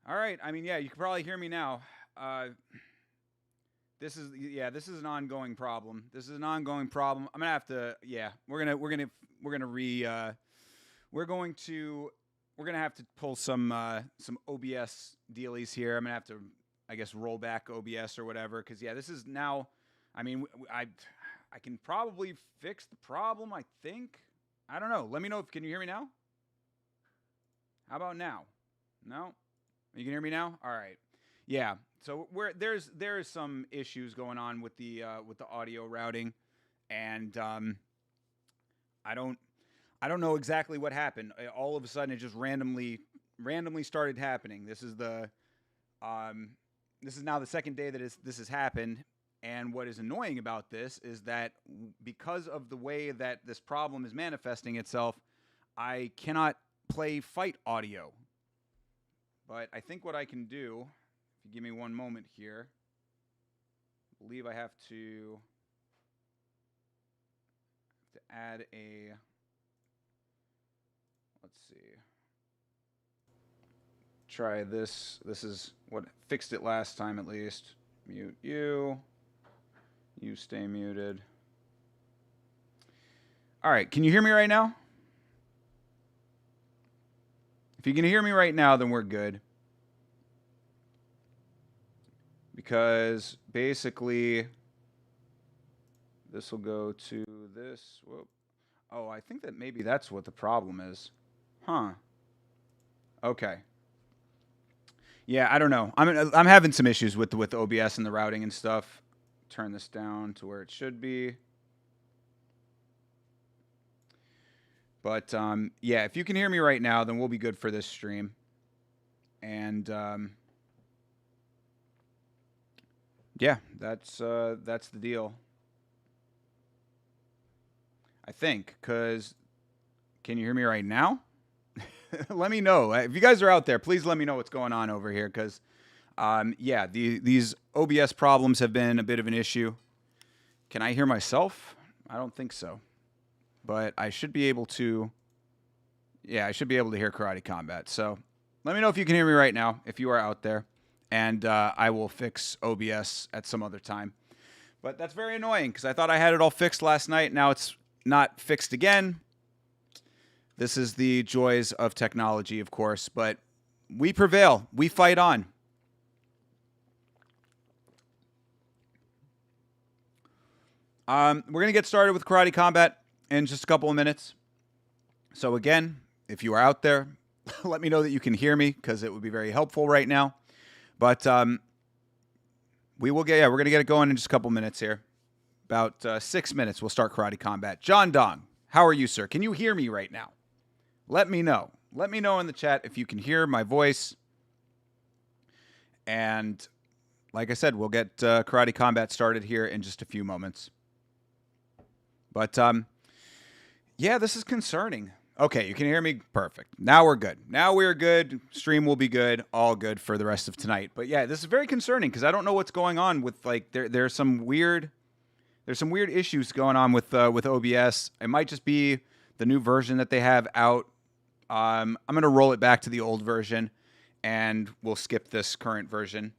All right. I mean, yeah, you can probably hear me now. Uh, this is an ongoing problem. This is an ongoing problem. I'm gonna have to, yeah, we're gonna re, we're going to, we're gonna have to pull some OBS dealies here. I'm gonna have to, I guess, roll back OBS or whatever, because yeah, this is now. I mean, I can probably fix the problem. I think. I don't know. Let me know if can you hear me now? How about now? No. You can hear me now? All right. Yeah. So there's some issues going on with the audio routing, and I don't I don't know exactly what happened. All of a sudden, it just randomly started happening. Um, this is now the second day that this has happened. And what is annoying about this is that because of the way that this problem is manifesting itself, I cannot play fight audio. But I think what I can do, if you give me one moment here, I believe I have to add a, let's see, try this. This is what fixed it last time at least. Mute you. You stay muted. All right, can you hear me right now? If you can hear me right now, then we're good. Because basically, this will go to this. Whoop. Oh, I think that maybe that's what the problem is. Huh. Okay. Yeah, I don't know. I'm having some issues with OBS and the routing and stuff. Turn this down to where it should be. But yeah, if you can hear me right now, then we'll be good for this stream. And yeah, that's the deal. I think, cause can you hear me right now? Let me know if you guys are out there. Please let me know what's going on over here, cause yeah, these OBS problems have been a bit of an issue. Can I hear myself? I don't think so, but I should be able to. Yeah, I should be able to hear Karate Combat. So let me know if you can hear me right now, if you are out there, and I will fix OBS at some other time. But that's very annoying because I thought I had it all fixed last night. Now it's not fixed again. This is the joys of technology, of course, but we prevail. We fight on. We're going to get started with Karate Combat in just a couple of minutes. So again, if you are out there, let me know that you can hear me because it would be very helpful right now. But we're going to get it going in just a couple minutes here. About 6 minutes, we'll start Karate Combat. John Dong, how are you, sir? Can you hear me right now? Let me know. Let me know in the chat if you can hear my voice. And like I said, we'll get Karate Combat started here in just a few moments. But yeah, this is concerning. Okay, you can hear me? Perfect. Now we're good. Now we're good. Stream will be good. All good for the rest of tonight. But yeah, this is very concerning because I don't know what's going on with like there's some weird issues going on with OBS. It might just be the new version that they have out. I'm gonna roll it back to the old version, and we'll skip this current version.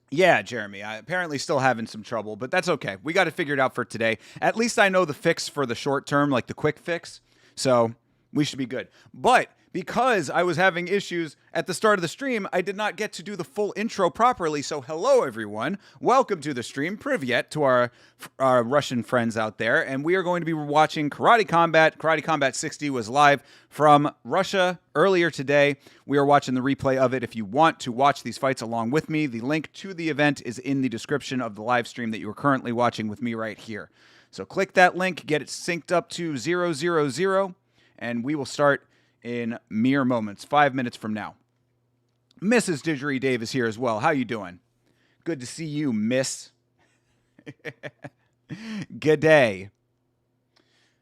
Yeah, Jeremy, I apparently still having some trouble, but that's okay. We got it figured out for today. At least I know the fix for the short term, like the quick fix. So we should be good. But because I was having issues at the start of the stream, I did not get to do the full intro properly. So hello, everyone. Welcome to the stream. Privyet to our Russian friends out there. And we are going to be watching Karate Combat. Karate Combat 60 was live from Russia earlier today. We are watching the replay of it. If you want to watch these fights along with me, the link to the event is in the description of the live stream that you are currently watching with me right here. So click that link, get it synced up to 000, and we will start in mere moments, 5 minutes from now. Mrs. Didgeridoo Dave is here as well. How you doing? Good to see you, miss. Good day.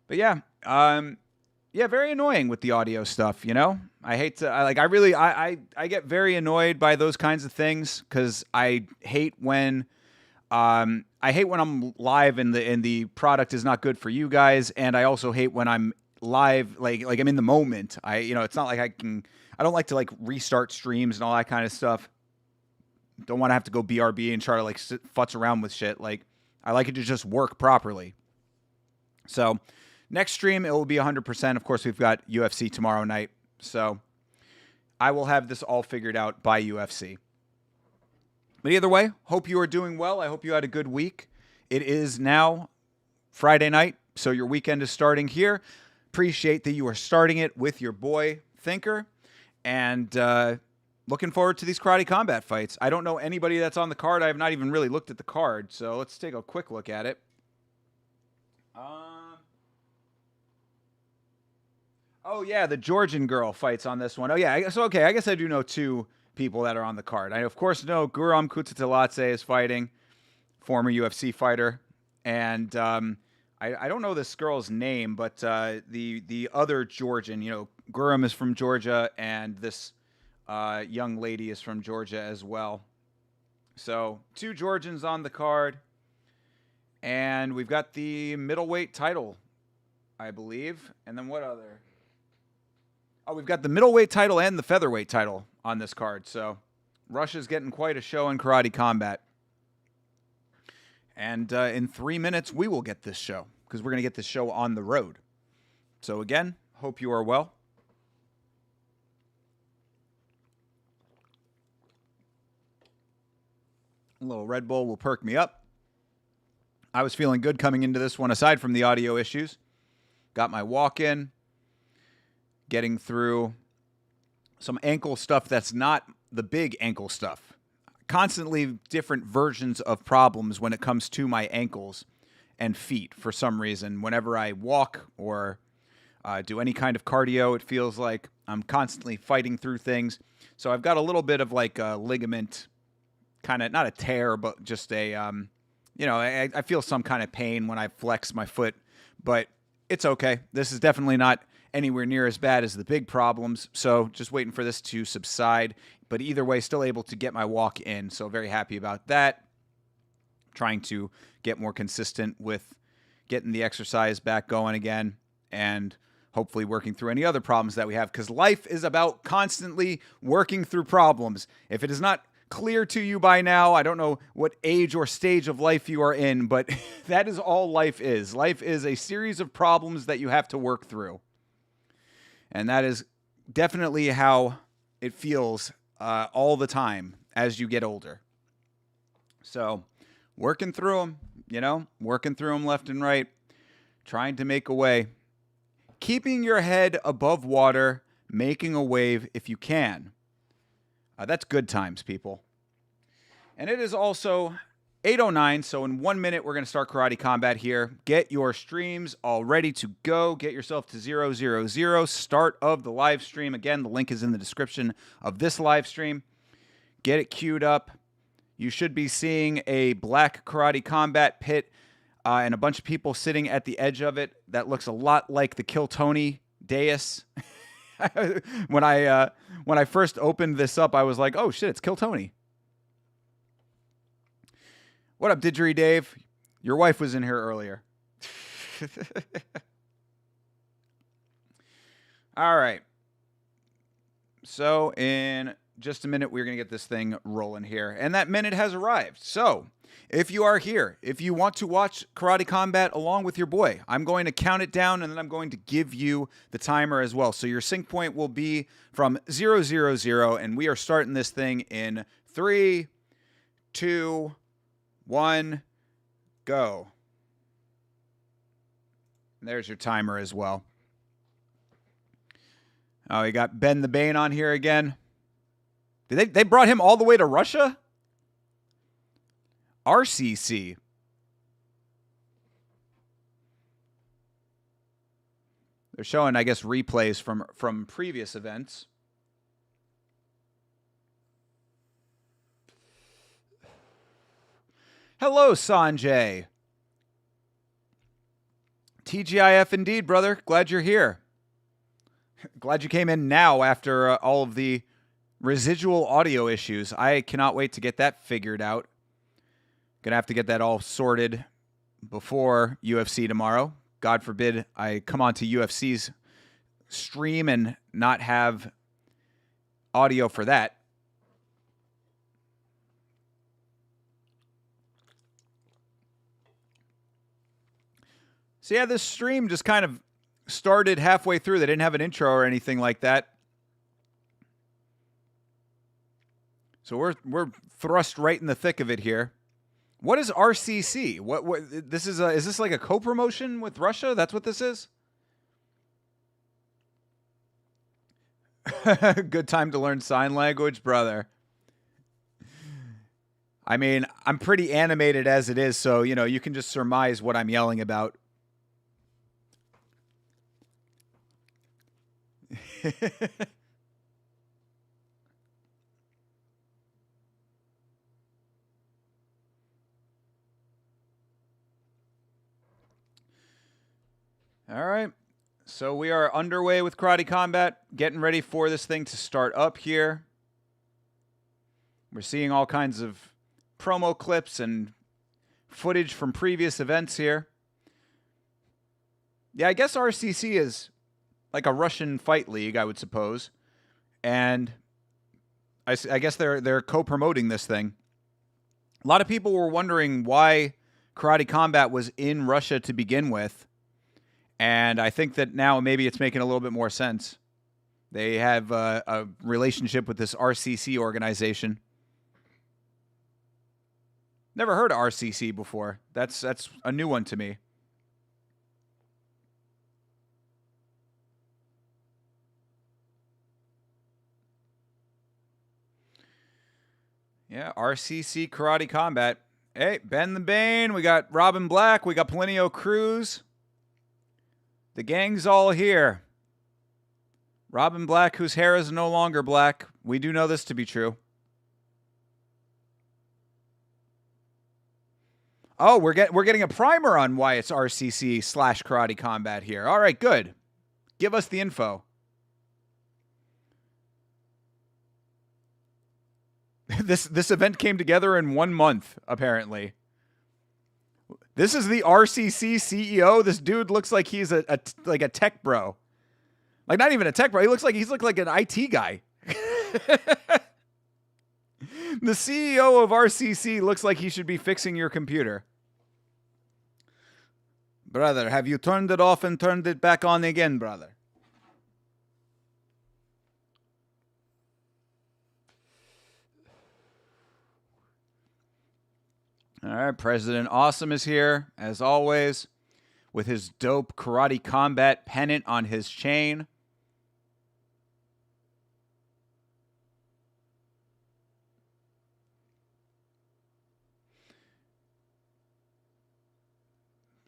But yeah, yeah, very annoying with the audio stuff, you know? I hate to, I get very annoyed by those kinds of things because I hate when I'm live and the product is not good for you guys, and I also hate when I'm live, like I'm in the moment. It's not like I don't like to like restart streams and all that kind of stuff. Don't want to have to go BRB and try to like futz around with shit. Like, I like it to just work properly. So next stream, it will be 100%. Of course, we've got UFC tomorrow night. So I will have this all figured out by UFC. But either way, hope you are doing well. I hope you had a good week. It is now Friday night, so your weekend is starting here. Appreciate that you are starting it with your boy, Thinker. And looking forward to these Karate Combat fights. I don't know anybody that's on the card. I have not even really looked at the card, so let's take a quick look at it. Oh, yeah, the Georgian girl fights on this one. Oh, yeah, I guess I do know two people that are on the card. I, of course, know Guram Kutateladze is fighting, former UFC fighter. And I don't know this girl's name, but the other Georgian, Guram is from Georgia, and this young lady is from Georgia as well. So, two Georgians on the card. And we've got the middleweight title, I believe. And then what other? Oh, we've got the middleweight title and the featherweight title on this card. So Russia's getting quite a show in Karate Combat. And in 3 minutes, we will get this show because we're going to get this show on the road. So again, hope you are well. A little Red Bull will perk me up. I was feeling good coming into this one, aside from the audio issues. Got my walk in. Getting through some ankle stuff that's not the big ankle stuff. Constantly different versions of problems when it comes to my ankles and feet for some reason. Whenever I walk or do any kind of cardio, it feels like I'm constantly fighting through things. So I've got a little bit of like a ligament, kind of, not a tear, but just a, I feel some kind of pain when I flex my foot. But it's okay. This is definitely not anywhere near as bad as the big problems, so just waiting for this to subside. But either way, still able to get my walk in, so very happy about that. Trying to get more consistent with getting the exercise back going again, and hopefully working through any other problems that we have, because life is about constantly working through problems. If it is not clear to you by now, I don't know what age or stage of life you are in, but that is all life is. Life is a series of problems that you have to work through. And that is definitely how it feels all the time as you get older. So, working through them, working through them left and right, trying to make a way. Keeping your head above water, making a wave if you can. That's good times, people. And it is also 8:09, so in 1 minute, we're going to start Karate Combat here. Get your streams all ready to go. Get yourself to 000, start of the live stream. Again, the link is in the description of this live stream. Get it queued up. You should be seeing a black Karate Combat pit and a bunch of people sitting at the edge of it. That looks a lot like the Kill Tony dais. When I first opened this up, I was like, oh shit, it's Kill Tony. What up, Didgeridoo Dave? Your wife was in here earlier. All right. So in just a minute, we're going to get this thing rolling here. And that minute has arrived. So if you are here, if you want to watch Karate Combat along with your boy, I'm going to count it down, and then I'm going to give you the timer as well. So your sync point will be from 000, and we are starting this thing in 3, 2, 1, go. There's your timer as well. Oh, you got Ben the Bane on here again. They brought him all the way to Russia? RCC. They're showing, I guess, replays from previous events. Hello, Sanjay. TGIF indeed, brother. Glad you're here. Glad you came in now after all of the residual audio issues. I cannot wait to get that figured out. Gonna have to get that all sorted before UFC tomorrow. God forbid I come onto UFC's stream and not have audio for that. So yeah, this stream just kind of started halfway through. They didn't have an intro or anything like that. So we're thrust right in the thick of it here. What is RCC? What this is this like a co-promotion with Russia? That's what this is? Good time to learn sign language, brother. I mean, I'm pretty animated as it is, so, you know, you can just surmise what I'm yelling about. All right. So we are underway with Karate Combat, getting ready for this thing to start up here. We're seeing all kinds of promo clips and footage from previous events here. Yeah, I guess RCC is like a Russian fight league, I would suppose. And I guess they're co-promoting this thing. A lot of people were wondering why Karate Combat was in Russia to begin with. And I think that now maybe it's making a little bit more sense. They have a relationship with this RCC organization. Never heard of RCC before. That's a new one to me. Yeah, RCC Karate Combat. Hey, Ben the Bane. We got Robin Black. We got Polinio Cruz. The gang's all here. Robin Black, whose hair is no longer black. We do know this to be true. Oh, we're getting a primer on why it's RCC / Karate Combat here. All right, good. Give us the info. This event came together in 1 month, apparently. This is the RCC CEO. This dude looks like he's a tech bro. Like, not even a tech bro. He looks like an IT guy. The CEO of RCC looks like he should be fixing your computer. Brother, have you turned it off and turned it back on again, brother? All right, President Awesome is here, as always, with his dope Karate Combat pennant on his chain.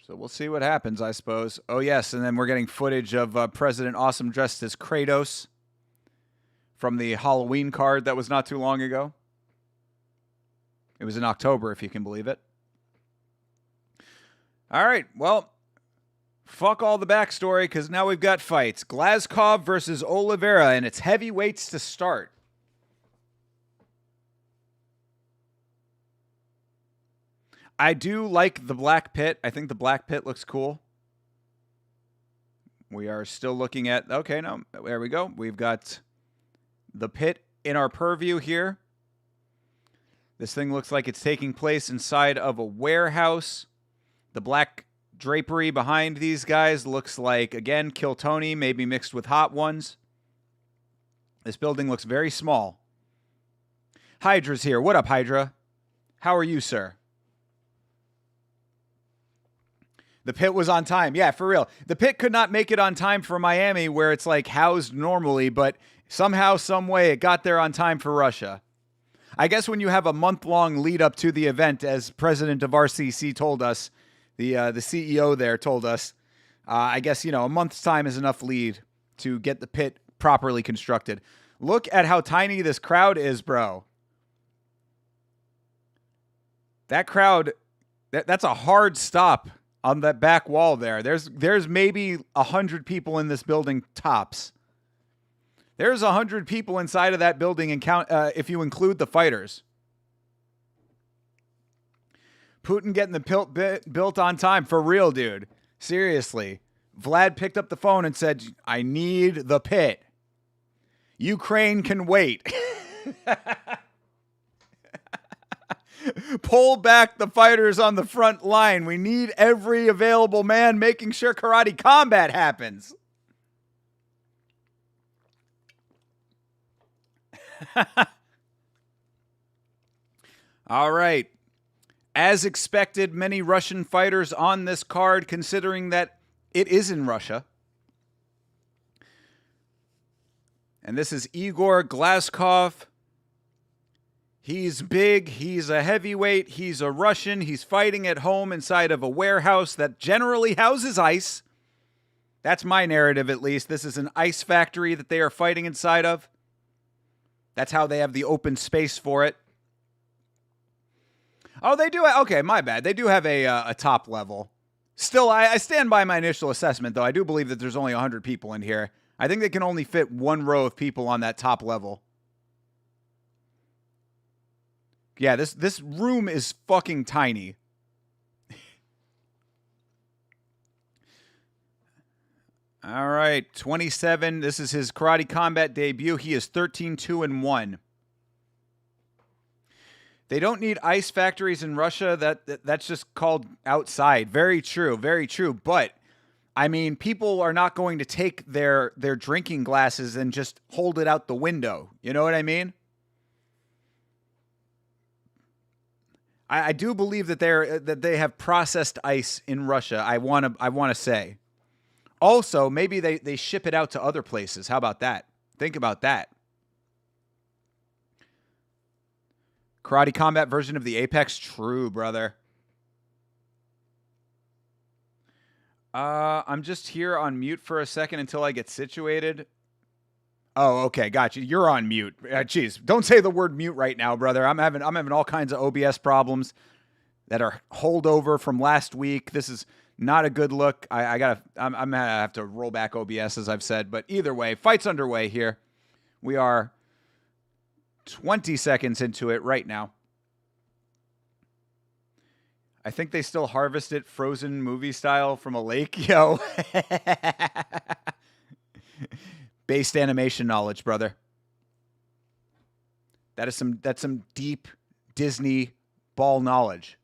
So we'll see what happens, I suppose. Oh, yes, and then we're getting footage of President Awesome dressed as Kratos from the Halloween card that was not too long ago. It was in October, if you can believe it. All right, well, fuck all the backstory, because now we've got fights. Glazkov versus Oliveira, and it's heavyweights to start. I do like the Black Pit. I think the Black Pit looks cool. We are still looking at... Okay, no, there we go. We've got the Pit in our purview here. This thing looks like it's taking place inside of a warehouse. The black drapery behind these guys looks like, again, Kill Tony, maybe mixed with Hot Ones. This building looks very small. Hydra's here. What up, Hydra? How are you, sir? The Pit was on time. Yeah, for real. The Pit could not make it on time for Miami, where it's like housed normally, but somehow, some way, it got there on time for Russia. I guess when you have a month-long lead up to the event, as president of RCC told us, the CEO there told us, I guess, you know, a month's time is enough lead to get the Pit properly constructed. Look at how tiny this crowd is, bro. That crowd, that's a hard stop on that back wall there. There's maybe 100 people in this building tops. There's 100 people inside of that building, and count if you include the fighters. Putin getting the built on time. For real, dude. Seriously. Vlad picked up the phone and said, I need the Pit. Ukraine can wait. Pull back the fighters on the front line. We need every available man making sure karate combat happens. All right. As expected, many Russian fighters on this card, considering that it is in Russia. And this is Igor Glazkov. He's big, he's a heavyweight, he's a Russian, he's fighting at home inside of a warehouse that generally houses ice. That's my narrative, at least. This is an ice factory that they are fighting inside of. That's how they have the open space for it. Oh, they do. Okay, my bad. They do have a top level. Still, I stand by my initial assessment, though. I do believe that there's only 100 people in here. I think they can only fit one row of people on that top level. Yeah, this room is fucking tiny. All right, 27. This is his Karate Combat debut. He is 13-2-1. They don't need ice factories in Russia. That's just called outside. Very true, very true. But I mean, people are not going to take their drinking glasses and just hold it out the window. You know what I mean? I do believe that they have processed ice in Russia. I want to say. Also, maybe they ship it out to other places. How about that? Think about that. Karate Combat version of the Apex? True, brother. I'm just here on mute for a second until I get situated. Oh, okay, gotcha. You're on mute. Jeez, don't say the word mute right now, brother. I'm having all kinds of OBS problems that are holdover from last week. This is not a good look. I'm gonna have to roll back OBS, as I've said. But either way, fight's underway here. We are 20 seconds into it right now. I think they still harvest it Frozen movie style from a lake. Yo. Based animation knowledge, brother. That's some deep Disney ball knowledge.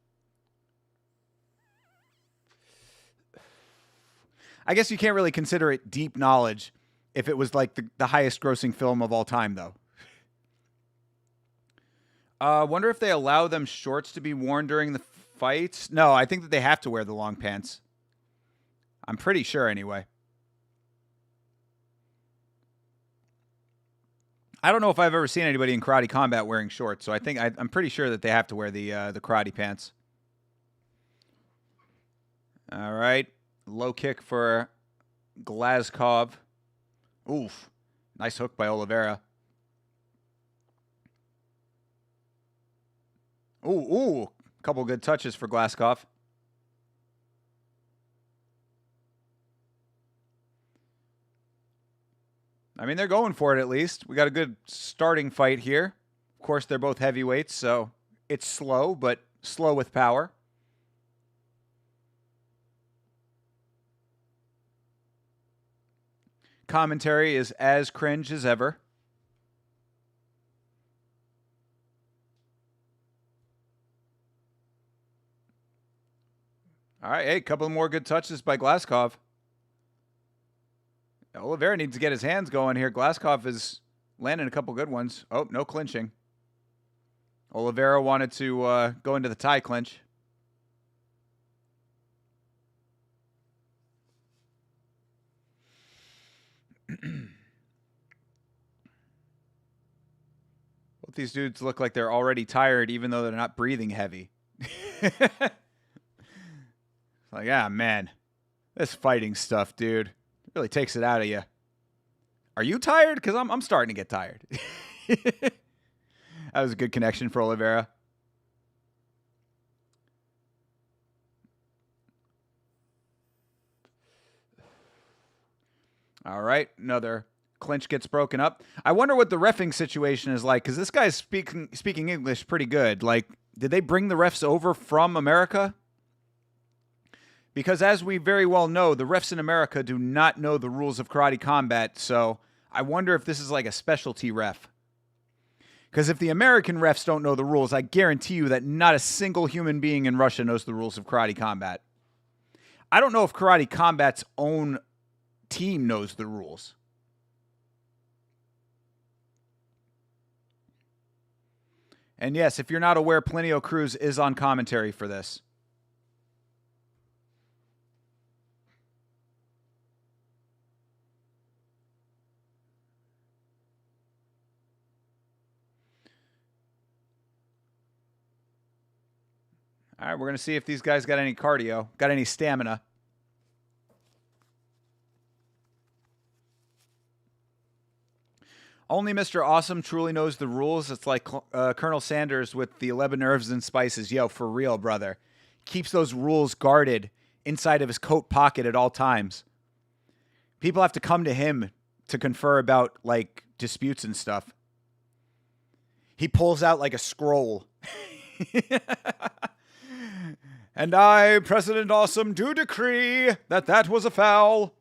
I guess you can't really consider it deep knowledge if it was like the highest grossing film of all time, though. Wonder if they allow them shorts to be worn during the fights. No, I think that they have to wear the long pants. I'm pretty sure, anyway. I don't know if I've ever seen anybody in Karate Combat wearing shorts, so I'm pretty sure that they have to wear the karate pants. All right, low kick for Glazkov. Oof, nice hook by Oliveira. Ooh, couple good touches for Glazkov. I mean, they're going for it at least. We got a good starting fight here. Of course, they're both heavyweights, so it's slow, but slow with power. Commentary is as cringe as ever. All right, hey, a couple more good touches by Glazkov. Oliveira needs to get his hands going here. Glazkov is landing a couple good ones. Oh, no clinching. Oliveira wanted to go into the tie clinch. Both these dudes look like they're already tired, even though they're not breathing heavy. Like, ah, man, this fighting stuff, dude, really takes it out of you. Are you tired? Because I'm starting to get tired. That was a good connection for Oliveira. All right, another clinch gets broken up. I wonder what the reffing situation is like, because this guy's speaking English pretty good. Like, did they bring the refs over from America? Because as we very well know, the refs in America do not know the rules of Karate Combat, so I wonder if this is like a specialty ref. Because if the American refs don't know the rules, I guarantee you that not a single human being in Russia knows the rules of Karate Combat. I don't know if Karate Combat's own team knows the rules. And yes, if you're not aware, Plinio Cruz is on commentary for this. All right, we're going to see if these guys got any cardio, got any stamina. Only Mr. Awesome truly knows the rules. It's like Colonel Sanders with the 11 herbs and spices. Yo, for real, brother. Keeps those rules guarded inside of his coat pocket at all times. People have to come to him to confer about, like, disputes and stuff. He pulls out, like, a scroll. And I, President Awesome, do decree that that was a foul.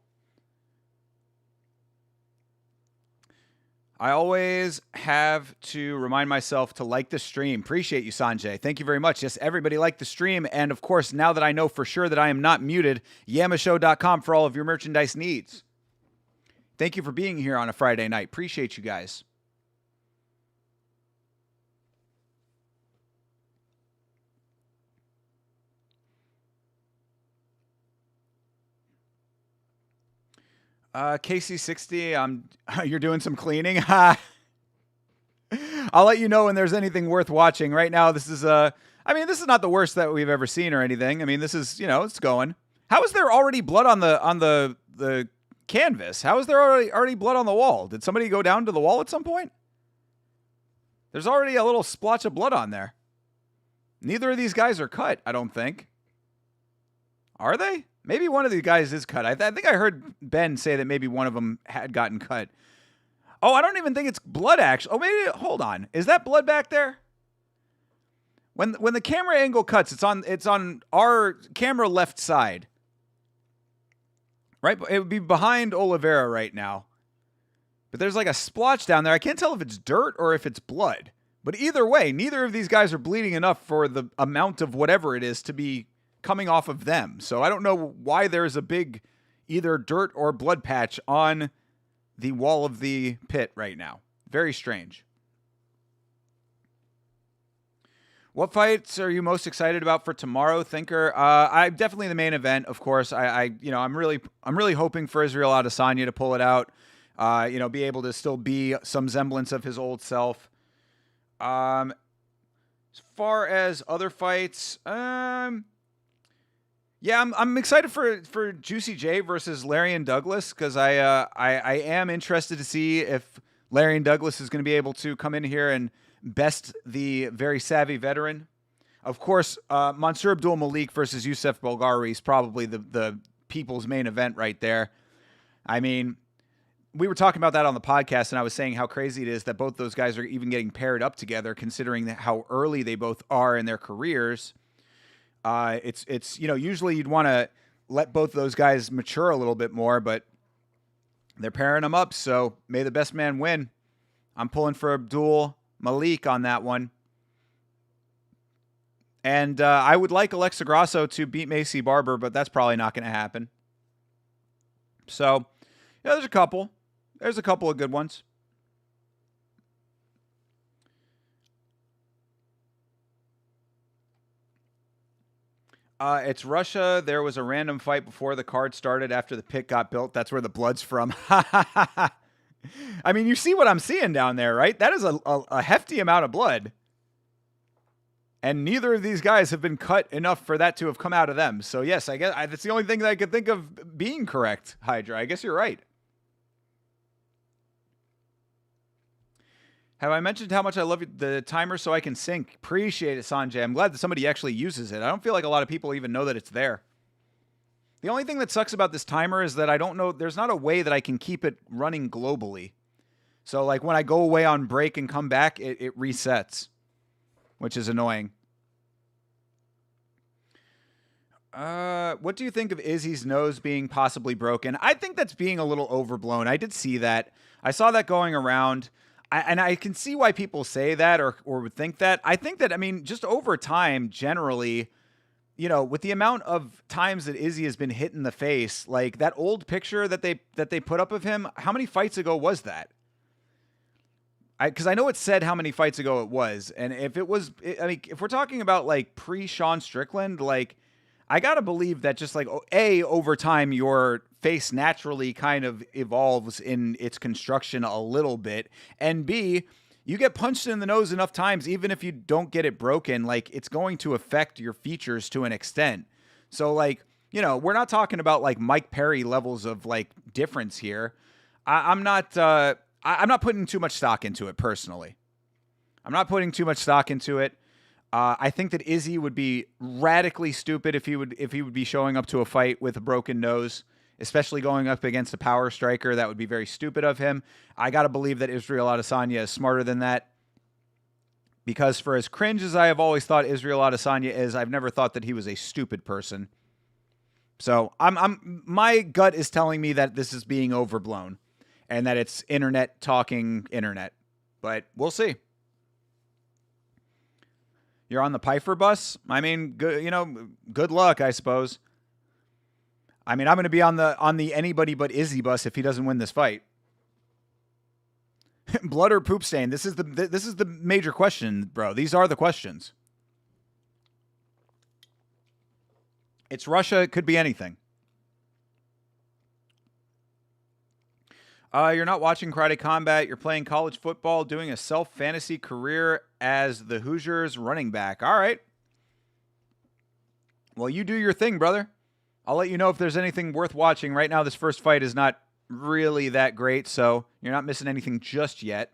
I always have to remind myself to like the stream. Appreciate you, Sanjay. Thank you very much. Yes, everybody like the stream. And, of course, now that I know for sure that I am not muted, yamashow.com for all of your merchandise needs. Thank you for being here on a Friday night. Appreciate you guys. KC60, you're doing some cleaning. I'll let you know when there's anything worth watching. Right now, this is this is not the worst that we've ever seen or anything. I mean, this is, it's going. How is there already blood on the canvas? How is there already blood on the wall? Did somebody go down to the wall at some point? There's already a little splotch of blood on there. Neither of these guys are cut, I don't think. Are they? Maybe one of these guys is cut. I think I heard Ben say that maybe one of them had gotten cut. Oh, I don't even think it's blood, actually. Oh, maybe, hold on. Is that blood back there? When the camera angle cuts, it's on our camera left side. Right? It would be behind Oliveira right now. But there's like a splotch down there. I can't tell if it's dirt or if it's blood. But either way, neither of these guys are bleeding enough for the amount of whatever it is to be coming off of them. So I don't know why there's a big either dirt or blood patch on the wall of the pit right now. Very strange. What fights are you most excited about for tomorrow, Thinker? I definitely the main event, of course. I'm really hoping for Israel Adesanya to pull it out. Be able to still be some semblance of his old self. As far as other fights, yeah, I'm excited for Juicy J versus Larian Douglas because I am interested to see if Larian Douglas is going to be able to come in here and best the very savvy veteran. Of course, Mansour Abdul Malik versus Youssef Bulgari is probably the people's main event right there. I mean, we were talking about that on the podcast, and I was saying how crazy it is that both those guys are even getting paired up together, considering how early they both are in their careers. It's usually you'd want to let both those guys mature a little bit more, but they're pairing them up, so may the best man win. I'm pulling for Abdul Malik on that one. And I would like Alexa Grasso to beat Macy Barber, but that's probably not going to happen. So, yeah, there's a couple. There's a couple of good ones. It's Russia. There was a random fight before the card started after the pit got built. That's where the blood's from. I mean, you see what I'm seeing down there, right? That is a hefty amount of blood. And neither of these guys have been cut enough for that to have come out of them. So, yes, I guess that's the only thing that I could think of being correct, Hydra. I guess you're right. Have I mentioned how much I love the timer so I can sync? Appreciate it, Sanjay. I'm glad that somebody actually uses it. I don't feel like a lot of people even know that it's there. The only thing that sucks about this timer is that I don't know, there's not a way that I can keep it running globally. So, like, when I go away on break and come back, it resets, which is annoying. What do you think of Izzy's nose being possibly broken? I think that's being a little overblown. I did see that. I saw that going around. And I can see why people say that or would think that. I think that, I mean, just over time, generally, you know, with the amount of times that Izzy has been hit in the face, like that old picture that they put up of him, how many fights ago was that? Because I know it said how many fights ago it was, and if it was, I mean, if we're talking about like pre Sean Strickland, like I gotta believe that just like over time your face naturally kind of evolves in its construction a little bit, and B, you get punched in the nose enough times, even if you don't get it broken, like it's going to affect your features to an extent. So like, you know, we're not talking about like Mike Perry levels of like difference here. I'm not. I'm not putting too much stock into it personally. I'm not putting too much stock into it. I think that Izzy would be radically stupid if he would be showing up to a fight with a broken nose, especially going up against a power striker. That would be very stupid of him. I got to believe that Israel Adesanya is smarter than that. Because for as cringe as I have always thought Israel Adesanya is, I've never thought that he was a stupid person. So my gut is telling me that this is being overblown and that it's internet talking internet. But we'll see. You're on the Pyfer bus? I mean, good luck, I suppose. I mean, I'm going to be on the anybody but Izzy bus if he doesn't win this fight. Blood or poop stain? This is the major question, bro. These are the questions. It's Russia. It could be anything. You're not watching Karate Combat. You're playing college football, doing a self-fantasy career as the Hoosiers running back. All right. Well, you do your thing, brother. I'll let you know if there's anything worth watching. Right now, this first fight is not really that great, so you're not missing anything just yet.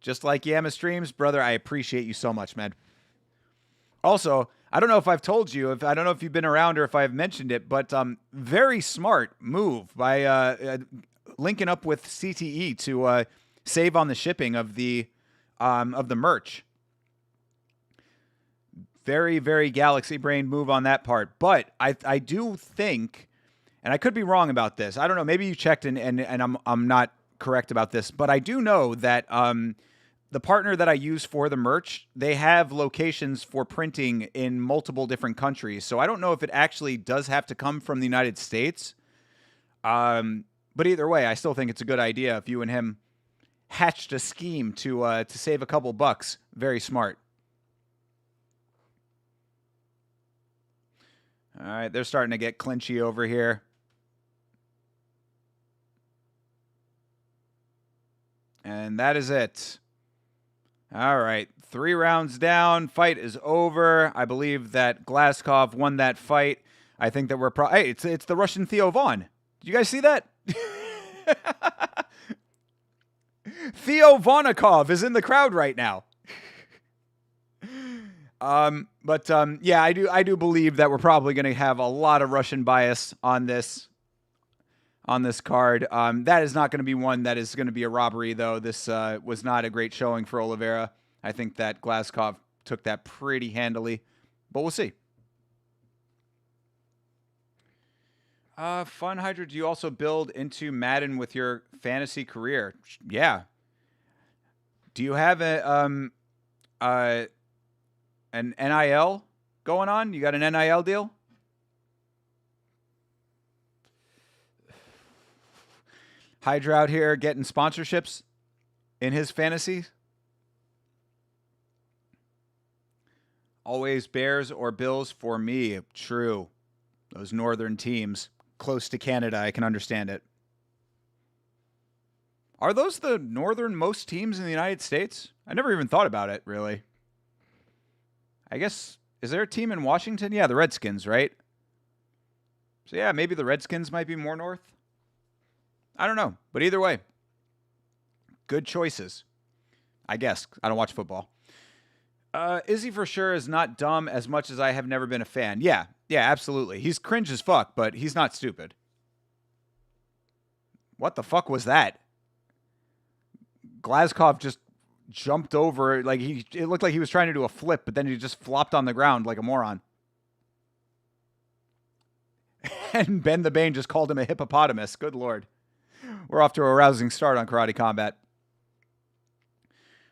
Just like Yama Streams, brother, I appreciate you so much, man. Also, I don't know if I've told you, I don't know if you've been around or if I've mentioned it, but very smart move by linking up with CTE to save on the shipping of the merch. Very, very galaxy brain move on that part. But I do think, and I could be wrong about this. I don't know. Maybe you checked and I'm not correct about this, but I do know that the partner that I use for the merch, they have locations for printing in multiple different countries. So I don't know if it actually does have to come from the United States. But either way, I still think it's a good idea if you and him hatched a scheme to save a couple bucks. Very smart. All right, they're starting to get clinchy over here. And that is it. All right, 3 rounds down. Fight is over. I believe that Glazkov won that fight. I think that we're hey, it's the Russian Theo Von. Did you guys see that? Theo Vonikov is in the crowd right now. Yeah, I do believe that we're probably going to have a lot of Russian bias on this card. That is not going to be one that is going to be a robbery, though. This was not a great showing for Oliveira. I think that Glazkov took that pretty handily, but we'll see. Fun Hydra, do you also build into Madden with your fantasy career? Yeah. Do you have an NIL going on? You got an NIL deal? Hydra out here getting sponsorships in his fantasy. Always Bears or Bills for me. True. Those northern teams close to Canada, I can understand it. Are those the northernmost teams in the United States? I never even thought about it, really. I guess, is there a team in Washington? Yeah, the Redskins, right? So yeah, maybe the Redskins might be more north. I don't know. But either way, good choices. I guess. I don't watch football. Izzy for sure is not dumb as much as I have never been a fan. Yeah, absolutely. He's cringe as fuck, but he's not stupid. What the fuck was that? Glazkov just jumped over, like it looked like he was trying to do a flip, but then he just flopped on the ground like a moron. And Ben the Bane just called him a hippopotamus. Good Lord. We're off to a rousing start on Karate Combat.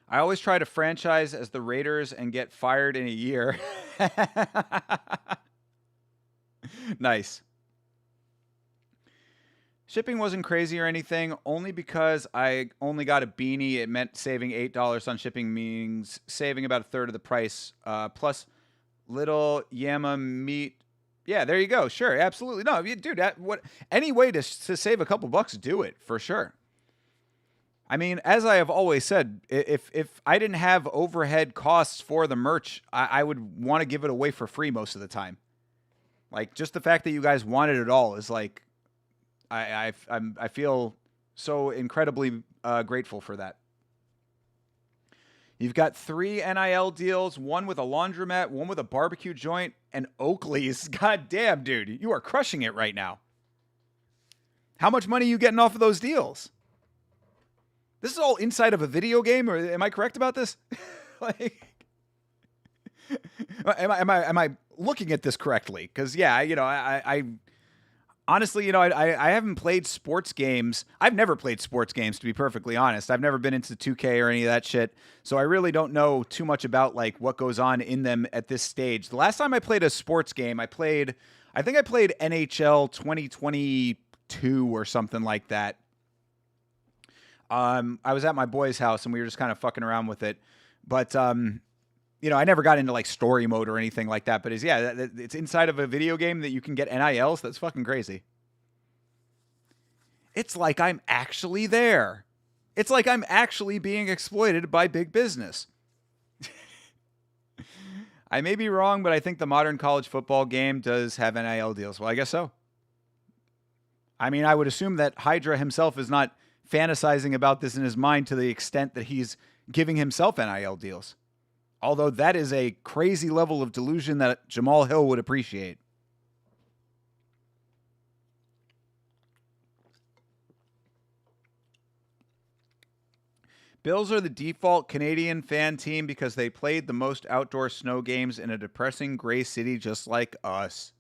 I always try to franchise as the Raiders and get fired in a year. Nice. Shipping wasn't crazy or anything, only because I only got a beanie. It meant saving $8 on shipping means saving about a third of the price. Plus, little Yama meat. Yeah, there you go. Sure, absolutely. No, dude, any way to save a couple bucks, do it for sure. I mean, as I have always said, if I didn't have overhead costs for the merch, I would want to give it away for free most of the time. Like, just the fact that you guys wanted it all is like, I feel so incredibly grateful for that. You've got 3 NIL deals, one with a laundromat, one with a barbecue joint, and Oakley's. God damn, dude, you are crushing it right now. How much money are you getting off of those deals? This is all inside of a video game, or am I correct about this? Like, am I looking at this correctly? Because yeah, I honestly, I haven't played sports games. I've never played sports games, to be perfectly honest. I've never been into 2K or any of that shit. So I really don't know too much about like what goes on in them at this stage. The last time I played a sports game, I think I played NHL 2022 or something like that. I was at my boy's house and we were just kind of fucking around with it. But, I never got into like story mode or anything like that. But it's inside of a video game that you can get NILs. That's fucking crazy. It's like I'm actually there. It's like I'm actually being exploited by big business. I may be wrong, but I think the modern college football game does have NIL deals. Well, I guess so. I mean, I would assume that Hydra himself is not fantasizing about this in his mind to the extent that he's giving himself NIL deals. Although that is a crazy level of delusion that Jamal Hill would appreciate. Bills are the default Canadian fan team because they played the most outdoor snow games in a depressing gray city just like us.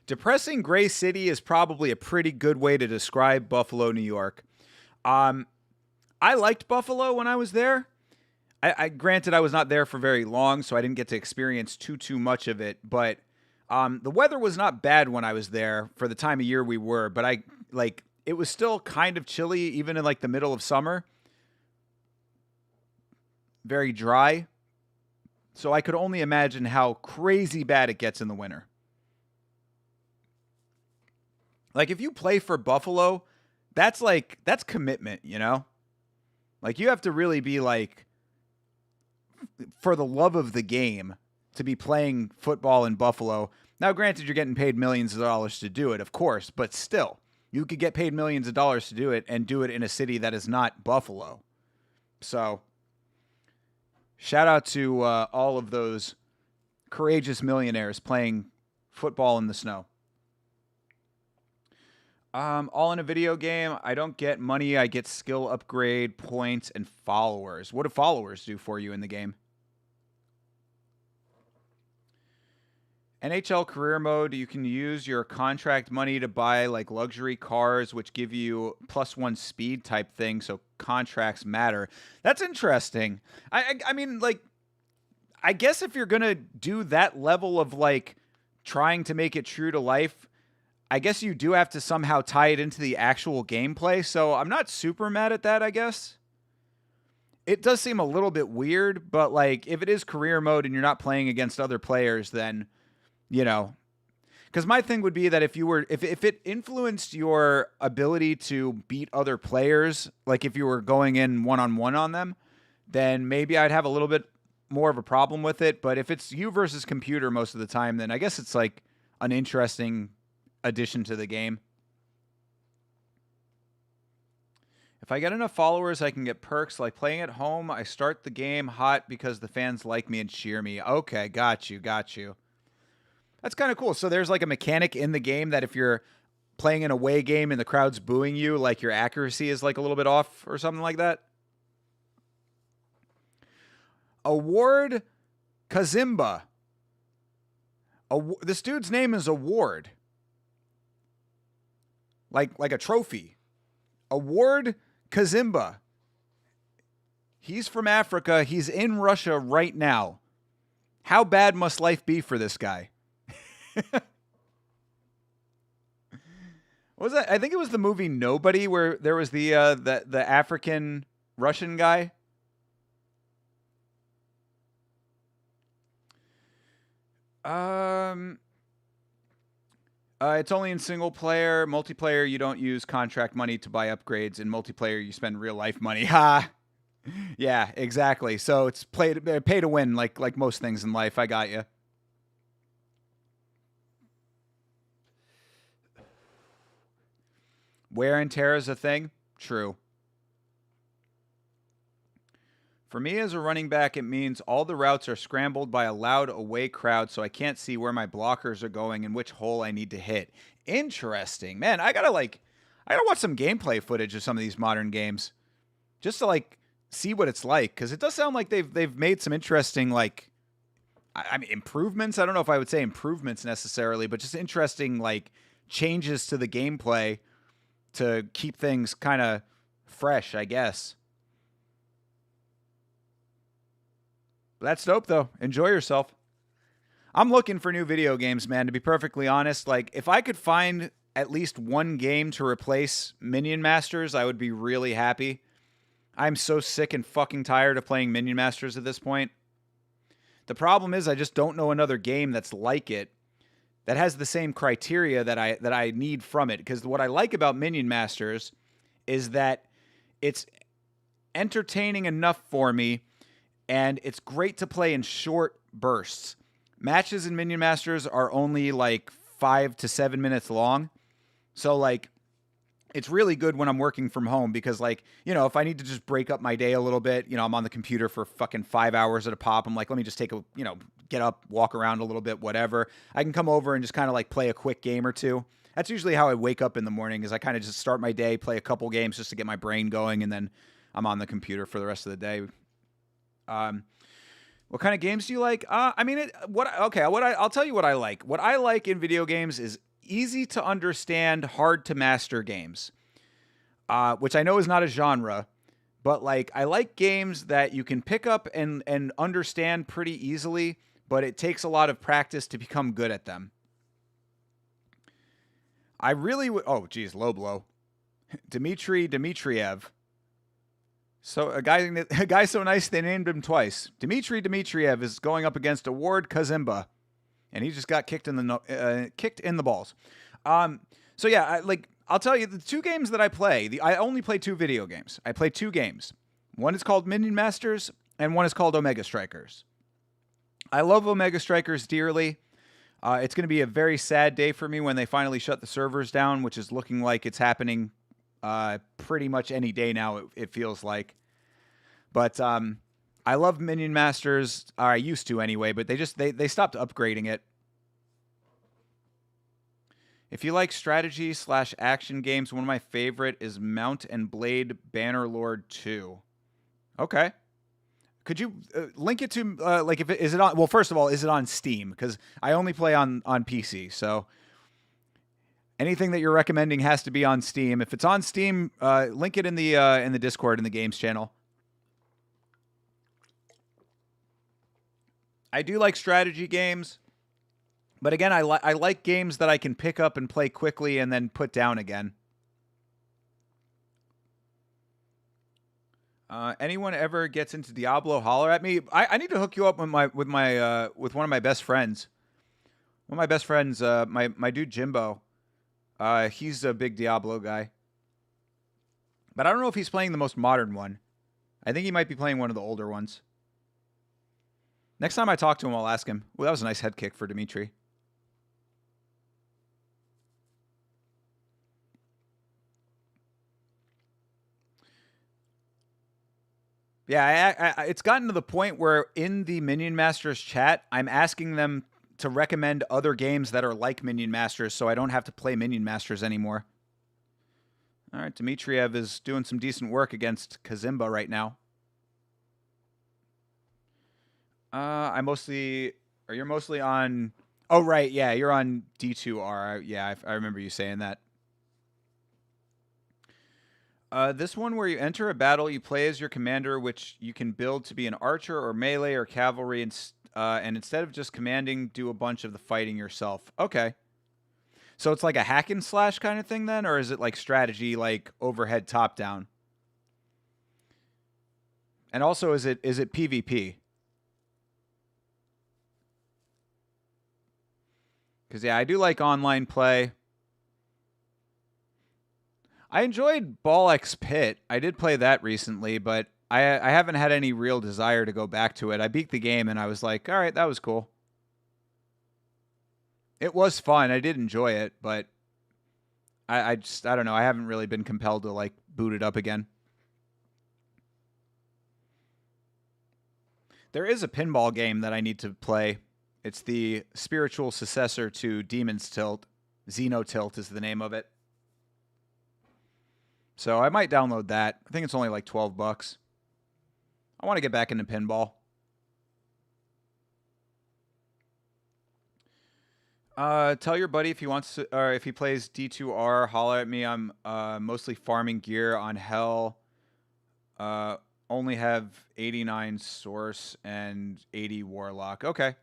Depressing gray city is probably a pretty good way to describe Buffalo, New York. I liked Buffalo when I was there. I granted I was not there for very long, so I didn't get to experience too much of it. But the weather was not bad when I was there for the time of year we were. But it was still kind of chilly, even in like the middle of summer. Very dry. So I could only imagine how crazy bad it gets in the winter. Like, if you play for Buffalo, that's commitment, you know? Like, you have to really be, like, for the love of the game to be playing football in Buffalo. Now, granted, you're getting paid millions of dollars to do it, of course, but still, you could get paid millions of dollars to do it and do it in a city that is not Buffalo. So, shout out to all of those courageous millionaires playing football in the snow. All in a video game. I don't get money. I get skill upgrade, points, and followers. What do followers do for you in the game? NHL career mode. You can use your contract money to buy like luxury cars, which give you +1 speed type thing. So contracts matter. That's interesting. I mean, like, I guess if you're gonna do that level of like trying to make it true to life, I guess you do have to somehow tie it into the actual gameplay, so I'm not super mad at that, I guess. It does seem a little bit weird, but like if it is career mode and you're not playing against other players, then, because my thing would be that if it influenced your ability to beat other players, like if you were going in one-on-one on them, then maybe I'd have a little bit more of a problem with it. But if it's you versus computer most of the time, then I guess it's like an interesting addition to the game. If I get enough followers, I can get perks like playing at home. I start the game hot because the fans like me and cheer me. Okay, got you. That's kind of cool. So there's like a mechanic in the game that if you're playing an away game and the crowd's booing you, like your accuracy is like a little bit off or something like that. Award Kazimba. This dude's name is Award. Like a trophy. Award Kazimba. He's from Africa. He's in Russia right now. How bad must life be for this guy? What was that? I think it was the movie Nobody, where there was the African Russian guy. It's only in single player. Multiplayer, you don't use contract money to buy upgrades. In multiplayer, you spend real life money. Ha! Yeah, exactly. So it's pay to win, like most things in life. I got you. Wear and tear is a thing. True. For me as a running back, it means all the routes are scrambled by a loud away crowd, so I can't see where my blockers are going and which hole I need to hit. Interesting. Man, I gotta watch some gameplay footage of some of these modern games. Just to see what it's like. Because it does sound like they've made some interesting I mean improvements. I don't know if I would say improvements necessarily, but just interesting changes to the gameplay to keep things kind of fresh, I guess. That's dope, though. Enjoy yourself. I'm looking for new video games, man, to be perfectly honest. If I could find at least one game to replace Minion Masters, I would be really happy. I'm so sick and fucking tired of playing Minion Masters at this point. The problem is I just don't know another game that's like it, that has the same criteria that I need from it. Because what I like about Minion Masters is that it's entertaining enough for me, and it's great to play in short bursts. Matches in Minion Masters are only 5 to 7 minutes long. So it's really good when I'm working from home because if I need to just break up my day a little bit, I'm on the computer for fucking 5 hours at a pop. I'm let me just take get up, walk around a little bit, whatever. I can come over and just kind of play a quick game or two. That's usually how I wake up in the morning, is I kind of just start my day, play a couple games just to get my brain going, and then I'm on the computer for the rest of the day. What kind of games do you like? I'll tell you what I like. What I like in video games is easy to understand, hard to master games, which I know is not a genre, but I like games that you can pick up and understand pretty easily, but it takes a lot of practice to become good at them. I really would. Oh, geez, low blow. Dmitry Dmitriev. So a guy so nice they named him twice. Dmitry Dmitriev is going up against Award Kazimba, and he just got kicked in the balls. So yeah, I'll tell you the two games that I play. I only play two video games. I play two games. One is called Minion Masters, and one is called Omega Strikers. I love Omega Strikers dearly. It's going to be a very sad day for me when they finally shut the servers down, which is looking like it's happening pretty much any day now, it feels like. But I love Minion Masters, or I used to anyway, but they stopped upgrading it. If you like strategy/action games, one of my favorite is Mount and Blade Bannerlord 2. Okay. Could you link it to is it on? Well, first of all, is it on Steam? Because I only play on PC, so anything that you're recommending has to be on Steam. If it's on Steam, link it in the Discord in the games channel. I do like strategy games, but again, I like games that I can pick up and play quickly and then put down again. Anyone ever gets into Diablo, holler at me. I need to hook you up with one of my best friends. One of my best friends, my dude Jimbo. He's a big Diablo guy, but I don't know if he's playing the most modern one. I think he might be playing one of the older ones. Next time I talk to him, I'll ask him. Well, that was a nice head kick for Dimitri. Yeah, it's gotten to the point where in the Minion Masters chat, I'm asking them to recommend other games that are like Minion Masters so I don't have to play Minion Masters anymore. All right, Dmitriev is doing some decent work against Kazimba right now. You're mostly on. Oh right, yeah, you're on D2R. Yeah, I remember you saying that. This one where you enter a battle, you play as your commander, which you can build to be an archer or melee or cavalry, and instead of just commanding, do a bunch of the fighting yourself. Okay. So it's like a hack and slash kind of thing then, or is it like strategy, like overhead top down? And also, is it PvP? Because yeah, I do like online play. I enjoyed Ball X Pit. I did play that recently, but I haven't had any real desire to go back to it. I beat the game and I was like, all right, that was cool. It was fun. I did enjoy it, but I don't know. I haven't really been compelled to like boot it up again. There is a pinball game that I need to play. It's the spiritual successor to Demon's Tilt. Xenotilt is the name of it. So I might download that. I think it's only like $12. I want to get back into pinball. Tell your buddy if he wants to, or if he plays D2R, holler at me. I'm mostly farming gear on Hell. Only have 89 Source and 80 Warlock. Okay.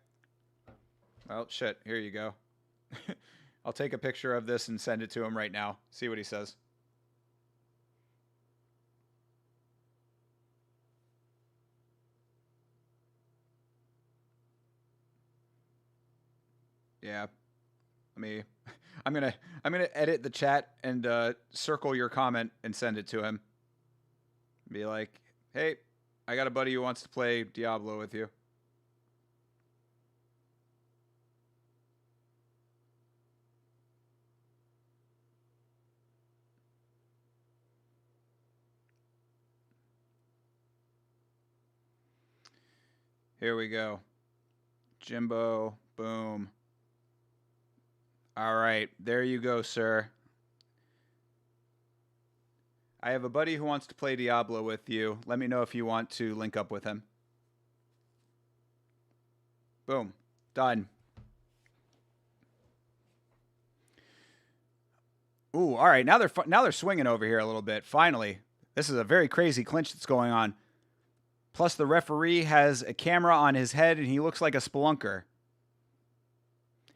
Well, shit. Here you go. I'll take a picture of this and send it to him right now. See what he says. Yeah. Let me. I'm gonna edit the chat and circle your comment and send it to him. Be like, hey, I got a buddy who wants to play Diablo with you. Here we go. Jimbo, boom. All right, there you go, sir. I have a buddy who wants to play Diablo with you. Let me know if you want to link up with him. Boom. Done. Ooh, all right. Now they're swinging over here a little bit. Finally, this is a very crazy clinch that's going on. Plus, the referee has a camera on his head, and he looks like a spelunker.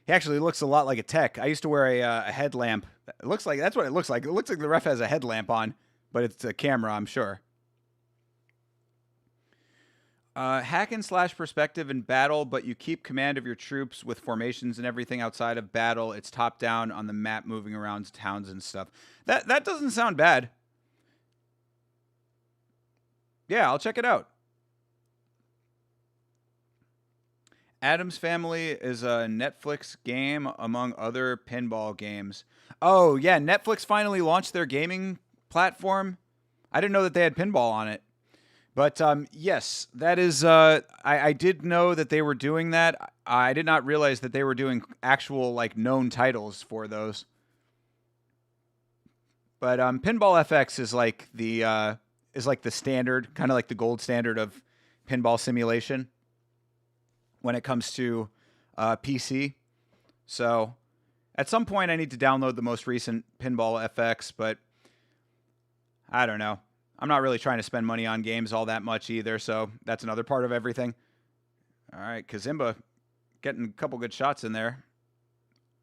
He actually looks a lot like a tech. I used to wear a headlamp. It looks like that's what it looks like. It looks like the ref has a headlamp on, but it's a camera, I'm sure. Hack and slash perspective in battle, but you keep command of your troops with formations and everything outside of battle. It's top down on the map, moving around towns and stuff. That doesn't sound bad. Yeah, I'll check it out. Addams Family is a Netflix game among other pinball games. Oh, yeah, Netflix finally launched their gaming platform. I didn't know that they had pinball on it. But yes, that is. I did know that they were doing that. I did not realize that they were doing actual like known titles for those. But Pinball FX is like the standard, kind of like the gold standard of pinball simulation when it comes to PC. So at some point, I need to download the most recent Pinball FX, but I don't know. I'm not really trying to spend money on games all that much either, so that's another part of everything. All right, Kazimba getting a couple good shots in there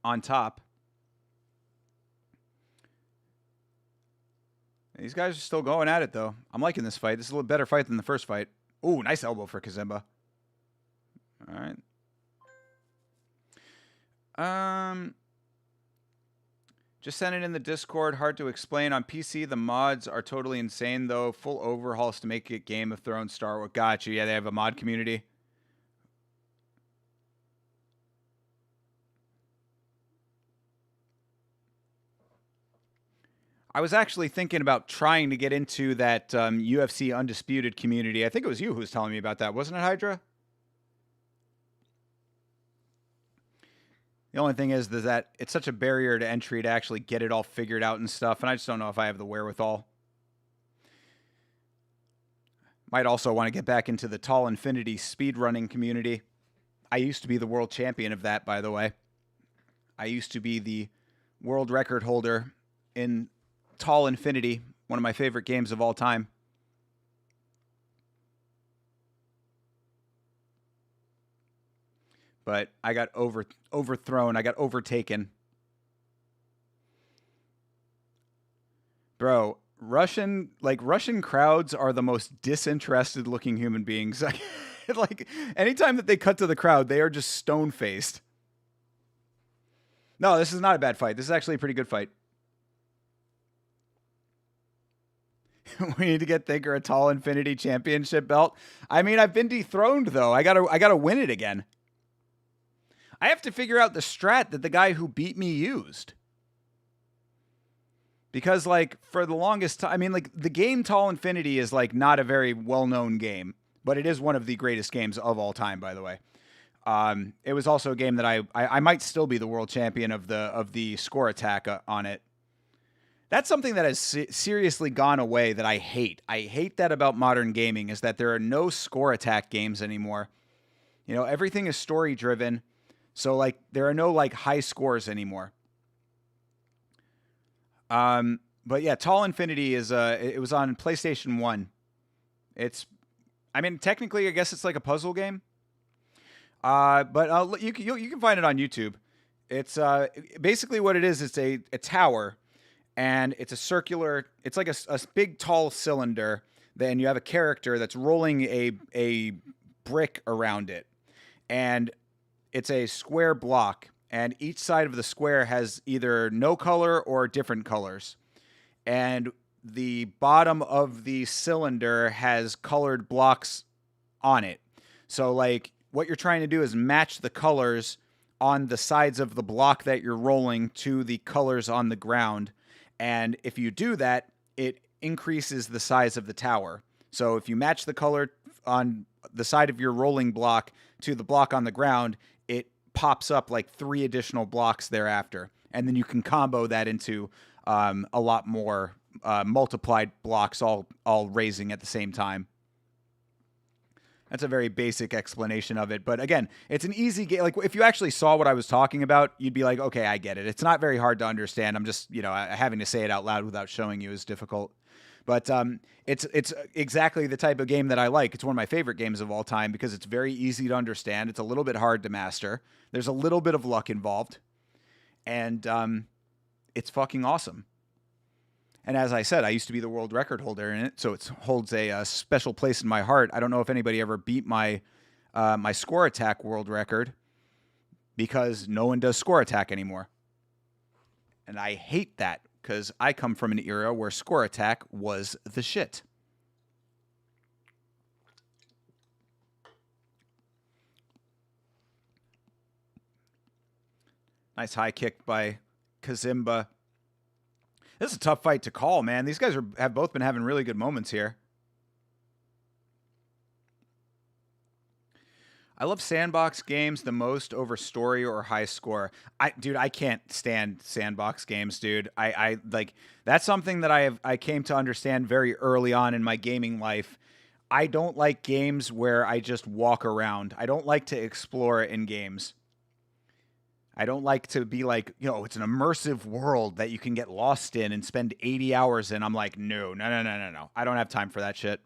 on top. These guys are still going at it, though. I'm liking this fight. This is a little better fight than the first fight. Ooh, nice elbow for Kazimba. All right. Just send it in the Discord. Hard to explain. On PC, the mods are totally insane, though. Full overhauls to make it Game of Thrones Star Wars. Gotcha. Yeah, they have a mod community. I was actually thinking about trying to get into that UFC Undisputed community. I think it was you who was telling me about that, wasn't it, Hydra? The only thing is that it's such a barrier to entry to actually get it all figured out and stuff, and I just don't know if I have the wherewithal. Might also want to get back into the Tall Infinity speedrunning community. I used to be the world champion of that, by the way. I used to be the world record holder in Tall Infinity, one of my favorite games of all time. But I got overthrown. I got overtaken. Bro, Russian crowds are the most disinterested looking human beings. Like anytime that they cut to the crowd, they are just stone faced. No, this is not a bad fight. This is actually a pretty good fight. We need to get Thinker a Tall Infinity Championship belt. I mean, I've been dethroned though. I gotta win it again. I have to figure out the strat that the guy who beat me used. Because, like, for the longest time, I mean, like, the game Tall Infinity is, like, not a very well-known game, but it is one of the greatest games of all time, by the way. It was also a game that I might still be the world champion of the score attack on it. That's something that has seriously gone away that I hate. I hate that about modern gaming, is that there are no score attack games anymore. You know, everything is story-driven, so, like, there are no, like, high scores anymore. But yeah, Tall Infinity is it was on PlayStation 1. I mean, technically, I guess it's like a puzzle game. But you can find it on YouTube. It's basically what it is. It's a tower, and it's a circular. It's like a big tall cylinder. Then you have a character that's rolling a brick around it, and it's a square block. And each side of the square has either no color or different colors. And the bottom of the cylinder has colored blocks on it. So, like, what you're trying to do is match the colors on the sides of the block that you're rolling to the colors on the ground. And if you do that, it increases the size of the tower. So if you match the color on the side of your rolling block to the block on the ground, it pops up like 3 additional blocks thereafter, and then you can combo that into a lot more multiplied blocks all raising at the same time. That's a very basic explanation of it, but again, it's an easy game. Like, if you actually saw what I was talking about, you'd be like, okay, I get it. It's not very hard to understand. I'm just, having to say it out loud without showing you is difficult. But it's exactly the type of game that I like. It's one of my favorite games of all time because it's very easy to understand. It's a little bit hard to master. There's a little bit of luck involved. And it's fucking awesome. And as I said, I used to be the world record holder in it, so it holds a special place in my heart. I don't know if anybody ever beat my my score attack world record because no one does score attack anymore. And I hate that, because I come from an era where score attack was the shit. Nice high kick by Kazimba. This is a tough fight to call, man. These guys have both been having really good moments here. I love sandbox games the most over story or high score. Dude, I can't stand sandbox games, dude. I like, that's something that I came to understand very early on in my gaming life. I don't like games where I just walk around. I don't like to explore in games. I don't like to be like, it's an immersive world that you can get lost in and spend 80 hours in. I'm like, no. I don't have time for that shit.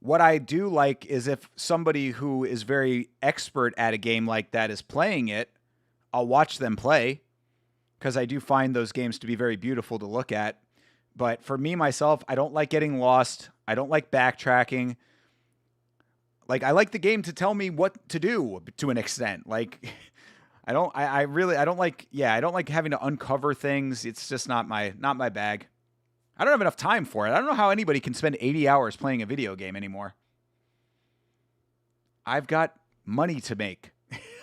What I do like is if somebody who is very expert at a game like that is playing it, I'll watch them play, because I do find those games to be very beautiful to look at. But for me, myself, I don't like getting lost. I don't like backtracking. Like, I like the game to tell me what to do to an extent. Like, I don't like having to uncover things. It's just not my bag. I don't have enough time for it. I don't know how anybody can spend 80 hours playing a video game anymore. I've got money to make,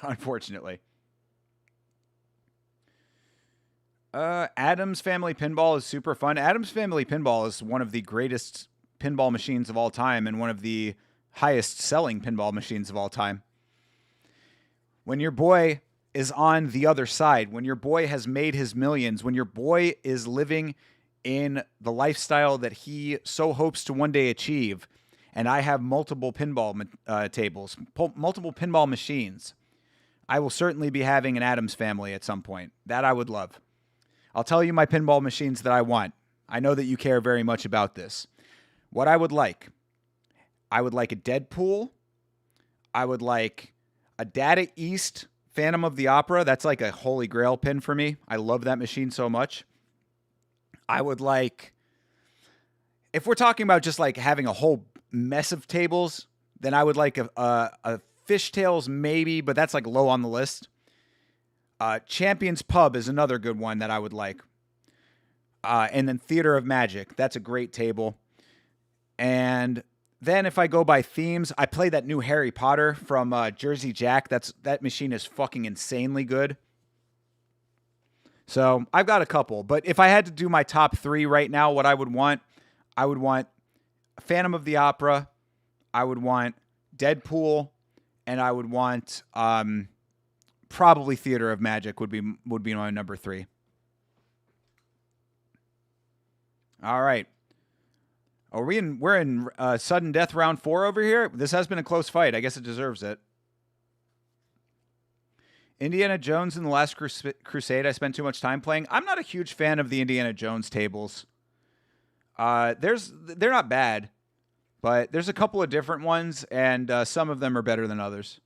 unfortunately. Adam's Family Pinball is super fun. Adam's Family Pinball is one of the greatest pinball machines of all time and one of the highest selling pinball machines of all time. When your boy is on the other side, when your boy has made his millions, when your boy is living in the lifestyle that he so hopes to one day achieve, and I have multiple pinball tables, multiple pinball machines, I will certainly be having an Addams Family at some point. That I would love. I'll tell you my pinball machines that I want. I know that you care very much about this. What I would like a Deadpool. I would like a Data East Phantom of the Opera. That's like a holy grail pin for me. I love that machine so much. I would like, if we're talking about just like having a whole mess of tables, then I would like a Fishtails maybe, but that's like low on the list. Champions Pub is another good one that I would like. And then Theater of Magic. That's a great table. And then if I go by themes, I play that new Harry Potter from Jersey Jack. That machine is fucking insanely good. So I've got a couple. But if I had to do my top 3 right now, what I would want Phantom of the Opera. I would want Deadpool. And I would want probably Theater of Magic would be my number 3. All right. We're in sudden death round 4 over here? This has been a close fight. I guess it deserves it. Indiana Jones and the Last Crusade I spent too much time playing. I'm not a huge fan of the Indiana Jones tables. They're not bad, but there's a couple of different ones, and some of them are better than others.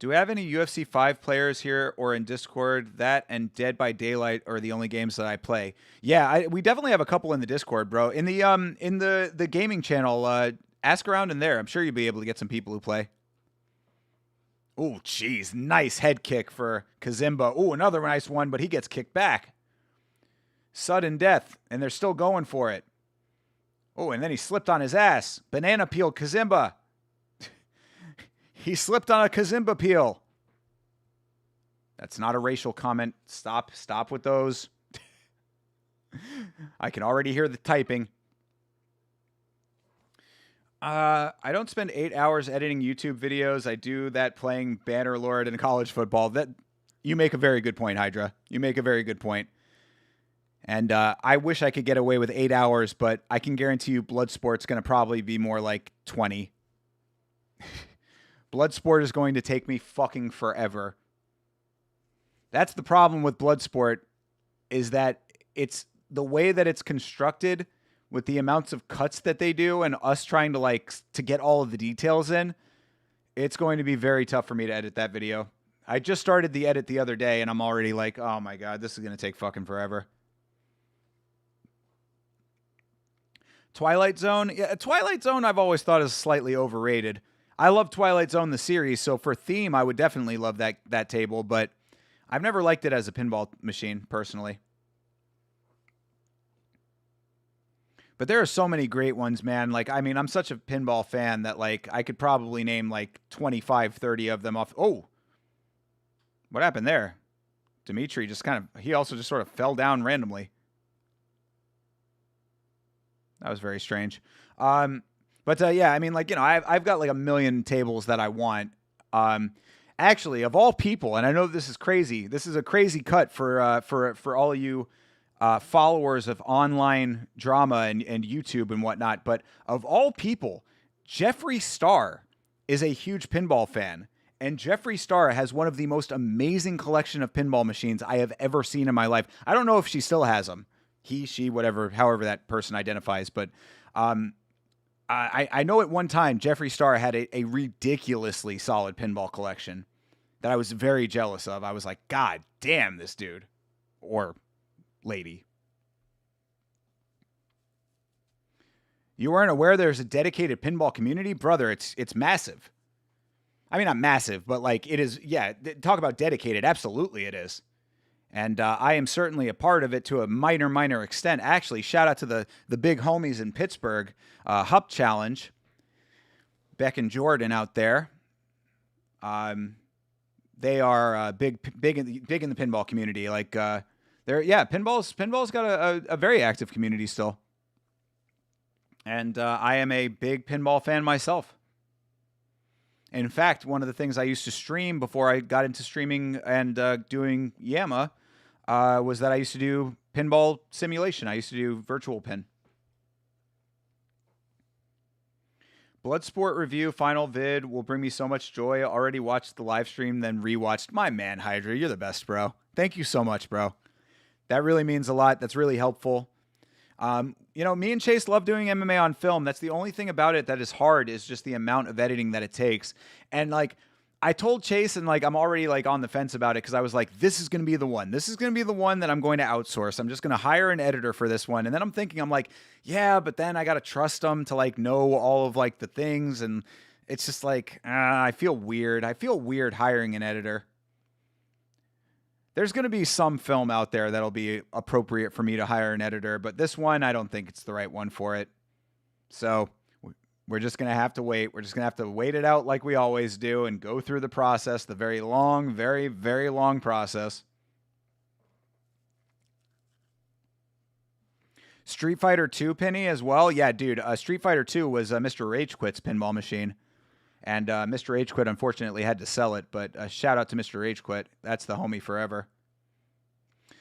Do we have any UFC 5 players here or in Discord? That and Dead by Daylight are the only games that I play. Yeah, we definitely have a couple in the Discord, bro. In the gaming channel, ask around in there. I'm sure you'll be able to get some people who play. Oh, jeez. Nice head kick for Kazimba. Oh, another nice one, but he gets kicked back. Sudden death, and they're still going for it. Oh, and then he slipped on his ass. Banana peel Kazimba. He slipped on a Kazimba peel. That's not a racial comment. Stop with those. I can already hear the typing. I don't spend 8 hours editing YouTube videos. I do that playing Bannerlord and college football. That you make a very good point, Hydra. You make a very good point. And I wish I could get away with 8 hours, but I can guarantee you Bloodsport's going to probably be more like 20. Bloodsport is going to take me fucking forever. That's the problem with Bloodsport, is that it's the way that it's constructed with the amounts of cuts that they do and us trying to get all of the details in. It's going to be very tough for me to edit that video. I just started the edit the other day and I'm already like, oh my God, this is going to take fucking forever. Twilight Zone. Yeah, Twilight Zone I've always thought is slightly overrated. I love Twilight Zone, the series, so for theme, I would definitely love that table, but I've never liked it as a pinball machine, personally. But there are so many great ones, man. Like, I mean, I'm such a pinball fan that, like, I could probably name, like, 25, 30 of them off. Oh! What happened there? Dimitri just he also just sort of fell down randomly. That was very strange. But yeah, I mean, like, you know, I've got like a million tables that I want. Actually, of all people, and I know this is crazy. This is a crazy cut for all of you followers of online drama and YouTube and whatnot. But of all people, Jeffree Star is a huge pinball fan, and Jeffree Star has one of the most amazing collection of pinball machines I have ever seen in my life. I don't know if she still has them. He, she, whatever, however that person identifies, but. I know at one time Jeffree Star had a ridiculously solid pinball collection that I was very jealous of. I was like, God damn, this dude or lady. You weren't aware there's a dedicated pinball community? Brother, it's massive. I mean, not massive, but like it is. Yeah, talk about dedicated. Absolutely it is. And I am certainly a part of it to a minor extent. Actually, shout out to the big homies in Pittsburgh, Hup Challenge, Beck and Jordan out there. They are big in the pinball community. Like pinball's got a very active community still. And I am a big pinball fan myself. In fact, one of the things I used to stream before I got into streaming and doing Yama was that I used to do pinball simulation. I used to do virtual pin. Bloodsport review final vid will bring me so much joy. Already watched the live stream, then rewatched. My man, Hydra, you're the best, bro. Thank you so much, bro. That really means a lot. That's really helpful. Me and Chase love doing MMA on film. That's the only thing about it that is hard is just the amount of editing that it takes. And like, I told Chase, and like, I'm already like on the fence about it because I was like, this is going to be the one. This is going to be the one that I'm going to outsource. I'm just going to hire an editor for this one. And then I'm like, yeah, but then I got to trust them to like know all of like the things. And it's just like, I feel weird. I feel weird hiring an editor. There's going to be some film out there that'll be appropriate for me to hire an editor, but this one, I don't think it's the right one for it. So we're just going to have to wait. We're just going to have to wait it out like we always do and go through the process, the very long, very, very long process. Street Fighter 2, Penny, as well? Yeah, dude, Street Fighter 2 was Mr. Rage Quit's pinball machine. And Mr. Rage Quit, unfortunately, had to sell it. But shout out to Mr. Rage Quit. That's the homie forever.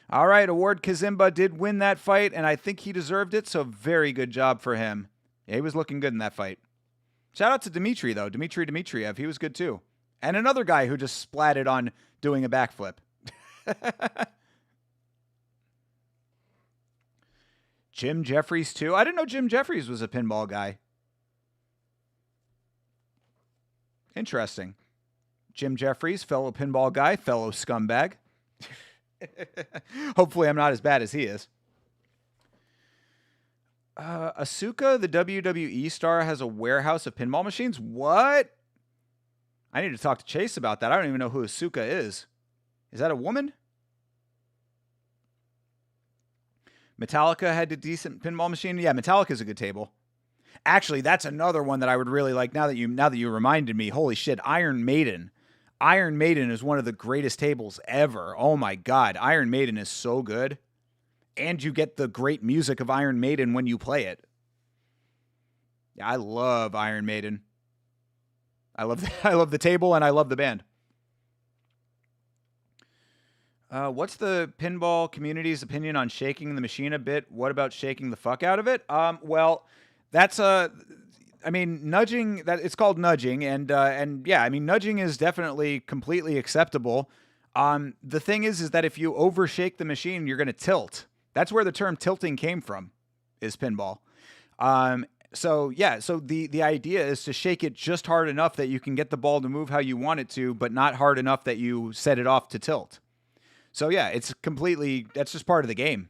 All right, Award Kazimba did win that fight, and I think he deserved it, so very good job for him. Yeah, he was looking good in that fight. Shout out to Dimitri, though. Dmitry Dmitriev. He was good, too. And another guy who just splatted on doing a backflip. Jim Jeffries, too. I didn't know Jim Jeffries was a pinball guy. Interesting. Jim Jeffries, fellow pinball guy, fellow scumbag. Hopefully I'm not as bad as he is. Asuka, the WWE star, has a warehouse of pinball machines? What? I need to talk to Chase about that. I don't even know who Asuka is. Is that a woman? Metallica had a decent pinball machine. Yeah, Metallica's a good table. Actually, that's another one that I would really like now that you reminded me. Holy shit, Iron Maiden. Iron Maiden is one of the greatest tables ever. Oh my God, Iron Maiden is so good. And you get the great music of Iron Maiden when you play it. Yeah, I love Iron Maiden. I love the table and I love the band. What's the pinball community's opinion on shaking the machine a bit? What about shaking the fuck out of it? Well, that's nudging. That it's called nudging, and yeah, I mean, nudging is definitely completely acceptable. The thing is that if you overshake the machine, you're going to tilt. That's where the term tilting came from, is pinball. So the idea is to shake it just hard enough that you can get the ball to move how you want it to, but not hard enough that you set it off to tilt. So yeah, that's just part of the game.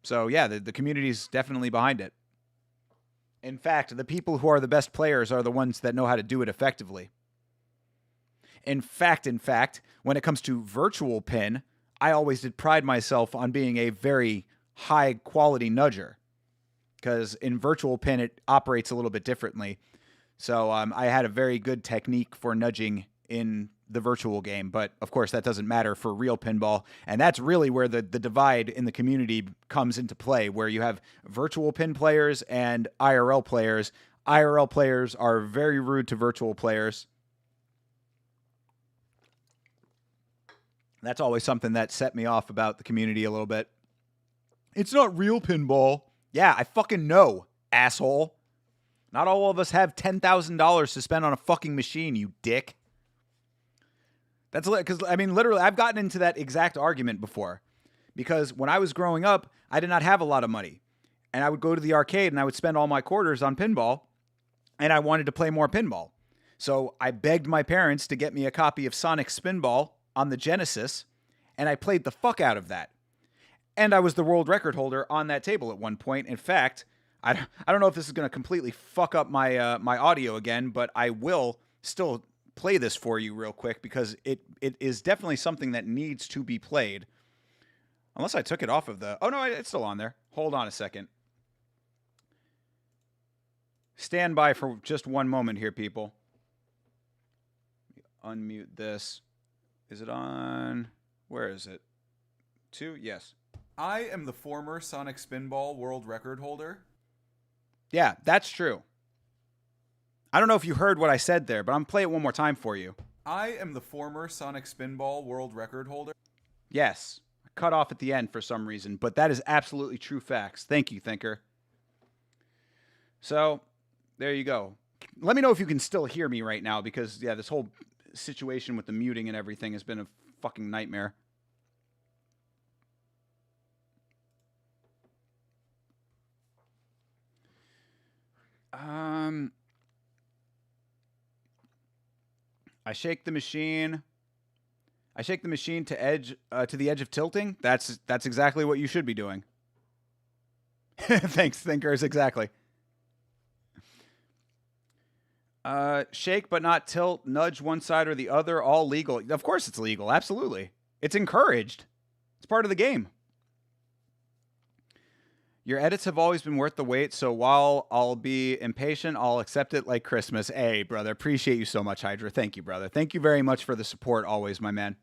So yeah, the community's definitely behind it. In fact, the people who are the best players are the ones that know how to do it effectively. In fact, when it comes to virtual pin, I always did pride myself on being a very high quality nudger. Because in virtual pin, it operates a little bit differently. So I had a very good technique for nudging in the virtual game. But of course, that doesn't matter for real pinball. And that's really where the divide in the community comes into play, where you have virtual pin players and IRL players. IRL players are very rude to virtual players. That's always something that set me off about the community a little bit. It's not real pinball. Yeah, I fucking know, asshole. Not all of us have $10,000 to spend on a fucking machine, you dick. That's because, I mean, literally, I've gotten into that exact argument before. Because when I was growing up, I did not have a lot of money. And I would go to the arcade and I would spend all my quarters on pinball. And I wanted to play more pinball. So I begged my parents to get me a copy of Sonic Spinball on the Genesis. And I played the fuck out of that. And I was the world record holder on that table at one point. In fact, I don't know if this is going to completely fuck up my my audio again, but I will still play this for you real quick because it is definitely something that needs to be played. Unless I took it off of the... Oh, no, it's still on there. Hold on a second. Stand by for just one moment here, people. Unmute this. Is it on? Where is it? 2? Yes. I am the former Sonic Spinball world record holder. Yeah, that's true. I don't know if you heard what I said there, but I'm going to play it one more time for you. I am the former Sonic Spinball world record holder. Yes. I cut off at the end for some reason, but that is absolutely true facts. Thank you, Thinker. So, there you go. let me know if you can still hear me right now because, yeah, this whole situation with the muting and everything has been a fucking nightmare. I shake the machine. I shake the machine to the edge of tilting. That's exactly what you should be doing. Thanks, thinkers. Exactly. Shake but not tilt. Nudge one side or the other. All legal. Of course, it's legal. Absolutely, it's encouraged. It's part of the game. Your edits have always been worth the wait, so while I'll be impatient, I'll accept it like Christmas. Hey, brother, appreciate you so much, Hydra. Thank you, brother. Thank you very much for the support always, my man.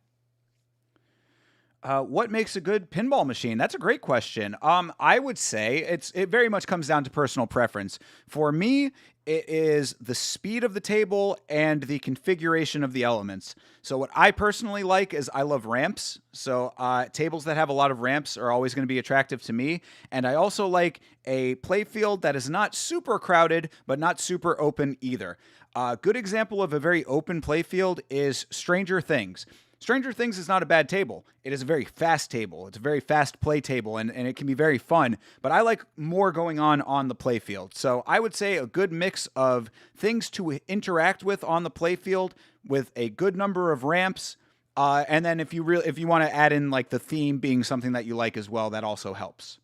What makes a good pinball machine? That's a great question. I would say it very much comes down to personal preference. For me, it is the speed of the table and the configuration of the elements. So what I personally like is I love ramps. So tables that have a lot of ramps are always going to be attractive to me. And I also like a play field that is not super crowded, but not super open either. A good example of a very open play field is Stranger Things. Stranger Things is not a bad table. It is a very fast table. It's a very fast play table, and it can be very fun. But I like more going on the play field. So I would say a good mix of things to interact with on the play field with a good number of ramps. And then if you want to add in like the theme being something that you like as well, that also helps.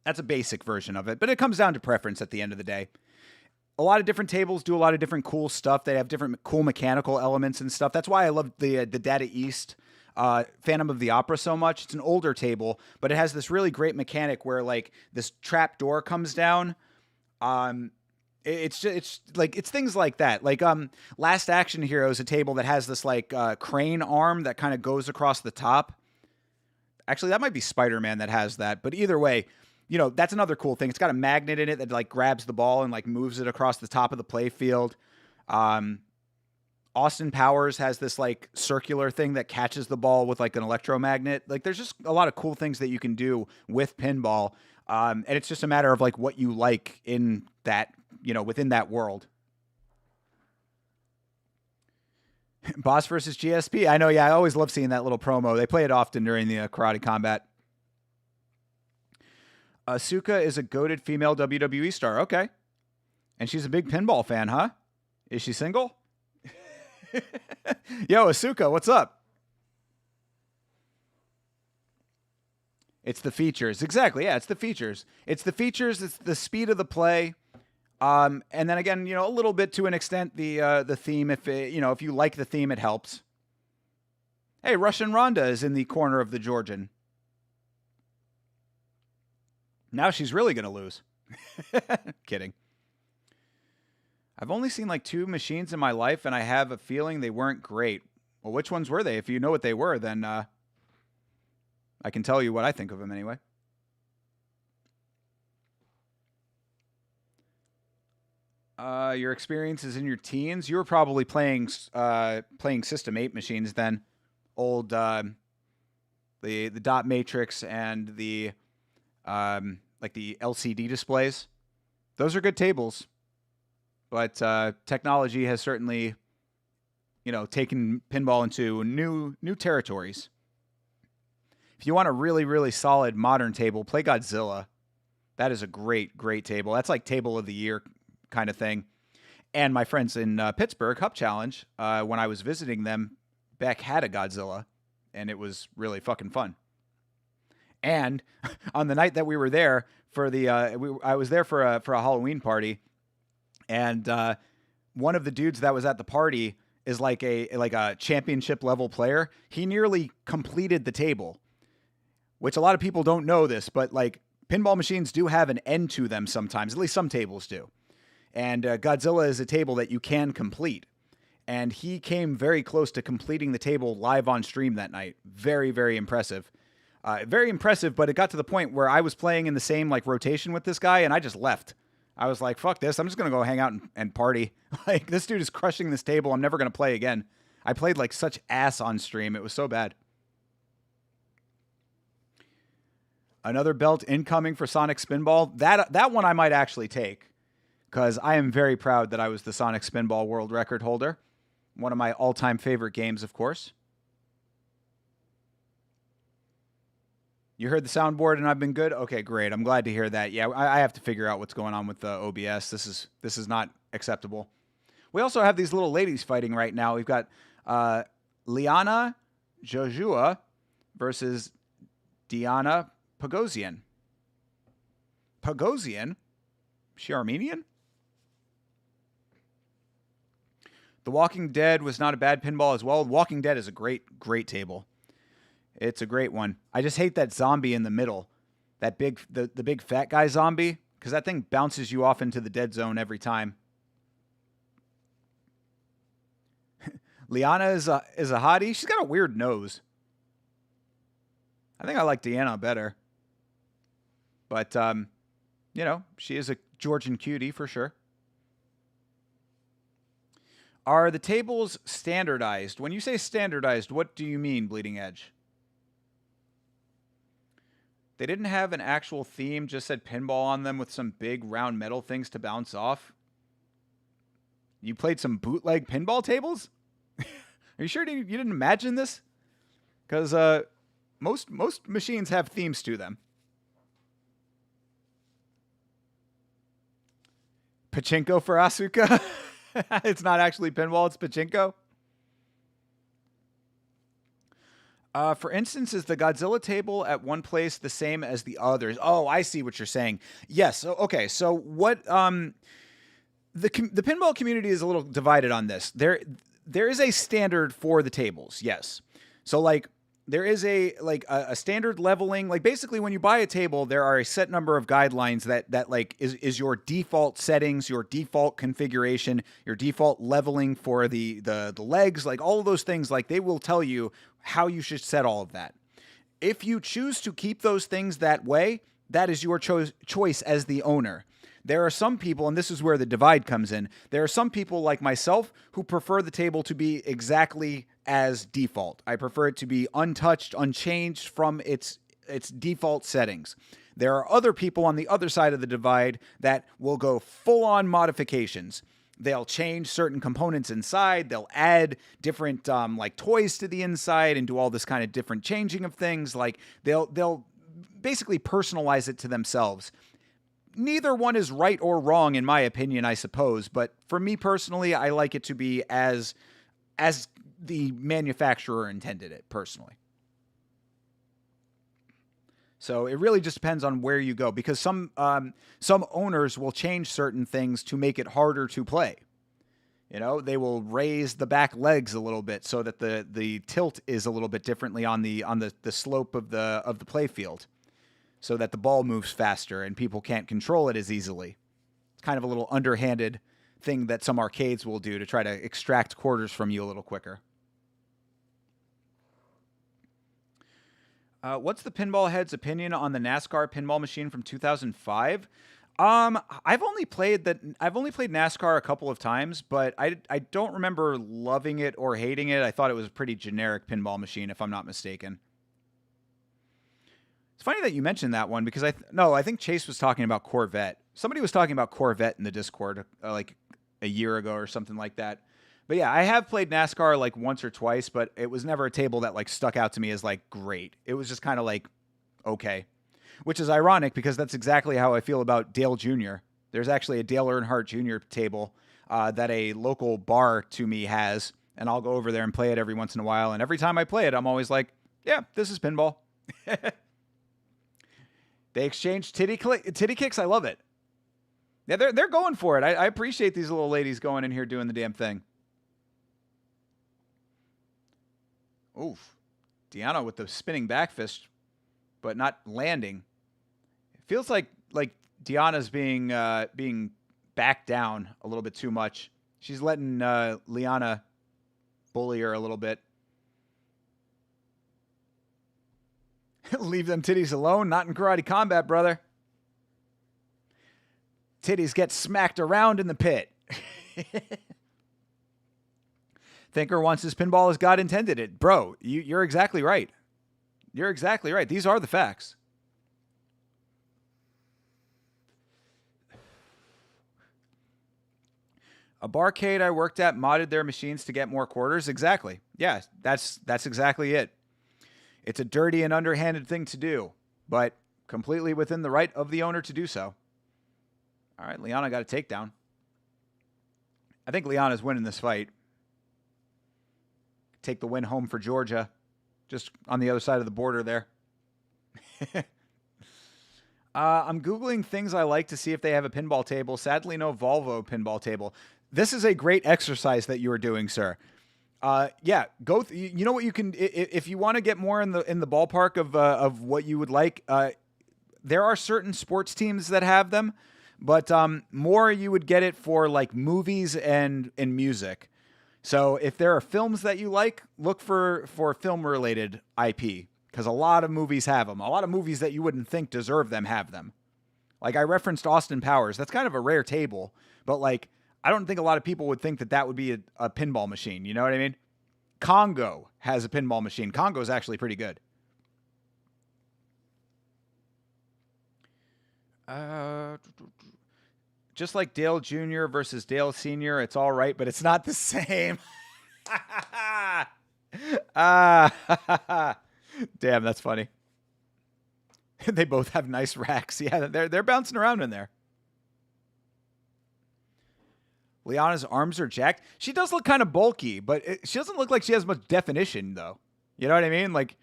That's a basic version of it, but it comes down to preference at the end of the day. A lot of different tables do a lot of different cool stuff. They have different cool mechanical elements and stuff. That's why I love the Data East Phantom of the Opera so much. It's an older table, but it has this really great mechanic where like this trap door comes down. It's things like that. Like Last Action Hero is a table that has this like crane arm that kind of goes across the top. Actually, that might be Spider-Man that has that. But either way, you know, that's another cool thing. It's got a magnet in it that like grabs the ball and like moves it across the top of the play field. Austin Powers has this like circular thing that catches the ball with like an electromagnet. Like there's just a lot of cool things that you can do with pinball. And it's just a matter of like what you like in that, you know, within that world. Boss versus GSP. I know. Yeah. I always love seeing that little promo. They play it often during the Karate Combat. Asuka is a goated female WWE star. Okay. And she's a big pinball fan, huh? Is she single? Yo, Asuka, what's up? It's the features. Exactly. Yeah, it's the features. It's the features. It's the speed of the play. And then again, you know, a little bit to an extent, the theme. If if you like the theme, it helps. Hey, Russian Ronda is in the corner of the Georgian. Now she's really going to lose. Kidding. I've only seen like 2 machines in my life, and I have a feeling they weren't great. Well, which ones were they? If you know what they were, then I can tell you what I think of them anyway. Your experiences in your teens? You were probably playing System 8 machines then. Old the dot matrix and the like the LCD displays. Those are good tables. But technology has certainly, taken pinball into new territories. If you want a really, really solid modern table, play Godzilla. That is a great, great table. That's like table of the year kind of thing. And my friends in Pittsburgh, Cup Challenge, when I was visiting them, Beck had a Godzilla, and it was really fucking fun. And on the night that we were there for I was there for a Halloween party, and one of the dudes that was at the party is like a championship level player. He nearly completed the table, which a lot of people don't know this, but like pinball machines do have an end to them sometimes. At least some tables do. And Godzilla is a table that you can complete. And he came very close to completing the table live on stream that night. Very, very impressive. Very impressive, but it got to the point where I was playing in the same like rotation with this guy, and I just left. I was like, fuck this. I'm just going to go hang out and party. Like, this dude is crushing this table. I'm never going to play again. I played like such ass on stream. It was so bad. Another belt incoming for Sonic Spinball. That one I might actually take. because I am very proud that I was the Sonic Spinball world record holder. One of my all-time favorite games, of course. You heard the soundboard and I've been good? Okay, great. I'm glad to hear that. Yeah, I have to figure out what's going on with the OBS. This is not acceptable. We also have these little ladies fighting right now. We've got Liana Jojua versus Diana Pagosian. Pagosian? She Armenian? The Walking Dead was not a bad pinball as well. Walking Dead is a great, great table. It's a great one. I just hate that zombie in the middle. That the big fat guy zombie, because that thing bounces you off into the dead zone every time. Liana is a hottie. She's got a weird nose. I think I like Deanna better. But, you know, she is a Georgian cutie for sure. Are the tables standardized? When you say standardized, what do you mean, Bleeding Edge? They didn't have an actual theme, just said pinball on them with some big round metal things to bounce off. You played some bootleg pinball tables? Are you sure you didn't imagine this? Because most machines have themes to them. Pachinko for Asuka? It's not actually pinball, it's pachinko. For instance, is the Godzilla table at one place the same as the others? Oh, I see what you're saying. Yes. Okay. So what? The pinball community is a little divided on this. There is a standard for the tables. Yes. So like there is a standard leveling. Like basically, when you buy a table, there are a set number of guidelines that like is your default settings, your default configuration, your default leveling for the legs, like all of those things. Like they will tell you how you should set all of that. If you choose to keep those things that way, that is your choice as the owner. There are some people, and this is where the divide comes in, there are some people like myself who prefer the table to be exactly as default. I prefer it to be untouched, unchanged from its default settings. There are other people on the other side of the divide that will go full-on modifications. They'll change certain components inside. They'll add different like toys to the inside and do all this kind of different changing of things. Like they'll basically personalize it to themselves. Neither one is right or wrong in my opinion, I suppose. But for me personally, I like it to be as the manufacturer intended it personally. So it really just depends on where you go, because some owners will change certain things to make it harder to play. You know, they will raise the back legs a little bit so that the tilt is a little bit differently on the slope of the play field, so that the ball moves faster and people can't control it as easily. It's kind of a little underhanded thing that some arcades will do to try to extract quarters from you a little quicker. What's the Pinball Head's opinion on the NASCAR pinball machine from 2005? I've only played NASCAR a couple of times, but I don't remember loving it or hating it. I thought it was a pretty generic pinball machine, if I'm not mistaken. It's funny that you mentioned that one, because I think Chase was talking about Corvette. Somebody was talking about Corvette in the Discord like a year ago or something like that. But yeah, I have played NASCAR like once or twice, but it was never a table that like stuck out to me as like great. It was just kind of like okay, which is ironic because that's exactly how I feel about Dale Jr. There's actually a Dale Earnhardt Jr. table that a local bar to me has, and I'll go over there and play it every once in a while. And every time I play it, I'm always like, yeah, this is pinball. They exchange titty kicks. I love it. Yeah, they're going for it. I appreciate these little ladies going in here doing the damn thing. Oof. Deanna with the spinning back fist, but not landing. It feels like Deanna's being backed down a little bit too much. She's letting Liana bully her a little bit. Leave them titties alone. Not in Karate Combat, brother. Titties get smacked around in the pit. Thinker wants his pinball as God intended it. Bro, you're exactly right. You're exactly right. These are the facts. A barcade I worked at modded their machines to get more quarters. Exactly. Yeah, that's exactly it. It's a dirty and underhanded thing to do, but completely within the right of the owner to do so. All right, Liana got a takedown. I think Liana's winning this fight. Take the win home for Georgia. Just on the other side of the border there. I'm Googling things I like to see if they have a pinball table. Sadly, no Volvo pinball table. This is a great exercise that you are doing, sir. Yeah, go. You know what you can if you want to get more in the ballpark of what you would like. There are certain sports teams that have them, but more you would get it for like movies and music. So if there are films that you like, look for film related IP because a lot of movies have them. A lot of movies that you wouldn't think deserve them have them. Like I referenced Austin Powers. That's kind of a rare table, but like I don't think a lot of people would think that would be a pinball machine. You know what I mean? Congo has a pinball machine. Congo is actually pretty good. Just like Dale Jr. versus Dale Sr., it's all right, but it's not the same. Damn, that's funny. They both have nice racks. Yeah, they're bouncing around in there. Liana's arms are jacked. She does look kind of bulky, but she doesn't look like she has much definition, though. You know what I mean? Like,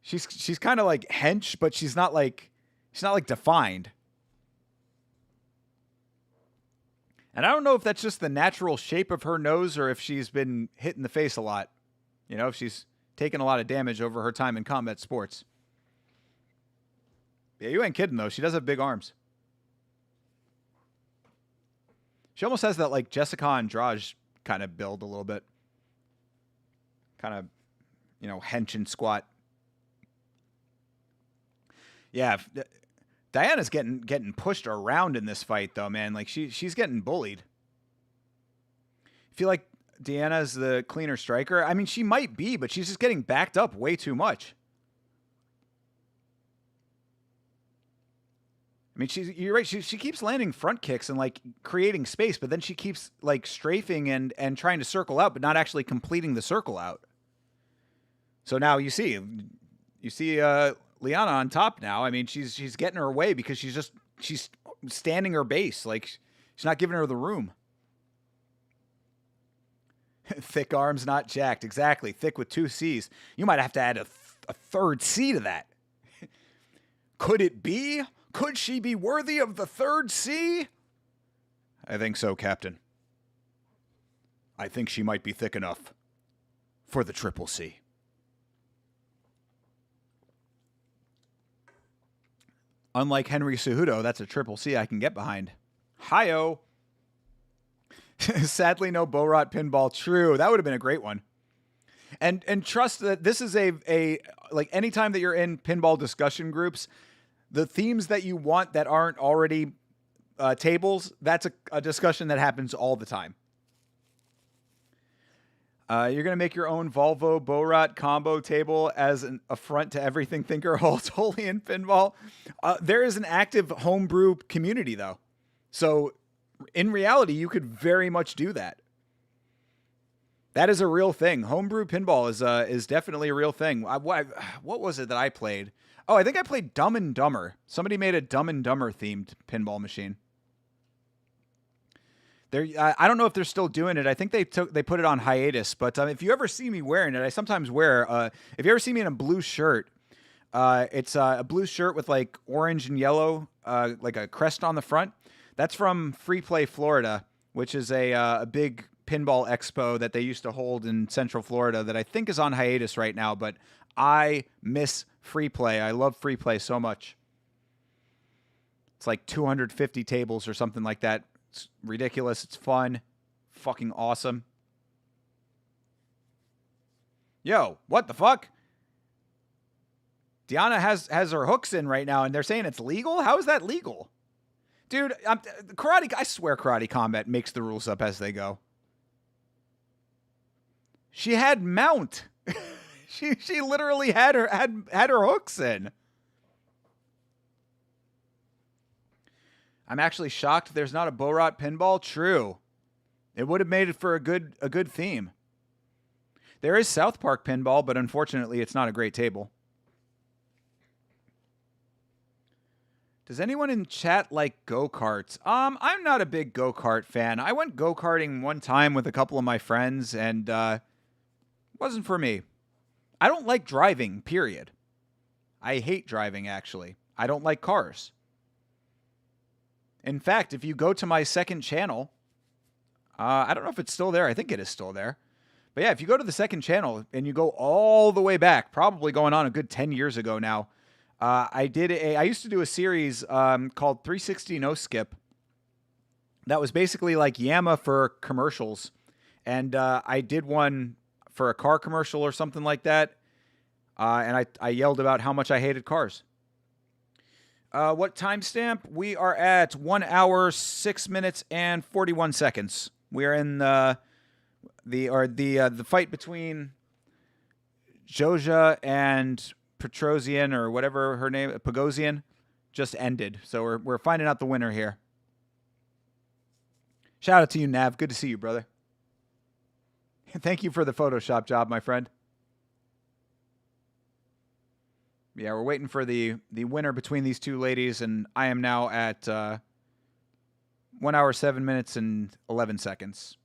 she's kind of like hench, but she's not like defined. And I don't know if that's just the natural shape of her nose or if she's been hit in the face a lot. You know, if she's taken a lot of damage over her time in combat sports. Yeah, you ain't kidding, though. She does have big arms. She almost has that, like, Jessica Andrade kind of build a little bit. Kind of, you know, hench and squat. Yeah, Diana's getting pushed around in this fight, though, man. Like, she's getting bullied. I feel like Deanna's the cleaner striker. I mean, she might be, but she's just getting backed up way too much. I mean, you're right. She keeps landing front kicks and like creating space, but then she keeps like strafing and trying to circle out, but not actually completing the circle out. So now you see Liana on top now. I mean, she's getting her way because she's standing her base. Like she's not giving her the room. Thick arms, not jacked. Exactly. Thick with 2 C's. You might have to add a third C to that. Could it be? Could she be worthy of the 3rd C? I think so, Captain. I think she might be thick enough for the triple C. Unlike Henry Cejudo, that's a triple C I can get behind. Hi-oh. Sadly, no Borat pinball. True. That would have been a great one. And trust that this is a like anytime that you're in pinball discussion groups, the themes that you want that aren't already tables, that's a discussion that happens all the time. You're going to make your own Volvo Borat combo table as an affront to everything Thinker holds holy in pinball. There is an active homebrew community, though. So in reality, you could very much do that. That is a real thing. Homebrew pinball is definitely a real thing. What was it that I played? Oh, I think I played Dumb and Dumber. Somebody made a Dumb and Dumber themed pinball machine. I don't know if they're still doing it. I think they put it on hiatus. But if you ever see me wearing it, I sometimes wear. If you ever see me in a blue shirt, it's a blue shirt with like orange and yellow, like a crest on the front. That's from Free Play Florida, which is a big pinball expo that they used to hold in Central Florida that I think is on hiatus right now. But I miss Free Play. I love Free Play so much. It's like 250 tables or something like that. It's ridiculous. It's fun. Fucking awesome. Yo, what the fuck? Diana has her hooks in right now, and they're saying it's legal? How is that legal? Dude, I swear Karate Combat makes the rules up as they go. She had mount. She literally had her hooks in. I'm actually shocked there's not a Borat pinball. True. It would have made it for a good theme. There is South Park pinball, but unfortunately, it's not a great table. Does anyone in chat like go-karts? I'm not a big go-kart fan. I went go-karting one time with a couple of my friends, and wasn't for me. I don't like driving, period. I hate driving, actually. I don't like cars. In fact, if you go to my second channel, I don't know if it's still there. I think it is still there. But yeah, if you go to the second channel and you go all the way back, probably going on a good 10 years ago now, I used to do a series called 360 No Skip. That was basically like Yamaha for commercials. And I did one for a car commercial or something like that. And I yelled about how much I hated cars. What timestamp? We are at 1 hour, 6 minutes, and 41 seconds. We are in the fight between Joja and Petrosian, or whatever her name, Pagosian, just ended. So we're finding out the winner here. Shout out to you, Nav. Good to see you, brother. Thank you for the Photoshop job, my friend. Yeah, we're waiting for the winner between these two ladies, and I am now at 1 hour, 7 minutes, and 11 seconds.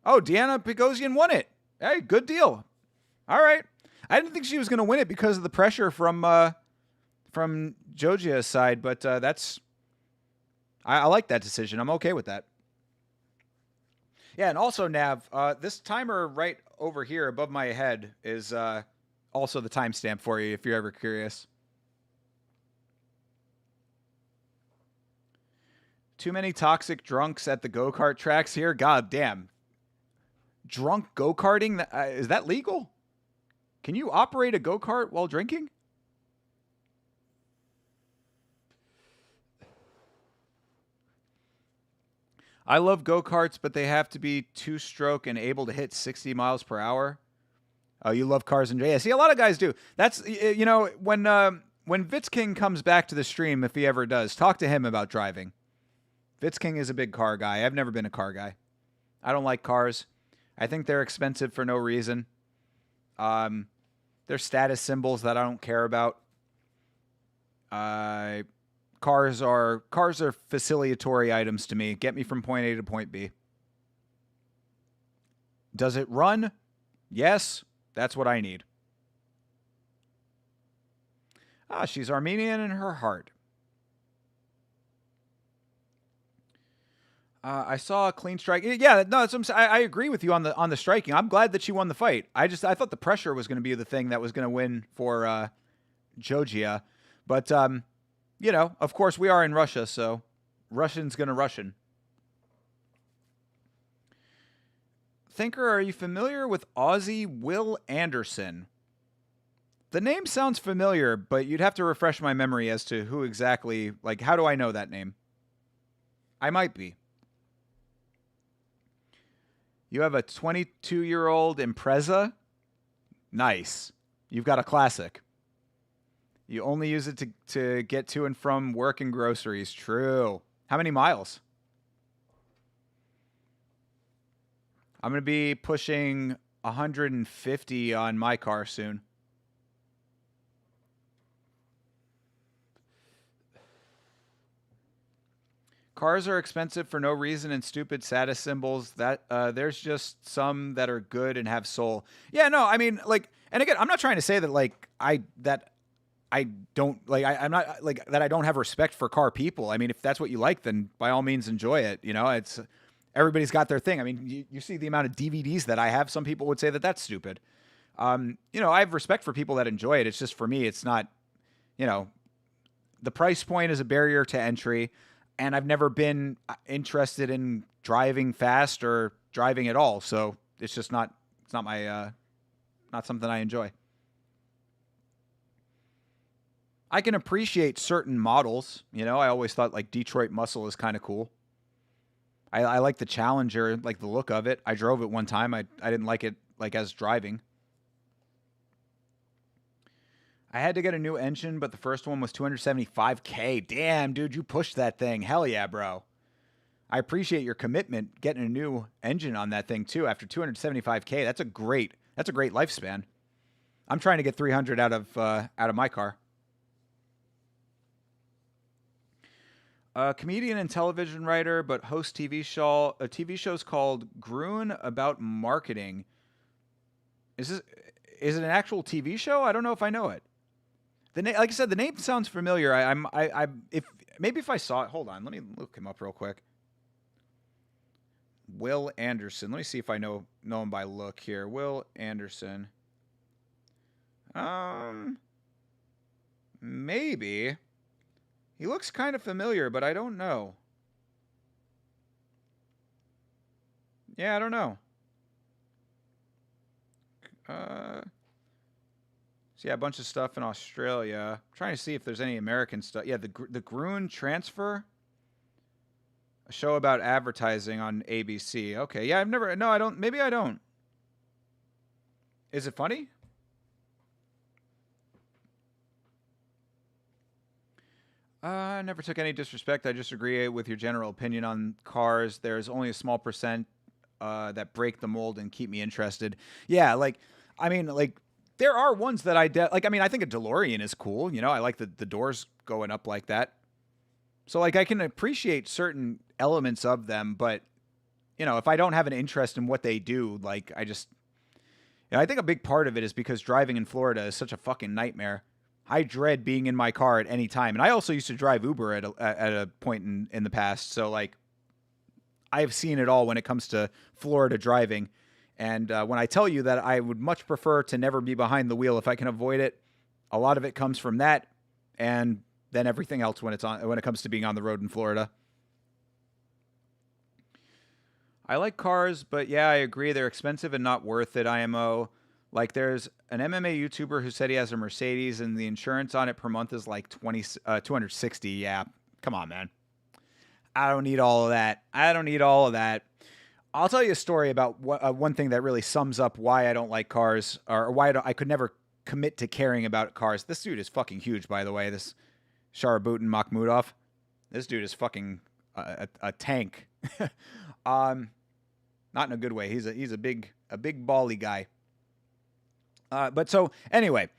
Oh, Deanna Pagosian won it. Hey, good deal. All right. I didn't think she was going to win it because of the pressure from Jojia's side, but I like that decision. I'm okay with that. Yeah, and also, Nav, this timer right over here above my head is also the timestamp for you if you're ever curious. Too many toxic drunks at the go-kart tracks here? God damn. Drunk go-karting? Is that legal? Can you operate a go-kart while drinking? I love go-karts, but they have to be two-stroke and able to hit 60 miles per hour. Oh, you love cars and yeah. See, a lot of guys do. That's, you know, when Vitz King comes back to the stream, if he ever does, talk to him about driving. Vitz King is a big car guy. I've never been a car guy. I don't like cars. I think they're expensive for no reason. They're status symbols that I don't care about. Cars are facilitatory items to me. Get me from point A to point B. Does it run? Yes, that's what I need. Ah, she's Armenian in her heart. I saw a clean strike. Yeah, no, that's what I'm saying. I agree with you on the striking. I'm glad that she won the fight. I thought the pressure was going to be the thing that was going to win for Jogia, but you know, of course we are in Russia, so Russian's going to Russian. Thinker, are you familiar with Aussie Will Anderson? The name sounds familiar, but you'd have to refresh my memory as to who exactly. Like, how do I know that name? I might be. You have a 22-year-old Impreza? Nice. You've got a classic. You only use it to get to and from work and groceries. True. How many miles? I'm going to be pushing 150 on my car soon. Cars are expensive for no reason and stupid status symbols. That there's just some that are good and have soul. Yeah, no, I mean, like, and again, I'm not trying to say that like I'm not like that I don't have respect for car people. I mean, if that's what you like, then by all means enjoy it. You know, it's everybody's got their thing. I mean, you see the amount of DVDs that I have. Some people would say that that's stupid. You know, I have respect for people that enjoy it. It's just for me, it's not. You know, the price point is a barrier to entry. And I've never been interested in driving fast or driving at all. So it's just not my, not something I enjoy. I can appreciate certain models. You know, I always thought like Detroit Muscle is kind of cool. I like the Challenger, like the look of it. I drove it one time. I didn't like it like as driving. I had to get a new engine, but the first one was $275K. Damn, dude, you pushed that thing. Hell yeah, bro. I appreciate your commitment getting a new engine on that thing too. After 275K, that's a great lifespan. I'm trying to get 300 out of my car. Comedian and television writer, but hosts TV show. A TV show's called Gruen About Marketing. Is it an actual TV show? I don't know if I know it. Like I said, the name sounds familiar. If I saw it, hold on, let me look him up real quick. Will Anderson. Let me see if I know him by look here. Will Anderson. Maybe. He looks kind of familiar, but I don't know. Yeah, I don't know. So yeah, a bunch of stuff in Australia. I'm trying to see if there's any American stuff. Yeah, the Gruen Transfer. A show about advertising on ABC. Okay, yeah, I don't. Maybe I don't. Is it funny? I never took any disrespect. I just agree with your general opinion on cars. There's only a small percent that break the mold and keep me interested. Yeah, there are ones that I think a DeLorean is cool. I like the doors going up like that. So I can appreciate certain elements of them, but if I don't have an interest in what they do, I think a big part of it is because driving in Florida is such a fucking nightmare. I dread being in my car at any time. And I also used to drive Uber at a point in the past. So I've seen it all when it comes to Florida driving. And when I tell you that I would much prefer to never be behind the wheel if I can avoid it, a lot of it comes from that. And then everything else when it comes to being on the road in Florida. I like cars, but yeah, I agree. They're expensive and not worth it, IMO. There's an MMA YouTuber who said he has a Mercedes and the insurance on it per month is like $260. Yeah, come on, man. I don't need all of that. I'll tell you a story about one thing that really sums up why I don't like cars, or why I could never commit to caring about cars. This dude is fucking huge, by the way. This Sharabutin Makhmudov. This dude is fucking a tank. Not in a good way. He's a big bally guy. But so anyway,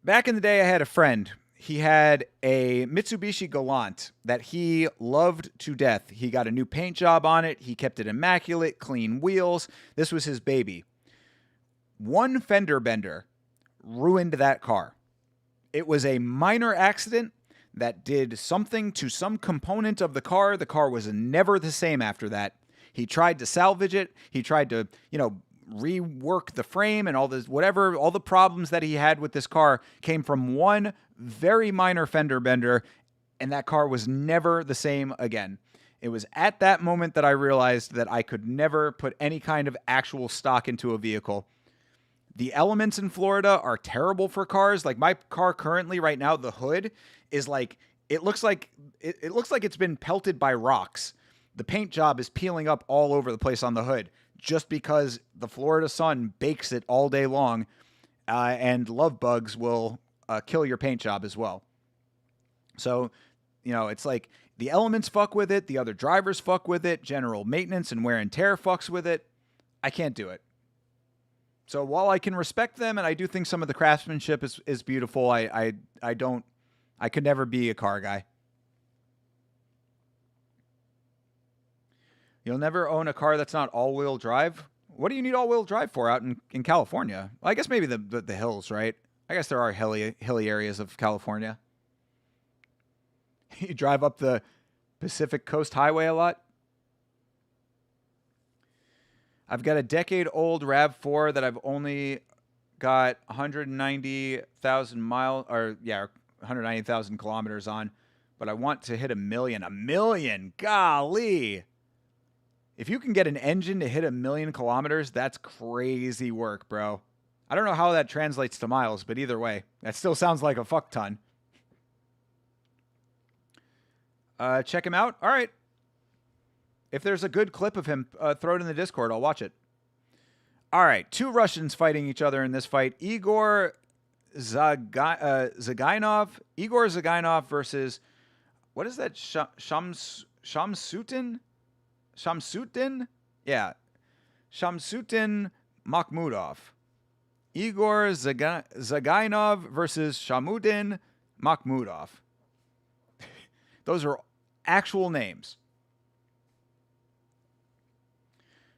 back in the day, I had a friend. He had a Mitsubishi Galant that he loved to death. He got a new paint job on it. He kept it immaculate, clean wheels. This was his baby. One fender bender ruined that car. It was a minor accident that did something to some component of the car. The car was never the same after that. He tried to salvage it. He tried to, rework the frame and all the problems that he had with this car came from one very minor fender bender, and that car was never the same again. It was at that moment that I realized that I could never put any kind of actual stock into a vehicle. The elements in Florida are terrible for cars. Like my car currently right now, the hood is it looks like it's been pelted by rocks. The paint job is peeling up all over the place on the hood, just because the Florida sun bakes it all day long, and love bugs will kill your paint job as well. So, it's like the elements fuck with it, the other drivers fuck with it, general maintenance and wear and tear fucks with it. I can't do it. So while I can respect them, and I do think some of the craftsmanship is beautiful, I could never be a car guy. You'll never own a car that's not all-wheel drive? What do you need all-wheel drive for out in California? Well, I guess maybe the hills, right? I guess there are hilly areas of California. You drive up the Pacific Coast Highway a lot? I've got a decade-old RAV4 that I've only got 190,000 miles, 190,000 kilometers on, but I want to hit 1 million. 1 million! Golly! If you can get an engine to hit 1 million kilometers, that's crazy work, bro. I don't know how that translates to miles, but either way, that still sounds like a fuck ton. Check him out. All right. If there's a good clip of him, throw it in the Discord. I'll watch it. All right. 2 Russians fighting each other in this fight. Igor Zagainov versus, what is that? Shamsutin? Shamsuddin? Yeah. Shamsuddin Makhmudov. Igor Zagainov versus Shamuddin Makhmudov. Those are actual names.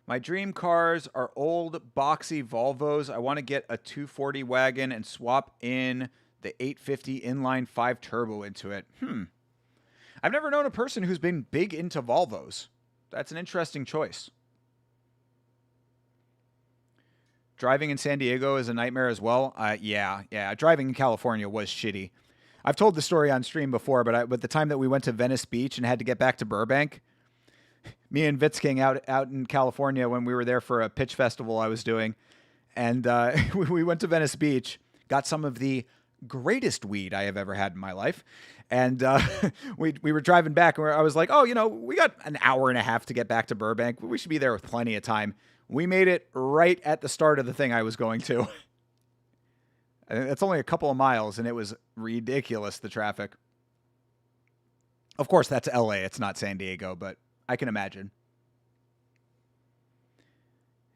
My dream cars are old, boxy Volvos. I want to get a 240 wagon and swap in the 850 inline 5 turbo into it. I've never known a person who's been big into Volvos. That's an interesting choice. Driving in San Diego is a nightmare as well. Yeah. Driving in California was shitty. I've told the story on stream before, but the time that we went to Venice Beach and had to get back to Burbank, me and Vitzking out in California when we were there for a pitch festival I was doing, and we went to Venice Beach, got some of the greatest weed I have ever had in my life, and we were driving back, and I was like, oh, we got an hour and a half to get back to Burbank. We should be there with plenty of time. We made it right at the start of the thing I was going to. It's only a couple of miles, and it was ridiculous, the traffic. Of course, that's LA. It's not San Diego, but I can imagine.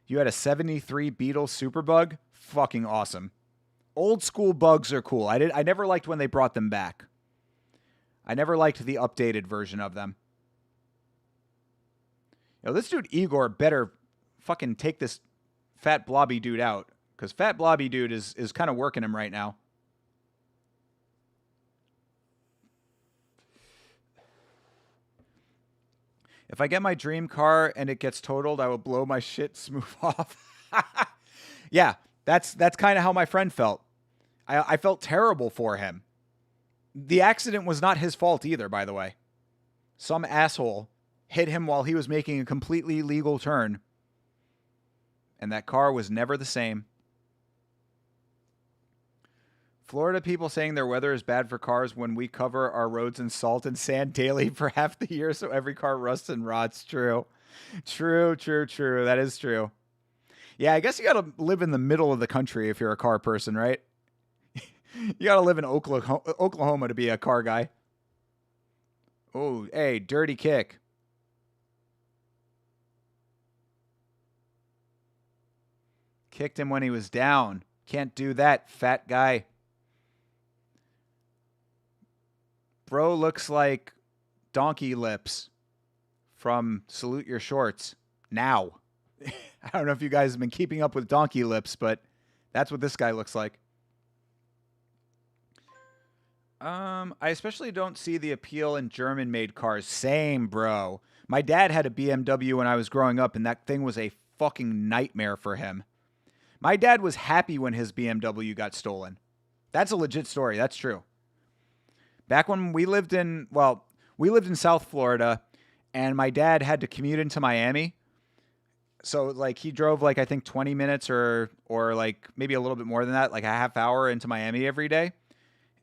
You had a 73 Beetle Superbug? Fucking awesome. Old school bugs are cool. I never liked when they brought them back. I never liked the updated version of them. This dude Igor better fucking take this fat blobby dude out, because fat blobby dude is kind of working him right now. If I get my dream car and it gets totaled, I will blow my shit smooth off. Yeah, that's kind of how my friend felt. I felt terrible for him. The accident was not his fault either, by the way. Some asshole hit him while he was making a completely legal turn. And that car was never the same. Florida people saying their weather is bad for cars when we cover our roads in salt and sand daily for half the year, so every car rusts and rots. True. That is true. Yeah, I guess you got to live in the middle of the country if you're a car person, right? You got to live in Oklahoma to be a car guy. Oh, hey, dirty kick. Kicked him when he was down. Can't do that, fat guy. Bro looks like Donkey Lips from Salute Your Shorts. Now. I don't know if you guys have been keeping up with Donkey Lips, but that's what this guy looks like. I especially don't see the appeal in German-made cars. Same, bro. My dad had a BMW when I was growing up, and that thing was a fucking nightmare for him. My dad was happy when his BMW got stolen. That's a legit story. That's true. Back when we lived in South Florida, and my dad had to commute into Miami. So, he drove, I think 20 minutes or maybe a little bit more than that, a half hour into Miami every day.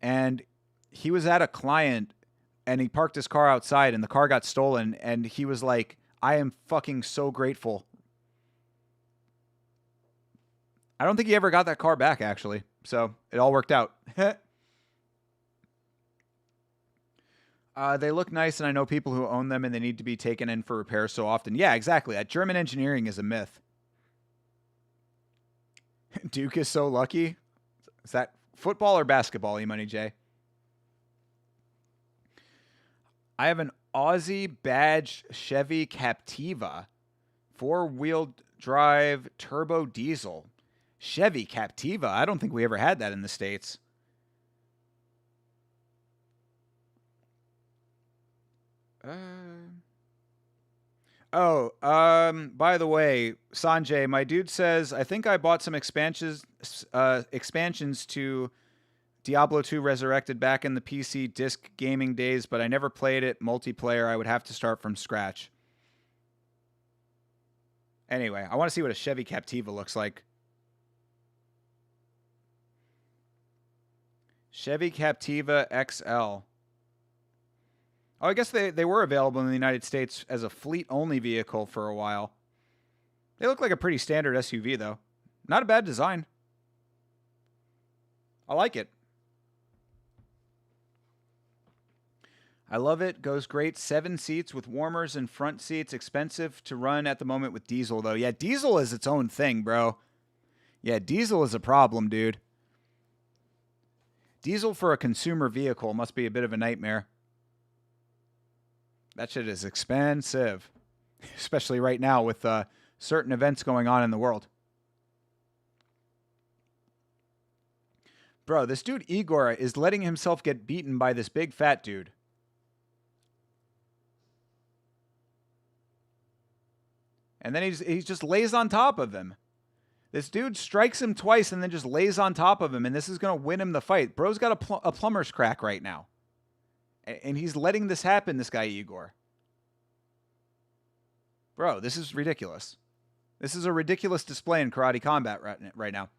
And he was at a client, and he parked his car outside, and the car got stolen, and he was like, I am fucking so grateful. I don't think he ever got that car back, actually. So, it all worked out. They look nice, and I know people who own them, and they need to be taken in for repairs so often. Yeah, exactly. That German engineering is a myth. Duke is so lucky. Is that football or basketball, E-Money J? I have an Aussie badge Chevy Captiva. 4-wheel drive turbo diesel. Chevy Captiva? I don't think we ever had that in the States. By the way, Sanjay, my dude says, I think I bought some expansions to Diablo 2 Resurrected back in the PC disc gaming days, but I never played it multiplayer. I would have to start from scratch. Anyway, I want to see what a Chevy Captiva looks like. Chevy Captiva XL. Oh, I guess they were available in the United States as a fleet-only vehicle for a while. They look like a pretty standard SUV, though. Not a bad design. I like it. I love it. Goes great. 7 seats with warmers and front seats. Expensive to run at the moment with diesel, though. Yeah, diesel is its own thing, bro. Yeah, diesel is a problem, dude. Diesel for a consumer vehicle must be a bit of a nightmare. That shit is expensive, especially right now with certain events going on in the world. Bro, this dude Igor is letting himself get beaten by this big fat dude. And then he just lays on top of him. This dude strikes him twice and then just lays on top of him, and this is going to win him the fight. Bro's got a plumber's crack right now. And he's letting this happen, this guy Igor. Bro, this is ridiculous. This is a ridiculous display in karate combat right now.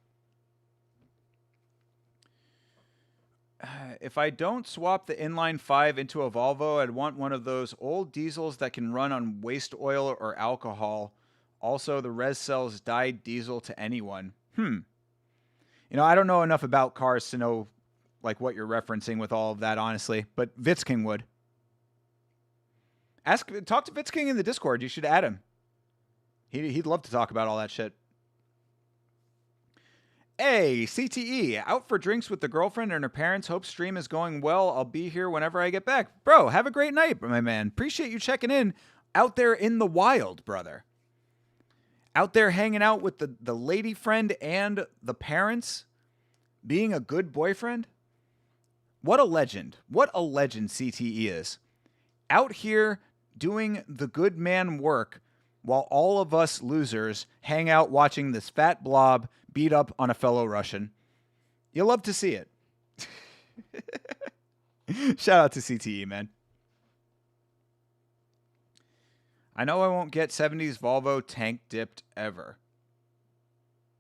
If I don't swap the inline 5 into a Volvo, I'd want one of those old diesels that can run on waste oil or alcohol. Also, the res sells dyed diesel to anyone. You know, I don't know enough about cars to know like what you're referencing with all of that, honestly. But Vitzking would. Talk to Vitzking in the Discord. You should add him. He'd love to talk about all that shit. Hey, CTE, out for drinks with the girlfriend and her parents. Hope stream is going well. I'll be here whenever I get back. Bro, have a great night, my man. Appreciate you checking in out there in the wild, brother. Out there hanging out with the lady friend and the parents. Being a good boyfriend. What a legend. What a legend CTE is. Out here doing the good man work while all of us losers hang out watching this fat blob beat up on a fellow Russian. You'll love to see it. Shout out to CTE, man. I know I won't get 70s Volvo tank dipped ever.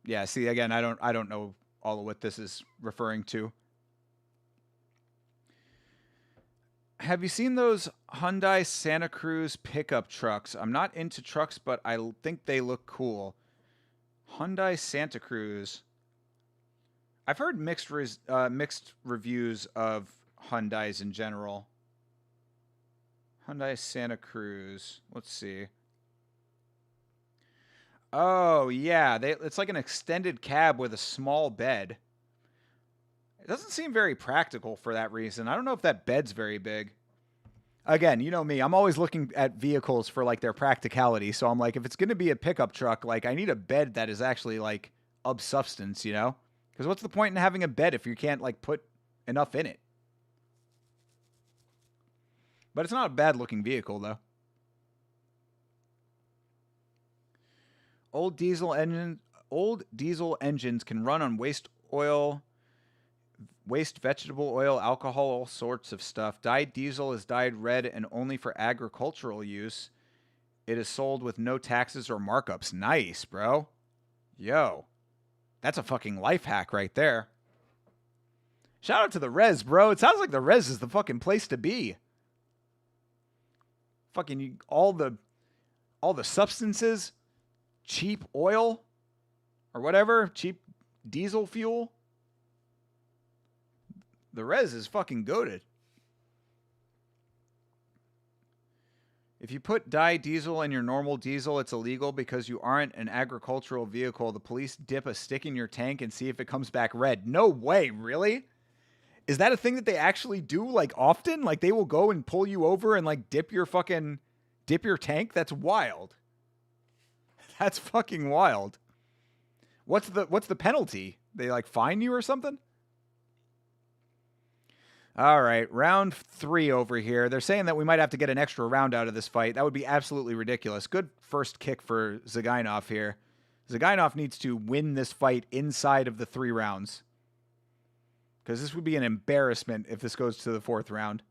Yeah, see, again, I don't know all of what this is referring to. Have you seen those Hyundai Santa Cruz pickup trucks? I'm not into trucks, but I think they look cool. Hyundai Santa Cruz. I've heard mixed reviews of Hyundais in general. Hyundai Santa Cruz. Let's see. Oh, yeah. It's like an extended cab with a small bed. It doesn't seem very practical for that reason. I don't know if that bed's very big. Again, you know me. I'm always looking at vehicles for like their practicality. So I'm like, if it's going to be a pickup truck, like I need a bed that is actually like of substance, you know? Because what's the point in having a bed if you can't like put enough in it? But it's not a bad looking vehicle though. Old diesel engines can run on waste oil, waste vegetable oil, alcohol, all sorts of stuff. Dyed diesel is dyed red and only for agricultural use. It is sold with no taxes or markups. Nice, bro. Yo. That's a fucking life hack right there. Shout out to the res, bro. It sounds like the res is the fucking place to be. Fucking all the substances, cheap oil or whatever, cheap diesel fuel. The res is fucking goated. If you put dyed diesel in your normal diesel, it's illegal because you aren't an agricultural vehicle. The police dip a stick in your tank and see if it comes back red. No way, really? Is that a thing that they actually do like often? Like they will go and pull you over and like dip your tank? That's wild. That's fucking wild. What's the penalty? They like fine you or something? All right, round 3 over here. They're saying that we might have to get an extra round out of this fight. That would be absolutely ridiculous. Good first kick for Zagainov here. Zagainov needs to win this fight inside of the 3 rounds. Because this would be an embarrassment if this goes to the 4th round.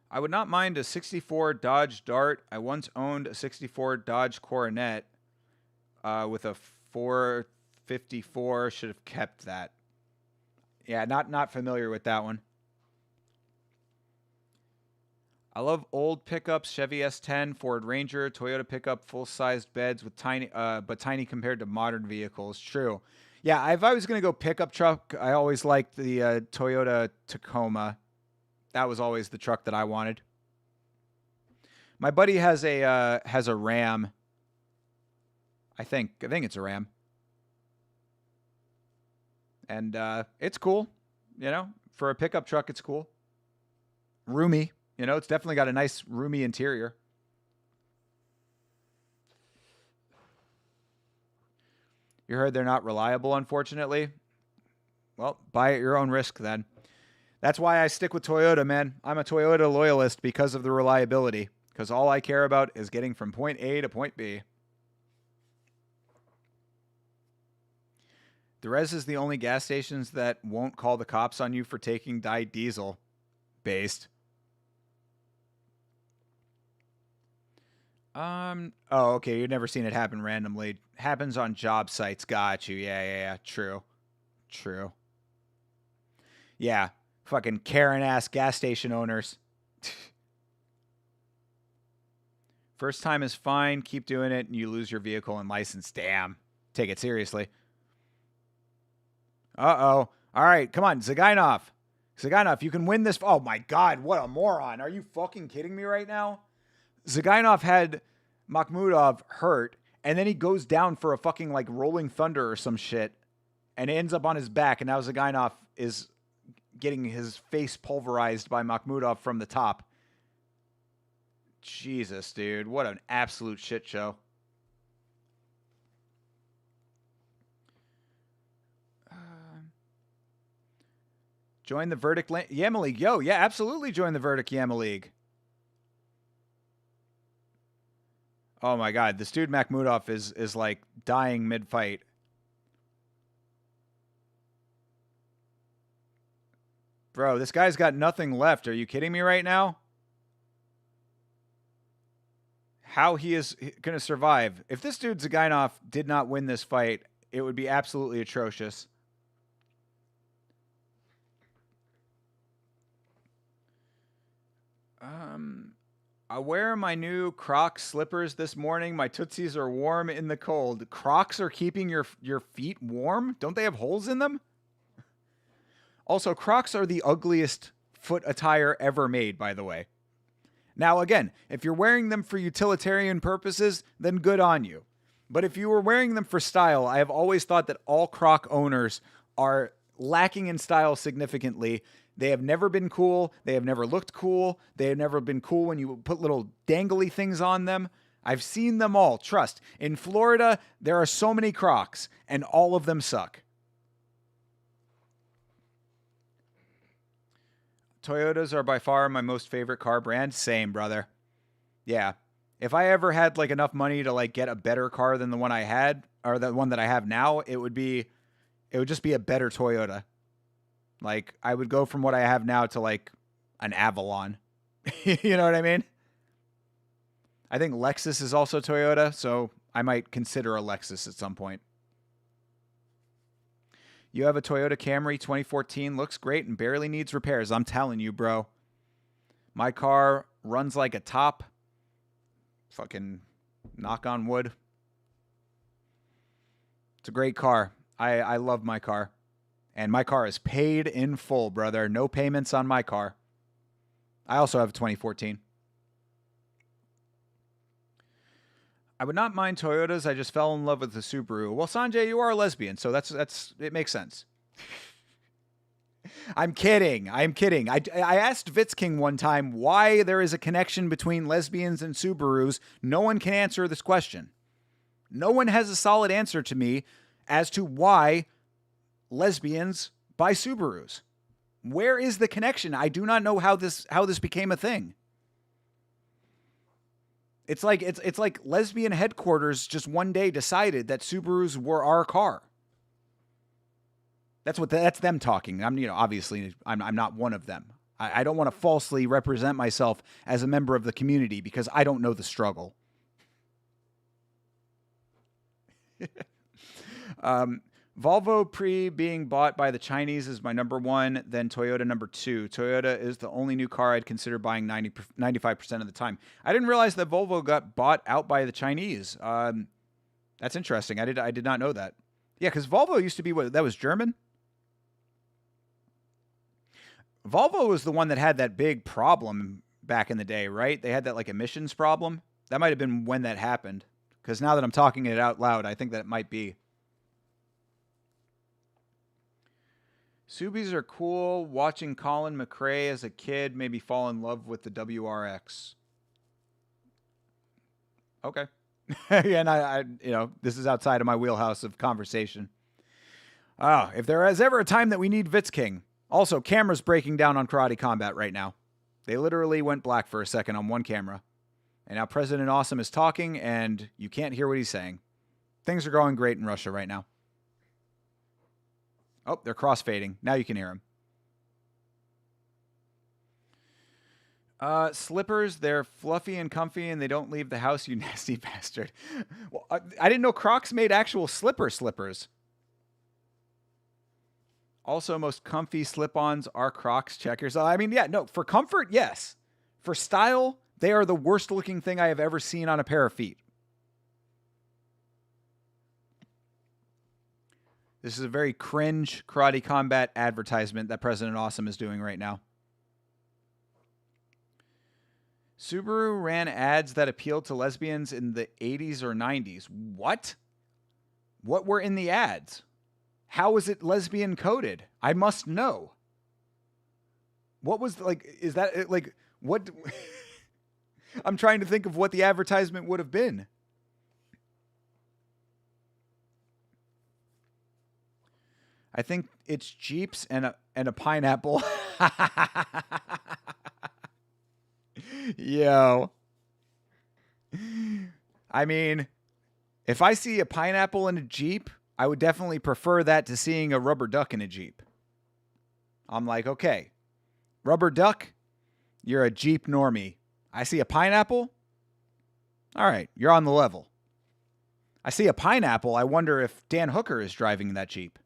I would not mind a 64 Dodge Dart. I once owned a 64 Dodge Coronet with a 454. Should have kept that. Yeah, not familiar with that one. I love old pickups, Chevy S10, Ford Ranger, Toyota pickup, full-sized beds with tiny, but tiny compared to modern vehicles. True. Yeah, if I was going to go pickup truck, I always liked the Toyota Tacoma. That was always the truck that I wanted. My buddy has a Ram. I think it's a Ram, and it's cool. You know, for a pickup truck, it's cool. Roomy. You know, it's definitely got a nice roomy interior. You heard they're not reliable, unfortunately. Well, buy at your own risk then. That's why I stick with Toyota, man. I'm a Toyota loyalist because of the reliability. Because all I care about is getting from point A to point B. Derez is the only gas stations that won't call the cops on you for taking dyed diesel. Based. Oh, okay. You've never seen it happen randomly. Happens on job sites. Got you. Yeah. True. True. Yeah. Fucking Karen ass gas station owners. First time is fine. Keep doing it and you lose your vehicle and license. Damn. Take it seriously. Uh-oh. All right. Come on. Zagainov. Zagainov, you can win this. Oh, my God. What a moron. Are you fucking kidding me right now? Zagainov had Makhmudov hurt, and then he goes down for a fucking like rolling thunder or some shit, and ends up on his back, and now Zagainov is getting his face pulverized by Makhmudov from the top. Jesus, dude. What an absolute shit show. Join the Verdict Yama League. Yo, yeah, absolutely join the Verdict Yama League. Oh my God, this dude Makhmudov is like dying mid-fight. Bro, this guy's got nothing left. Are you kidding me right now? How he is going to survive. If this dude Zagainov did not win this fight, it would be absolutely atrocious. I wear my new Crocs slippers this morning. My tootsies are warm in the cold. Crocs are keeping your feet warm? Don't they have holes in them? Also, Crocs are the ugliest foot attire ever made, by the way. Now, again, if you're wearing them for utilitarian purposes, then good on you. But if you were wearing them for style, I have always thought that all Croc owners are lacking in style significantly. They have never been cool. They have never looked cool. They have never been cool when you put little dangly things on them. I've seen them all. Trust. In Florida, there are so many Crocs, and all of them suck. Toyotas are by far my most favorite car brand. Same, brother. Yeah. If I ever had like enough money to like get a better car than the one I had, or the one that I have now, it would just be a better Toyota. Like, I would go from what I have now to, like, an Avalon. You know what I mean? I think Lexus is also Toyota, so I might consider a Lexus at some point. You have a Toyota Camry 2014. Looks great and barely needs repairs. I'm telling you, bro. My car runs like a top. Fucking knock on wood. It's a great car. I love my car. And my car is paid in full, brother. No payments on my car. I also have a 2014. I would not mind Toyotas. I just fell in love with the Subaru. Well, Sanjay, you are a lesbian, so that's it makes sense. I'm kidding. I asked Vitzking one time why there is a connection between lesbians and Subarus. No one can answer this question. No one has a solid answer to me as to why lesbians buy Subarus. Where is the connection? I do not know how this became a thing. It's like lesbian headquarters just one day decided that Subarus were our car. That's them talking. Obviously I'm not one of them. I don't want to falsely represent myself as a member of the community because I don't know the struggle. Volvo pre being bought by the Chinese is my number one, then Toyota number two. Toyota is the only new car I'd consider buying 95% of the time. I didn't realize that Volvo got bought out by the Chinese. That's interesting. I did not know that. Yeah, because Volvo used to be what? That was German? Volvo was the one that had that big problem back in the day, right? They had that like emissions problem. That might have been when that happened. Because now that I'm talking it out loud, I think that it might be. Subies are cool. Watching Colin McRae as a kid made me fall in love with the WRX. Okay. And I, this is outside of my wheelhouse of conversation. If there is ever a time that we need Vitz King. Also, cameras breaking down on Karate Combat right now. They literally went black for a second on one camera. And now President Awesome is talking, and you can't hear what he's saying. Things are going great in Russia right now. Oh, they're crossfading. Now you can hear him. Slippers, they're fluffy and comfy, and they don't leave the house, you nasty bastard. Well, I didn't know Crocs made actual slippers. Also, most comfy slip-ons are Crocs. Check yourself. I mean, yeah, no, for comfort, yes. For style, they are the worst-looking thing I have ever seen on a pair of feet. This is a very cringe Karate Combat advertisement that President Awesome is doing right now. Subaru ran ads that appealed to lesbians in the 80s or 90s. What? What were in the ads? How is it lesbian coded? I must know. What was, like, is that, like, what? I'm trying to think of what the advertisement would have been. I think it's Jeeps and a pineapple. Yo. I mean, if I see a pineapple in a Jeep, I would definitely prefer that to seeing a rubber duck in a Jeep. I'm like, okay, rubber duck, you're a Jeep normie. I see a pineapple, all right, you're on the level. I see a pineapple, I wonder if Dan Hooker is driving that Jeep.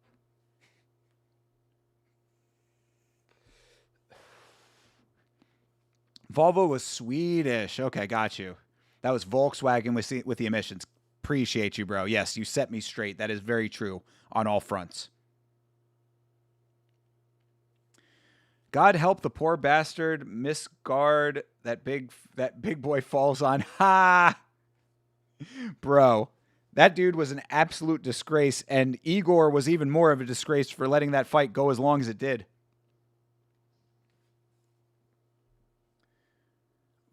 Volvo was Swedish. Okay, got you. That was Volkswagen with the emissions. Appreciate you, bro. Yes, you set me straight. That is very true on all fronts. God help the poor bastard misguard that big boy falls on. Ha! Bro, that dude was an absolute disgrace, and Igor was even more of a disgrace for letting that fight go as long as it did.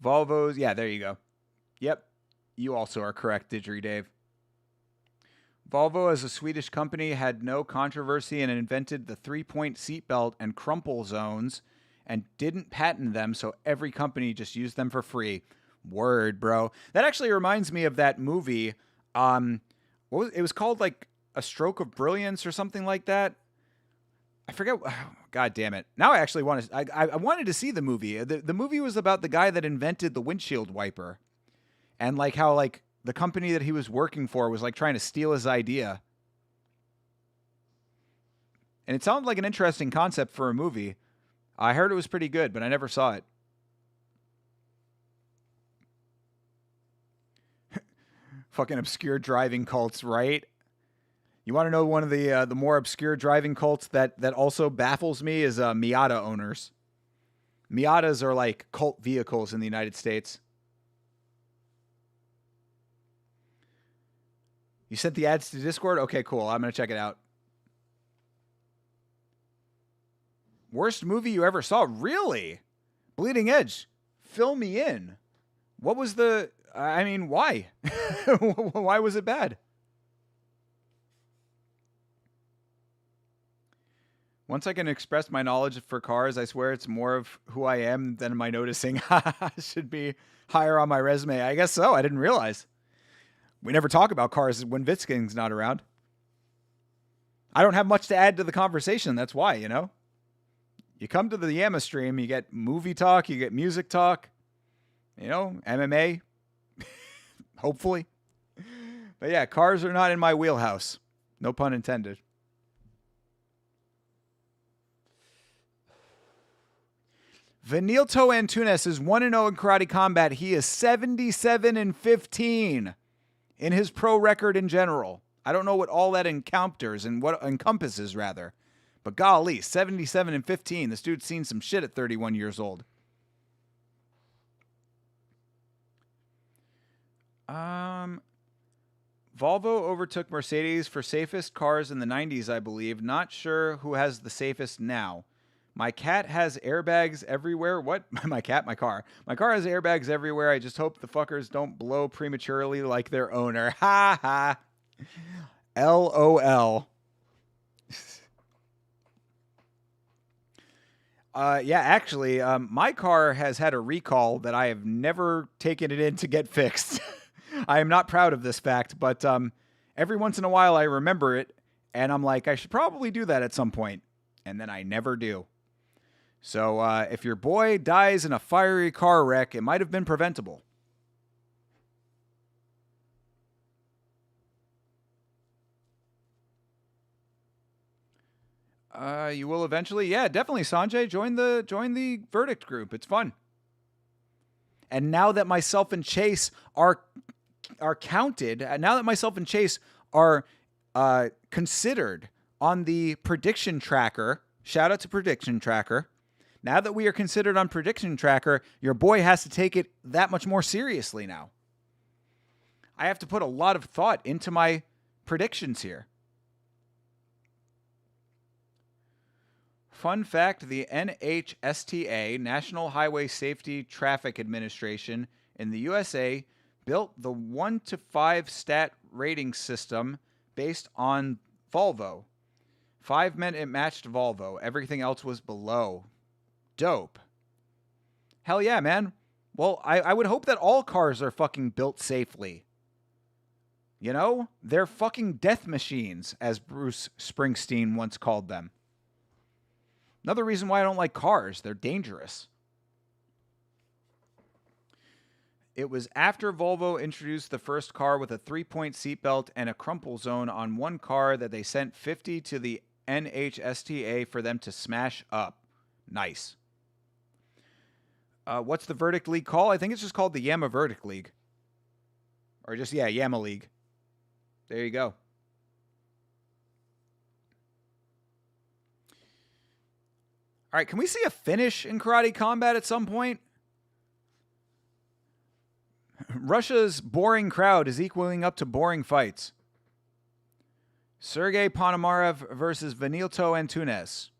Volvos, yeah, there you go. Yep, you also are correct, Didgery Dave. Volvo, as a Swedish company, had no controversy and invented the 3-point seatbelt and crumple zones and didn't patent them, so every company just used them for free. Word, bro. That actually reminds me of that movie. It was called like A Stroke of Brilliance or something like that. I forget. God damn it. Now I actually want to. I wanted to see the movie. The movie was about the guy that invented the windshield wiper, and like how like the company that he was working for was like trying to steal his idea. And it sounded like an interesting concept for a movie. I heard it was pretty good, but I never saw it. Fucking obscure driving cults, right? You want to know one of the more obscure driving cults that also baffles me is Miata owners. Miatas are like cult vehicles in the United States. You sent the ads to Discord? Okay, cool. I'm going to check it out. Worst movie you ever saw? Really? Bleeding Edge. Fill me in. What was the... I mean, why? Why was it bad? Once I can express my knowledge for cars, I swear it's more of who I am than my noticing. Should be higher on my resume. I guess so. I didn't realize. We never talk about cars when Vitzking's not around. I don't have much to add to the conversation. That's why, you know. You come to the Yama stream, you get movie talk, you get music talk, you know, MMA, hopefully. But yeah, cars are not in my wheelhouse. No pun intended. Vanilto Antunes is 1-0 in Karate Combat. He is 77-15 in his pro record in general. I don't know what all that encounters and what encompasses, rather. But golly, 77 and 15. This dude's seen some shit at 31 years old. Volvo overtook Mercedes for safest cars in the 90s, I believe. Not sure who has the safest now. My cat has airbags everywhere. What? My cat? My car. My car has airbags everywhere. I just hope the fuckers don't blow prematurely like their owner. Ha ha. LOL. Yeah, actually, my car has had a recall that I have never taken it in to get fixed. I am not proud of this fact, but every once in a while I remember it, and I'm like, I should probably do that at some point, and then I never do. So if your boy dies in a fiery car wreck, it might have been preventable. You will eventually. Yeah, definitely, Sanjay. Join the verdict group. It's fun. And now that myself and Chase are counted, now that myself and Chase are considered on the prediction tracker, shout out to Prediction Tracker. Now that we are considered on Prediction Tracker, your boy has to take it that much more seriously now. I have to put a lot of thought into my predictions here. Fun fact, the NHTSA, National Highway Safety Traffic Administration in the USA, built the 1 to 5 stat rating system based on Volvo. 5 meant it matched Volvo. Everything else was below. Dope. Hell yeah, man. Well, I would hope that all cars are fucking built safely. You know? They're fucking death machines, as Bruce Springsteen once called them. Another reason why I don't like cars. They're dangerous. It was after Volvo introduced the first car with a 3-point seatbelt and a crumple zone on one car that they sent 50 to the NHTSA for them to smash up. Nice. What's the Verdict League called? I think it's just called the Yama Verdict League. Or just, yeah, Yama League. There you go. All right, can we see a finish in Karate Combat at some point? Russia's boring crowd is equaling up to boring fights. Sergey Ponomarev versus Vanilto Antunes.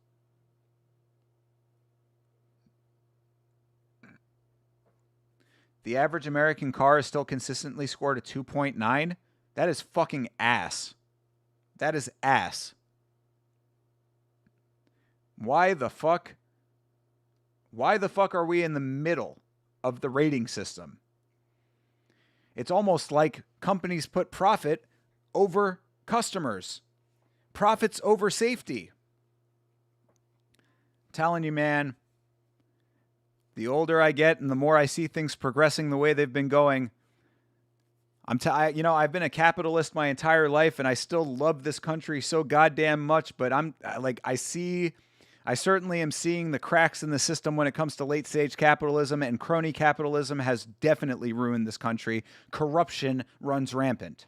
The average American car is still consistently scored a 2.9. That is fucking ass. That is ass. Why the fuck? Why the fuck are we in the middle of the rating system? It's almost like companies put profit over customers. Profits over safety. I'm telling you, man. The older I get and the more I see things progressing the way they've been going, I've been a capitalist my entire life and I still love this country so goddamn much, but I certainly am seeing the cracks in the system when it comes to late stage capitalism, and crony capitalism has definitely ruined this country. Corruption runs rampant.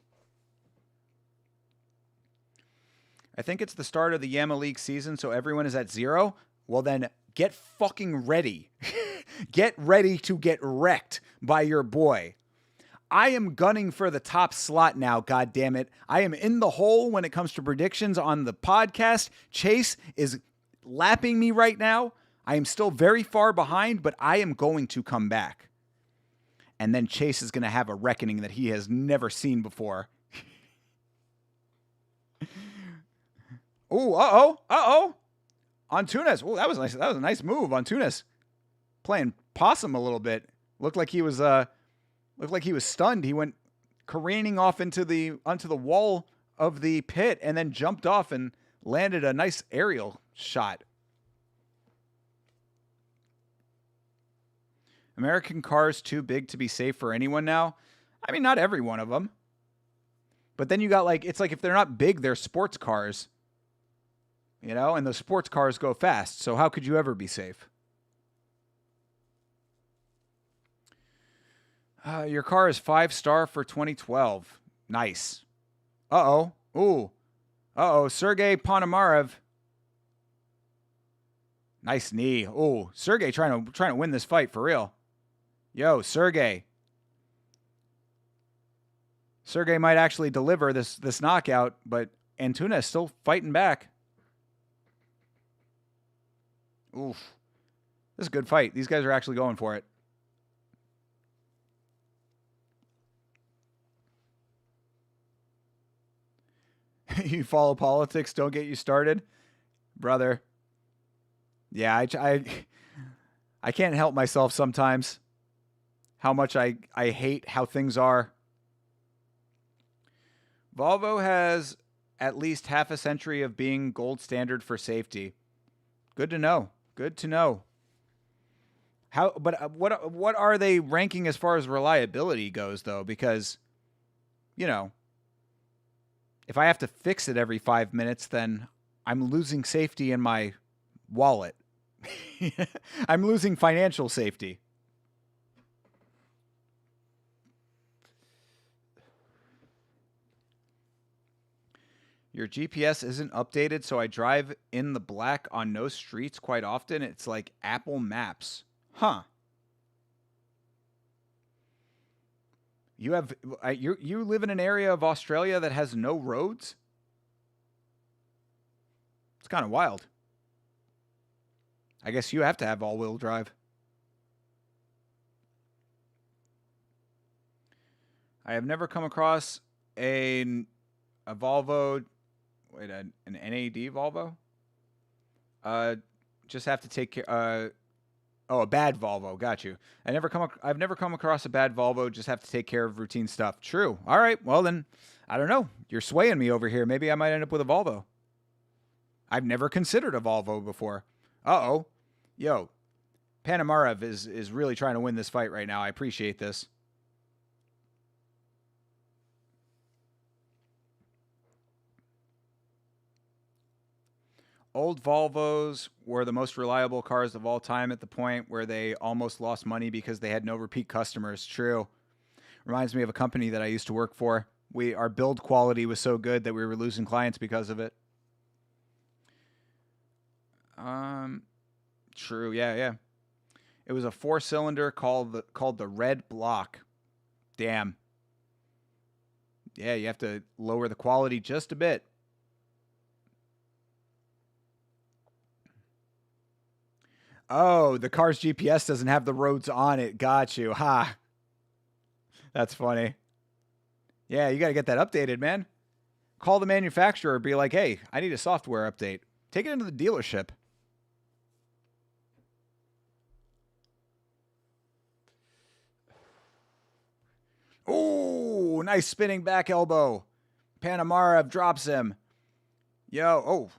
I think it's the start of the Yama League season, so everyone is at 0. Well, then get fucking ready. Get ready to get wrecked by your boy. I am gunning for the top slot now, goddammit. I am in the hole when it comes to predictions on the podcast. Chase is lapping me right now. I am still very far behind, but I am going to come back. And then Chase is going to have a reckoning that he has never seen before. Ooh, uh-oh. Antunes. Oh, that was nice. That was a nice move. Antunes playing possum a little bit. Looked like he was stunned. He went careening off onto the wall of the pit and then jumped off and landed a nice aerial shot. American cars too big to be safe for anyone now? I mean, not every one of them. But then you got it's like if they're not big, they're sports cars. You know, and the sports cars go fast. So how could you ever be safe? Your car is 5-star for 2012. Nice. Uh-oh. Ooh. Uh-oh, Sergey Ponomarev. Nice knee. Ooh, Sergey trying to win this fight for real. Yo, Sergey. Sergey might actually deliver this knockout, but Antuna is still fighting back. Oof. This is a good fight. These guys are actually going for it. You follow politics, don't get you started. Brother. Yeah, I can't help myself sometimes. How much I hate how things are. Volvo has at least half a century of being gold standard for safety. Good to know. Good to know. But what are they ranking as far as reliability goes though? Because, you know, if I have to fix it every 5 minutes, then I'm losing safety in my wallet. I'm losing financial safety. Your GPS isn't updated, so I drive in the black on no streets quite often. It's like Apple Maps. Huh. You live in an area of Australia that has no roads? It's kind of wild. I guess you have to have all-wheel drive. I have never come across a Volvo. Wait, an NAD Volvo? Just have to take care. Oh, a bad Volvo. Got you. I've never come across a bad Volvo. Just have to take care of routine stuff. True. All right. Well then, I don't know. You're swaying me over here. Maybe I might end up with a Volvo. I've never considered a Volvo before. Uh-oh. Yo, Ponomarev is really trying to win this fight right now. I appreciate this. Old Volvos were the most reliable cars of all time at the point where they almost lost money because they had no repeat customers. True. Reminds me of a company that I used to work for. Our build quality was so good that we were losing clients because of it. True. Yeah. It was a 4-cylinder called the Red Block. Damn. Yeah, you have to lower the quality just a bit. Oh, the car's GPS doesn't have the roads on it. Got you. Ha. That's funny. Yeah, you got to get that updated, man. Call the manufacturer, be like, hey, I need a software update. Take it into the dealership. Ooh, nice spinning back elbow. Ponomarev drops him. Yo, oh.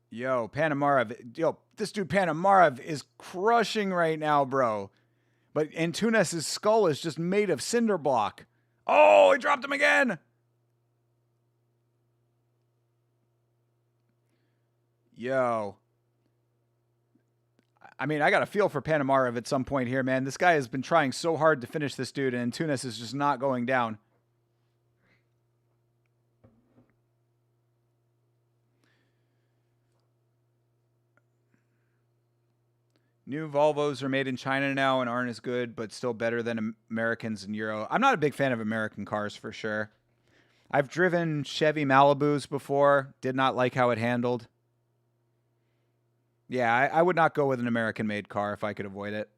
Yo, Ponomarev. Yo, this dude Ponomarev is crushing right now, bro. But Antunes' skull is just made of cinder block. Oh, he dropped him again. Yo. I mean, I got a feel for Ponomarev at some point here, man. This guy has been trying so hard to finish this dude, and Antunes is just not going down. New Volvos are made in China now and aren't as good, but still better than Americans and Euro. I'm not a big fan of American cars for sure. I've driven Chevy Malibus before. Did not like how it handled. Yeah, I would not go with an American-made car if I could avoid it.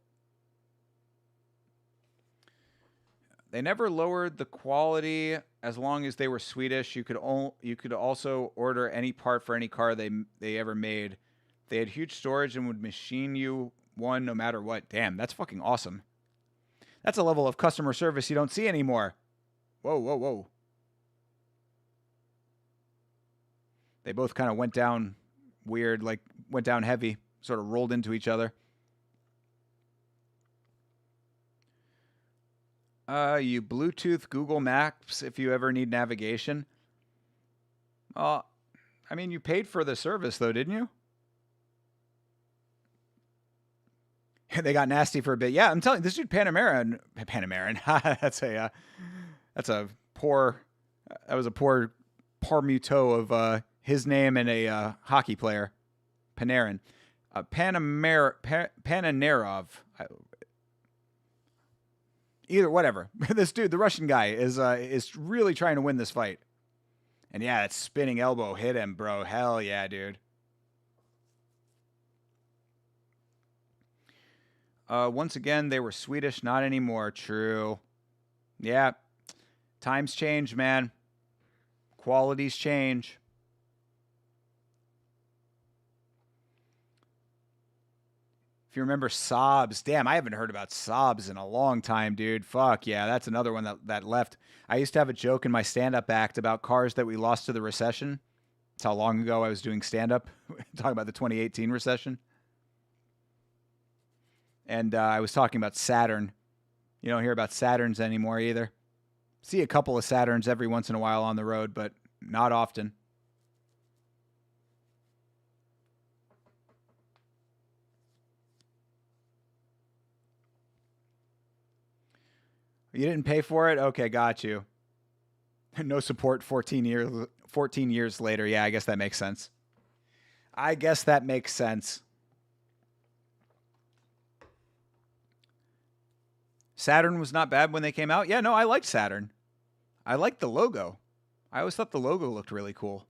They never lowered the quality as long as they were Swedish. You could also order any part for any car they ever made. They had huge storage and would machine you one no matter what. Damn, that's fucking awesome. That's a level of customer service you don't see anymore. Whoa. They both kind of went down weird, like went down heavy, sort of rolled into each other. You Bluetooth Google Maps if you ever need navigation. I mean, you paid for the service though, didn't you? They got nasty for a bit. Yeah, I'm telling you, this dude Panamera, that's a poor, that was a poor portmanteau of his name and a hockey player, Panarin, Pananerov. Either whatever. This dude, the Russian guy, is really trying to win this fight. And yeah, that spinning elbow hit him, bro. Hell yeah, dude. Once again, they were Swedish, not anymore. True. Yeah. Times change, man. Qualities change. If you remember Saabs, damn, I haven't heard about Saabs in a long time, dude. Fuck, yeah, that's another one that left. I used to have a joke in my stand-up act about cars that we lost to the recession. That's how long ago I was doing stand-up, talking about the 2018 recession. And I was talking about Saturn. You don't hear about Saturns anymore either. See a couple of Saturns every once in a while on the road, but not often. You didn't pay for it? Okay, got you. No support 14 years later. Yeah, I guess that makes sense. I guess that makes sense. Saturn was not bad when they came out. Yeah, no, I liked Saturn. I liked the logo. I always thought the logo looked really cool.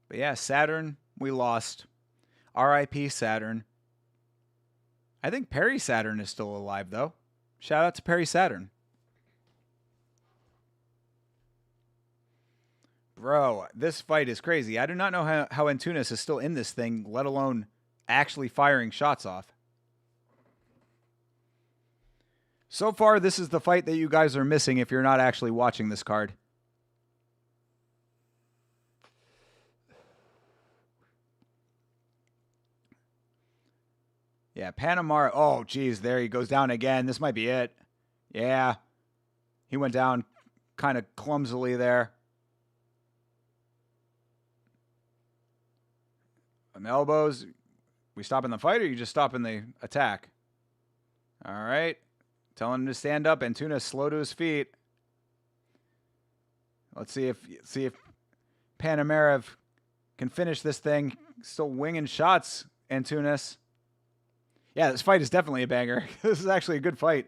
But yeah, Saturn, we lost. R.I.P. Saturn. I think Perry Saturn is still alive, though. Shout out to Perry Saturn. Bro, this fight is crazy. I do not know how Antunes is still in this thing, let alone actually firing shots off. So far, this is the fight that you guys are missing if you're not actually watching this card. Yeah, Panamera. Oh, geez, there he goes down again. This might be it. Yeah. He went down kind of clumsily there. Elbows. We stopping the fight or you just stopping the attack? All right. Telling him to stand up. Antunes slow to his feet. Let's see if Panamera can finish this thing. Still winging shots, Antunes. Yeah, this fight is definitely a banger. This is actually a good fight.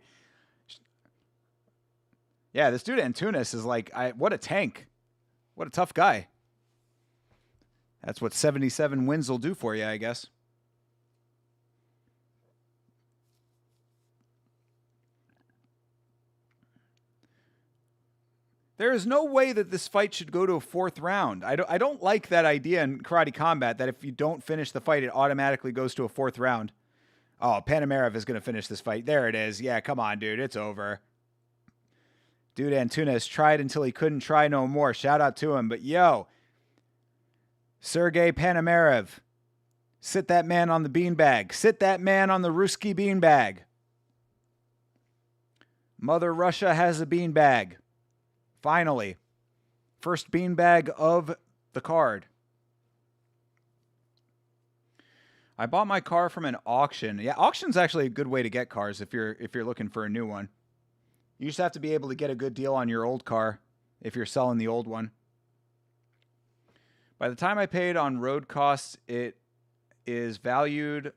Yeah, this dude Antunes is like, what a tank. What a tough guy. That's what 77 wins will do for you, I guess. There is no way that this fight should go to a fourth round. I don't like that idea in Karate Combat that if you don't finish the fight, it automatically goes to a fourth round. Oh, Panamera is going to finish this fight. There it is. Yeah, come on, dude. It's over. Dude, Antunes tried until he couldn't try no more. Shout out to him. But yo, Sergey Panamera, sit that man on the beanbag. Sit that man on the Ruski beanbag. Mother Russia has a beanbag. Finally. First beanbag of the card. I bought my car from an auction. Yeah, auction's actually a good way to get cars if you're looking for a new one. You just have to be able to get a good deal on your old car if you're selling the old one. By the time I paid on road costs, it is valued.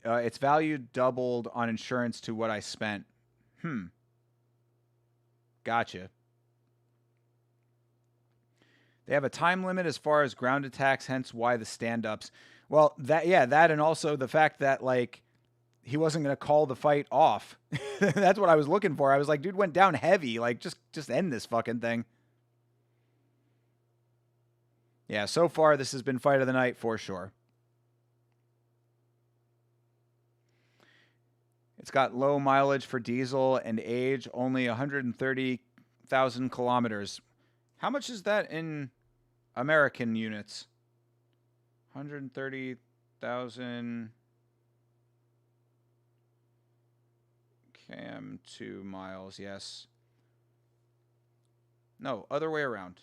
It's valued doubled on insurance to what I spent. Gotcha. They have a time limit as far as ground attacks, hence why the stand-ups. Well, that and also the fact that like he wasn't going to call the fight off. That's what I was looking for. I was like, dude went down heavy. Like, just end this fucking thing. Yeah, so far this has been fight of the night for sure. It's got low mileage for diesel and age, only 130,000 kilometers. How much is that in American units? 130,000 cam 2 miles, yes. No, other way around.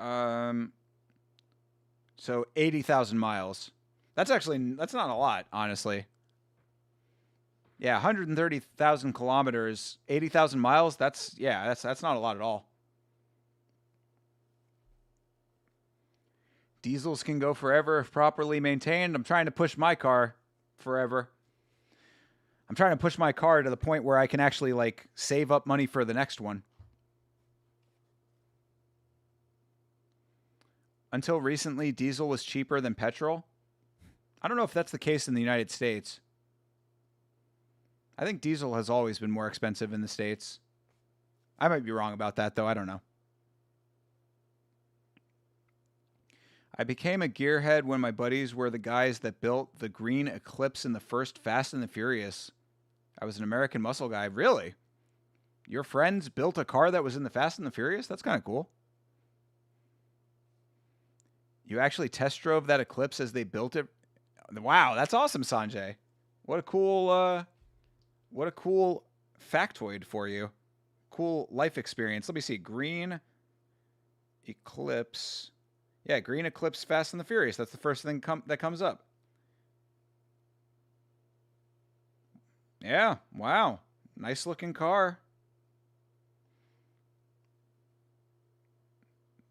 Um, so 80,000 miles. That's not a lot, honestly. Yeah, 130,000 kilometers, 80,000 miles. That's not a lot at all. Diesels can go forever if properly maintained. I'm trying to push my car forever. I'm trying to push my car to the point where I can actually like save up money for the next one. Until recently, diesel was cheaper than petrol. I don't know if that's the case in the United States. I think diesel has always been more expensive in the States. I might be wrong about that, though. I don't know. I became a gearhead when my buddies were the guys that built the green Eclipse in the first Fast and the Furious. I was an American muscle guy. Really? Your friends built a car that was in the Fast and the Furious? That's kind of cool. You actually test drove that Eclipse as they built it? Wow, that's awesome, Sanjay. What a cool factoid for you. Cool life experience. Let me see. Green Eclipse. Yeah, Green Eclipse Fast and the Furious. That's the first thing that comes up. Yeah, wow. Nice looking car.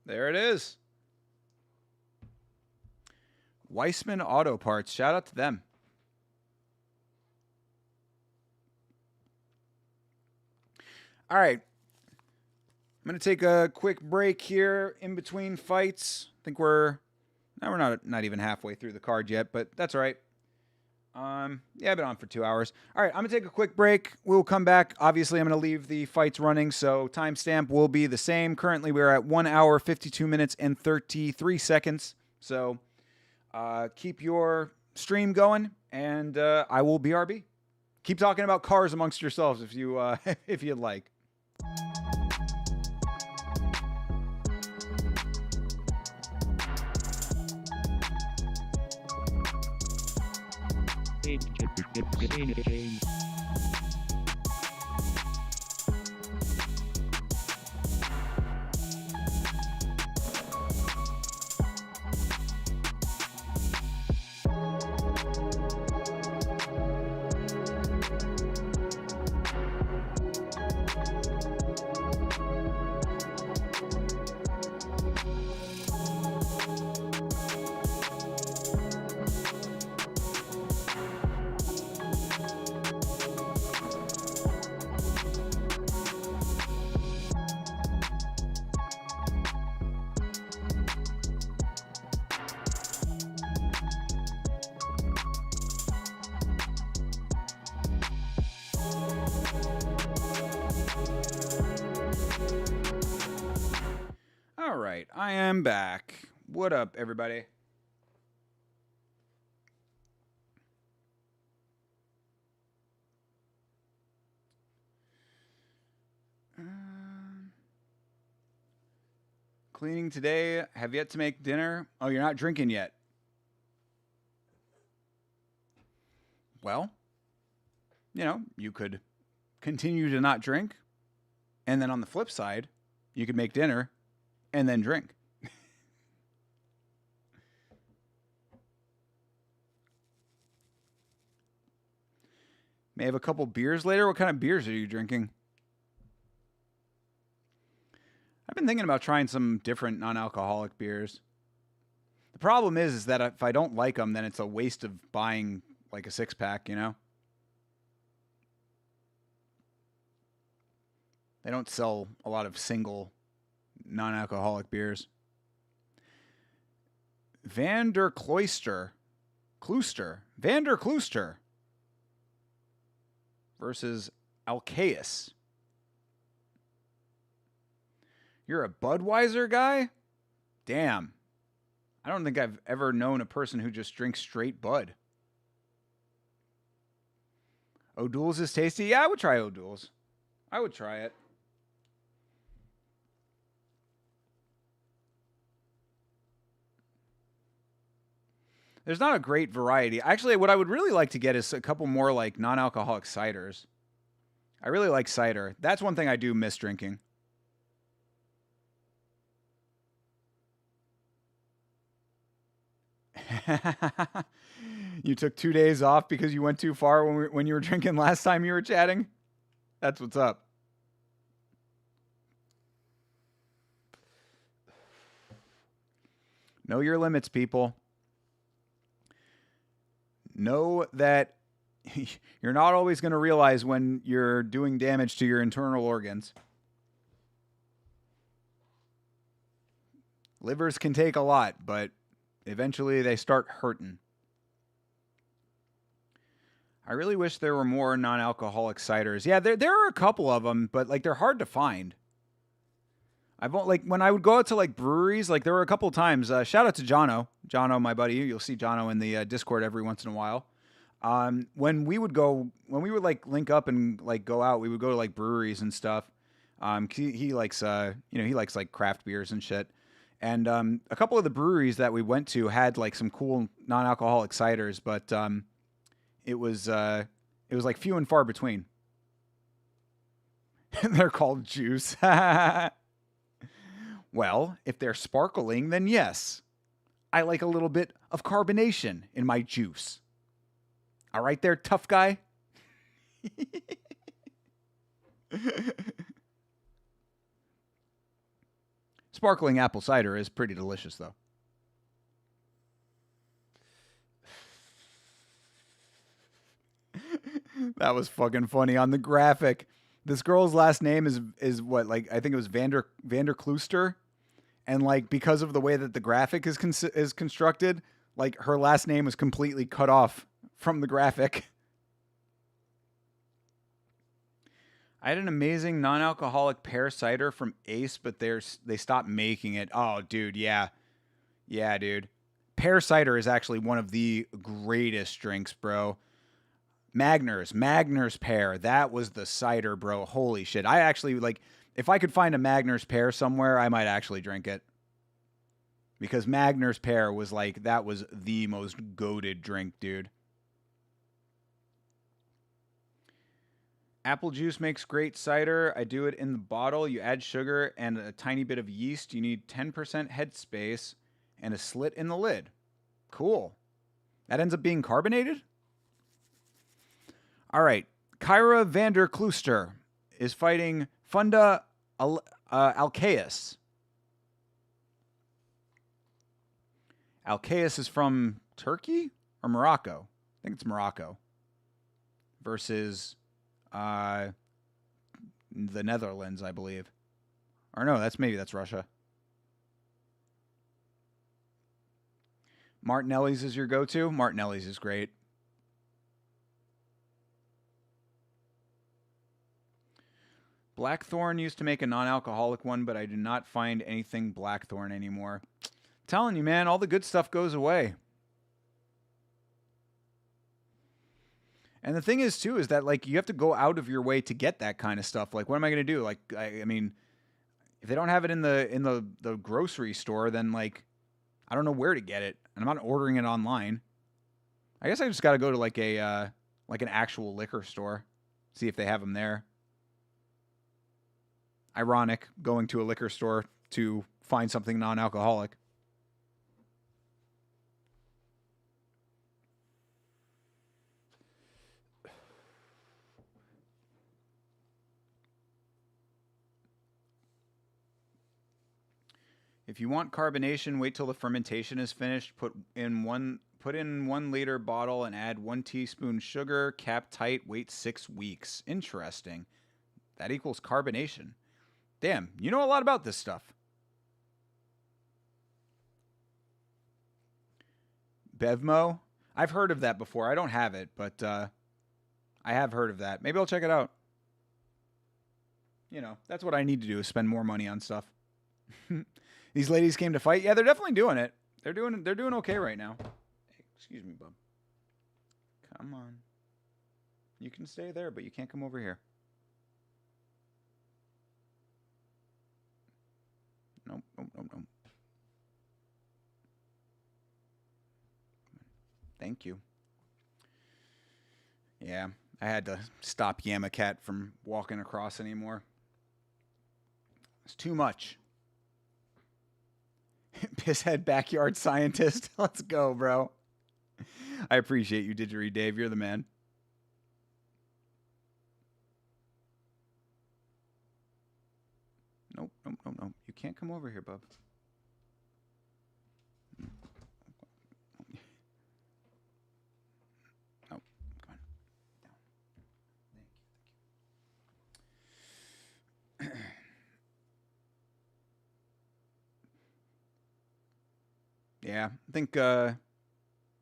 There it is. Weissman Auto Parts. Shout out to them. All right. I'm going to take a quick break here in between fights. I think we're not even halfway through the card yet, but that's all right. Yeah, I've been on for 2 hours. All right, I'm going to take a quick break. We'll come back. Obviously, I'm going to leave the fights running, so timestamp will be the same. Currently, we're at 1 hour, 52 minutes, and 33 seconds. So keep your stream going, and I will BRB. Keep talking about cars amongst yourselves if you if you'd like. All right, I am back. What up, everybody? Cleaning today. Have yet to make dinner. Oh, you're not drinking yet. Well, you could continue to not drink, and then on the flip side, you could make dinner and then drink. May have a couple beers later. What kind of beers are you drinking? I've been thinking about trying some different non-alcoholic beers. The problem is that if I don't like them, then it's a waste of buying like a 6-pack, They don't sell a lot of single non-alcoholic beers. Van der Klooster versus Alcaeus. You're a Budweiser guy? Damn. I don't think I've ever known a person who just drinks straight Bud. O'Doul's is tasty? Yeah, I would try O'Doul's. I would try it. There's not a great variety. Actually, what I would really like to get is a couple more like non-alcoholic ciders. I really like cider. That's one thing I do miss drinking. You took 2 days off because you went too far when you were drinking last time you were chatting? That's what's up. Know your limits, people. Know that you're not always going to realize when you're doing damage to your internal organs. Livers can take a lot, but eventually they start hurting. I really wish there were more non-alcoholic ciders. Yeah, there are a couple of them, but like they're hard to find. Like when I would go out to like breweries, like there were a couple of times. Shout out to Jono, my buddy. You'll see Jono in the Discord every once in a while. When we would like link up and like go out, we would go to like breweries and stuff. He likes he likes like craft beers and shit. And a couple of the breweries that we went to had like some cool non-alcoholic ciders, but it was like few and far between. They're called juice. Well, if they're sparkling, then yes. I like a little bit of carbonation in my juice. All right there, tough guy. Sparkling apple cider is pretty delicious, though. That was fucking funny on the graphic. This girl's last name is what, like, I think it was Vander Klooster, and like because of the way that the graphic is constructed, like her last name was completely cut off from the graphic. I had an amazing non-alcoholic pear cider from Ace, but they stopped making it. Oh, dude, yeah, dude. Pear cider is actually one of the greatest drinks, bro. Magner's pear. That was the cider, bro. Holy shit. I actually, like, if I could find a Magner's pear somewhere, I might actually drink it. Because Magner's pear was like, that was the most goated drink, dude. Apple juice makes great cider. I do it in the bottle. You add sugar and a tiny bit of yeast. You need 10% headspace and a slit in the lid. Cool. That ends up being carbonated? All right. Kyra Vander Klooster is fighting Funda Alcaeus. Alcaeus is from Turkey or Morocco? I think it's Morocco. Versus the Netherlands, I believe. Or no, that's Russia. Martinelli's is your go-to? Martinelli's is great. Blackthorn used to make a non-alcoholic one, but I do not find anything Blackthorn anymore. I'm telling you, man, all the good stuff goes away. And the thing is, too, is that, like, you have to go out of your way to get that kind of stuff. Like, what am I going to do? Like, I mean, if they don't have it in the grocery store, then, like, I don't know where to get it. And I'm not ordering it online. I guess I just got to go to, like, an actual liquor store. See if they have them there. Ironic, going to a liquor store to find something non-alcoholic. If you want carbonation, wait till the fermentation is finished. Put in 1 liter bottle and add 1 teaspoon sugar. Cap tight. Wait 6 weeks. Interesting. That equals carbonation. Damn, you know a lot about this stuff. Bevmo? I've heard of that before. I don't have it, but I have heard of that. Maybe I'll check it out. You know, that's what I need to do is spend more money on stuff. These ladies came to fight. Yeah, they're definitely doing it. They're doing okay right now. Hey, excuse me, bub. Come on. You can stay there, but you can't come over here. Nope. Thank you. Yeah, I had to stop Yamacat from walking across anymore. It's too much. Pisshead backyard scientist. Let's go, bro. I appreciate you, Didgeridoo Dave. You're the man. Nope, nope, nope, nope. You can't come over here, bub. Nope, come on. Down. Yeah, I think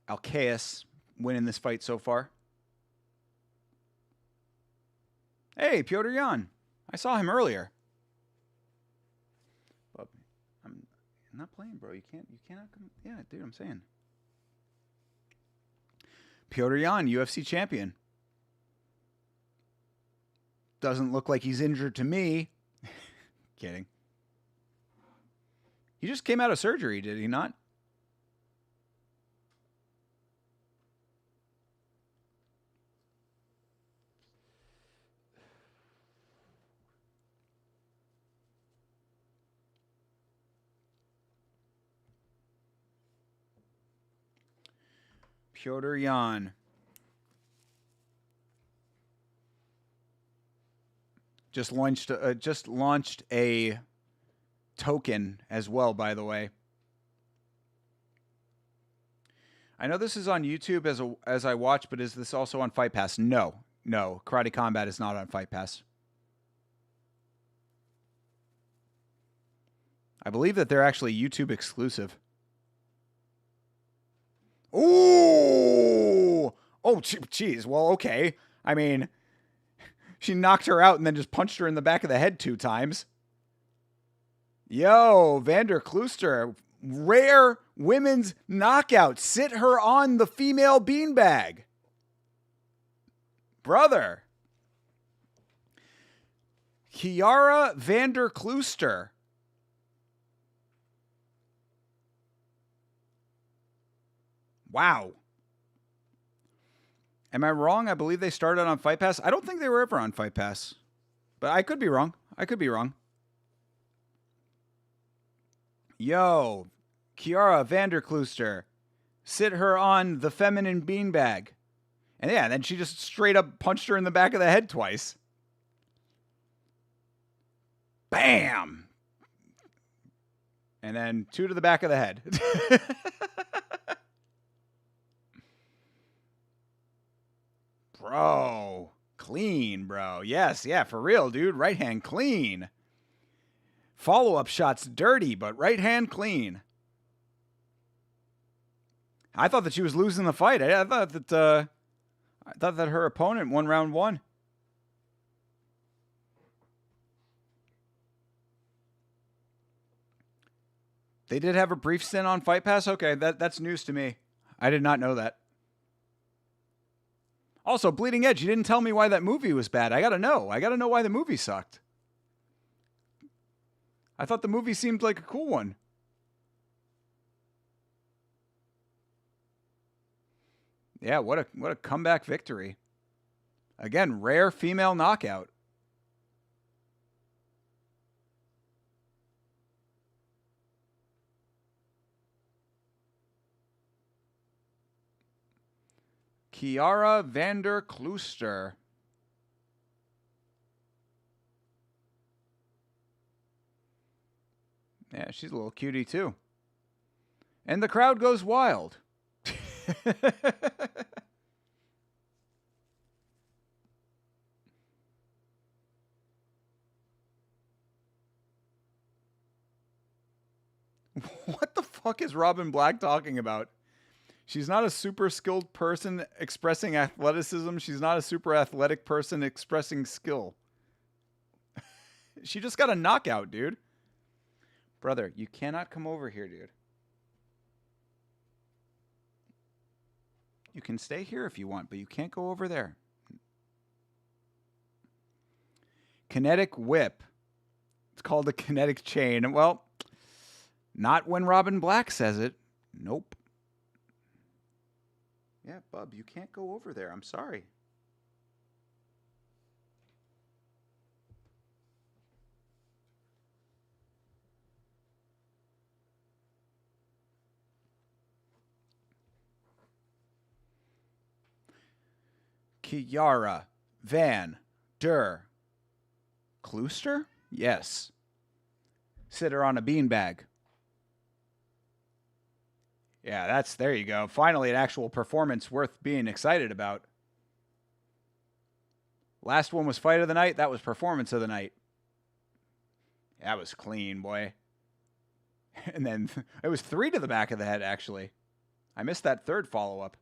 Alcaeus winning this fight so far. Hey, Piotr Jan. I saw him earlier. But I'm not playing, bro. You cannot come. Yeah, dude, I'm saying. Piotr Jan, UFC champion. Doesn't look like he's injured to me. Kidding. He just came out of surgery, did he not? Piotr Jan. Just launched a token as well, by the way. I know this is on YouTube as I watch, but is this also on Fight Pass? No. Karate Combat is not on Fight Pass. I believe that they're actually YouTube exclusive. Ooh! Oh, jeez. Well, okay. I mean, she knocked her out and then just punched her in the back of the head 2 times. Yo, Vander Klooster. Rare women's knockout. Sit her on the female beanbag. Brother. Kiara Vander Klooster. Wow. Am I wrong? I believe they started on Fight Pass. I don't think they were ever on Fight Pass. But I could be wrong. Yo, Kiara Vander Klooster. Sit her on the feminine beanbag. And yeah, then she just straight up punched her in the back of the head twice. Bam! And then 2 to the back of the head. Bro, clean, bro. Yes, yeah, for real, dude. Right hand clean. Follow-up shots dirty, but right hand clean. I thought that she was losing the fight. I thought that her opponent won round 1. They did have a brief stint on Fight Pass? Okay, that's news to me. I did not know that. Also, Bleeding Edge, you didn't tell me why that movie was bad. I gotta know why the movie sucked. I thought the movie seemed like a cool one. Yeah, what a comeback victory. Again, rare female knockout. Kiara Vander Klooster. Yeah, she's a little cutie too. And the crowd goes wild. What the fuck is Robin Black talking about? She's not a super skilled person expressing athleticism. She's not a super athletic person expressing skill. She just got a knockout, dude. Brother, you cannot come over here, dude. You can stay here if you want, but you can't go over there. Kinetic whip. It's called a kinetic chain. Well, not when Robin Black says it. Nope. Yeah, bub, you can't go over there. I'm sorry. Kiara Van der Klooster? Yes. Sit her on a beanbag. Yeah, there you go. Finally, an actual performance worth being excited about. Last one was fight of the night. That was performance of the night. That was clean, boy. And then it was 3 to the back of the head, actually. I missed that third follow-up.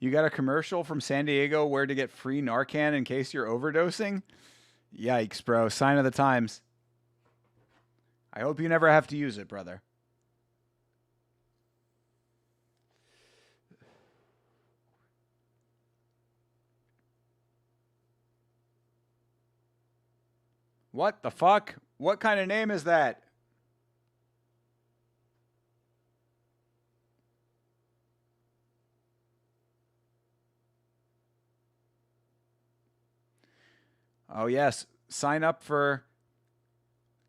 You got a commercial from San Diego where to get free Narcan in case you're overdosing? Yikes, bro. Sign of the times. I hope you never have to use it, brother. What the fuck? What kind of name is that? Oh, yes. Sign up for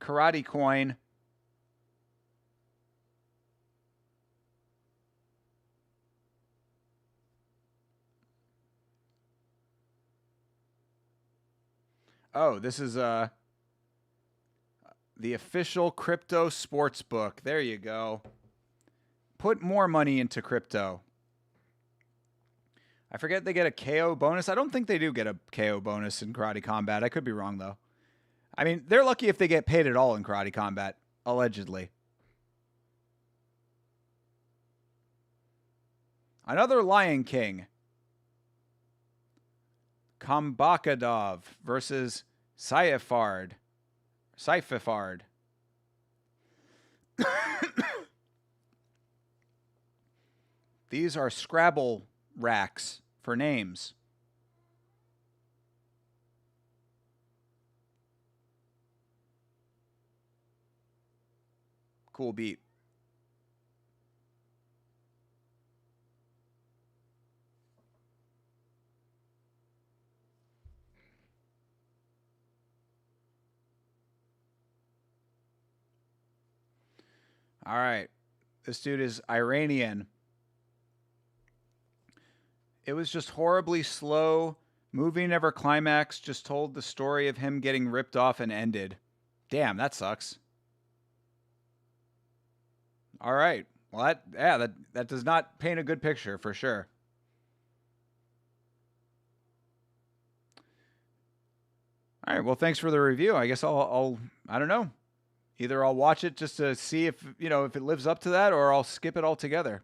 Karate Coin. Oh, this is the official crypto sports book. There you go. Put more money into crypto. I forget they get a KO bonus. I don't think they do get a KO bonus in Karate Combat. I could be wrong, though. I mean, they're lucky if they get paid at all in Karate Combat, allegedly. Another Lion King. Kambakadov versus Saifard. These are Scrabble racks for names. Cool beat. All right. This dude is Iranian. It was just horribly slow. Movie never climaxed, just told the story of him getting ripped off and ended. Damn, that sucks. All right. Well, that does not paint a good picture for sure. All right. Well, thanks for the review. I guess I don't know. Either I'll watch it just to see if it lives up to that, or I'll skip it altogether.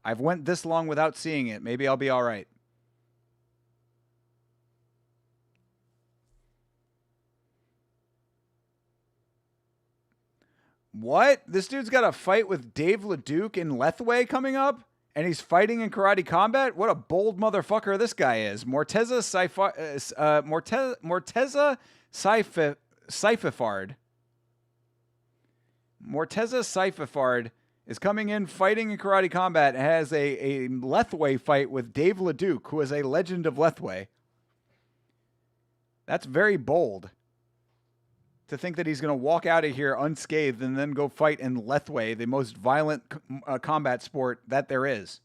I've went this long without seeing it. Maybe I'll be all right. What? This dude's got a fight with Dave LeDuc in Lethway coming up? And he's fighting in Karate Combat? What a bold motherfucker this guy is. Morteza Saififard. Morteza Saififard is coming in fighting in Karate Combat, has a Lethway fight with Dave LeDuc, who is a legend of Lethway. That's very bold. To think that he's going to walk out of here unscathed and then go fight in Lethway, the most violent combat sport that there is.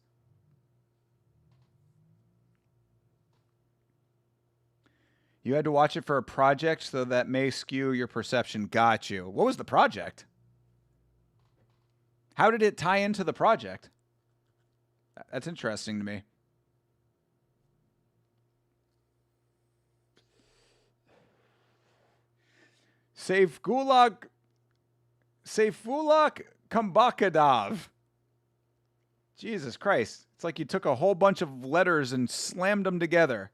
You had to watch it for a project, so that may skew your perception. Got you. What was the project? How did it tie into the project? That's interesting to me. Saifullah Kambakadov. Jesus Christ. It's like you took a whole bunch of letters and slammed them together.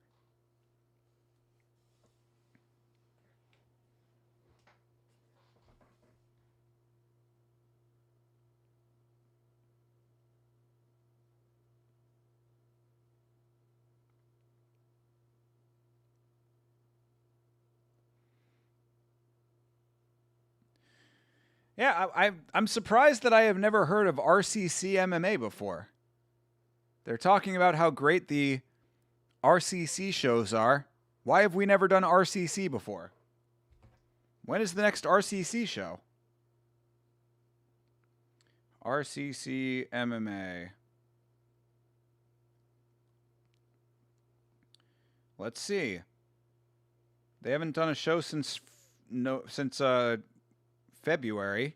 Yeah, I'm surprised that I have never heard of RCC MMA before. They're talking about how great the RCC shows are. Why have we never done RCC before? When is the next RCC show? RCC MMA. Let's see. They haven't done a show since February,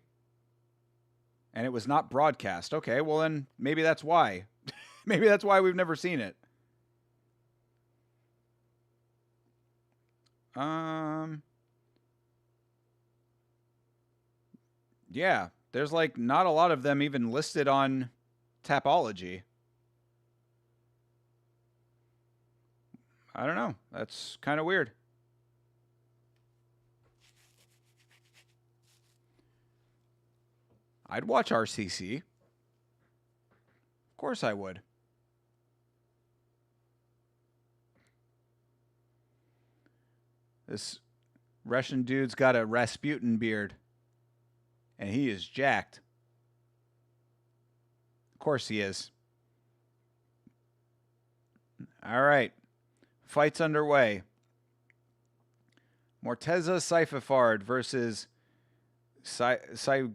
and it was not broadcast. Okay, well then maybe that's why. Maybe that's why we've never seen it. Yeah, there's like not a lot of them even listed on Tapology. I don't know. That's kind of weird. I'd watch RCC. Of course I would. This Russian dude's got a Rasputin beard. And he is jacked. Of course he is. All right. Fight's underway. Morteza Saifafard versus Saifullah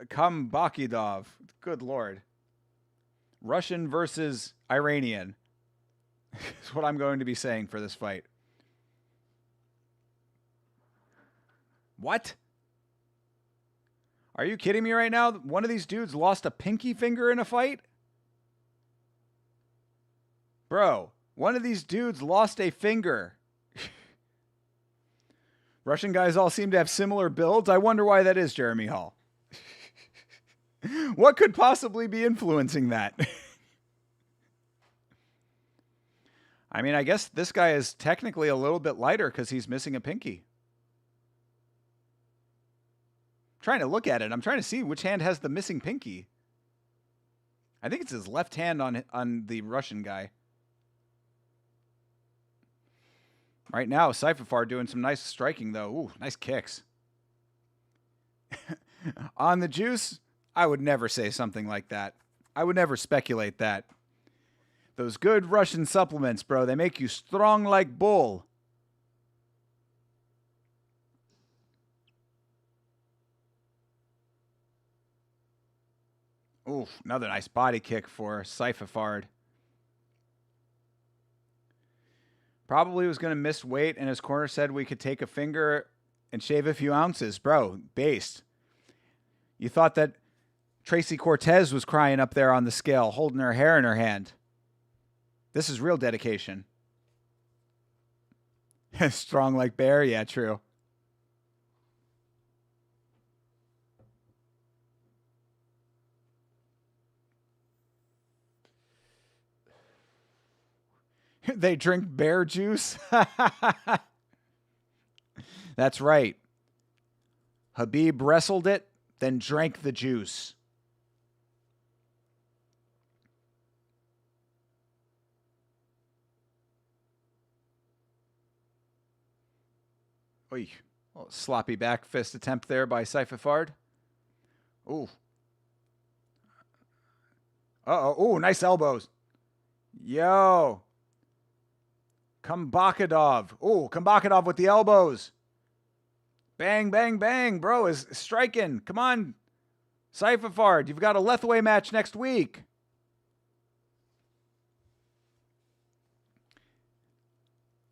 Kambakidov. Good Lord. Russian versus Iranian. Is what I'm going to be saying for this fight. What? Are you kidding me right now? One of these dudes lost a pinky finger in a fight? Bro, one of these dudes lost a finger. Russian guys all seem to have similar builds. I wonder why that is, Jeremy Hall. What could possibly be influencing that? I mean, I guess this guy is technically a little bit lighter because he's missing a pinky. Trying to look at it. I'm trying to see which hand has the missing pinky. I think it's his left hand on the Russian guy. Right now, Saifafard doing some nice striking, though. Ooh, nice kicks. On the juice, I would never say something like that. I would never speculate that. Those good Russian supplements, bro, they make you strong like bull. Ooh, another nice body kick for Saifafard. Probably was going to miss weight, and his corner said we could take a finger and shave a few ounces. Bro, based. You thought that Tracy Cortez was crying up there on the scale, holding her hair in her hand. This is real dedication. Strong like bear? Yeah, true. They drink bear juice? That's right. Habib wrestled it, then drank the juice. Oy. Oh, sloppy back fist attempt there by Saifafard. Ooh. Uh-oh. Ooh, nice elbows. Yo. Kambakidov. Ooh, Kambakidov with the elbows. Bang, bang, bang. Bro is striking. Come on. Saifafard, you've got a Lethway match next week.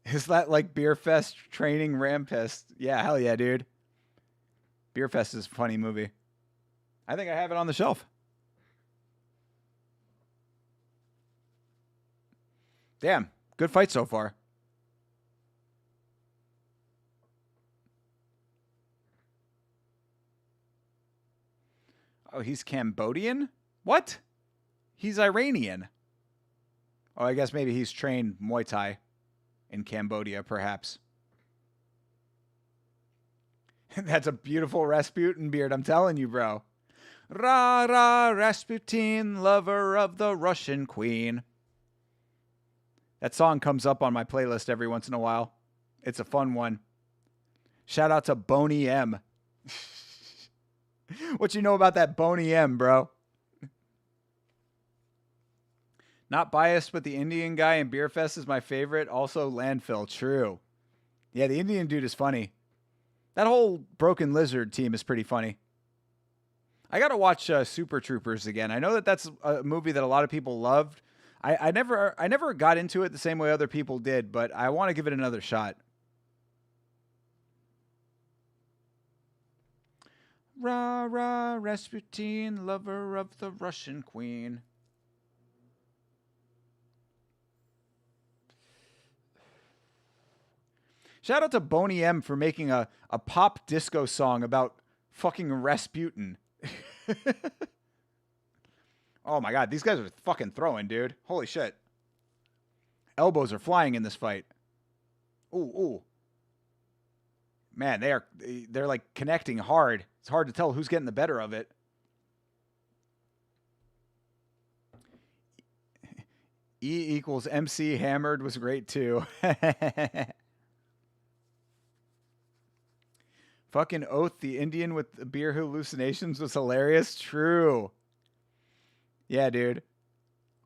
Is that like Beer Fest training Rampest? Yeah, hell yeah, dude. Beer Fest is a funny movie. I think I have it on the shelf. Damn, good fight so far. Oh, he's Cambodian? What? He's Iranian. Oh, I guess maybe he's trained Muay Thai in Cambodia, perhaps. That's a beautiful Rasputin beard, I'm telling you, bro. Ra ra Rasputin, lover of the Russian queen. That song comes up on my playlist every once in a while. It's a fun one. Shout out to Boney M. What you know about that Boney M, bro? Not biased, but the Indian guy in Beerfest is my favorite. Also, Landfill. True. Yeah, the Indian dude is funny. That whole Broken Lizard team is pretty funny. I got to watch Super Troopers again. I know that that's a movie that a lot of people loved. I never got into it the same way other people did, but I want to give it another shot. Rah, rah, Rasputin, lover of the Russian queen. Shout out to Boney M for making a pop disco song about fucking Rasputin. Oh my god, these guys are fucking throwing, dude. Holy shit. Elbows are flying in this fight. Ooh, ooh. Man, they're like connecting hard. It's hard to tell who's getting the better of it. E equals MC hammered was great too. Fucking Oath, the Indian with the beer hallucinations was hilarious. True. Yeah, dude.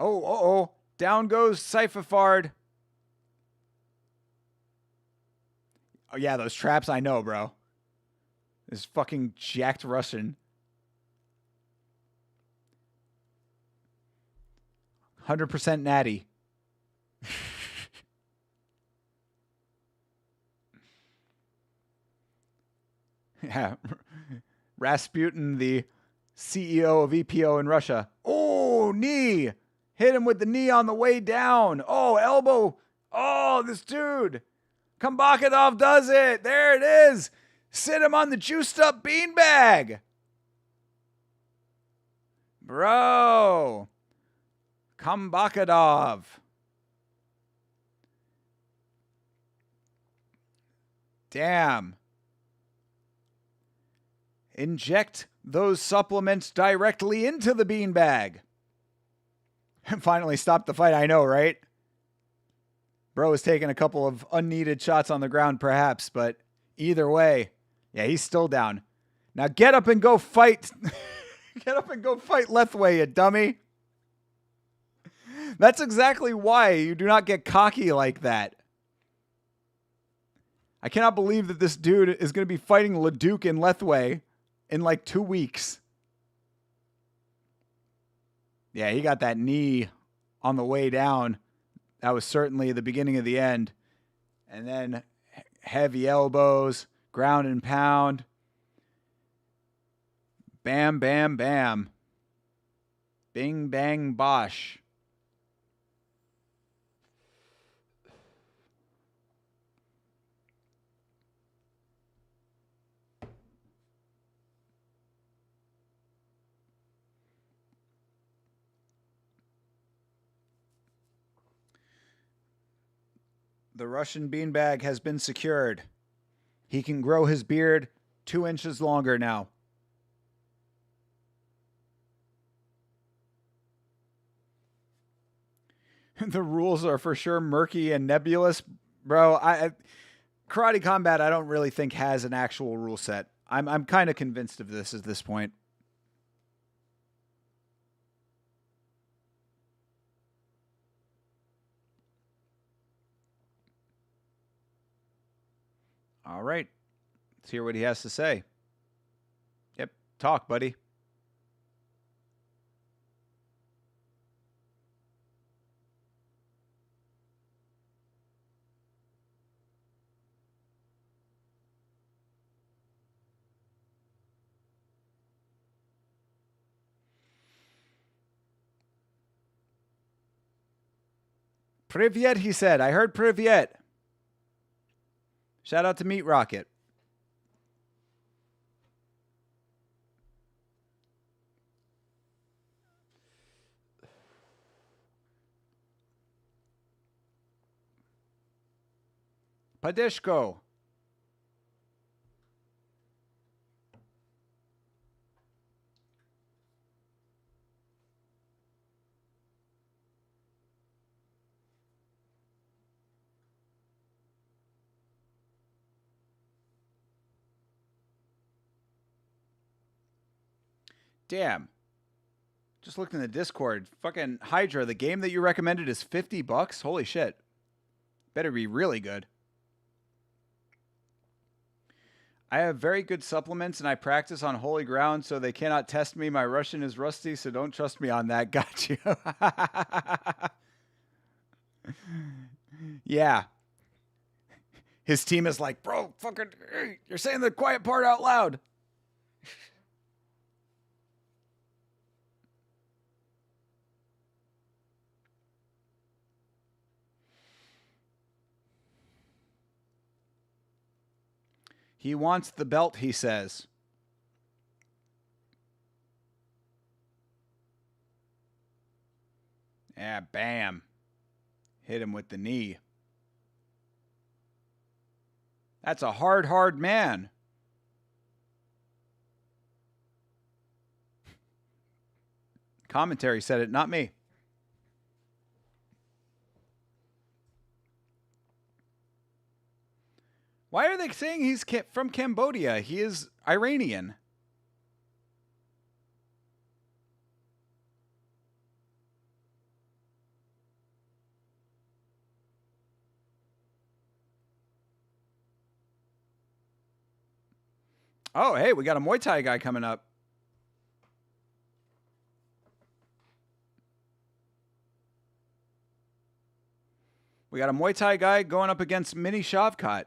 Oh. Down goes Cyphafard. Oh, yeah, those traps I know, bro. This fucking jacked Russian. 100% natty. Yeah. Rasputin, the CEO of EPO in Russia. Oh, knee. Hit him with the knee on the way down. Oh, elbow. Oh, this dude. Kambakadov does it. There it is. Sit him on the juiced up beanbag. Bro. Kambakadov. Damn. Inject those supplements directly into the beanbag. Finally stopped the fight, I know, right? Bro is taking a couple of unneeded shots on the ground, perhaps, but either way, yeah, he's still down. Now get up and go fight. Get up and go fight Lethway, you dummy. That's exactly why you do not get cocky like that. I cannot believe that this dude is going to be fighting Leduc and Lethway in like 2 weeks. Yeah, he got that knee on the way down. That was certainly the beginning of the end. And then heavy elbows, ground and pound. Bam, bam, bam. Bing, bang, bosh. The Russian beanbag has been secured. He can grow his beard 2 inches longer now. The rules are for sure murky and nebulous. Bro, Karate Combat I don't really think has an actual rule set. I'm kind of convinced of this at this point. All right. Let's hear what he has to say. Yep. Talk, buddy. Privyet, he said. I heard Privyet. Shout out to Meat Rocket. Padishko. Damn. Just looked in the Discord. Fucking Hydra, the game that you recommended is $50? Holy shit. Better be really good. I have very good supplements and I practice on holy ground, so they cannot test me. My Russian is rusty, so don't trust me on that. Got you. Yeah. His team is like, bro, fucking, you're saying the quiet part out loud. He wants the belt, he says. Yeah, bam. Hit him with the knee. That's a hard, hard man. Commentary said it, not me. Why are they saying he's from Cambodia? He is Iranian. Oh, hey, we got a Muay Thai guy coming up. We got a Muay Thai guy going up against Mini Shavkat.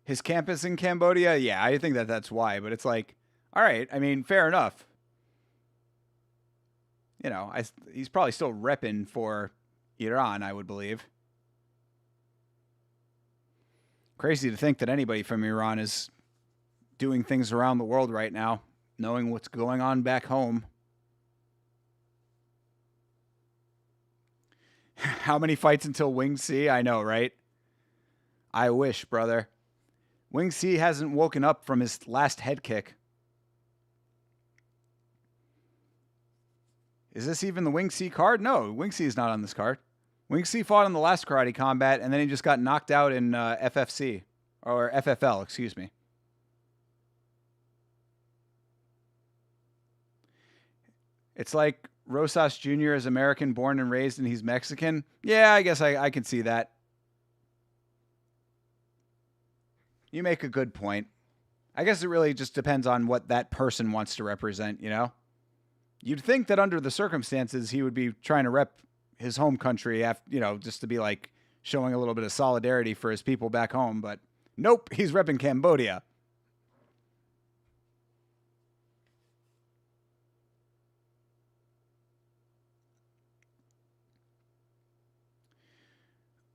His camp is in Cambodia. Yeah, I think that's why. But it's like, all right. I mean, fair enough. You know, he's probably still repping for Iran, I would believe. Crazy to think that anybody from Iran is doing things around the world right now, knowing what's going on back home. How many fights until Wing C? I know, right? I wish, brother. Wing C hasn't woken up from his last head kick. Is this even the Wing C card? No, Wing C is not on this card. Wing C fought in the last Karate Combat, and then he just got knocked out in FFC. Or FFL, excuse me. It's like Rosas Jr. is American, born and raised, and he's Mexican. Yeah, I guess I can see that. You make a good point. I guess it really just depends on what that person wants to represent, you know? You'd think that under the circumstances, he would be trying to rep his home country, just to be like showing a little bit of solidarity for his people back home. But nope, he's repping Cambodia.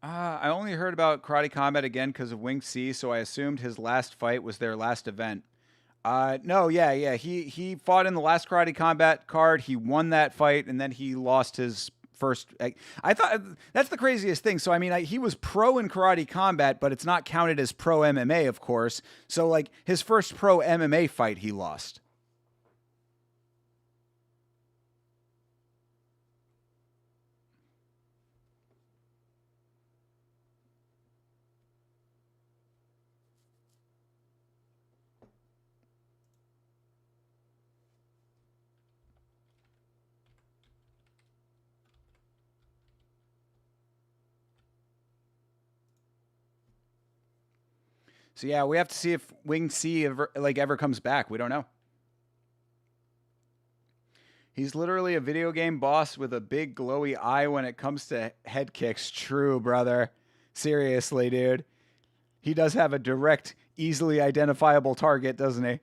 I only heard about Karate Combat again because of Wing C, so I assumed his last fight was their last event. No, yeah. He fought in the last Karate Combat card. He won that fight, and then he lost his first. I thought that's the craziest thing. So I mean, he was pro in Karate Combat, but it's not counted as pro MMA, of course. So like his first pro MMA fight, he lost. So yeah, we have to see if Wing C ever comes back. We don't know. He's literally a video game boss with a big glowy eye when it comes to head kicks. True, brother. Seriously, dude. He does have a direct, easily identifiable target, doesn't he?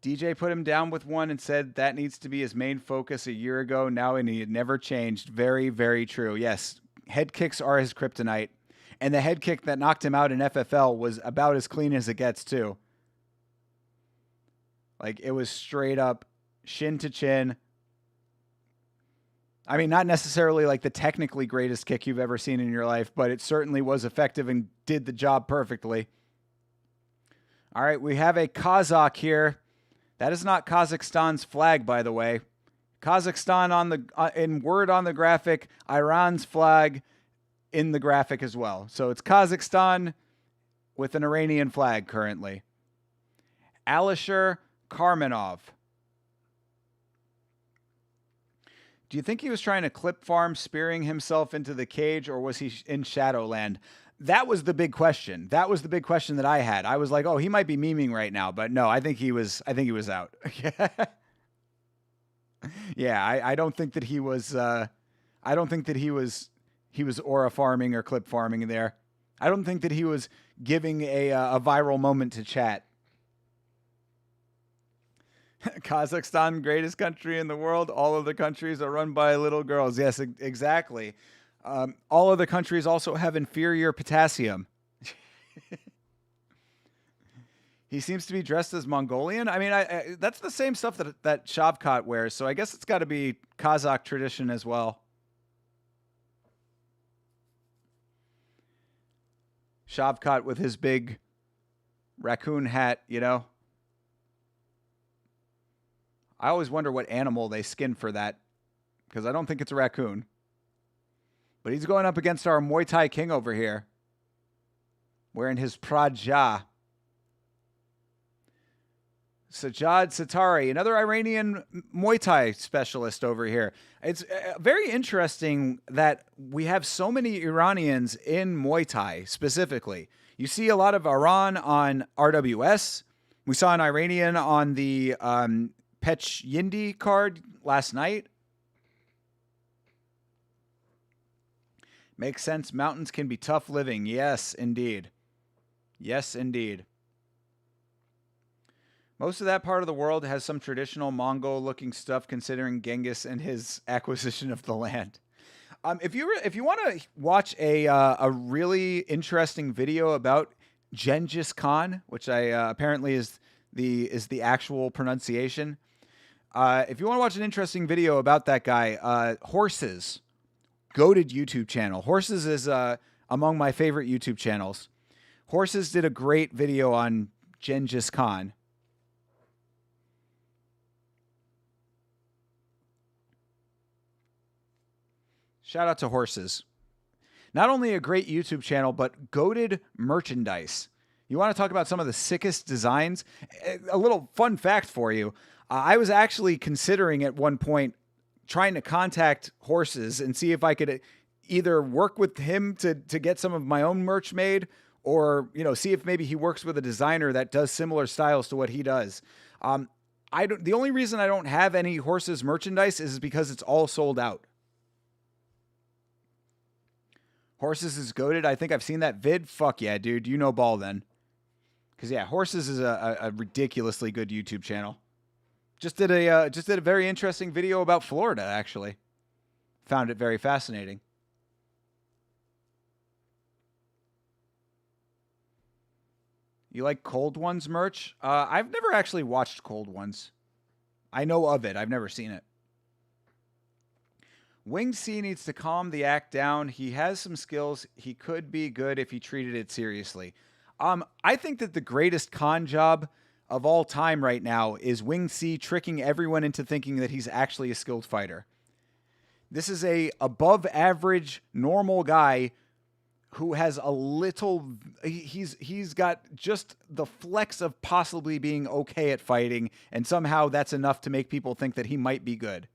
DJ put him down with one and said that needs to be his main focus a year ago now, and he had never changed. Very, very true. Yes, head kicks are his kryptonite. And the head kick that knocked him out in FFL was about as clean as it gets, too. Like, it was straight up shin to chin. I mean, not necessarily like the technically greatest kick you've ever seen in your life, but it certainly was effective and did the job perfectly. All right, we have a Kazakh here. That is not Kazakhstan's flag, by the way. Kazakhstan in word on the graphic, Iran's flag in the graphic as well. So it's Kazakhstan with an Iranian flag currently. Alisher Karmanov. Do you think he was trying to clip farm, spearing himself into the cage, or was he in Shadowland? That was the big question. That was the big question that I had. I was like, oh, he might be memeing right now, but no, I think he was. I think he was out. Yeah, I don't think that he was. I don't think that he was. He was aura farming or clip farming there. I don't think that he was giving a viral moment to chat. Kazakhstan, greatest country in the world. All of the countries are run by little girls. Yes, exactly. All of the countries also have inferior potassium. He seems to be dressed as Mongolian. I mean, that's the same stuff that Shavkat wears, so I guess it's got to be Kazakh tradition as well. Shavkat with his big raccoon hat, you know. I always wonder what animal they skin for that, because I don't think it's a raccoon. But he's going up against our Muay Thai king over here, wearing his Praja. Sajjad Satari, another Iranian Muay Thai specialist over here. It's very interesting that we have so many Iranians in Muay Thai specifically. You see a lot of Iran on RWS. We saw an Iranian on the Pech Yindi card last night. Makes sense. Mountains can be tough living. Yes, indeed. Yes, indeed. Most of that part of the world has some traditional Mongol-looking stuff, considering Genghis and his acquisition of the land. If you want to watch a really interesting video about Genghis Khan, which apparently is the actual pronunciation, if you want to watch an interesting video about that guy, Horses, goated YouTube channel. Horses is among my favorite YouTube channels. Horses did a great video on Genghis Khan. Shout out to Horses. Not only a great YouTube channel, but goated merchandise. You want to talk about some of the sickest designs? A little fun fact for you. I was actually considering at one point trying to contact Horses and see if I could either work with him to get some of my own merch made, or, you know, see if maybe he works with a designer that does similar styles to what he does. The only reason I don't have any Horses merchandise is because it's all sold out. Horses is goated. I think I've seen that vid. Fuck yeah, dude. You know ball then. Because yeah, Horses is a ridiculously good YouTube channel. Just did a very interesting video about Florida, actually. Found it very fascinating. You like Cold Ones merch? I've never actually watched Cold Ones. I know of it. I've never seen it. Wing C needs to calm the act down. He has some skills. He could be good if he treated it seriously. I think that the greatest con job of all time right now is Wing C tricking everyone into thinking that he's actually a skilled fighter. This is a above average normal guy who has a little, he's got just the flex of possibly being okay at fighting, and somehow that's enough to make people think that he might be good.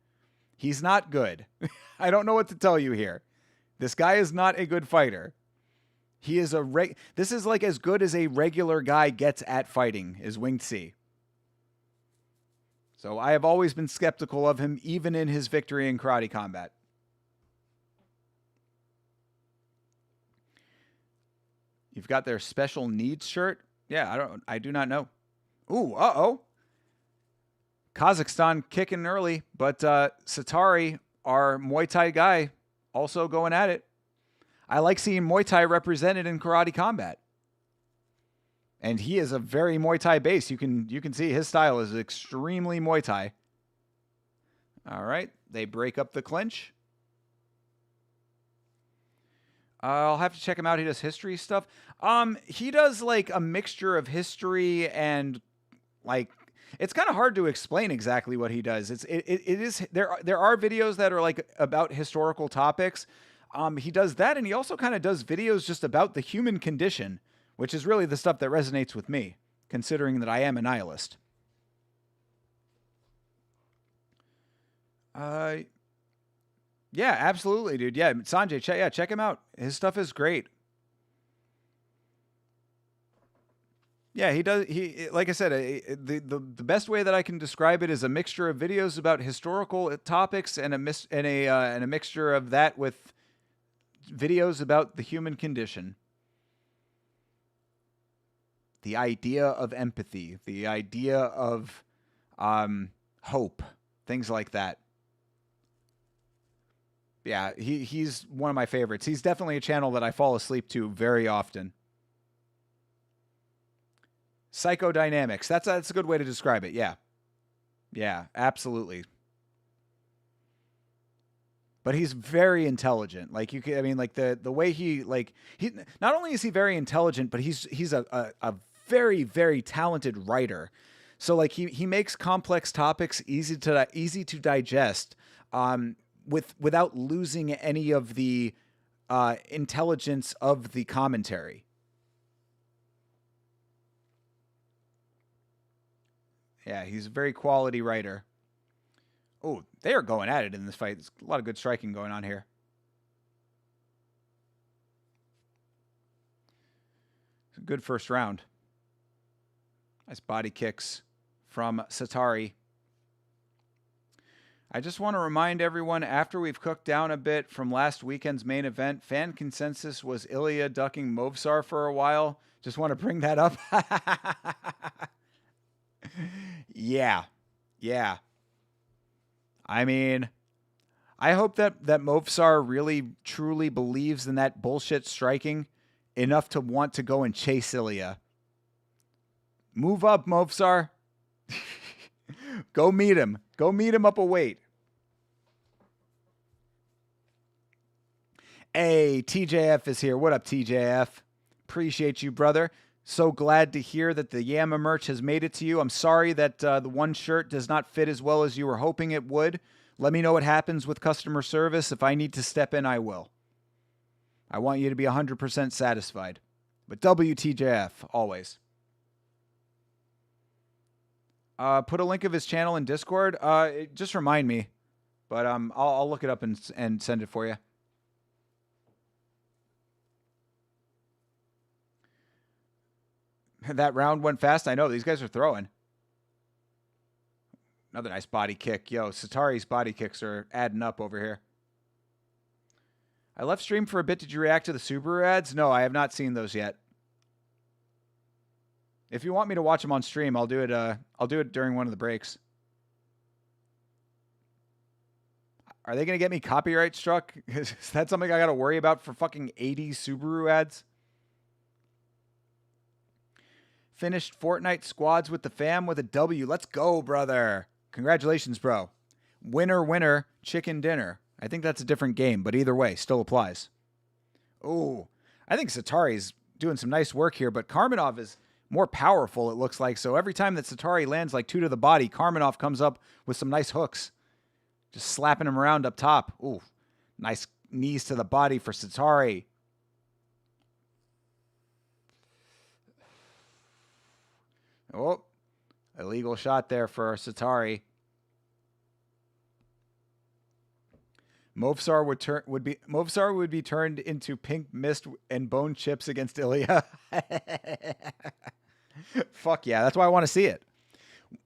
He's not good. I don't know what to tell you here. This guy is not a good fighter. He is this is like as good as a regular guy gets at fighting, is Wing C. So I have always been skeptical of him, even in his victory in Karate Combat. You've got their special needs shirt? Yeah, I do not know. Ooh, uh-oh. Kazakhstan kicking early, but Satari, our Muay Thai guy, also going at it. I like seeing Muay Thai represented in Karate Combat. And he is a very Muay Thai base. You can see his style is extremely Muay Thai. All right, they break up the clinch. I'll have to check him out. He does history stuff. He does like a mixture of history and like, it's kind of hard to explain exactly what he does. There are videos that are like about historical topics. He does that, and he also kind of does videos just about the human condition, which is really the stuff that resonates with me, considering that I am a nihilist. Yeah, absolutely, dude. Yeah, Sanjay, check him out. His stuff is great. Yeah, he does. He, like I said, the best way that I can describe it is a mixture of videos about historical topics and a mixture of that with videos about the human condition, the idea of empathy, the idea of hope, things like that. Yeah, he's one of my favorites. He's definitely a channel that I fall asleep to very often. Psychodynamics. That's a good way to describe it. Yeah. Yeah, absolutely. But he's very intelligent. Like you can, I mean, like the way he not only is he very intelligent, but he's a very talented writer. So like he makes complex topics easy to digest, without losing any of the intelligence of the commentary. Yeah, he's a very quality writer. Oh, they are going at it in this fight. There's a lot of good striking going on here. It's a good first round. Nice body kicks from Satari. I just want to remind everyone, after we've cooked down a bit from last weekend's main event, fan consensus was Ilya ducking Movsar for a while. Just want to bring that up. Yeah. Yeah. I mean, I hope that Movsar really truly believes in that bullshit striking enough to want to go and chase Ilya. Move up, Movsar. Go meet him. Go meet him up a weight. Hey, TJF is here. What up, TJF? Appreciate you, brother. So glad to hear that the Yama merch has made it to you. I'm sorry that the one shirt does not fit as well as you were hoping it would. Let me know what happens with customer service. If I need to step in, I will. I want you to be 100% satisfied. But WTJF, always. Put a link of his channel in Discord. Just remind me. But I'll look it up and send it for you. That round went fast. I know. These guys are throwing. Another nice body kick. Yo, Satari's body kicks are adding up over here. I left stream for a bit. Did you react to the Subaru ads? No, I have not seen those yet. If you want me to watch them on stream, I'll do it. I'll do it during one of the breaks. Are they going to get me copyright struck? Is that something I got to worry about for fucking 80 Subaru ads? Finished Fortnite squads with the fam with a W. Let's go, brother. Congratulations, bro. Winner, winner, chicken dinner. I think that's a different game, but either way, still applies. Oh, I think Satari's doing some nice work here, but Karmanov is more powerful, it looks like. So every time that Satari lands like 2 to the body, Karmanov comes up with some nice hooks. Just slapping him around up top. Ooh, nice knees to the body for Satari. Oh, illegal shot there for Satari. Movsar would be turned into pink mist and bone chips against Ilya. Fuck yeah, that's why I want to see it.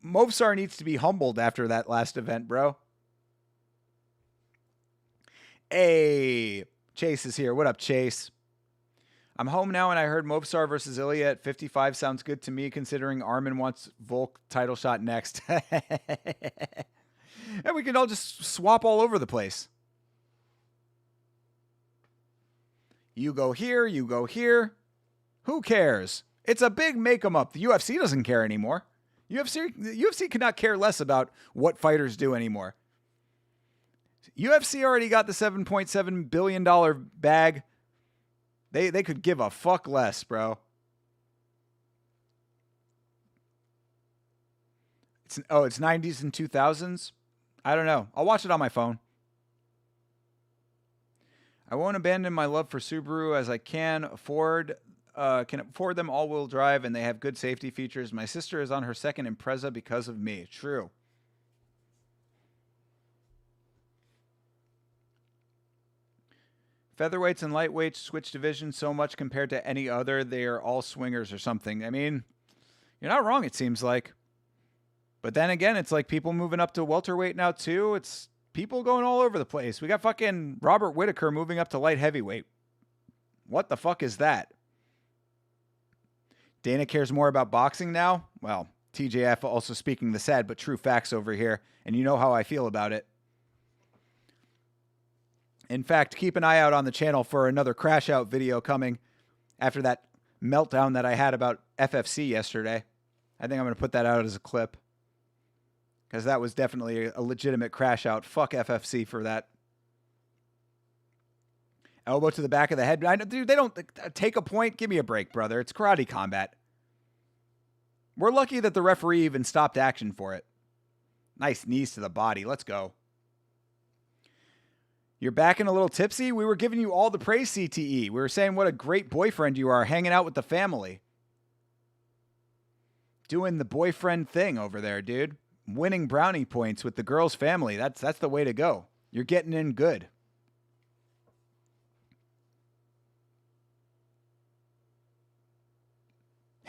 Movsar needs to be humbled after that last event, bro. Hey, Chase is here. What up, Chase? I'm home now, and I heard Movsar versus Ilya at 55 sounds good to me, considering Armin wants Volk title shot next. And we can all just swap all over the place. You go here, you go here. Who cares? It's a big make 'em up. The UFC doesn't care anymore. UFC cannot care less about what fighters do anymore. UFC already got the $7.7 billion bag. They could give a fuck less, bro. It's 90s and 2000s? I don't know. I'll watch it on my phone. I won't abandon my love for Subaru as I can afford them all-wheel drive, and they have good safety features. My sister is on her second Impreza because of me. True. Featherweights and lightweights switch divisions so much compared to any other. They are all swingers or something. I mean, you're not wrong, it seems like. But then again, it's like people moving up to welterweight now, too. It's people going all over the place. We got fucking Robert Whitaker moving up to light heavyweight. What the fuck is that? Dana cares more about boxing now? Well, TJF also speaking the sad but true facts over here, and you know how I feel about it. In fact, keep an eye out on the channel for another crash out video coming after that meltdown that I had about FFC yesterday. I think I'm going to put that out as a clip because that was definitely a legitimate crash out. Fuck FFC for that. Elbow to the back of the head. Dude, they don't take a point. Give me a break, brother. It's Karate Combat. We're lucky that the referee even stopped action for it. Nice knees to the body. Let's go. You're back and a little tipsy? We were giving you all the praise, CTE. We were saying what a great boyfriend you are, hanging out with the family. Doing the boyfriend thing over there, dude. Winning brownie points with the girl's family. That's the way to go. You're getting in good.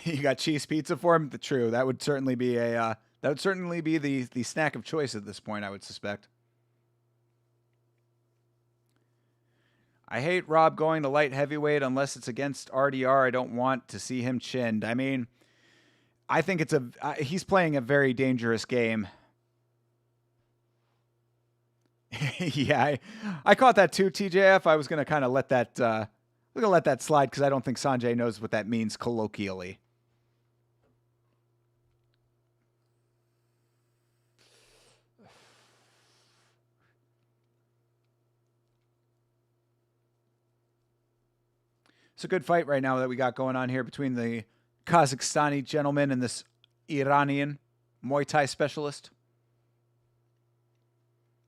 You got cheese pizza for him? True. That would certainly be the snack of choice at this point, I would suspect. I hate Rob going to light heavyweight unless it's against RDR. I don't want to see him chinned. I mean, I think he's playing a very dangerous game. Yeah, I caught that too, TJF. I was going to kind of let that slide because I don't think Sanjay knows what that means colloquially. It's a good fight right now that we got going on here between the Kazakhstani gentleman and this Iranian Muay Thai specialist.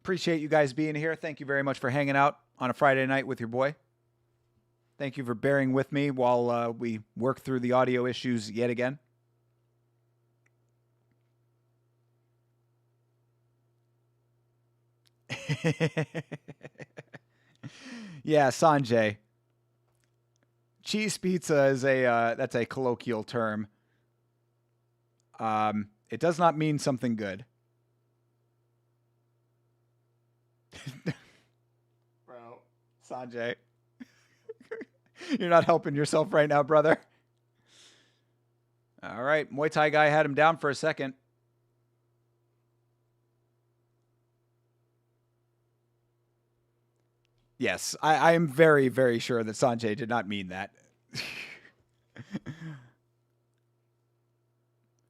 Appreciate you guys being here. Thank you very much for hanging out on a Friday night with your boy. Thank you for bearing with me while we work through the audio issues yet again. Yeah, Sanjay. Cheese pizza is that's a colloquial term. It does not mean something good. Bro, Sanjay. You're not helping yourself right now, brother. All right, Muay Thai guy had him down for a second. Yes, I am very, very sure that Sanjay did not mean that.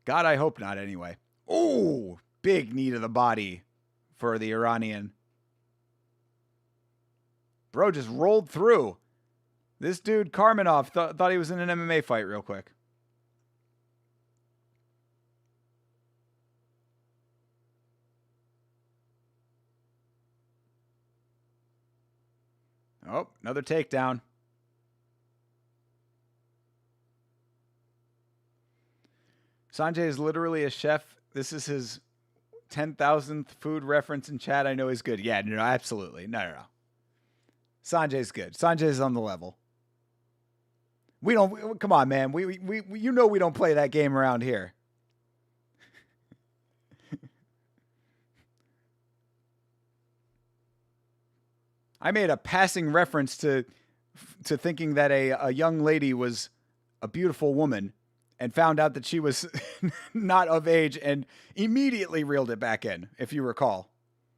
God, I hope not anyway. Oh, big knee to the body for the Iranian. Bro just rolled through. This dude, Karmanov, thought he was in an MMA fight real quick. Oh, another takedown. Sanjay is literally a chef. This is his 10,000th food reference in chat. I know he's good. Yeah, no, absolutely. No. Sanjay's good. Sanjay's on the level. We don't, come on, man. We you know we don't play that game around here. I made a passing reference to thinking that a young lady was a beautiful woman and found out that she was not of age and immediately reeled it back in, if you recall.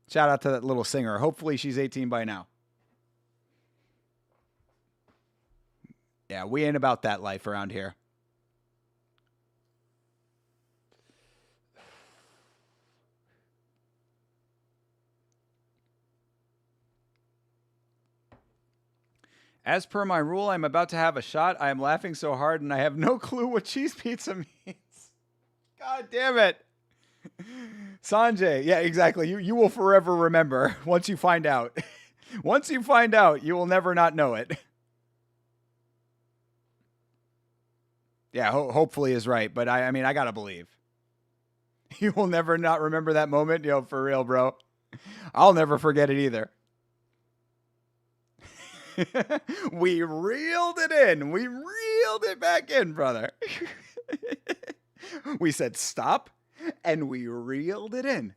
Shout out to that little singer. Hopefully she's 18 by now. Yeah, we ain't about that life around here. As per my rule, I'm about to have a shot. I am laughing so hard and I have no clue what cheese pizza means. God damn it. Sanjay. Yeah, exactly. You will forever remember once you find out. Once you find out, you will never not know it. Yeah, hopefully is right. But I mean, I got to believe. You will never not remember that moment. Yo, for real, bro. I'll never forget it either. We reeled it in. We reeled it back in, brother. We said stop, and we reeled it in.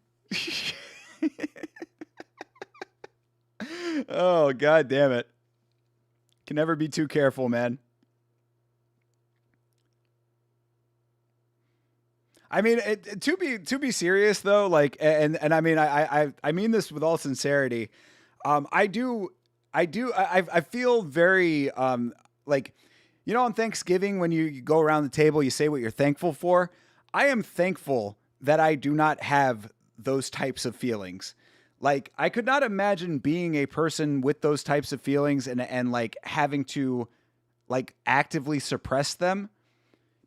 Oh, God damn it. Can never be too careful, man. I mean, to be serious though, like, and I mean, I mean this with all sincerity. I do, I feel very, like, you know, on Thanksgiving when you go around the table, you say what you're thankful for. I am thankful that I do not have those types of feelings. Like, I could not imagine being a person with those types of feelings and like having to like actively suppress them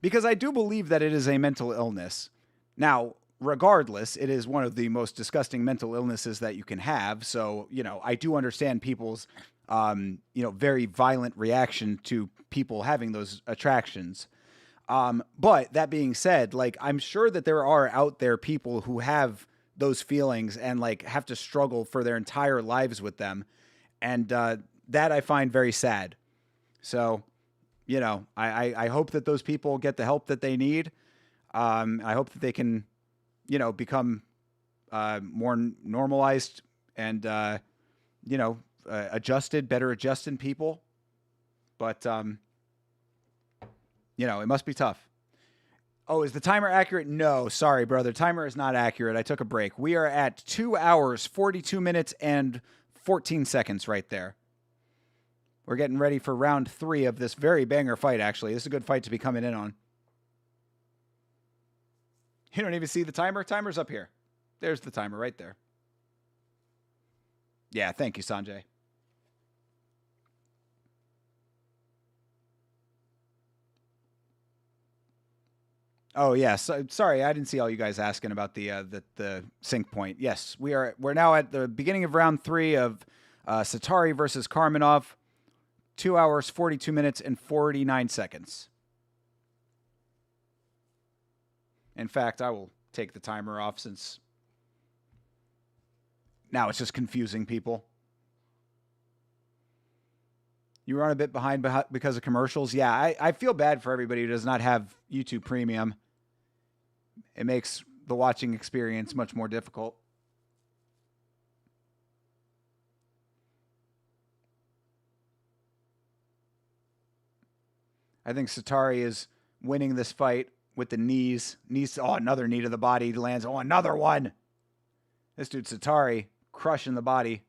because I do believe that it is a mental illness. Now, regardless, it is one of the most disgusting mental illnesses that you can have. So, you know, I do understand people's, you know, very violent reaction to people having those attractions. But that being said, like, I'm sure that there are out there people who have those feelings and like have to struggle for their entire lives with them. And that I find very sad. So, you know, I hope that those people get the help that they need. I hope that they can, you know, become more normalized and, you know, better adjusted people. But, you know, it must be tough. Oh, is the timer accurate? No, sorry, brother. Timer is not accurate. I took a break. We are at 2 hours, 42 minutes, and 14 seconds right there. We're getting ready for round 3 of this very banger fight, actually. This is a good fight to be coming in on. You don't even see the timer? Timer's up here. There's the timer right there. Yeah, thank you, Sanjay. Oh yes, sorry, I didn't see all you guys asking about the sync point. Yes, we're now at the beginning of round 3 of Satari versus Karmanov. 2 hours, 42 minutes, and 49 seconds. In fact, I will take the timer off since now it's just confusing people. You run a bit behind because of commercials. Yeah, I feel bad for everybody who does not have YouTube Premium. It makes the watching experience much more difficult. I think Satari is winning this fight with the knees. Oh, another knee to the body lands. Oh, another one. This dude Satari crushing the body.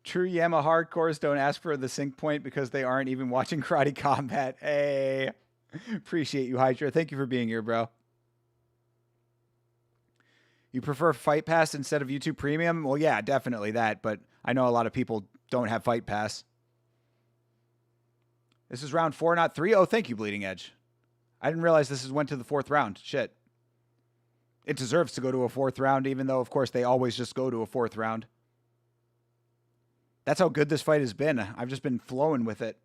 True Yama hardcores don't ask for the sync point because they aren't even watching Karate Combat. Hey, appreciate you, Hydra. Thank you for being here, bro. You prefer Fight Pass instead of YouTube Premium? Well, yeah, definitely that. But I know a lot of people don't have Fight Pass. This is round 4, not 3. Oh, thank you, Bleeding Edge. I didn't realize this went to the 4th round. Shit. It deserves to go to a 4th round, even though, of course, they always just go to a 4th round. That's how good this fight has been. I've just been flowing with it.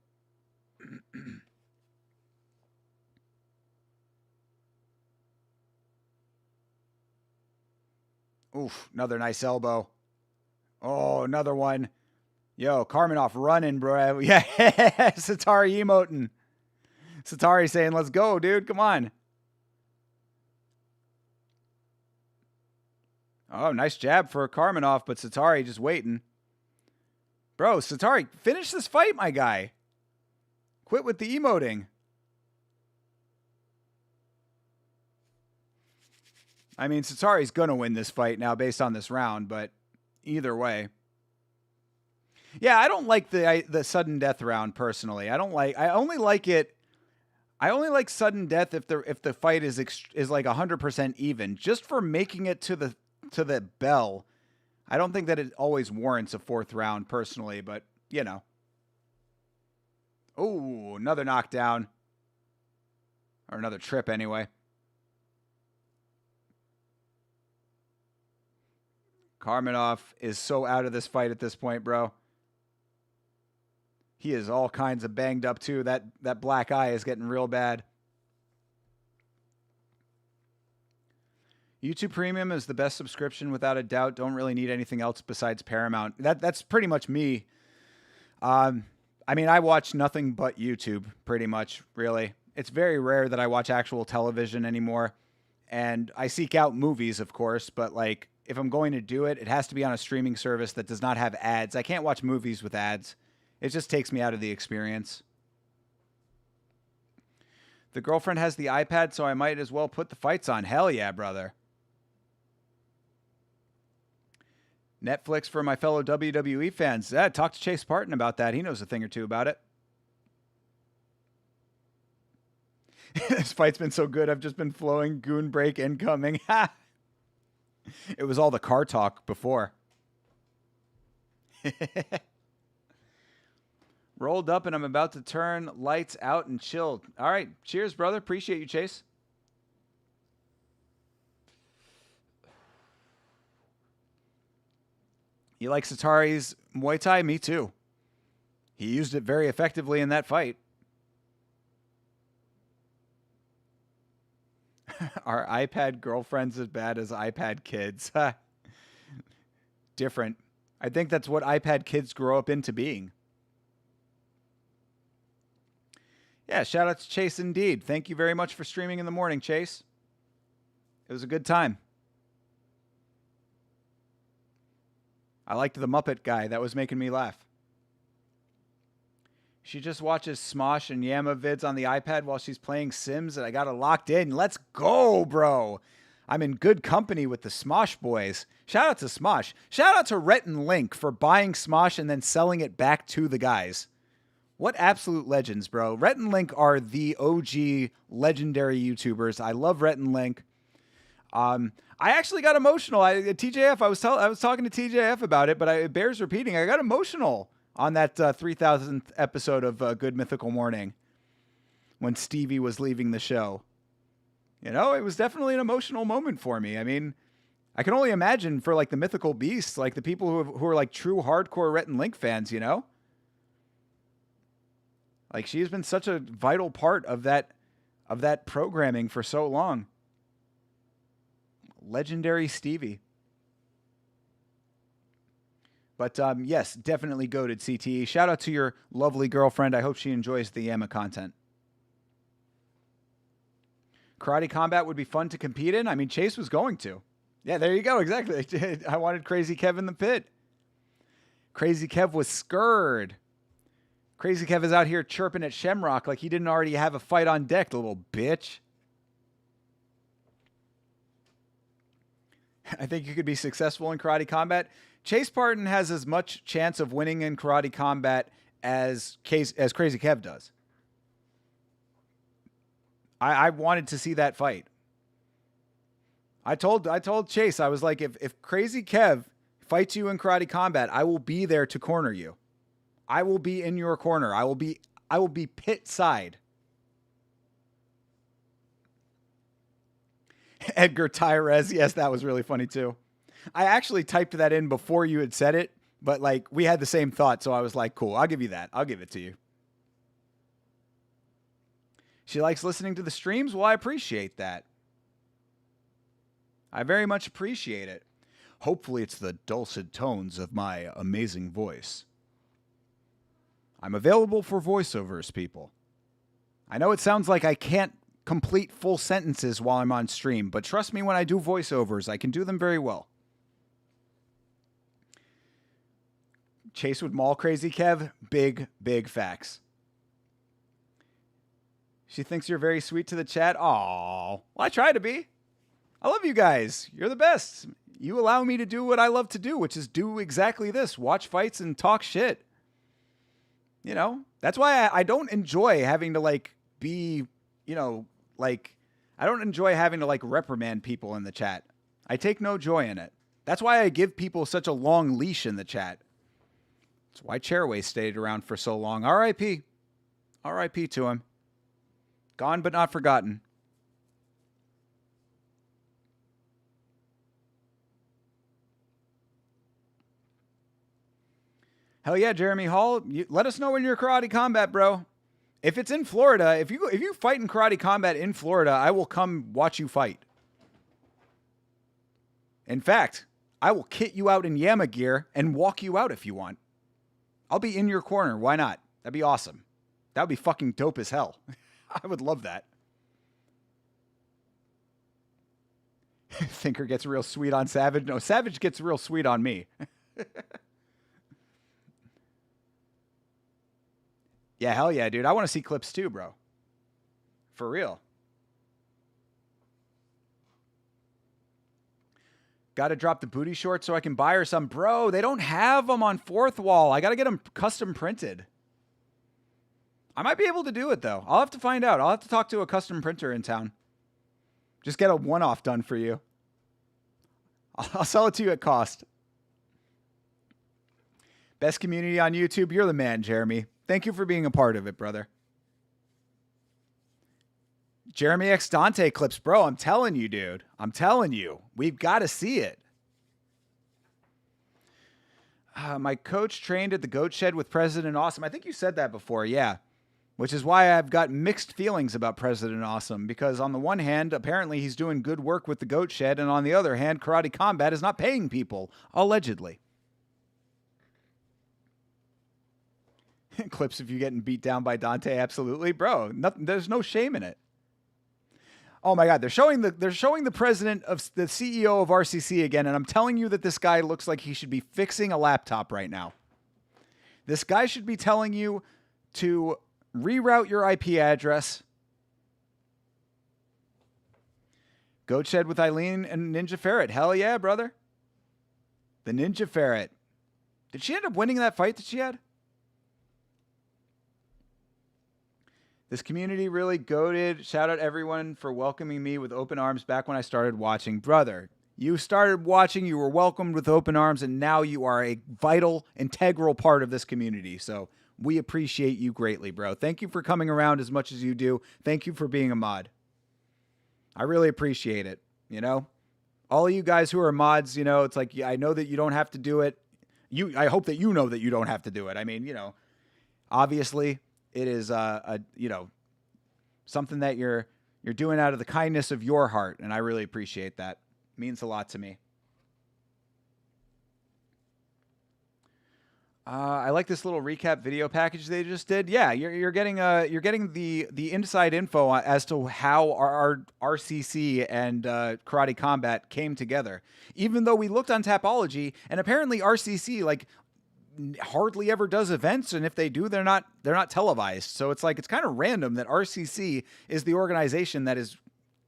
Oof, another nice elbow. Oh, another one. Yo, Karmanov running, bro. Yeah, Satari emoting. Satari saying, let's go, dude. Come on. Oh, nice jab for Karmanov, but Satari just waiting. Bro, Satari, finish this fight, my guy. Quit with the emoting. I mean, Satari's going to win this fight now based on this round, but either way. Yeah, I don't like the sudden death round personally. I only like sudden death if the fight is like 100% even, just for making it to the bell. I don't think that it always warrants a 4th round personally, but you know. Oh, another knockdown. Or another trip anyway. Karmanov is so out of this fight at this point, bro. He is all kinds of banged up too. That black eye is getting real bad. YouTube Premium is the best subscription without a doubt. Don't really need anything else besides Paramount. That's pretty much me. I mean, I watch nothing but YouTube, pretty much, really. It's very rare that I watch actual television anymore. And I seek out movies, of course, but like if I'm going to do it, it has to be on a streaming service that does not have ads. I can't watch movies with ads. It just takes me out of the experience. The girlfriend has the iPad, so I might as well put the fights on. Hell yeah, brother. Netflix for my fellow WWE fans. Talk to Chase Parton about that. He knows a thing or two about it. This fight's been so good, I've just been flowing. Goon break incoming. It was all the car talk before. Rolled up and I'm about to turn lights out and chilled. All right. Cheers, brother. Appreciate you, Chase. You like Satari's Muay Thai? Me too. He used it very effectively in that fight. Are iPad girlfriends as bad as iPad kids? Different. I think that's what iPad kids grow up into being. Yeah, shout out to Chase indeed. Thank you very much for streaming in the morning, Chase. It was a good time. I liked the Muppet guy. That was making me laugh. She just watches Smosh and Yama vids on the iPad while she's playing Sims, and I got her locked in. Let's go, bro. I'm in good company with the Smosh boys. Shout out to Smosh. Shout out to Rhett and Link for buying Smosh and then selling it back to the guys. What absolute legends, bro. Rhett and Link are the OG legendary YouTubers. I love Rhett and Link. I actually got emotional. TJF, I was talking to TJF about it, but it bears repeating. I got emotional on that 3000th episode of Good Mythical Morning when Stevie was leaving the show. You know, it was definitely an emotional moment for me. I mean, I can only imagine for like the mythical beasts, like the people who are like true hardcore Rhett and Link fans, you know? Like she has been such a vital part of that programming for so long. Legendary Stevie. But yes, definitely goated CTE. Shout out to your lovely girlfriend. I hope she enjoys the Yama content. Karate Combat would be fun to compete in. I mean, Chase was going to. Yeah, there you go. Exactly. I wanted Crazy Kev in the pit. Crazy Kev was scared. Crazy Kev is out here chirping at Shamrock like he didn't already have a fight on deck, the little bitch. I think you could be successful in Karate Combat. Chase Parton has as much chance of winning in Karate Combat as Crazy Kev does. I wanted to see that fight. I told Chase, I was like, if Crazy Kev fights you in Karate Combat, I will be there to corner you. I will be in your corner. I will be pit side. Edgar Tyrez. Yes, that was really funny too. I actually typed that in before you had said it, but like we had the same thought, so I was like, cool, I'll give you that. I'll give it to you. She likes listening to the streams? Well, I appreciate that. I very much appreciate it. Hopefully it's the dulcet tones of my amazing voice. I'm available for voiceovers, people. I know it sounds like I can't complete full sentences while I'm on stream, but trust me, when I do voiceovers, I can do them very well. Chase would maul Crazy Kev. Big, big facts. She thinks you're very sweet to the chat. Aw, well, I try to be. I love you guys. You're the best. You allow me to do what I love to do, which is do exactly this. Watch fights and talk shit. You know, that's why I don't enjoy having to like be, you know, like I don't enjoy having to like reprimand people in the chat. I take no joy in it. That's why I give people such a long leash in the chat. That's why Chairway stayed around for so long. R.I.P. R.I.P. to him. Gone but not forgotten. Hell yeah, Jeremy Hall. Let us know when you're Karate Combat, bro. If it's in Florida, if you fight in Karate Combat in Florida, I will come watch you fight. In fact, I will kit you out in Yama gear and walk you out if you want. I'll be in your corner. Why not? That'd be awesome. That would be fucking dope as hell. I would love that. Thinker gets real sweet on Savage. No, Savage gets real sweet on me. Yeah, hell yeah, dude. I want to see clips too, bro. For real. Got to drop the booty shorts so I can buy her some. Bro, they don't have them on Fourth Wall. I got to get them custom printed. I might be able to do it, though. I'll have to find out. I'll have to talk to a custom printer in town. Just get a one-off done for you. I'll sell it to you at cost. Best community on YouTube. You're the man, Jeremy. Thank you for being a part of it, brother. Jeremy X Dante clips, bro. I'm telling you, dude. I'm telling you. We've got to see it. My coach trained at the Goat Shed with President Awesome. I think you said that before, yeah. Which is why I've got mixed feelings about President Awesome. Because on the one hand, apparently he's doing good work with the Goat Shed. And on the other hand, Karate Combat is not paying people. Allegedly. Clips of you getting beat down by Dante, absolutely, bro. Nothing, there's no shame in it. Oh my God, they're showing the president of the CEO of RCC again, and I'm telling you that this guy looks like he should be fixing a laptop right now. This guy should be telling you to reroute your IP address. Goat Shed with Eileen and Ninja Ferret. Hell yeah, brother. The Ninja Ferret. Did she end up winning that fight that she had? This community really goated. Shout out everyone for welcoming me with open arms back when I started watching. Brother, you started watching, you were welcomed with open arms, and now you are a vital, integral part of this community. So we appreciate you greatly, bro. Thank you for coming around as much as you do. Thank you for being a mod. I really appreciate it, you know? All of you guys who are mods, you know, it's like, I know that you don't have to do it. I hope that you know that you don't have to do it. I mean, you know, obviously it is you know, something that you're doing out of the kindness of your heart, and I really appreciate that. It means a lot to me. I like this little recap video package they just did. Yeah, you're getting the inside info as to how our RCC and Karate Combat came together. Even though we looked on Tapology, and apparently RCC like hardly ever does events, and if they do, they're not televised. So it's like it's kind of random that RCC is the organization that is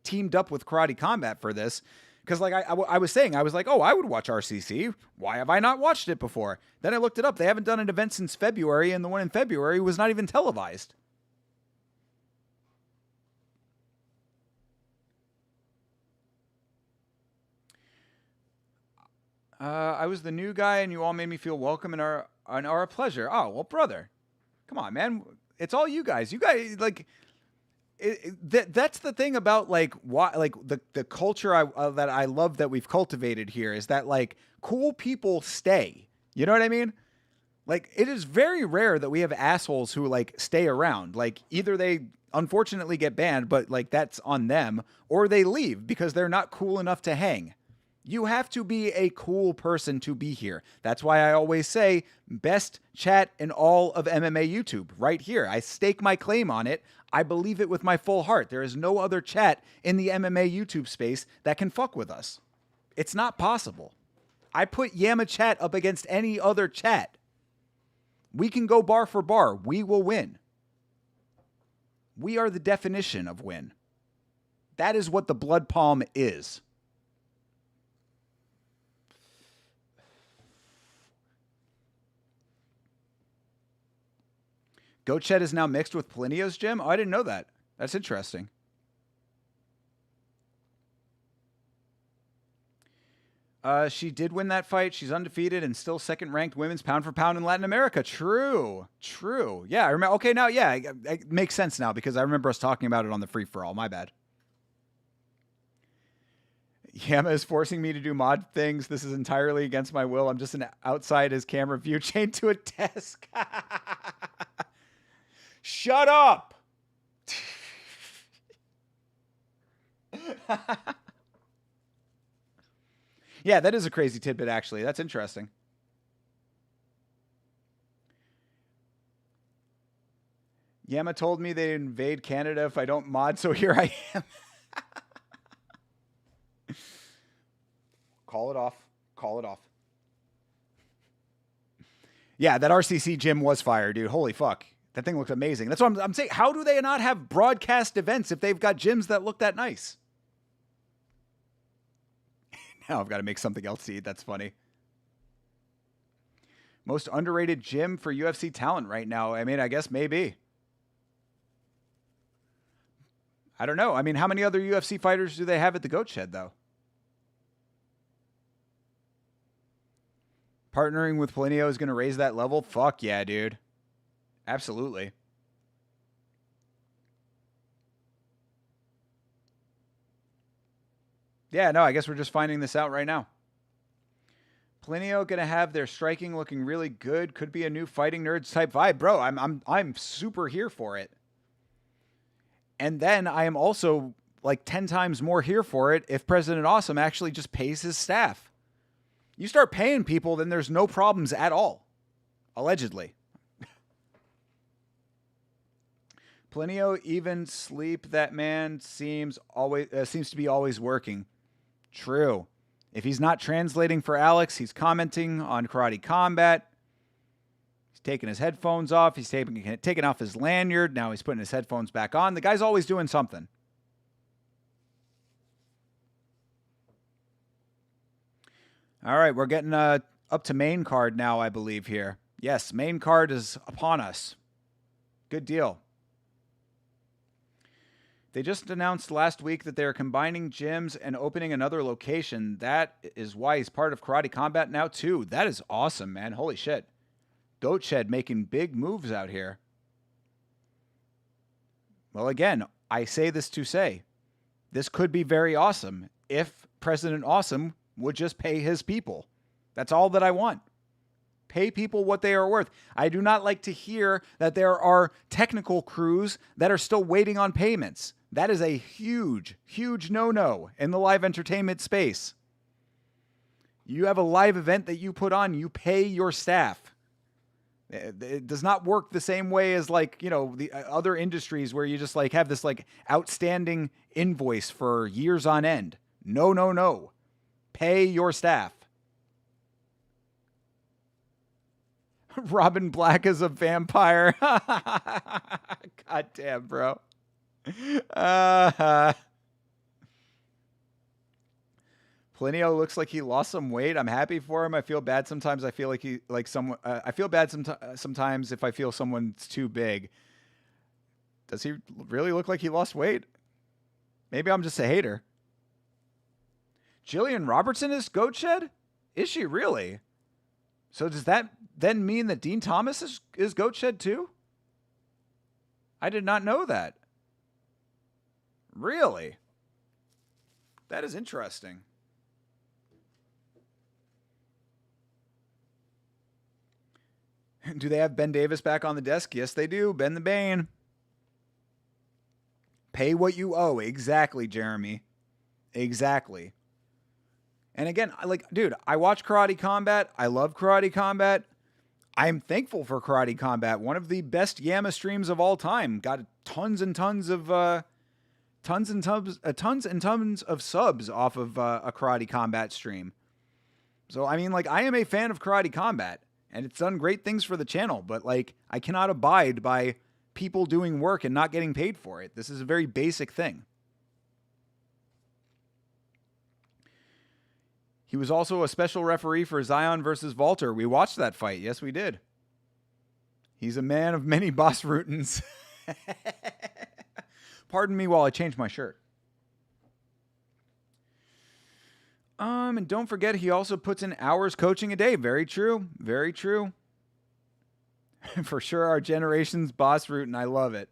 teamed up with Karate Combat for this. Because like I was saying, I was like, oh, I would watch RCC. Why have I not watched it before? Then I looked it up. They haven't done an event since February, and the one in February was not even televised. I was the new guy, and you all made me feel welcome and are a pleasure. Oh, well, brother. Come on, man. It's all you guys. You guys, like... that's the thing about like why like the culture that I love that we've cultivated here is that like cool people stay. You know what I mean? Like it is very rare that we have assholes who like stay around. Like either they unfortunately get banned, but like that's on them, or they leave because they're not cool enough to hang. You have to be a cool person to be here. That's why I always say best chat in all of MMA YouTube right here. I stake my claim on it. I believe it with my full heart. There is no other chat in the MMA YouTube space that can fuck with us. It's not possible. I put Yama chat up against any other chat. We can go bar for bar. We will win. We are the definition of win. That is what the Blood Palm is. Goat Shed is now mixed with Polinio's gym? Oh, I didn't know that. That's interesting. She did win that fight. She's undefeated and still second-ranked women's pound for pound in Latin America. True. True. Yeah, I remember. Okay, now, yeah, it makes sense now because I remember us talking about it on the free-for-all. My bad. Yama is forcing me to do mod things. This is entirely against my will. I'm just outside his camera view chained to a desk. Shut up! Yeah, that is a crazy tidbit, actually. That's interesting. Yama told me they'd invade Canada if I don't mod, so here I am. Call it off. Call it off. Yeah, that RCC gym was fire, dude. Holy fuck. That thing looked amazing. That's what I'm saying. How do they not have broadcast events if they've got gyms that look that nice? Now I've got to make something else to eat. That's funny. Most underrated gym for UFC talent right now. I mean, I guess maybe. I don't know. I mean, how many other UFC fighters do they have at the Goat Shed, though? Partnering with Plinio is going to raise that level? Fuck yeah, dude. Absolutely. Yeah, no, I guess we're just finding this out right now. Plinio going to have their striking looking really good. Could be a new Fighting Nerds type vibe. Bro, I'm super here for it. And then I am also like 10 times more here for it if President Awesome actually just pays his staff. You start paying people, then there's no problems at all. Allegedly. Plinio even sleep. That man seems to be always working. True. If he's not translating for Alex, he's commenting on Karate Combat. He's taking his headphones off. He's taking off his lanyard. Now he's putting his headphones back on. The guy's always doing something. All right, we're getting up to main card now, I believe, here. Yes, main card is upon us. Good deal. They just announced last week that they're combining gyms and opening another location. That is why he's part of Karate Combat now, too. That is awesome, man. Holy shit. Goat Shed making big moves out here. Well, again, I say this to say, this could be very awesome if President Awesome would just pay his people. That's all that I want. Pay people what they are worth. I do not like to hear that there are technical crews that are still waiting on payments. That is a huge, huge no-no in the live entertainment space. You have a live event that you put on, you pay your staff. It does not work the same way as like, you know, the other industries where you just like have this like outstanding invoice for years on end. No, no, no. Pay your staff. Robin Black is a vampire. God damn, bro. Plinio looks like he lost some weight. I'm happy for him. I feel bad sometimes. I feel like I feel bad sometimes if I feel someone's too big. Does he really look like he lost weight? Maybe I'm just a hater. Jillian Robertson is Goat Shed? Is she really? So does that then mean that Dean Thomas is Goat Shed too? I did not know that. Really? That is interesting. Do they have Ben Davis back on the desk? Yes, they do. Ben the Bane. Pay what you owe. Exactly, Jeremy. Exactly. And again, like, dude, I watch Karate Combat. I love Karate Combat. I'm thankful for Karate Combat. One of the best Yama streams of all time. Got tons and tons of tons and tons of subs off of a Karate Combat stream. So I mean, like, I am a fan of Karate Combat, and it's done great things for the channel. But like, I cannot abide by people doing work and not getting paid for it. This is a very basic thing. He was also a special referee for Zion versus Walter. We watched that fight. Yes, we did. He's a man of many boss routines. Pardon me while I change my shirt. And don't forget, he also puts in hours coaching a day. Very true. Very true. For sure, our generation's boss routine. I love it.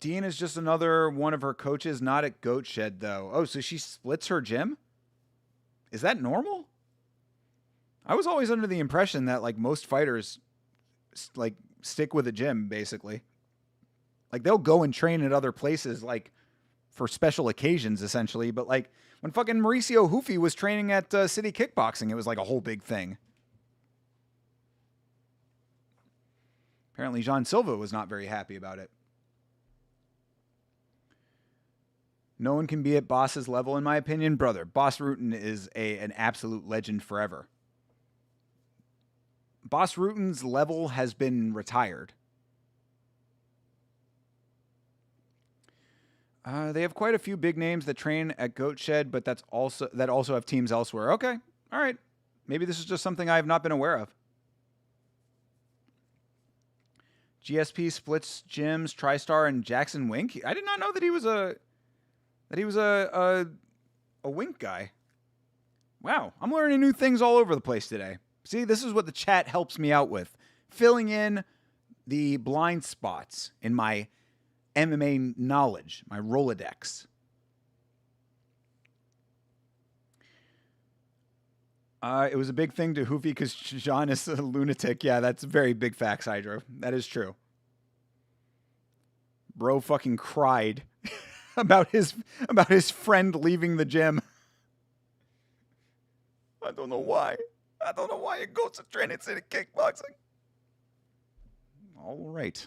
Dean is just another one of her coaches, not at Goat Shed, though. Oh, so she splits her gym? Is that normal? I was always under the impression that, like, most fighters, like, stick with a gym, basically. Like, they'll go and train at other places, like, for special occasions, essentially. But like when fucking Mauricio Hoofy was training at City Kickboxing, it was like a whole big thing. Apparently, Jean Silva was not very happy about it. No one can be at Boss's level, in my opinion. Brother, Boss Rutten is an absolute legend forever. Boss Rutten's level has been retired. They have quite a few big names that train at Goat Shed, but that also have teams elsewhere. Okay, all right. Maybe this is just something I have not been aware of. GSP splits gyms, TriStar, and Jackson Wink. I did not know that he was a Wink guy. Wow, I'm learning new things all over the place today. See, this is what the chat helps me out with, filling in the blind spots in my MMA knowledge, my Rolodex. It was a big thing to Hoofy because Jean is a lunatic. Yeah, that's very big facts, Hydro. That is true. Bro fucking cried about his friend leaving the gym. I don't know why. I don't know why it goes to training City Kickboxing. All right.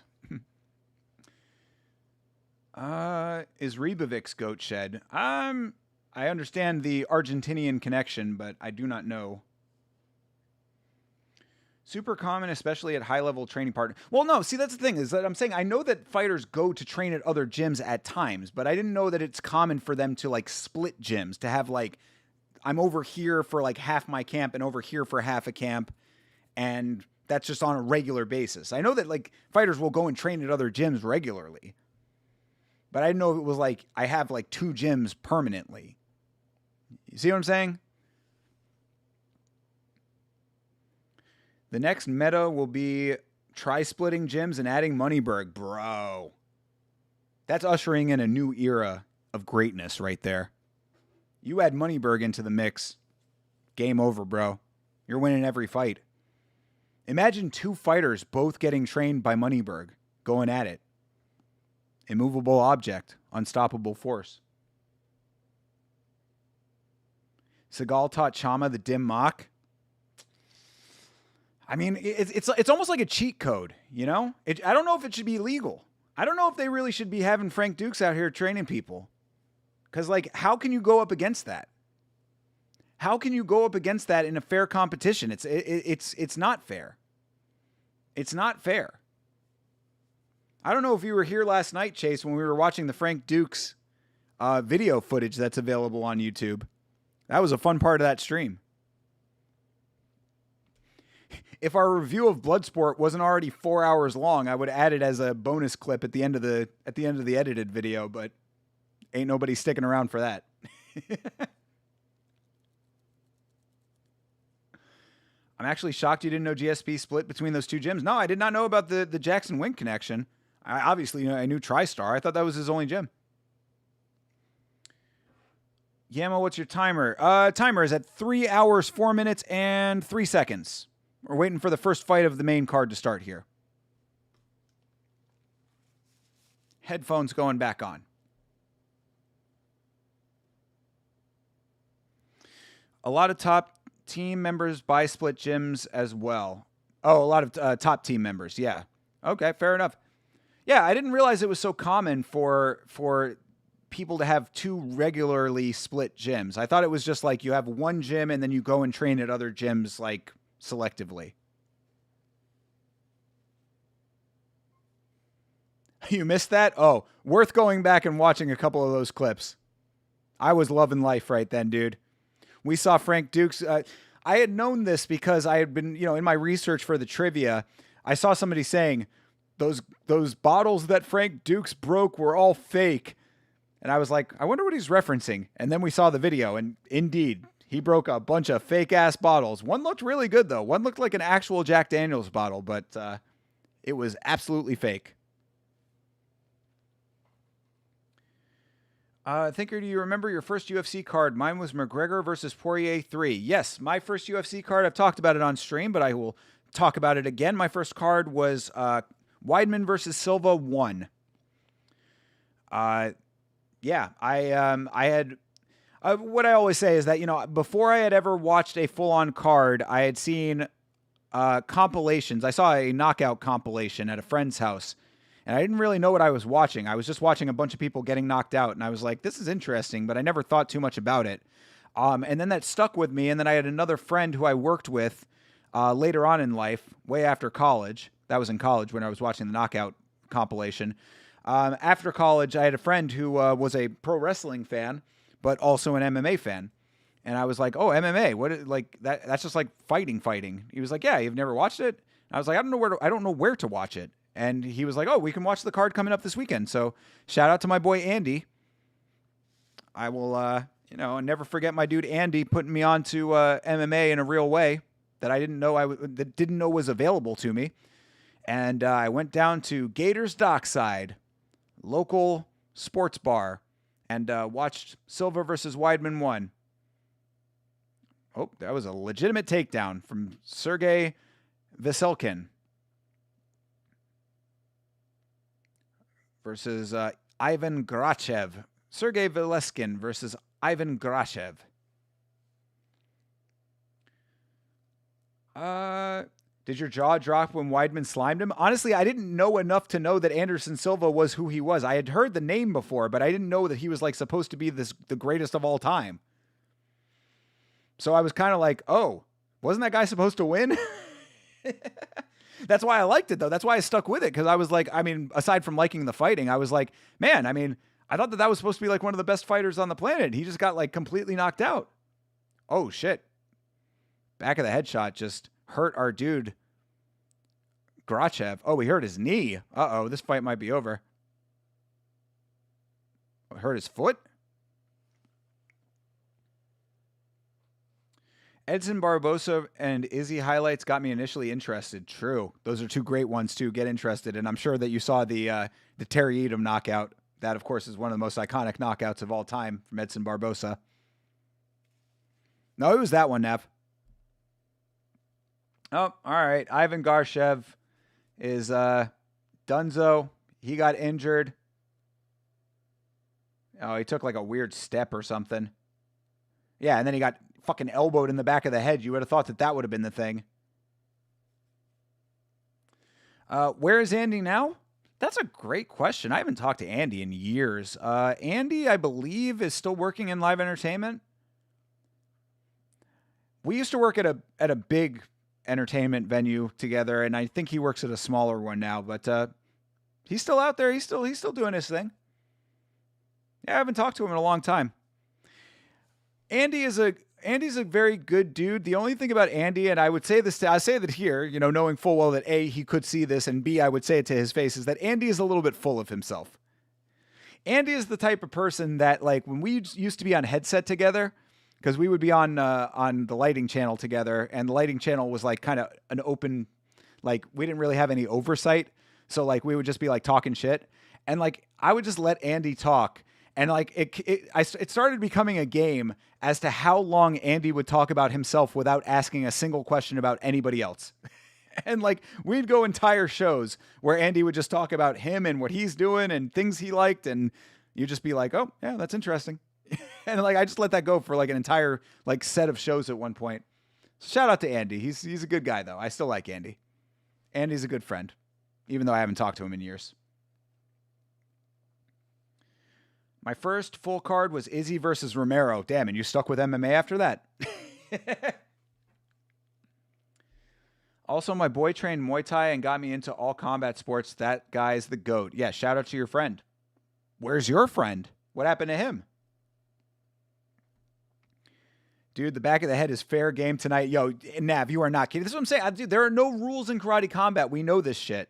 Is Rebovic's Goat Shed? I understand the Argentinian connection, but I do not know. Super common, especially at high-level training partners. Well, no, see, that's the thing, is that I'm saying I know that fighters go to train at other gyms at times, but I didn't know that it's common for them to, like, split gyms, to have, like, I'm over here for, like, half my camp and over here for half a camp, and that's just on a regular basis. I know that, like, fighters will go and train at other gyms regularly, but I didn't know if it was, like, I have, like, 2 gyms permanently. You see what I'm saying? The next meta will be try-splitting gyms and adding Moneyberg. Bro. That's ushering in a new era of greatness right there. You add Moneyberg into the mix. Game over, bro. You're winning every fight. Imagine 2 fighters both getting trained by Moneyberg, going at it. Immovable object. Unstoppable force. Seagal taught Chama the dim mock. I mean, it's almost like a cheat code, you know? I don't know if it should be legal. I don't know if they really should be having Frank Dukes out here training people. Because, like, how can you go up against that? How can you go up against that in a fair competition? It's not fair. It's not fair. I don't know if you were here last night, Chase, when we were watching the Frank Dukes video footage that's available on YouTube. That was a fun part of that stream. If our review of Bloodsport wasn't already 4 hours long, I would add it as a bonus clip at the end of the edited video, but ain't nobody sticking around for that. I'm actually shocked you didn't know GSP split between those 2 gyms. No, I did not know about the Jackson Wink connection. I knew TriStar. I thought that was his only gym. Yamo, what's your timer? Timer is at 3 hours, 4 minutes, and 3 seconds. We're waiting for the first fight of the main card to start here. Headphones going back on. A lot of top team members buy split gyms as well. Oh, a lot of top team members. Yeah. Okay, fair enough. Yeah, I didn't realize it was so common for people to have 2 regularly split gyms. I thought it was just like you have one gym and then you go and train at other gyms, like, selectively. You missed that? Oh, worth going back and watching a couple of those clips. I was loving life right then, dude. We saw Frank Dukes. I had known this because I had been, in my research for the trivia, I saw somebody saying those bottles that Frank Dukes broke were all fake. And I was like, I wonder what he's referencing. And then we saw the video, and indeed, he broke a bunch of fake-ass bottles. One looked really good, though. One looked like an actual Jack Daniels bottle, but it was absolutely fake. Thinker, do you remember your first UFC card? Mine was McGregor versus Poirier 3. Yes, my first UFC card, I've talked about it on stream, but I will talk about it again. My first card was Weidman versus Silva 1. Yeah, I had what I always say is that, before I had ever watched a full on card, I had seen compilations. I saw a knockout compilation at a friend's house, and I didn't really know what I was watching. I was just watching a bunch of people getting knocked out, and I was like, this is interesting, but I never thought too much about it. And then that stuck with me, and then I had another friend who I worked with later on in life, way after college. That was in college when I was watching the knockout compilation. After college, I had a friend who was a pro wrestling fan, but also an MMA fan. And I was like, "Oh, MMA? What is, like that? That's just like fighting." He was like, "Yeah, you've never watched it?" And I was like, I don't know where to watch it." And he was like, "Oh, we can watch the card coming up this weekend." So shout out to my boy Andy. I will, never forget my dude Andy putting me on to MMA in a real way that I didn't know that didn't know was available to me. And I went down to Gators Dockside, local sports bar, and watched Silva versus Weidman 1. Oh, that was a legitimate takedown from Sergey Veselkin versus Ivan Grachev. Sergey Veleskin versus Ivan Grachev. Did your jaw drop when Weidman slimed him? Honestly, I didn't know enough to know that Anderson Silva was who he was. I had heard the name before, but I didn't know that he was like supposed to be the greatest of all time. So I was kind of like, oh, wasn't that guy supposed to win? That's why I liked it, though. That's why I stuck with it, because I was like, aside from liking the fighting, I was like, man, I thought that was supposed to be like one of the best fighters on the planet. He just got like completely knocked out. Oh, shit. Back of the headshot just hurt our dude, Grachev. Oh, he hurt his knee. Uh-oh, this fight might be over. Hurt his foot? Edson Barbosa and Izzy highlights got me initially interested. True. Those are two great ones to get interested. And I'm sure that you saw the Terry Edom knockout. That, of course, is one of the most iconic knockouts of all time from Edson Barbosa. No, it was that one, Nev. Oh, all right. Ivan Garshev is Dunzo. He got injured. Oh, he took like a weird step or something. Yeah, and then he got fucking elbowed in the back of the head. You would have thought that would have been the thing. Where is Andy now? That's a great question. I haven't talked to Andy in years. Andy, I believe, is still working in live entertainment. We used to work at a big entertainment venue together, and I think he works at a smaller one now. But he's still out there. He's still doing his thing. Yeah, I haven't talked to him in a long time. Andy's a very good dude. The only thing about Andy, and I say that here, knowing full well that A, he could see this, and B, I would say it to his face, is that Andy is a little bit full of himself. Andy is the type of person that, like, when we used to be on headset together, because we would be on the lighting channel together, and the lighting channel was like kind of an open, like, we didn't really have any oversight, so like we would just be like talking shit, and like I would just let Andy talk. And like it started becoming a game as to how long Andy would talk about himself without asking a single question about anybody else. And like we'd go entire shows where Andy would just talk about him and what he's doing and things he liked, and you'd just be like, "Oh, yeah, that's interesting." And like I just let that go for like an entire like set of shows at one point. So shout out to Andy. He's a good guy though. I still like Andy. Andy's a good friend, even though I haven't talked to him in years. My first full card was Izzy versus Romero. Damn, and you stuck with MMA after that. Also, my boy trained Muay Thai and got me into all combat sports. That guy's the GOAT. Yeah, shout out to your friend. Where's your friend? What happened to him? Dude, the back of the head is fair game tonight. Yo, Nav, you are not kidding. This is what I'm saying. Dude, there are no rules in karate combat. We know this shit.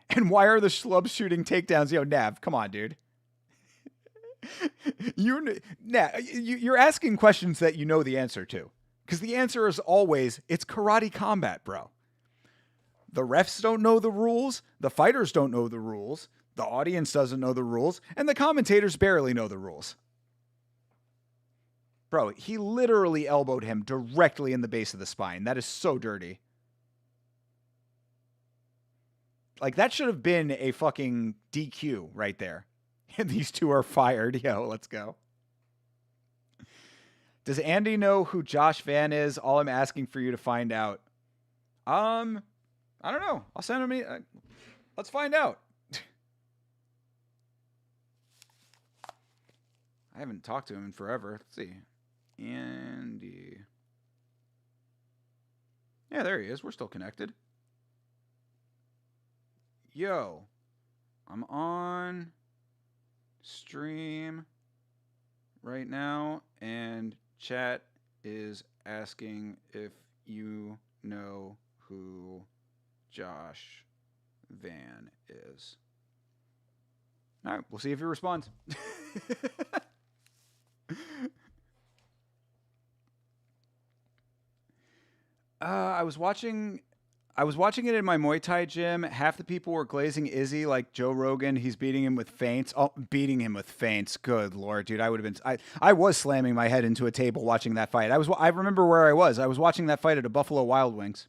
And why are the schlubs shooting takedowns? Yo, Nav, come on, dude. You're asking questions that you know the answer to, because the answer is always it's karate combat, bro. The refs don't know the rules, the fighters don't know the rules, the audience doesn't know the rules, and the commentators barely know the rules. Bro, he literally elbowed him directly in the base of the spine. That is so dirty. Like, that should have been a fucking DQ right there. And these two are fired. Yo, let's go. Does Andy know who Josh Van is? All I'm asking for you to find out. I don't know. I'll send him. Let's find out. I haven't talked to him in forever. Let's see. Andy. Yeah, there he is. We're still connected. Yo, I'm on stream right now, and chat is asking if you know who Josh Van is. All right, we'll see if he responds. I was watching it in my Muay Thai gym. Half the people were glazing Izzy like Joe Rogan. He's beating him with feints. Oh, beating him with feints. Good Lord, dude. I would have been I was slamming my head into a table watching that fight. I remember where I was. I was watching that fight at a Buffalo Wild Wings.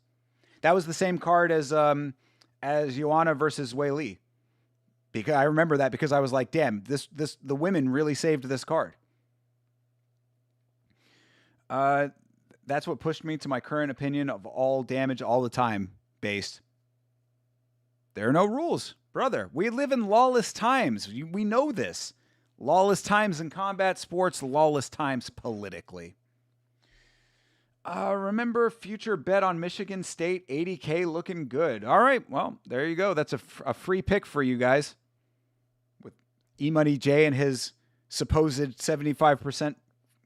That was the same card as Joanna versus Wei Li. Because I remember that because I was like, damn, the women really saved this card. That's what pushed me to my current opinion of all damage all the time based. There are no rules, brother. We live in lawless times. We know this. Lawless times in combat sports, lawless times politically. Remember future bet on Michigan State, 80K looking good. All right, well, there you go. That's a free pick for you guys. With E-Money J and his supposed 75%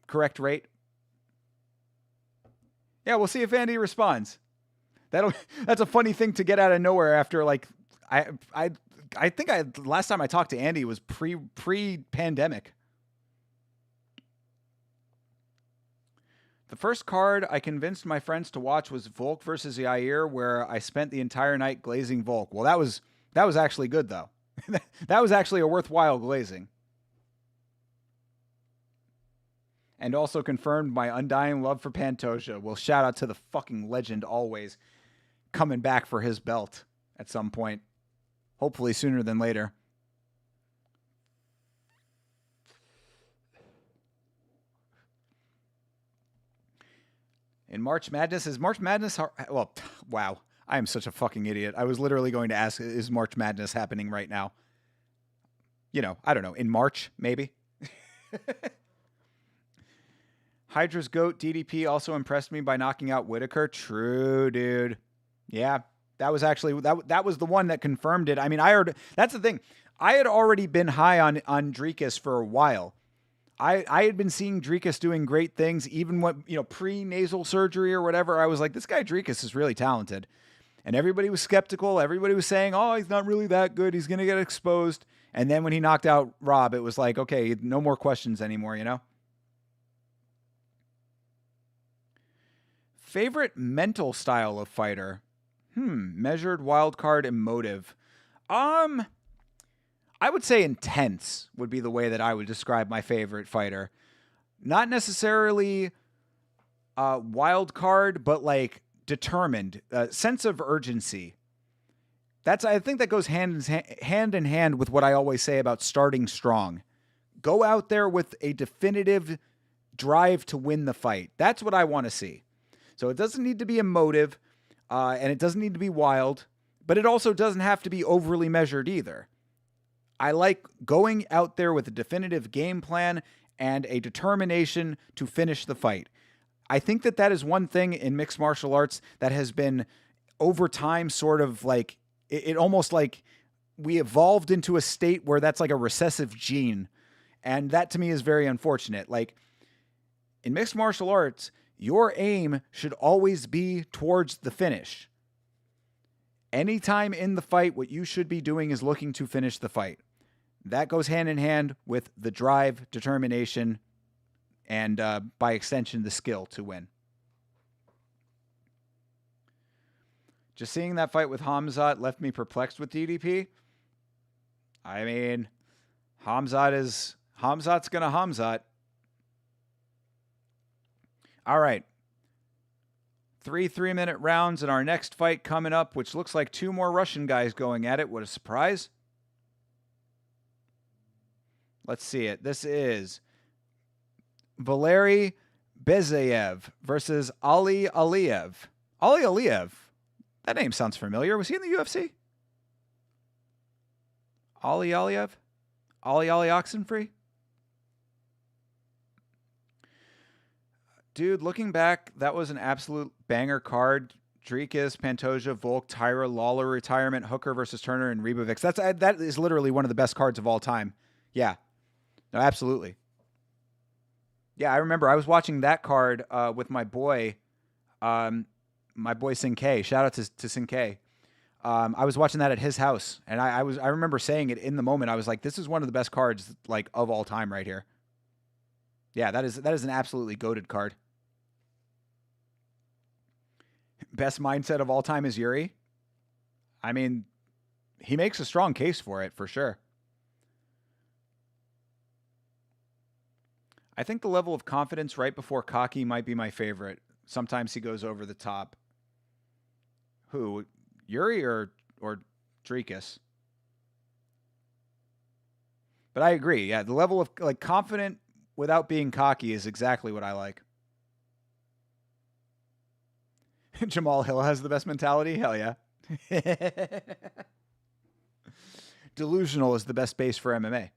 correct rate. Yeah, we'll see if Andy responds. That's a funny thing to get out of nowhere after like I think last time I talked to Andy was pre-pandemic. The first card I convinced my friends to watch was Volk versus Yair, where I spent the entire night glazing Volk. Well, that was actually good though. That was actually a worthwhile glazing. And also confirmed my undying love for Pantoja. Well, shout out to the fucking legend always coming back for his belt at some point. Hopefully sooner than later. In March Madness, is March Madness... Well, wow. I am such a fucking idiot. I was literally going to ask, is March Madness happening right now? You know, I don't know. In March, maybe? Hydra's GOAT DDP also impressed me by knocking out Whitaker. True, dude. Yeah, that was actually that was the one that confirmed it. I mean, that's the thing. I had already been high on Dricus for a while. I had been seeing Dricus doing great things, even when, pre-nasal surgery or whatever. I was like, this guy Dricus is really talented. And everybody was skeptical. Everybody was saying, oh, he's not really that good. He's going to get exposed. And then when he knocked out Rob, it was like, okay, no more questions anymore, Favorite mental style of fighter? Measured, wild card, emotive. I would say intense would be the way that I would describe my favorite fighter. Not necessarily wild card, but like determined, sense of urgency. I think that goes hand in hand with what I always say about starting strong. Go out there with a definitive drive to win the fight. That's what I want to see. So it doesn't need to be emotive, and it doesn't need to be wild, but it also doesn't have to be overly measured either. I like going out there with a definitive game plan and a determination to finish the fight. I think that is one thing in mixed martial arts that has been over time sort of like, it almost like we evolved into a state where that's like a recessive gene. And that to me is very unfortunate. Like in mixed martial arts, your aim should always be towards the finish. Anytime in the fight, what you should be doing is looking to finish the fight. That goes hand in hand with the drive, determination, and by extension, the skill to win. Just seeing that fight with Khamzat left me perplexed with DDP. I mean, Khamzat's gonna Khamzat. All right. 3 3-minute rounds in our next fight coming up, which looks like 2 more Russian guys going at it. What a surprise. Let's see it. This is Valery Bezayev versus Ali Aliyev. Ali Aliyev. That name sounds familiar. Was he in the UFC? Ali Aliyev? Ali Oxenfree? Dude, looking back, that was an absolute banger card. Dricus, Pantoja, Volk, Tyra, Lawler retirement, Hooker versus Turner, and Ribovics. That is literally one of the best cards of all time. Yeah. No, absolutely. Yeah, I remember I was watching that card with my boy Sin-K. Shout out to Sin-K. I was watching that at his house, and I remember saying it in the moment. I was like, this is one of the best cards like of all time right here. Yeah, that is an absolutely goated card. Best mindset of all time is Yuri. I mean, he makes a strong case for it, for sure. I think the level of confidence right before cocky might be my favorite. Sometimes he goes over the top. Who? Yuri or Dricus? But I agree. Yeah, the level of like confident without being cocky is exactly what I like. Jamal Hill has the best mentality? Hell yeah. Delusional is the best base for MMA.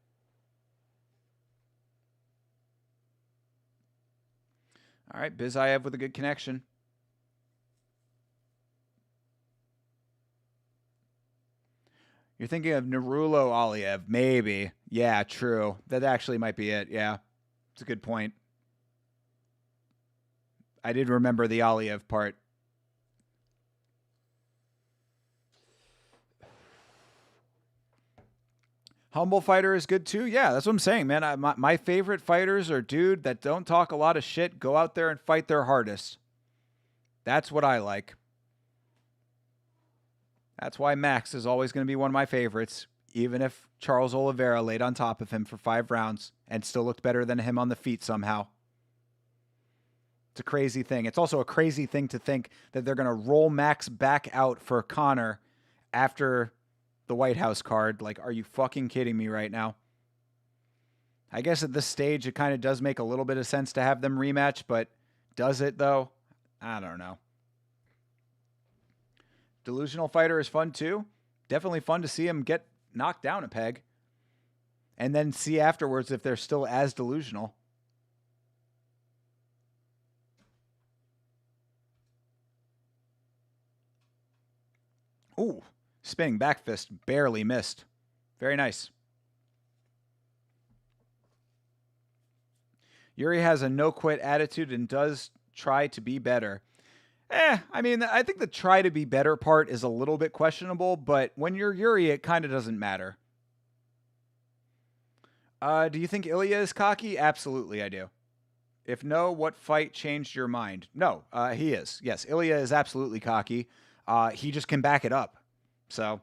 All right, Bizayev with a good connection. You're thinking of Narulo Aliyev, maybe. Yeah, true. That actually might be it. Yeah, it's a good point. I did remember the Aliyev part. Humble fighter is good too. Yeah, that's what I'm saying, man. My favorite fighters are dude that don't talk a lot of shit, go out there and fight their hardest. That's what I like. That's why Max is always going to be one of my favorites, even if Charles Oliveira laid on top of him for 5 rounds and still looked better than him on the feet somehow. It's a crazy thing. It's also a crazy thing to think that they're going to roll Max back out for Conor after the White House card. Like, are you fucking kidding me right now? I guess at this stage, it kind of does make a little bit of sense to have them rematch, but does it, though? I don't know. Delusional fighter is fun, too. Definitely fun to see him get knocked down a peg. And then see afterwards if they're still as delusional. Ooh. Spinning back fist, barely missed. Very nice. Yuri has a no-quit attitude and does try to be better. I mean, I think the try to be better part is a little bit questionable, but when you're Yuri, it kind of doesn't matter. Do you think Ilya is cocky? Absolutely, I do. If no, what fight changed your mind? No, he is. Yes, Ilya is absolutely cocky. He just can back it up. So,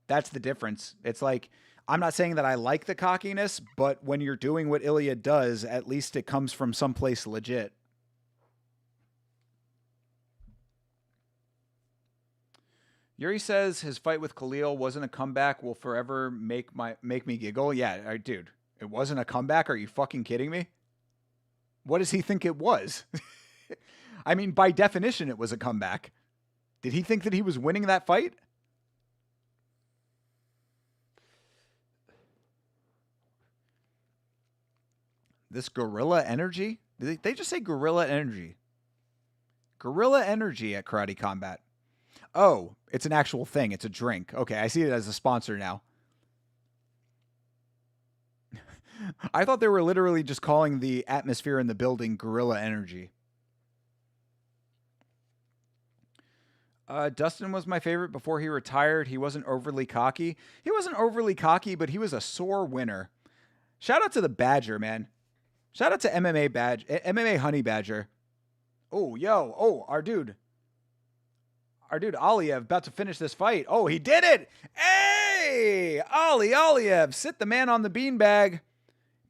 that's the difference. It's like, I'm not saying that I like the cockiness, but when you're doing what Ilya does, at least it comes from someplace legit. Yuri says his fight with Khalil wasn't a comeback, will forever make me giggle. Yeah, dude, it wasn't a comeback? Are you fucking kidding me? What does he think it was? I mean, by definition, it was a comeback. Did he think that he was winning that fight? This gorilla energy? Did they just say gorilla energy? Gorilla energy at Karate Combat. Oh, it's an actual thing. It's a drink. Okay, I see it as a sponsor now. I thought they were literally just calling the atmosphere in the building gorilla energy. Dustin was my favorite before he retired. He wasn't overly cocky. He wasn't overly cocky, but he was a sore winner. Shout out to the Badger, man. Shout out to MMA Honey Badger. Oh, our dude Aliyev about to finish this fight. Oh, he did it! Hey, Aliyev, sit the man on the beanbag.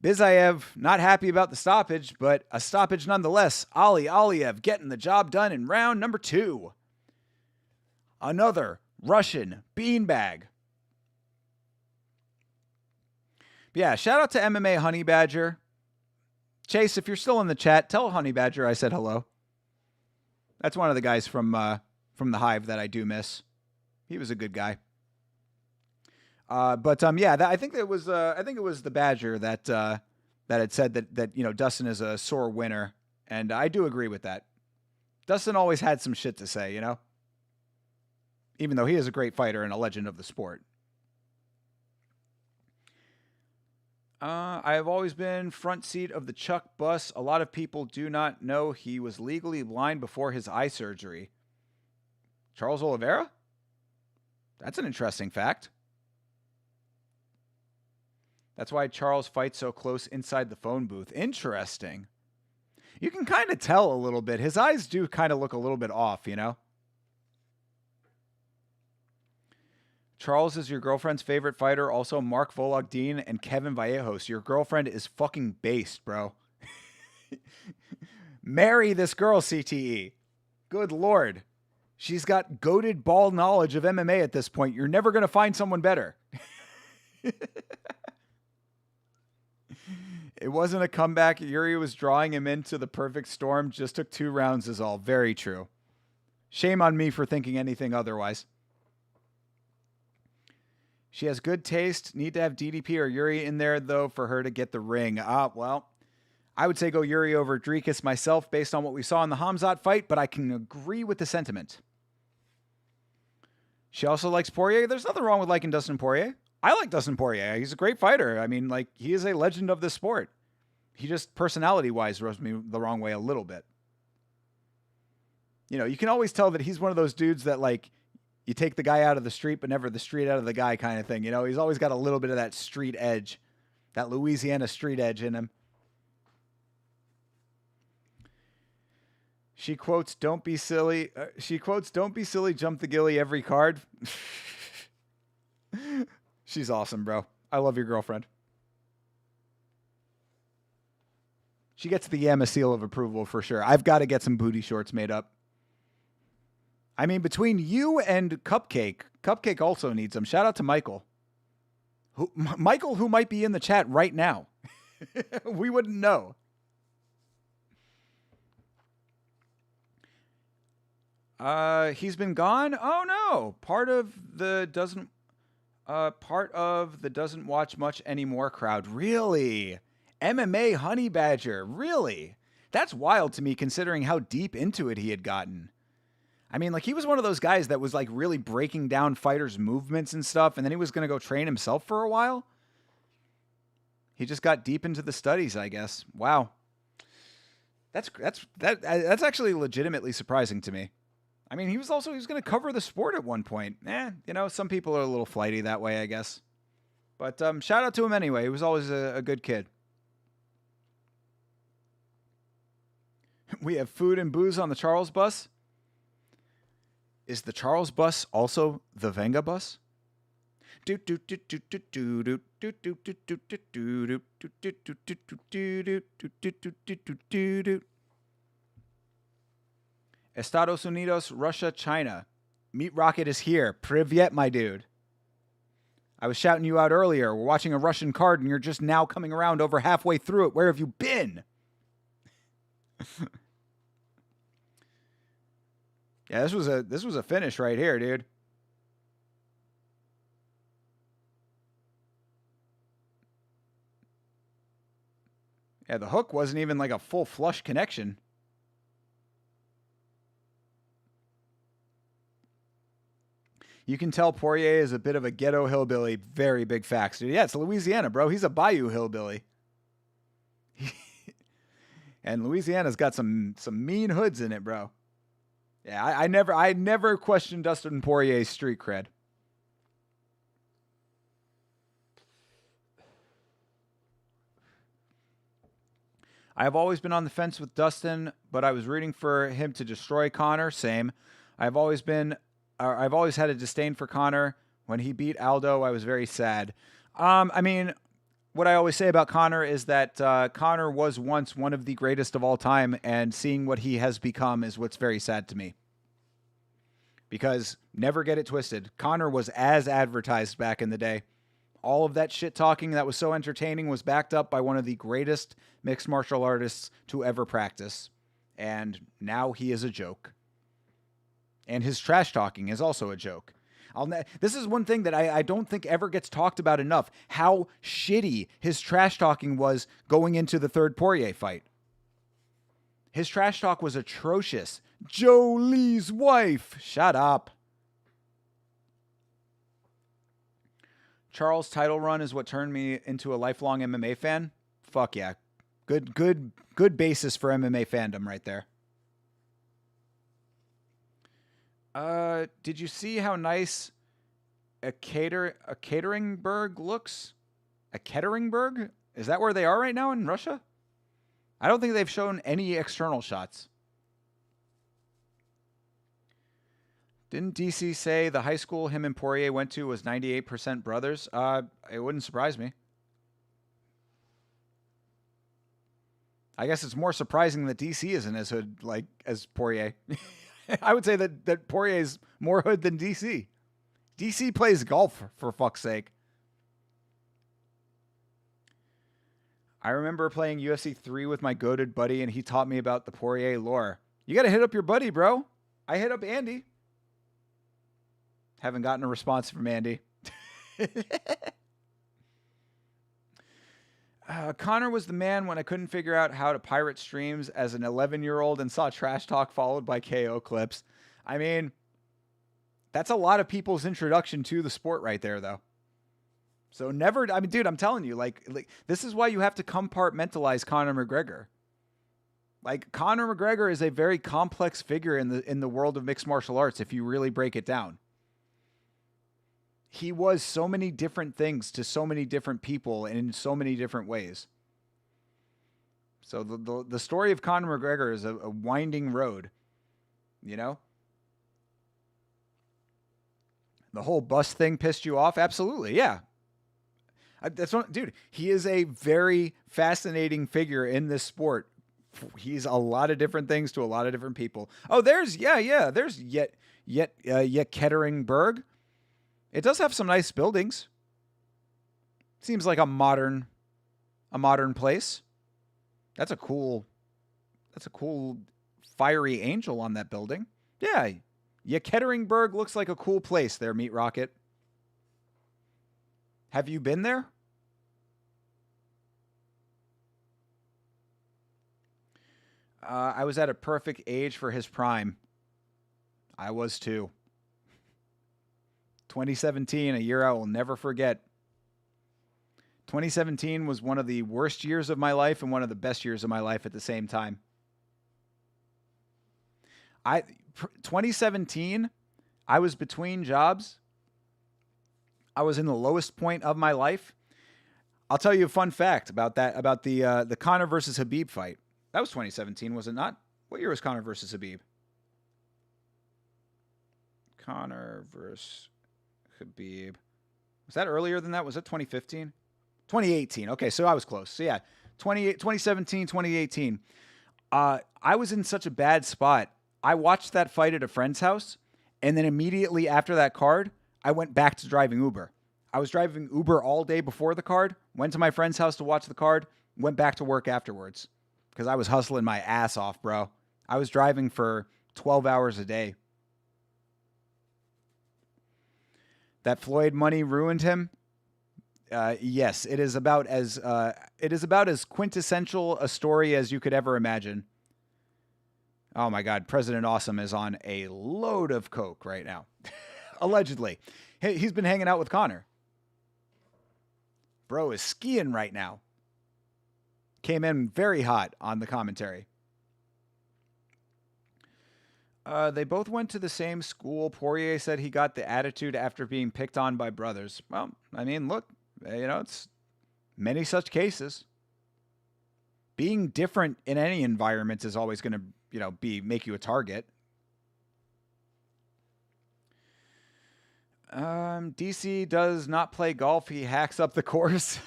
Bizayev not happy about the stoppage, but a stoppage nonetheless. Aliyev getting the job done in round number 2. Another Russian beanbag. But yeah, shout out to MMA Honey Badger. Chase, if you're still in the chat, tell Honey Badger I said hello. That's one of the guys from the Hive that I do miss. He was a good guy. Yeah, I think it was the Badger that had said that Dustin is a sore winner, and I do agree with that. Dustin always had some shit to say, even though he is a great fighter and a legend of the sport. I have always been front seat of the Chuck bus. A lot of people do not know he was legally blind before his eye surgery. Charles Oliveira? That's an interesting fact. That's why Charles fights so close inside the phone booth. Interesting. You can kind of tell a little bit. His eyes do kind of look a little bit off, Charles is your girlfriend's favorite fighter. Also, Mark Vologdin and Kevin Vallejos. Your girlfriend is fucking based, bro. Marry this girl, CTE. Good Lord. She's got goated ball knowledge of MMA at this point. You're never going to find someone better. It wasn't a comeback. Yuri was drawing him into the perfect storm. Just took 2 rounds is all. Very true. Shame on me for thinking anything otherwise. She has good taste. Need to have DDP or Yuri in there, though, for her to get the ring. Well, I would say go Yuri over Dricus myself based on what we saw in the Hamzat fight, but I can agree with the sentiment. She also likes Poirier. There's nothing wrong with liking Dustin Poirier. I like Dustin Poirier. He's a great fighter. I mean, he is a legend of the sport. He just, personality-wise, rubs me the wrong way a little bit. You can always tell that he's one of those dudes that, you take the guy out of the street, but never the street out of the guy kind of thing. He's always got a little bit of that street edge, that Louisiana street edge in him. She quotes, "Don't be silly." "Don't be silly, jump the gilly every card." She's awesome, bro. I love your girlfriend. She gets the Yama seal of approval for sure. I've got to get some booty shorts made up. I mean, between you and Cupcake also needs them. Shout out to Michael. Michael, who might be in the chat right now. We wouldn't know. He's been gone? Oh, no. Part of the doesn't watch much anymore crowd. Really? MMA Honey Badger. Really? That's wild to me considering how deep into it he had gotten. I mean, he was one of those guys that was, really breaking down fighters' movements and stuff, and then he was going to go train himself for a while. He just got deep into the studies, I guess. Wow. That's actually legitimately surprising to me. I mean, he was going to cover the sport at one point. Some people are a little flighty that way, I guess. But shout out to him anyway. He was always a good kid. We have food and booze on the Charles bus. Is the Charles bus also the Venga bus? Estados Unidos, Russia, China. Meat Rocket is here. Privyet, my dude. I was shouting you out earlier. We're watching a Russian card and you're just now coming around over halfway through it. Where have you been? Yeah, this was a finish right here, dude. Yeah, the hook wasn't even a full flush connection. You can tell Poirier is a bit of a ghetto hillbilly. Very big facts, dude. Yeah, it's Louisiana, bro. He's a bayou hillbilly. And Louisiana's got some mean hoods in it, bro. Yeah, I never questioned Dustin Poirier's street cred. I have always been on the fence with Dustin, but I was rooting for him to destroy Conor. Same. I've always had a disdain for Conor. When he beat Aldo, I was very sad. I mean, what I always say about Conor is that Conor was once one of the greatest of all time, and seeing what he has become is what's very sad to me. Because never get it twisted. Conor was as advertised back in the day. All of that shit talking that was so entertaining was backed up by one of the greatest mixed martial artists to ever practice. And now he is a joke. And his trash talking is also a joke. This is one thing that I don't think ever gets talked about enough. How shitty his trash talking was going into the third Poirier fight. His trash talk was atrocious. Joe Lee's wife. Shut up. Charles' title run is what turned me into a lifelong MMA fan. Fuck yeah. Good basis for MMA fandom right there. Did you see how nice a Ekaterinburg looks? Ekaterinburg? Is that where they are right now in Russia? I don't think they've shown any external shots. Didn't DC say the high school him and Poirier went to was 98% brothers? It wouldn't surprise me. I guess it's more surprising that DC isn't as hood like as Poirier. I would say that Poirier is more hood than DC. DC plays golf, for fuck's sake. I remember playing UFC 3 with my goated buddy, and he taught me about the Poirier lore. You got to hit up your buddy, bro. I hit up Andy. Haven't gotten a response from Andy. Connor was the man when I couldn't figure out how to pirate streams as an 11-year-old and saw trash talk followed by KO clips. I mean, that's a lot of people's introduction to the sport right there, though. So never, I mean, dude, I'm telling you, like this is why you have to compartmentalize Conor McGregor. Like, Conor McGregor is a very complex figure in the world of mixed martial arts if you really break it down. He was so many different things to so many different people and in so many different ways. So the story of Conor McGregor is a winding road, you know? The whole bus thing pissed you off? Absolutely, yeah. That's what, dude, he is a very fascinating figure in this sport. He's a lot of different things to a lot of different people. Oh, there's Yekaterinburg. It does have some nice buildings. Seems like a modern place. That's a cool fiery angel on that building. Yeah. Yekaterinburg looks like a cool place there, Meat Rocket. Have you been there? I was at a perfect age for his prime. I was too. 2017, a year I will never forget. 2017 was one of the worst years of my life and one of the best years of my life at the same time. 2017, I was between jobs. I was in the lowest point of my life. I'll tell you a fun fact about that, about the Conor versus Khabib fight. That was 2017, was it not? What year was Conor versus Khabib? Conor versus Khabib. Was that earlier than that? Was it 2015? 2018. Okay, so I was close. So yeah, 2017, 2018. I was in such a bad spot. I watched that fight at a friend's house, and then immediately after that card, I went back to driving Uber. I was driving Uber all day before the card, went to my friend's house to watch the card, went back to work afterwards because I was hustling my ass off, bro. I was driving for 12 hours a day. That Floyd money ruined him. Yes, it is about as quintessential a story as you could ever imagine. Oh my God, President Awesome is on a load of coke right now, allegedly. He's been hanging out with Conor. Bro is skiing right now. Came in very hot on the commentary. They both went to the same school. Poirier said he got the attitude after being picked on by brothers. Well, I mean, look, it's many such cases. Being different in any environment is always going to, make you a target. DC does not play golf. He hacks up the course.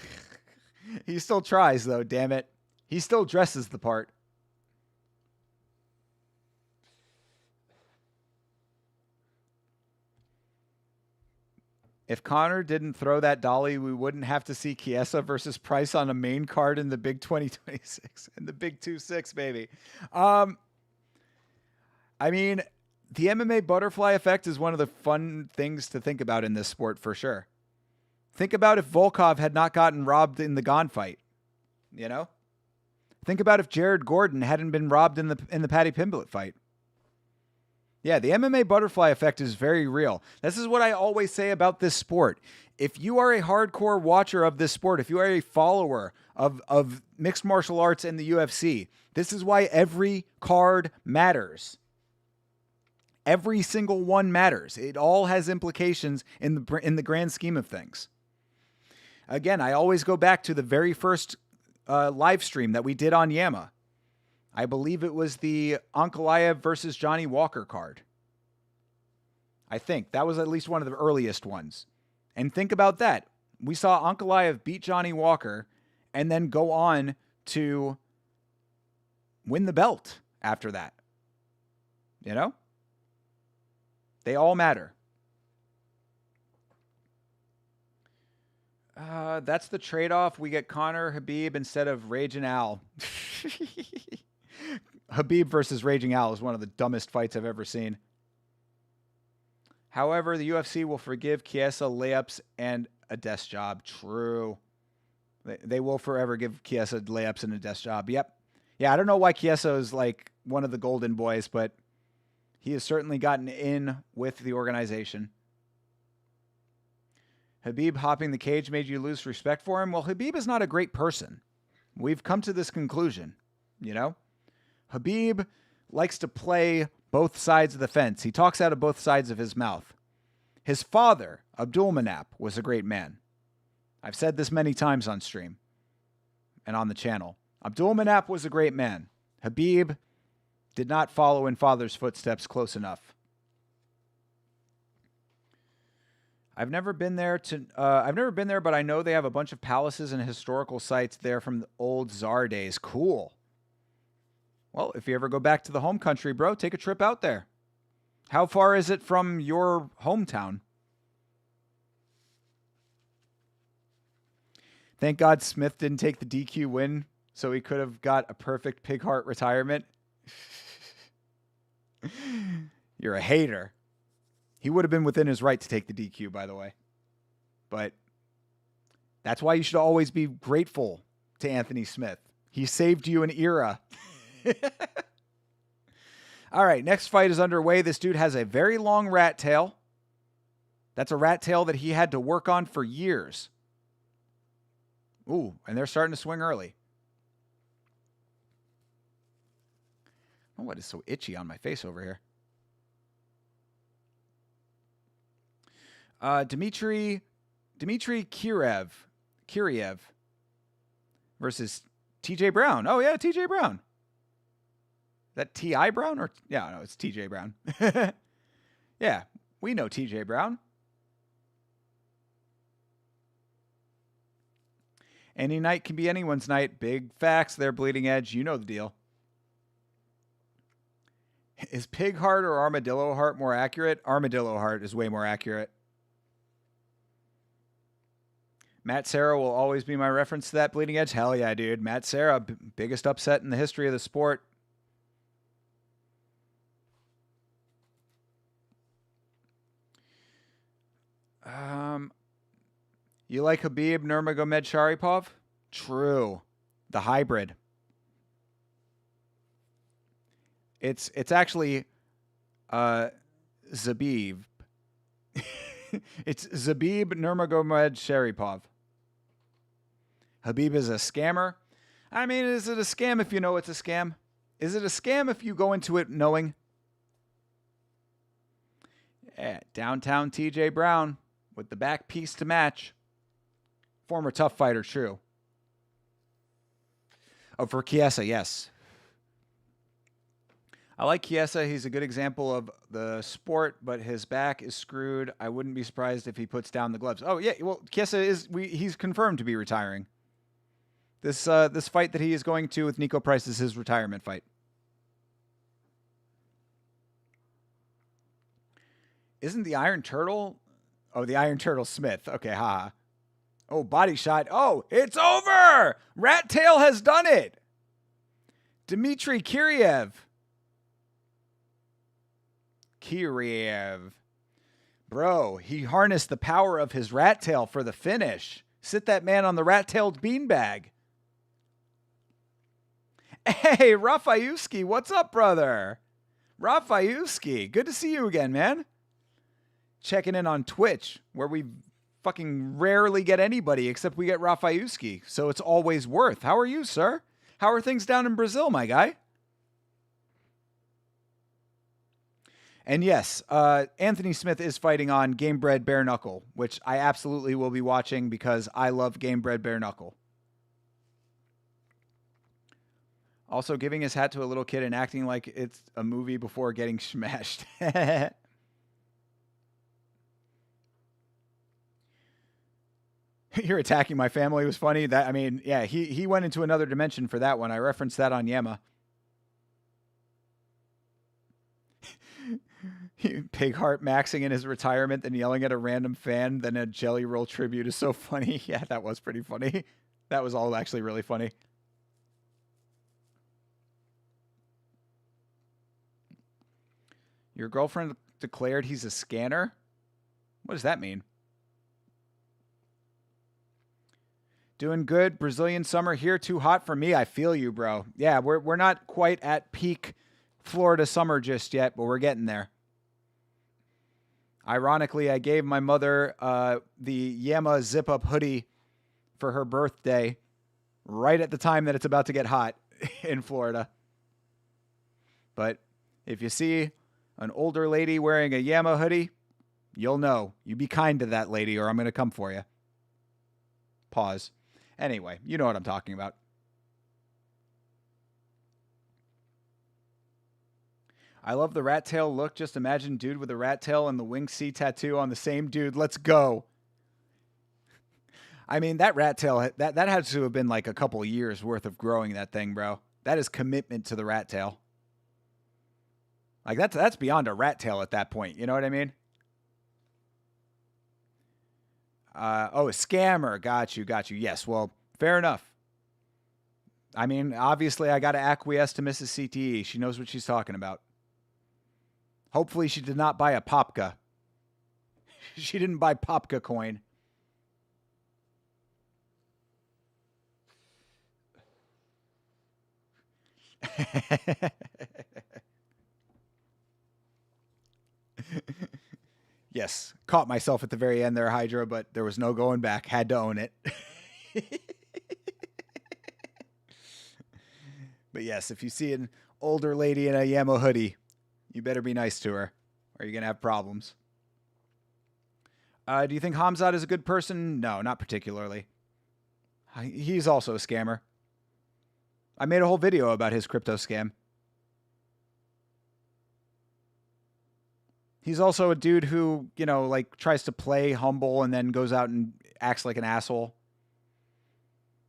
He still tries, though, damn it. He still dresses the part. If Connor didn't throw that dolly, we wouldn't have to see Chiesa versus Price on a main card in the Big 2026 in the Big 2-6, baby. Um, I mean, the MMA butterfly effect is one of the fun things to think about in this sport for sure. Think about if Volkov had not gotten robbed in the Gon fight. You know, think about if Jared Gordon hadn't been robbed in the Paddy Pimblett fight. Yeah, the MMA butterfly effect is very real. This is what I always say about this sport. If you are a hardcore watcher of this sport, if you are a follower of mixed martial arts and the UFC, this is why every card matters. Every single one matters. It all has implications in the grand scheme of things. Again, I always go back to the very first live stream that we did on Yama. I believe it was the Ankalaev versus Johnny Walker card. I think that was at least one of the earliest ones. And think about that. We saw Ankalaev beat Johnny Walker and then go on to win the belt after that. You know? They all matter. That's the trade-off. We get Conor Khabib instead of Raging Al. Khabib versus Raging Al is one of the dumbest fights I've ever seen. However, the UFC will forgive Chiesa layups and a desk job. True. They will forever give Chiesa layups and a desk job. Yep. Yeah, I don't know why Chiesa is like one of the golden boys, but he has certainly gotten in with the organization. Khabib hopping the cage made you lose respect for him? Well, Khabib is not a great person. We've come to this conclusion, you know? Khabib likes to play both sides of the fence. He talks out of both sides of his mouth. His father, Abdulmanap, was a great man. I've said this many times on stream and on the channel. Abdulmanap was a great man. Khabib did not follow in father's footsteps close enough. I've never been there, but I know they have a bunch of palaces and historical sites there from the old Tsar days. Cool. Well, if you ever go back to the home country, bro, take a trip out there. How far is it from your hometown? Thank God Smith didn't take the DQ win, so he could have got a perfect pig heart retirement. You're a hater. He would have been within his right to take the DQ, by the way. But that's why you should always be grateful to Anthony Smith. He saved you an era. All right, next fight is underway. This dude has a very long rat tail. That's a rat tail that he had to work on for years. Ooh, and they're starting to swing early. Oh, what is so itchy on my face over here? Dmitry Kiriev versus TJ Brown. Oh, yeah, TJ Brown. Is that T.I. Brown? Or yeah, no, it's TJ Brown. Yeah, we know TJ Brown. Any night can be anyone's night. Big facts there, Bleeding Edge. You know the deal. Is pig heart or armadillo heart more accurate? Armadillo heart is way more accurate. Matt Serra will always be my reference to that, Bleeding Edge. Hell yeah, dude. Matt Serra, biggest upset in the history of the sport. You like Khabib Nurmagomedov Sharipov? True. The hybrid. It's actually Zabib. It's Zabib Nurmagomedov Sharipov. Khabib is a scammer. I mean, is it a scam if you know it's a scam? Is it a scam if you go into it knowing? Yeah, downtown TJ Brown with the back piece to match. Former tough fighter, true. Oh, for Chiesa, yes. I like Chiesa. He's a good example of the sport, but his back is screwed. I wouldn't be surprised if he puts down the gloves. Oh, yeah. Well, Chiesa he's confirmed to be retiring. This fight that he is going to with Nico Price is his retirement fight. Isn't the Iron Turtle Oh, the Iron Turtle Smith. Okay, haha. Oh, body shot. Oh, it's over! Rat Tail has done it! Dmitry Kiriev. Bro, he harnessed the power of his rat tail for the finish. Sit that man on the rat-tailed beanbag. Hey, Rafayuski, what's up, brother? Rafayuski, good to see you again, man. Checking in on Twitch, where we fucking rarely get anybody except we get Rafayuski, so it's always worth. How are you, sir? How are things down in Brazil, my guy? And yes, Anthony Smith is fighting on Game Bred Bare Knuckle, which I absolutely will be watching because I love Game Bred Bare Knuckle. Also, giving his hat to a little kid and acting like it's a movie before getting smashed. You're attacking my family was funny. That, I mean, yeah, he went into another dimension for that one. I referenced that on Yama. Pigheart maxing in his retirement, then yelling at a random fan, then a Jelly Roll tribute is so funny. Yeah, that was pretty funny. That was all actually really funny. Your girlfriend declared he's a scanner? What does that mean? Doing good. Brazilian summer here. Too hot for me. I feel you, bro. Yeah, we're not quite at peak Florida summer just yet, but we're getting there. Ironically, I gave my mother the Yama zip-up hoodie for her birthday right at the time that it's about to get hot in Florida. But if you see an older lady wearing a Yama hoodie, you'll know. You be kind to that lady or I'm going to come for you. Pause. Anyway, you know what I'm talking about. I love the rat tail look. Just imagine dude with a rat tail and the wing C tattoo on the same dude. Let's go. I mean, that rat tail, that had to have been like a couple years worth of growing that thing, bro. That is commitment to the rat tail. Like that's beyond a rat tail at that point. You know what I mean? Oh, a scammer. Got you. Yes, well, fair enough. I mean, obviously I got to acquiesce to Mrs. CTE. She knows what she's talking about. Hopefully she did not buy a Popka. She didn't buy Popka coin. Yes, caught myself at the very end there, Hydra, but there was no going back. Had to own it. But yes, if you see an older lady in a Yamo hoodie, you better be nice to her, or you're going to have problems. Do you think Hamzat is a good person? No, not particularly. He's also a scammer. I made a whole video about his crypto scam. He's also a dude who, you know, like tries to play humble and then goes out and acts like an asshole.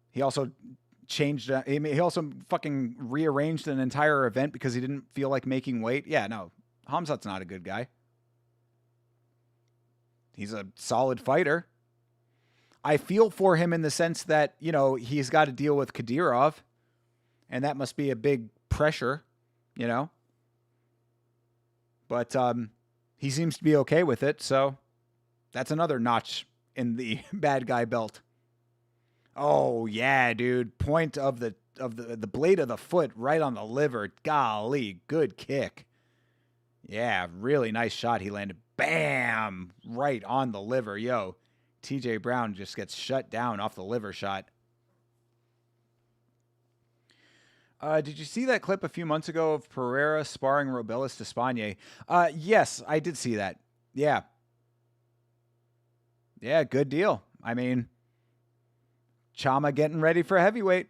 He also he also fucking rearranged an entire event because he didn't feel like making weight. Yeah, no, Hamzat's not a good guy. He's a solid fighter. I feel for him in the sense that, you know, he's got to deal with Kadyrov, and that must be a big pressure, you know. But he seems to be okay with it, so that's another notch in the bad guy belt. Oh yeah, dude! Point of the blade of the foot right on the liver. Golly, good kick. Yeah, really nice shot he landed. Bam! Right on the liver. Yo, TJ Brown just gets shut down off the liver shot. Did you see that clip a few months ago of Pereira sparring Robelis Despaigne? Yes, I did see that. Yeah. Yeah, good deal. I mean, Chama getting ready for heavyweight.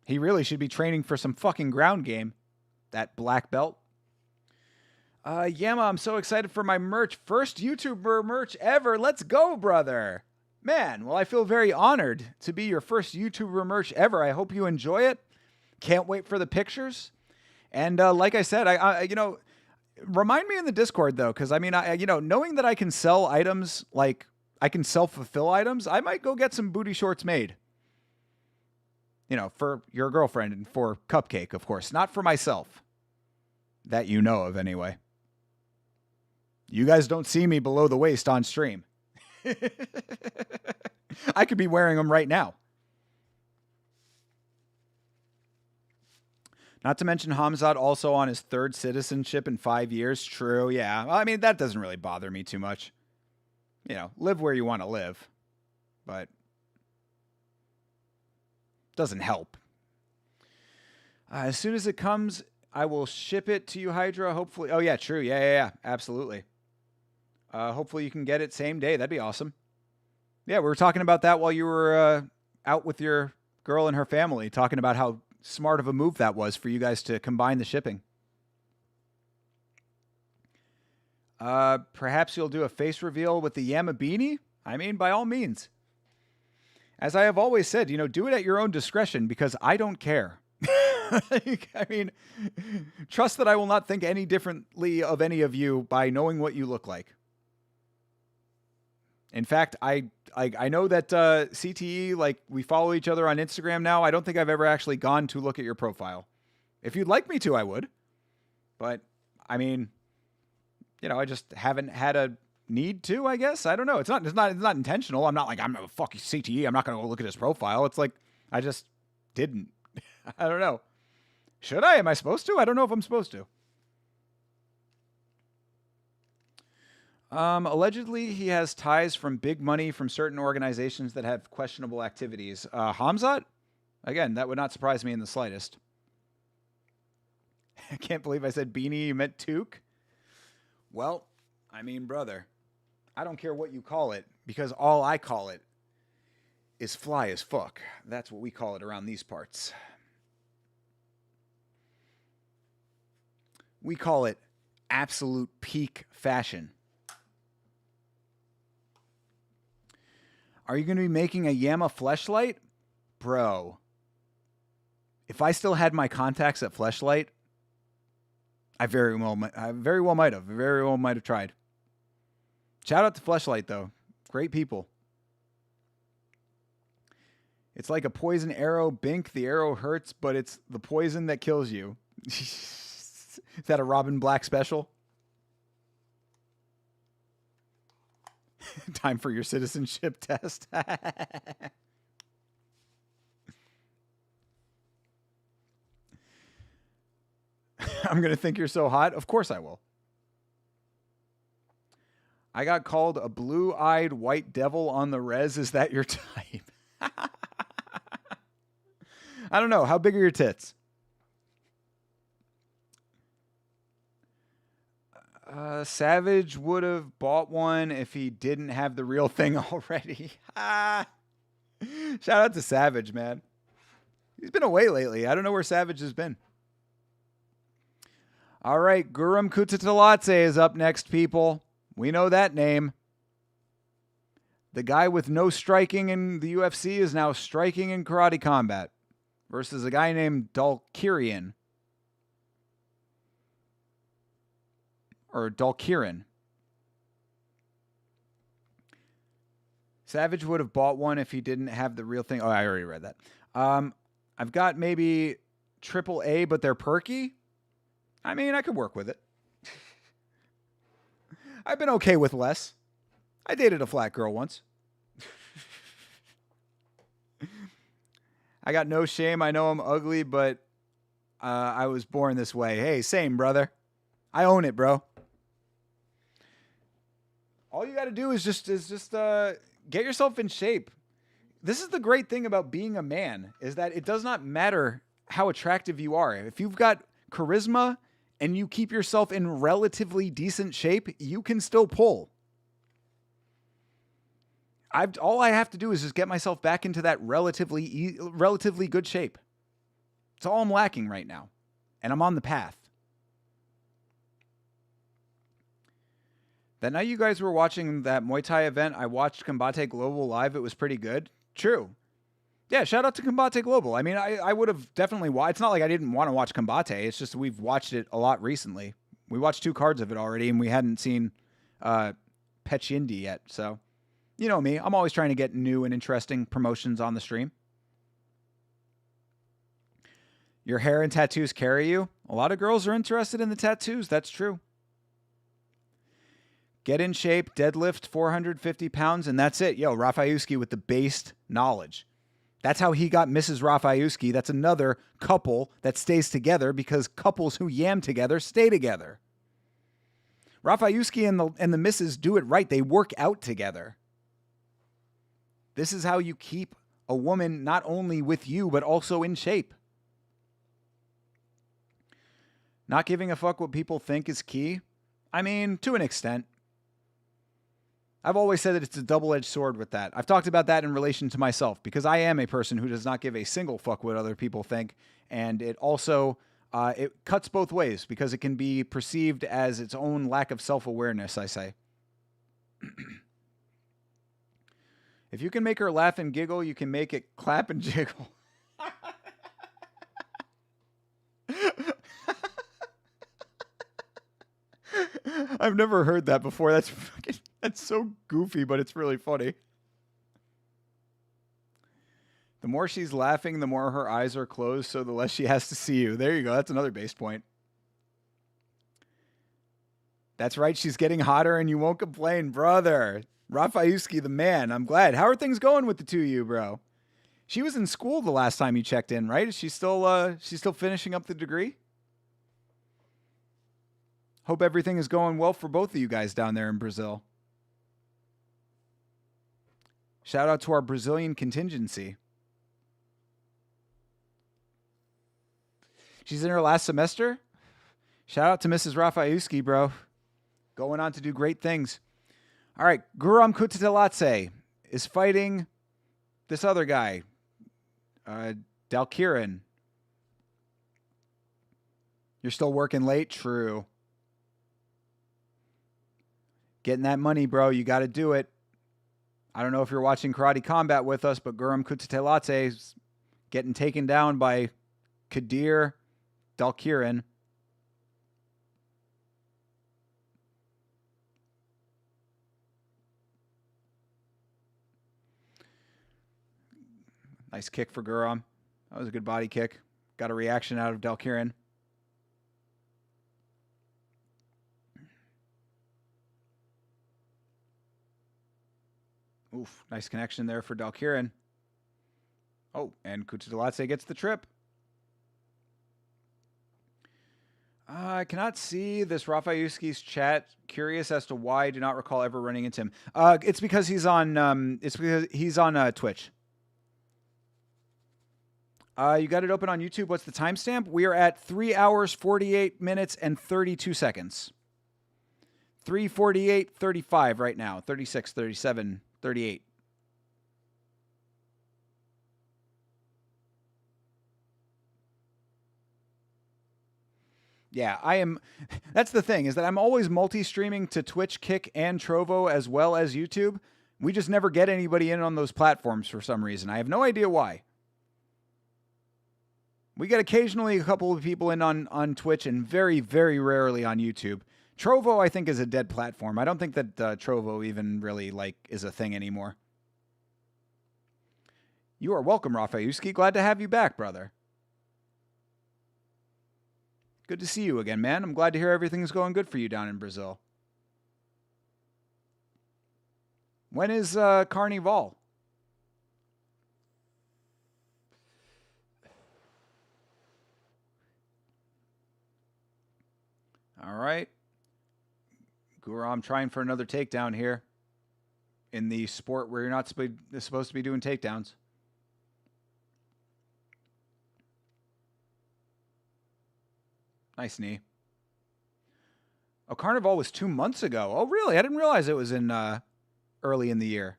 He really should be training for some fucking ground game. That black belt. Yama, I'm so excited for my merch. First YouTuber merch ever. Let's go, brother. Man, well, I feel very honored to be your first YouTuber merch ever. I hope you enjoy it. Can't wait for the pictures. And like I said, I you know, Remind me in the Discord though, because I mean, knowing that I can sell items, like I can self-fulfill items, I might go get some booty shorts made. For your girlfriend and for Cupcake, of course, not for myself. That you know of, anyway. You guys don't see me below the waist on stream. I could be wearing them right now. Not to mention Hamzat also on his third citizenship in 5 years. True, yeah. Well, I mean, that doesn't really bother me too much. Live where you want to live. But doesn't help. As soon as it comes, I will ship it to you, Hydra. Hopefully. Oh, yeah, true. Yeah. Absolutely. Hopefully you can get it same day. That'd be awesome. Yeah, we were talking about that while you were out with your girl and her family, talking about how smart of a move that was for you guys to combine the shipping. Perhaps you'll do a face reveal with the Yama beanie? I mean, by all means. As I have always said, do it at your own discretion because I don't care. I mean, trust that I will not think any differently of any of you by knowing what you look like. In fact, I know that CTE, like, we follow each other on Instagram now. I don't think I've ever actually gone to look at your profile. If you'd like me to, I would. But, I mean, I just haven't had a need to, I guess. I don't know. It's not intentional. I'm not like, I'm a fucking CTE. I'm not going to go look at his profile. It's like, I just didn't. I don't know. Should I? Am I supposed to? I don't know if I'm supposed to. Allegedly, he has ties from big money from certain organizations that have questionable activities. Hamzat? Again, that would not surprise me in the slightest. I can't believe I said beanie, you meant toque. Well, I mean, brother, I don't care what you call it, because all I call it is fly as fuck. That's what we call it around these parts. We call it absolute peak fashion. Are you going to be making a Yama Fleshlight? Bro, if I still had my contacts at Fleshlight, I very well might have tried. Shout out to Fleshlight, though. Great people. It's like a poison arrow. Bink, the arrow hurts, but it's the poison that kills you. Is that a Robin Black special? Time for your citizenship test. I'm going to think you're so hot. Of course I will. I got called a blue-eyed white devil on the res. Is that your type? I don't know. How big are your tits? Savage would have bought one if he didn't have the real thing already. Shout out to Savage, man. He's been away lately. I don't know where Savage has been. All right, Guram Kutatalatse is up next, people. We know that name. The guy with no striking in the UFC is now striking in Karate Combat versus a guy named Dalkirian. Or Dalkirin. Savage would have bought one if he didn't have the real thing. Oh, I already read that. I've got maybe AAA, but they're perky. I mean, I could work with it. I've been okay with less. I dated a flat girl once. I got no shame. I know I'm ugly, but I was born this way. Hey, same, brother. I own it, bro. All you got to do is just get yourself in shape. This is the great thing about being a man, is that it does not matter how attractive you are. If you've got charisma and you keep yourself in relatively decent shape, you can still pull. All I have to do is just get myself back into that relatively good shape. It's all I'm lacking right now, and I'm on the path. That night you guys were watching that Muay Thai event, I watched Combate Global live. It was pretty good. True. Yeah, shout out to Combate Global. I mean, I would have definitely watched. It's not like I didn't want to watch Combate. It's just we've watched it a lot recently. We watched 2 cards of it already, and we hadn't seen Pechindi yet. So, you know me. I'm always trying to get new and interesting promotions on the stream. Your hair and tattoos carry you? A lot of girls are interested in the tattoos. That's true. Get in shape, deadlift 450 pounds, and that's it. Yo, Rafayuski with the based knowledge. That's how he got Mrs. Rafayuski. That's another couple that stays together because couples who yam together stay together. Rafayuski and the Mrs. do it right. They work out together. This is how you keep a woman not only with you, but also in shape. Not giving a fuck what people think is key. I mean, to an extent. I've always said that it's a double-edged sword with that. I've talked about that in relation to myself because I am a person who does not give a single fuck what other people think. And it also, it cuts both ways because it can be perceived as its own lack of self-awareness, I say. If you can make her laugh and giggle, you can make it clap and jiggle. I've never heard that before. That's so goofy, but it's really funny. The more she's laughing, the more her eyes are closed, so the less she has to see you. There you go. That's another base point. That's right. She's getting hotter and you won't complain, brother. Rafayuski, the man. I'm glad. How are things going with the two of you, bro? She was in school the last time you checked in, right? Is she still finishing up the degree? Hope everything is going well for both of you guys down there in Brazil. Shout out to our Brazilian contingency. She's in her last semester. Shout out to Mrs. Rafayuski, bro. Going on to do great things. All right, Guram Kutateladze is fighting this other guy, Dalkirin. You're still working late? True. Getting that money, bro. You got to do it. I don't know if you're watching Karate Combat with us, but Guram Kutateladze is getting taken down by Kadir Dalkirin. Nice kick for Guram. That was a good body kick. Got a reaction out of Dalkirin. Oof, nice connection there for Dalkirin. Oh, and Kutateladze gets the trip. I cannot see this Rafayuski's chat. Curious as to why I do not recall ever running into him. It's because he's on. Twitch. You got it open on YouTube. What's the timestamp? We are at 3 hours, 48 minutes, and 32 seconds. 3:48:35 right now. 36, 37, 38. Yeah, I am. That's the thing, is that I'm always multi-streaming to Twitch, Kick, and Trovo as well as YouTube. We just never get anybody in on those platforms for some reason. I have no idea why. We get occasionally a couple of people in on Twitch and very, very rarely on YouTube. Trovo, I think, is a dead platform. I don't think that Trovo even really is a thing anymore. You are welcome, Rafayuski. Glad to have you back, brother. Good to see you again, man. I'm glad to hear everything's going good for you down in Brazil. When is Carnival? All right. Guram trying for another takedown here in the sport where you're not supposed to be doing takedowns. Nice knee. Oh, Carnival was 2 months ago. Oh, really? I didn't realize it was in early in the year.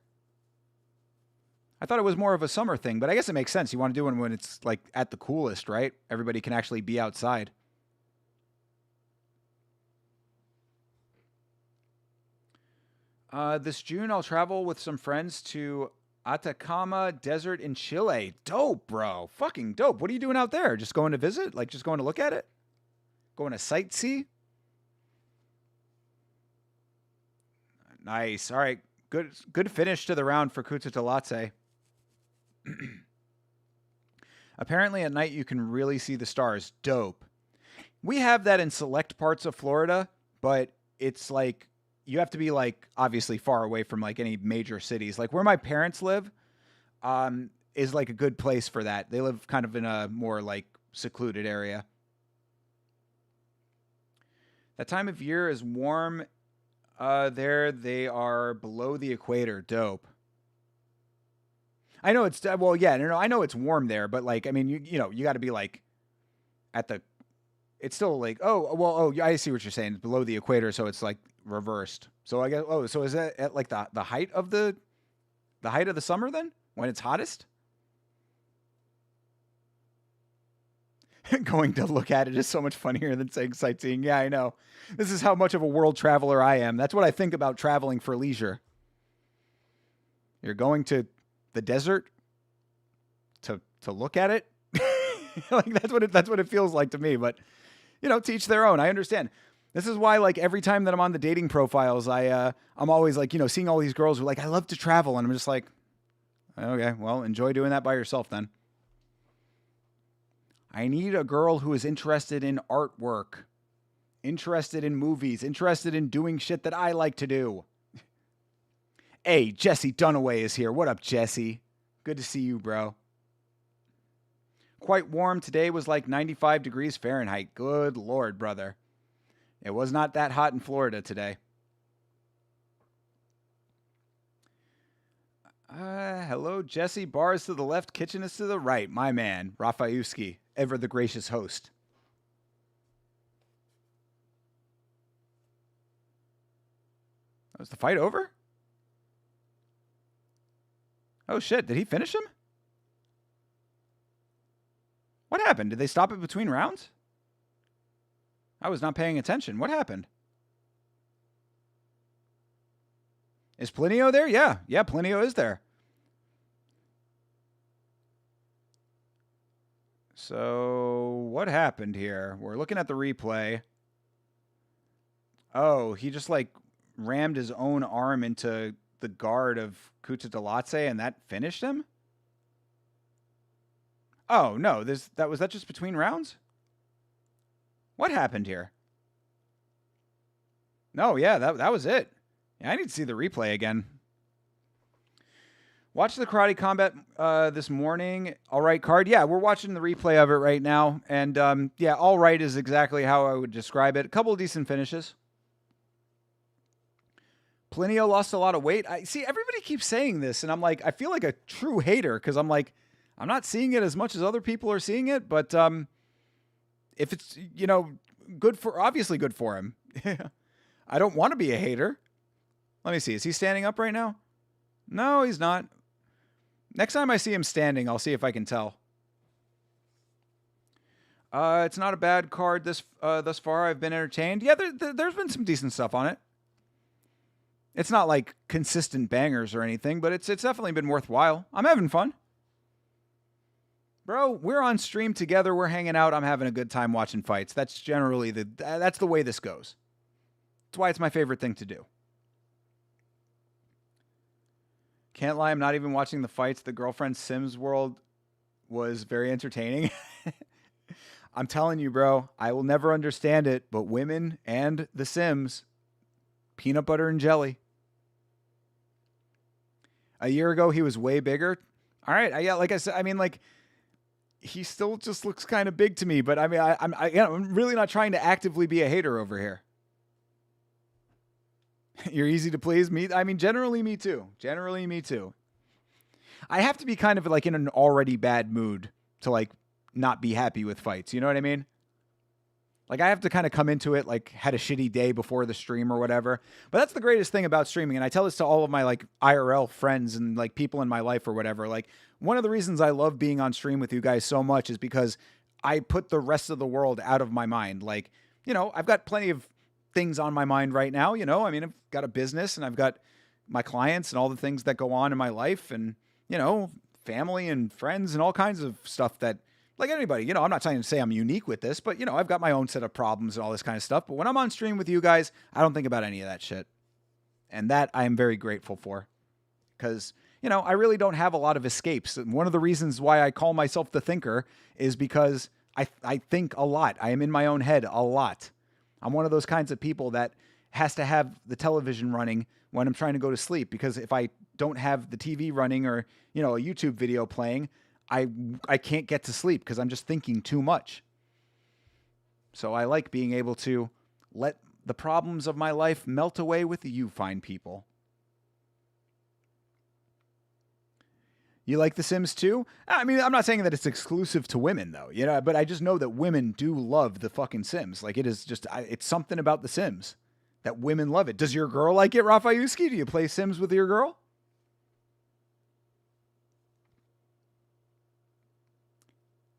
I thought it was more of a summer thing, but I guess it makes sense. You want to do it when it's at the coolest, right? Everybody can actually be outside. This June, I'll travel with some friends to Atacama Desert in Chile. Dope, bro. Fucking dope. What are you doing out there? Just going to visit? Just going to look at it? Going to sightsee? Nice. All right. Good finish to the round for Kutatelatse. Apparently at night you can really see the stars. Dope. We have that in select parts of Florida, but it's like you have to be like obviously far away from like any major cities. Like where my parents live, is like a good place for that. They live kind of in a more like secluded area. That time of year is warm. There they are below the equator. Dope. I know it's well, yeah, no, no, I know it's warm there, but like, I mean, you got to be like at the. It's still like, oh, well, oh, yeah, I see what you're saying. It's below the equator, so it's like reversed. So I guess, oh, so is that at like the height of the height of the summer then, when it's hottest? Going to look at it is so much funnier than saying sightseeing. Yeah, I know. This is how much of a world traveler I am. That's what I think about traveling for leisure. You're going to the desert to look at it. Like that's what it feels like to me. But to each their own. I understand. This is why, like, every time that I'm on the dating profiles, I'm always like, seeing all these girls who are like, I love to travel, and I'm just like, okay, well, enjoy doing that by yourself then. I need a girl who is interested in artwork, interested in movies, interested in doing shit that I like to do. Hey, Jesse Dunaway is here. What up, Jesse? Good to see you, bro. Quite warm. Today was like 95 degrees Fahrenheit. Good Lord, brother. It was not that hot in Florida today. Hello, Jesse. Bar is to the left, kitchen is to the right. My man, Rafaiuski, ever the gracious host. Was the fight over? Oh, shit. Did he finish him? What happened? Did they stop it between rounds? I was not paying attention. What happened? Is Plinio there? Yeah. Yeah, Plinio is there. So, what happened here? We're looking at the replay. Oh, he just like rammed his own arm into the guard of Kutatelatse and that finished him? Oh, no. Was that just between rounds? What happened here? No, yeah, that was it. Yeah, I need to see the replay again. Watch the Karate Combat this morning. All right, card. Yeah, we're watching the replay of it right now. And yeah, all right is exactly how I would describe it. A couple of decent finishes. Plinio lost a lot of weight. I see everybody keeps saying this, and I'm like, I feel like a true hater because I'm like, I'm not seeing it as much as other people are seeing it, but if it's, obviously good for him. I don't want to be a hater. Let me see. Is he standing up right now? No, he's not. Next time I see him standing, I'll see if I can tell. It's not a bad card thus far. I've been entertained. Yeah, there's been some decent stuff on it. It's not like consistent bangers or anything, but it's definitely been worthwhile. I'm having fun. Bro, we're on stream together. We're hanging out. I'm having a good time watching fights. That's generally that's the way this goes. That's why it's my favorite thing to do. Can't lie, I'm not even watching the fights. The Girlfriend Sims world was very entertaining. I'm telling you, bro, I will never understand it, but women and The Sims, peanut butter and jelly. A year ago, he was way bigger. All right, yeah, like I said, I mean, like, he still just looks kind of big to me, but I mean, I'm really not trying to actively be a hater over here. You're easy to please. Me, I mean, generally me too. Generally me too. I have to be kind of like in an already bad mood to like not be happy with fights. You know what I mean? Like I have to kind of come into it like had a shitty day before the stream or whatever. But that's the greatest thing about streaming. And I tell this to all of my like IRL friends and like people in my life or whatever. Like one of the reasons I love being on stream with you guys so much is because I put the rest of the world out of my mind. Like, I've got plenty of things on my mind right now. I mean, I've got a business and I've got my clients and all the things that go on in my life and, family and friends and all kinds of stuff that like anybody, I'm not trying to say I'm unique with this, but I've got my own set of problems and all this kind of stuff. But when I'm on stream with you guys, I don't think about any of that shit. And that I am very grateful for. Because, I really don't have a lot of escapes. And one of the reasons why I call myself the thinker is because I think a lot. I am in my own head a lot. I'm one of those kinds of people that has to have the television running when I'm trying to go to sleep, because if I don't have the TV running or, a YouTube video playing, I can't get to sleep because I'm just thinking too much. So I like being able to let the problems of my life melt away with you fine people. You like The Sims too? I mean, I'm not saying that it's exclusive to women though, but I just know that women do love the fucking Sims. Like, it is just, it's something about The Sims that women love it. Does your girl like it, Rafayuski? Do you play Sims with your girl?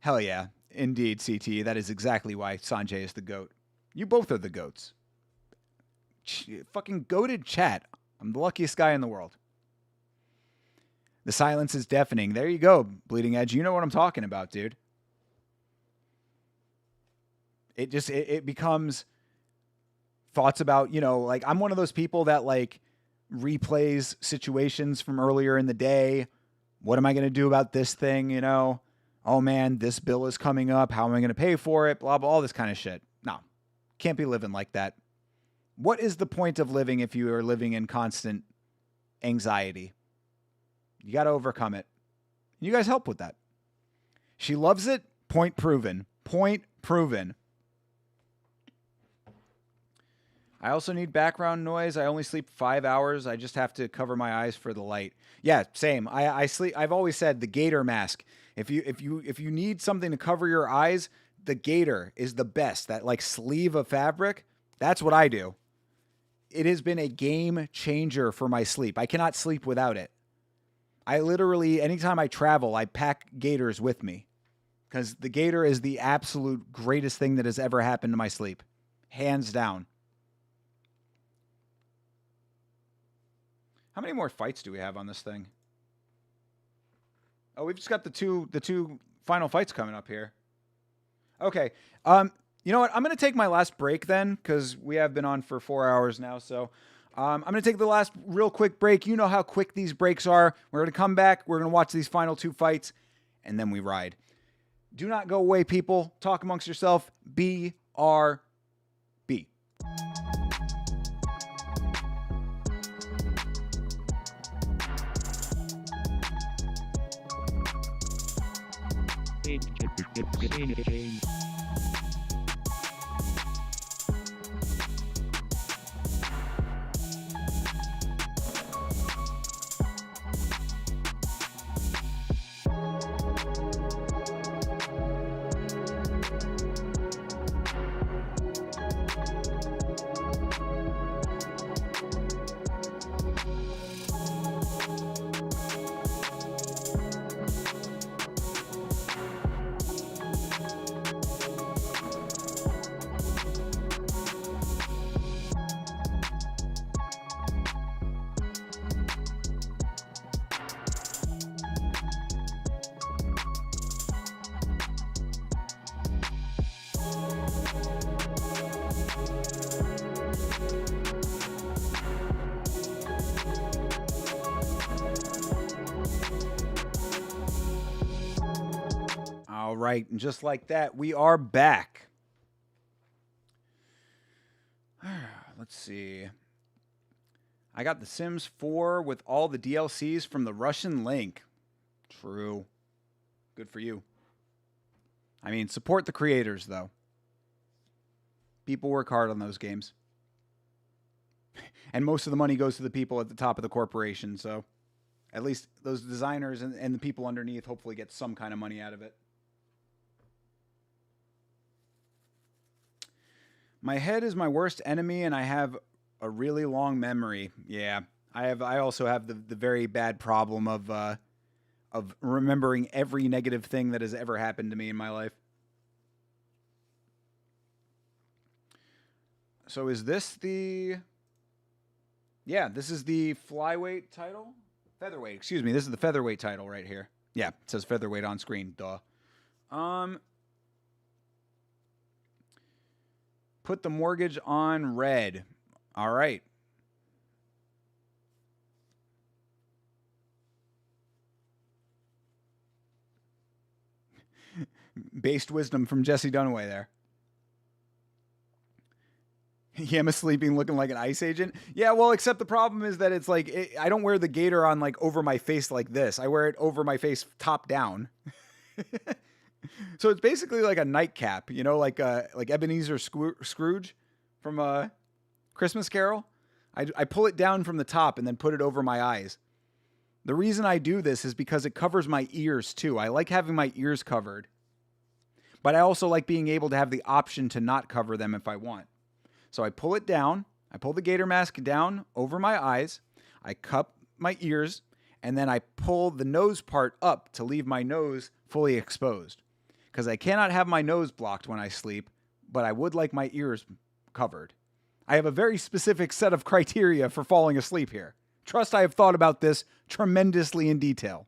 Hell yeah. Indeed, CT. That is exactly why Sanjay is the GOAT. You both are the GOATs. Fucking goated chat. I'm the luckiest guy in the world. The silence is deafening. There you go, Bleeding Edge. You know what I'm talking about, dude. It becomes thoughts about, like, I'm one of those people that, like, replays situations from earlier in the day. What am I going to do about this thing, Oh, man, this bill is coming up. How am I going to pay for it? Blah, blah, all this kind of shit. No, can't be living like that. What is the point of living if you are living in constant anxiety? You got to overcome it. You guys help with that. She loves it. Point proven. Point proven. I also need background noise. I only sleep 5 hours. I just have to cover my eyes for the light. Yeah, same. I sleep. I've always said the gator mask. If you need something to cover your eyes, the gator is the best. That, like, sleeve of fabric. That's what I do. It has been a game changer for my sleep. I cannot sleep without it. I literally, anytime I travel, I pack gaiters with me, because the gator is the absolute greatest thing that has ever happened to my sleep. Hands down. How many more fights do we have on this thing? Oh, we've just got the two final fights coming up here. Okay. You know what? I'm going to take my last break then, because we have been on for 4 hours now. So I'm going to take the last real quick break. You know how quick these breaks are. We're going to come back. We're going to watch these final two fights, and then we ride. Do not go away, people. Talk amongst yourself. BRB. All right, and just like that, we are back. Let's see. I got The Sims 4 with all the DLCs from the Russian link. True. Good for you. I mean, support the creators, though. People work hard on those games. And most of the money goes to the people at the top of the corporation, so at least those designers and the people underneath hopefully get some kind of money out of it. My head is my worst enemy, and I have a really long memory. Yeah, I also have the very bad problem of remembering every negative thing that has ever happened to me in my life. So is this the... Yeah, this is the flyweight title? Featherweight, excuse me. This is the featherweight title right here. Yeah, it says featherweight on screen. Duh. Put the mortgage on red. All right. Based wisdom from Jesse Dunaway there. Yama sleeping looking like an ICE agent. Yeah, well, except the problem is that it's like I don't wear the gator on like over my face like this. I wear it over my face top down. So it's basically like a nightcap, like Ebenezer Scrooge from Christmas Carol. I pull it down from the top and then put it over my eyes. The reason I do this is because it covers my ears too. I like having my ears covered, but I also like being able to have the option to not cover them if I want. So I pull it down. I pull the gator mask down over my eyes. I cup my ears, and then I pull the nose part up to leave my nose fully exposed. Because I cannot have my nose blocked when I sleep, but I would like my ears covered. I have a very specific set of criteria for falling asleep here. Trust I have thought about this tremendously in detail.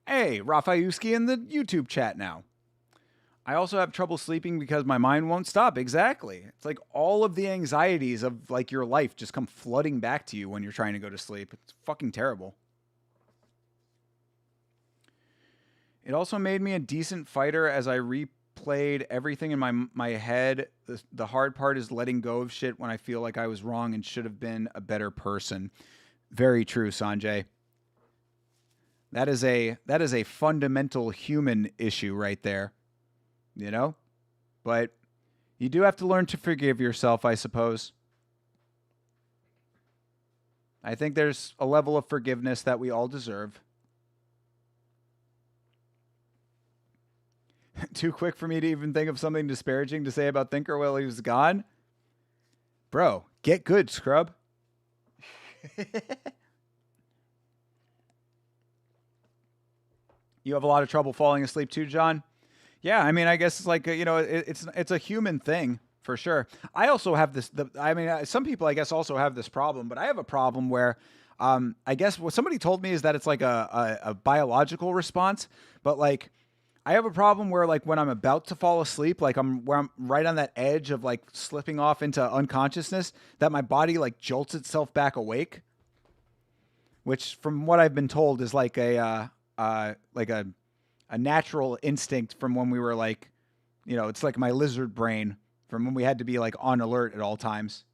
Hey, Rafayuski in the YouTube chat now. I also have trouble sleeping because my mind won't stop. Exactly. It's like all of the anxieties of like your life just come flooding back to you when you're trying to go to sleep. It's fucking terrible. It also made me a decent fighter as I replayed everything in my head. The hard part is letting go of shit when I feel like I was wrong and should have been a better person. Very true, Sanjay. That is a fundamental human issue right there. You know? But you do have to learn to forgive yourself, I suppose. I think there's a level of forgiveness that we all deserve. Too quick for me to even think of something disparaging to say about Thinker while he was gone? Bro, get good, scrub. You have a lot of trouble falling asleep too, John? Yeah, I mean, I guess it's like it's a human thing for sure. I also have this. Some people I guess also have this problem, but I have a problem where, I guess what somebody told me is that it's like a biological response, but like I have a problem where like when I'm about to fall asleep, like I'm right on that edge of like slipping off into unconsciousness, that my body like jolts itself back awake, which from what I've been told is like a natural instinct from when we were like, it's like my lizard brain from when we had to be like on alert at all times.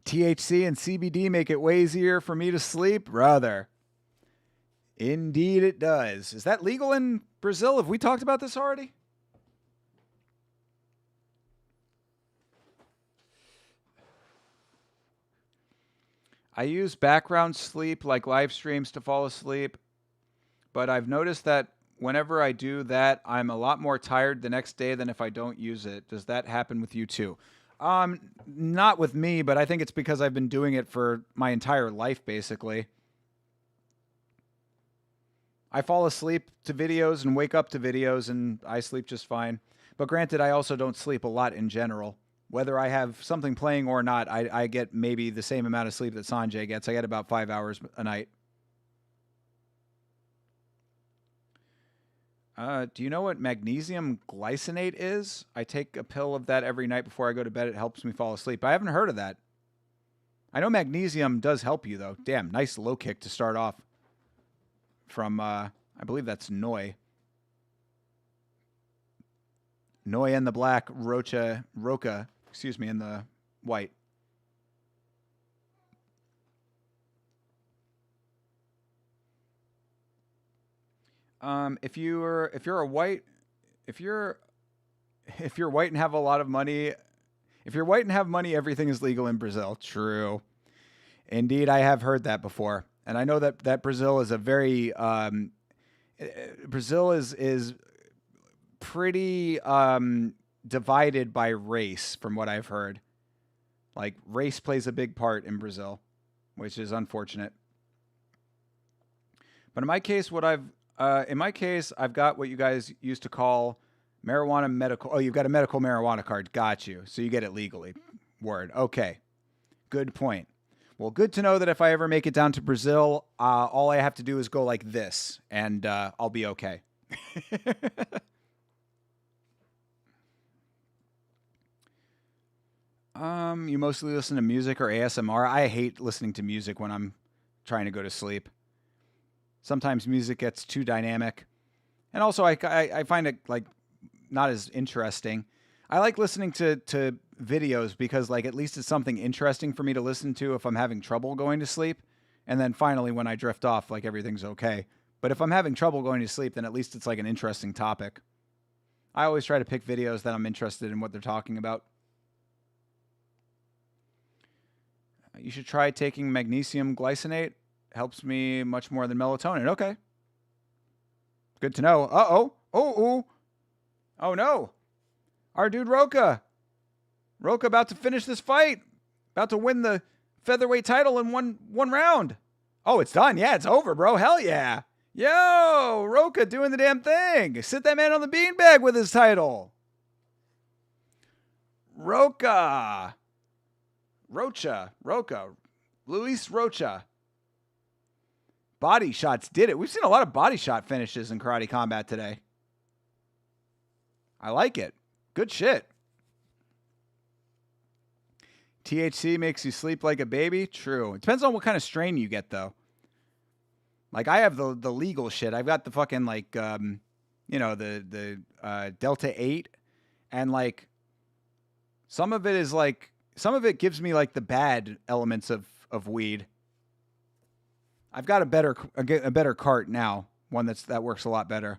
THC and CBD make it way easier for me to sleep, brother. Indeed it does. Is that legal in Brazil? Have we talked about this already? I use background sleep like live streams to fall asleep, but I've noticed that whenever I do that, I'm a lot more tired the next day than if I don't use it. Does that happen with you too? Not with me, but I think it's because I've been doing it for my entire life, basically. I fall asleep to videos and wake up to videos, and I sleep just fine. But granted, I also don't sleep a lot in general. Whether I have something playing or not, I get maybe the same amount of sleep that Sanjay gets. I get about 5 hours a night. Do you know what magnesium glycinate is? I take a pill of that every night before I go to bed. It helps me fall asleep. I haven't heard of that. I know magnesium does help you, though. Damn, nice low kick to start off. From, I believe that's Noi. Noi in the black, Roca, in the white. If you're white and have a lot of money, if you're white and have money, everything is legal in Brazil. True. Indeed, I have heard that before. And I know that Brazil is a very Brazil is pretty divided by race, from what I've heard. Like race plays a big part in Brazil, which is unfortunate. But in my case, I've got what you guys used to call marijuana medical. Oh, you've got a medical marijuana card. Got you. So you get it legally. Word. Okay. Good point. Well, good to know that if I ever make it down to Brazil, all I have to do is go like this, and I'll be okay. You mostly listen to music or ASMR? I hate listening to music when I'm trying to go to sleep. Sometimes music gets too dynamic. And also, I find it, like, not as interesting. I like listening to videos because, like, at least it's something interesting for me to listen to if I'm having trouble going to sleep. And then finally, when I drift off, like, everything's okay. But if I'm having trouble going to sleep, then at least it's, like, an interesting topic. I always try to pick videos that I'm interested in what they're talking about. You should try taking magnesium glycinate. Helps me much more than melatonin. Okay. Good to know. Uh-oh. Oh, oh no. Our dude Roca. Roca about to finish this fight. About to win the featherweight title in one round. Oh, it's done. Yeah, it's over, bro. Hell yeah. Yo, Roca doing the damn thing. Sit that man on the beanbag with his title. Roca. Luis Rocha. Body shots did it. We've seen a lot of body shot finishes in Karate Combat today. I like it. Good shit. THC makes you sleep like a baby. True. It depends on what kind of strain you get, though. Like, I have the legal shit. I've got the fucking, like, the Delta 8. And, like, some of it gives me, like, the bad elements of weed. I've got a better cart now. One that works a lot better.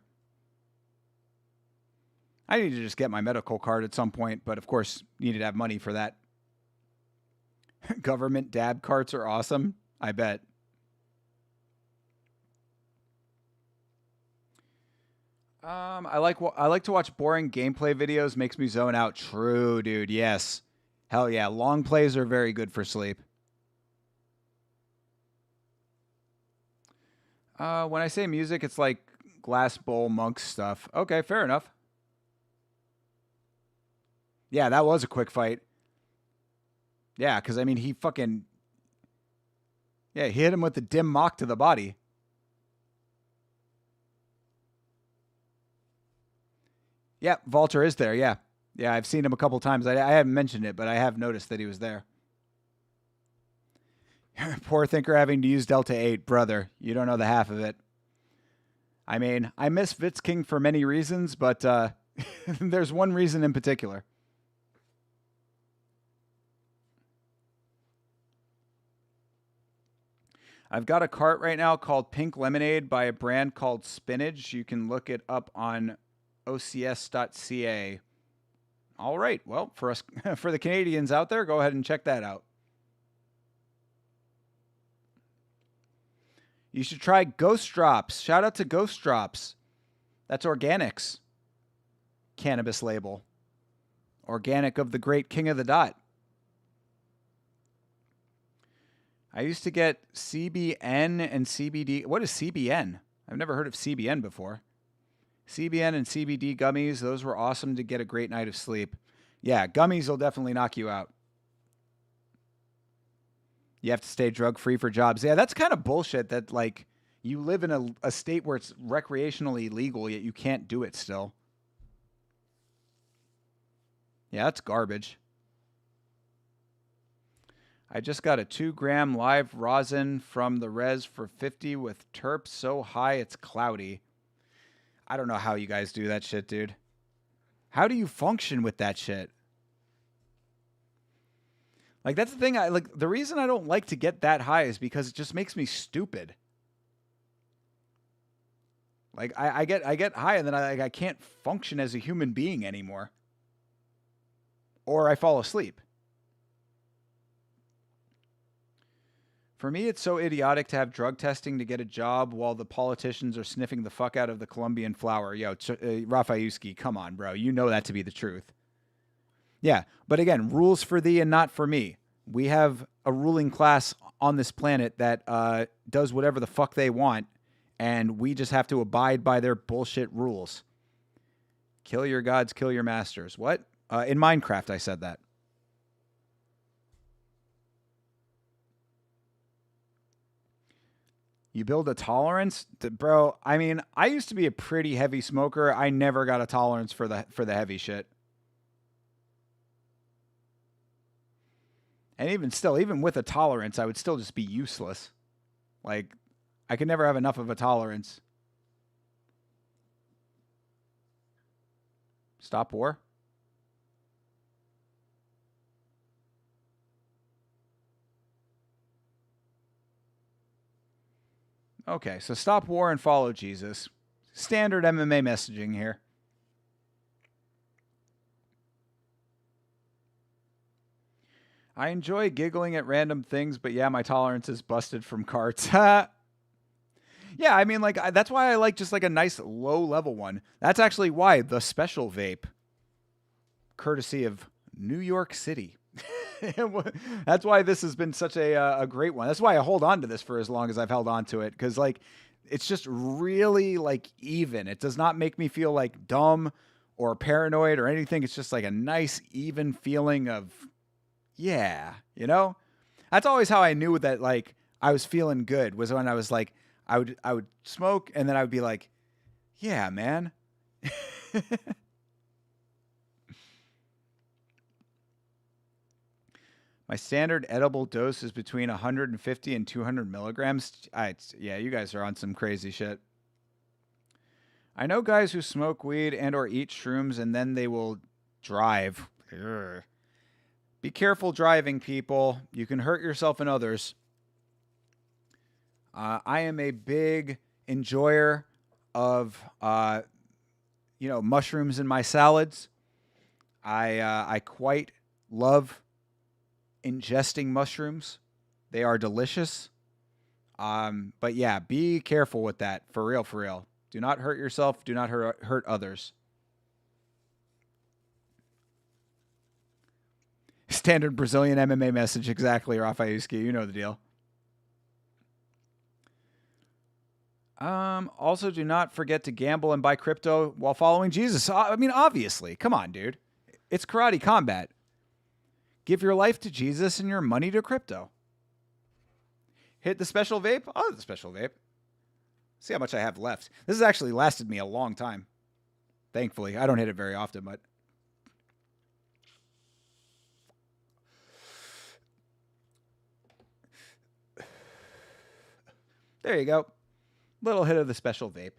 I need to just get my medical card at some point, but of course, you need to have money for that. Government dab carts are awesome. I bet. I like to watch boring gameplay videos. Makes me zone out. True, dude. Yes. Hell yeah. Long plays are very good for sleep. When I say music, it's like Glass Bowl Monk stuff. Okay, fair enough. Yeah, that was a quick fight. Yeah, because, I mean, he hit him with the dim mock to the body. Yeah, Walter is there, yeah. Yeah, I've seen him a couple times. I haven't mentioned it, but I have noticed that he was there. Poor thinker having to use Delta 8. Brother, you don't know the half of it. I mean, I miss Vitz King for many reasons, but there's one reason in particular. I've got a cart right now called Pink Lemonade by a brand called Spinach. You can look it up on ocs.ca. All right. Well, for us, for the Canadians out there, go ahead and check that out. You should try Ghost Drops. Shout out to Ghost Drops. That's Organics. Cannabis label. Organic of the great King of the Dot. I used to get CBN and CBD. What is CBN? I've never heard of CBN before. CBN and CBD gummies, those were awesome to get a great night of sleep. Yeah, gummies will definitely knock you out. You have to stay drug-free for jobs. Yeah, that's kind of bullshit that, like, you live in a state where it's recreationally legal, yet you can't do it still. Yeah, that's garbage. I just got a 2-gram live rosin from the res for 50 with terps so high it's cloudy. I don't know how you guys do that shit, dude. How do you function with that shit? Like, that's the thing. The reason I don't like to get that high is because it just makes me stupid. Like, I get high and then I can't function as a human being anymore. Or I fall asleep. For me, it's so idiotic to have drug testing to get a job while the politicians are sniffing the fuck out of the Colombian flower. Yo, Rafayuski, come on, bro. You know that to be the truth. Yeah, but again, rules for thee and not for me. We have a ruling class on this planet that does whatever the fuck they want, and we just have to abide by their bullshit rules. Kill your gods, kill your masters. What? In Minecraft, I said that. You build a tolerance? Bro, I mean, I used to be a pretty heavy smoker. I never got a tolerance for the heavy shit. And even still, even with a tolerance, I would still just be useless. Like, I can never have enough of a tolerance. Stop war? Okay, so stop war and follow Jesus. Standard MMA messaging here. I enjoy giggling at random things, but yeah, my tolerance is busted from carts. Yeah, I mean, like, that's why I like just like a nice low level one. That's actually why the special vape, courtesy of New York City. That's why this has been such a great one. That's why I hold on to this for as long as I've held on to it, because like it's just really like even. It does not make me feel like dumb or paranoid or anything. It's just like a nice even feeling of yeah, you know? That's always how I knew that like I was feeling good was when I was like I would smoke and then I would be like, yeah, man. My standard edible dose is between 150 and 200 milligrams. Yeah, you guys are on some crazy shit. I know guys who smoke weed and or eat shrooms and then they will drive. Ugh. Be careful driving, people. You can hurt yourself and others. I am a big enjoyer of, mushrooms in my salads. I quite love ingesting mushrooms. They are delicious. But yeah, be careful with that. For real, for real. Do not hurt yourself. Do not hurt others. Standard Brazilian MMA message. Exactly, Rafayuski. You know the deal. Also, do not forget to gamble and buy crypto while following Jesus. I mean, obviously. Come on, dude. It's karate combat. Give your life to Jesus and your money to crypto. Hit the special vape. Oh, the special vape. See how much I have left. This has actually lasted me a long time. Thankfully. I don't hit it very often, but... There you go. Little hit of the special vape.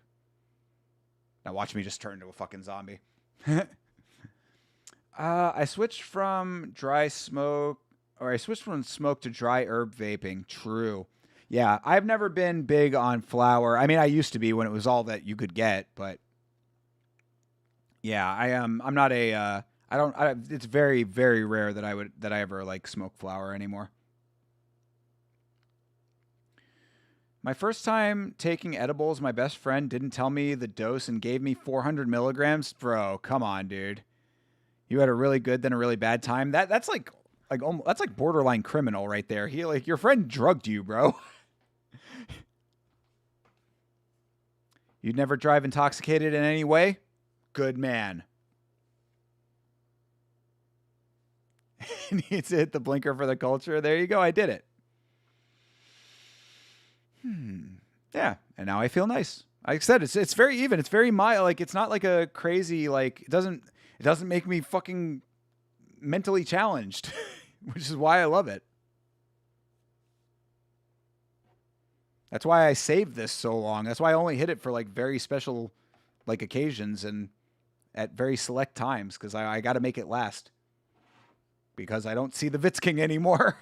Now watch me just turn into a fucking zombie. I switched from smoke to dry herb vaping. True. Yeah, I've never been big on flower. I mean, I used to be when it was all that you could get, but yeah, I am. I'm not a. I don't. It's very, very rare that I ever like smoke flower anymore. My first time taking edibles, my best friend didn't tell me the dose and gave me 400 milligrams. Bro, come on, dude. You had a really good, then a really bad time. That's like that's like borderline criminal right there. He like your friend drugged you, bro. You'd never drive intoxicated in any way? Good man. Needs to hit the blinker for the culture. There you go. I did it. Yeah, and now I feel nice. Like I said, it's very even. It's very mild. Like it's not like a crazy like it doesn't make me fucking mentally challenged, which is why I love it. That's why I saved this so long. That's why I only hit it for like very special like occasions and at very select times because I got to make it last because I don't see the Vitz King anymore.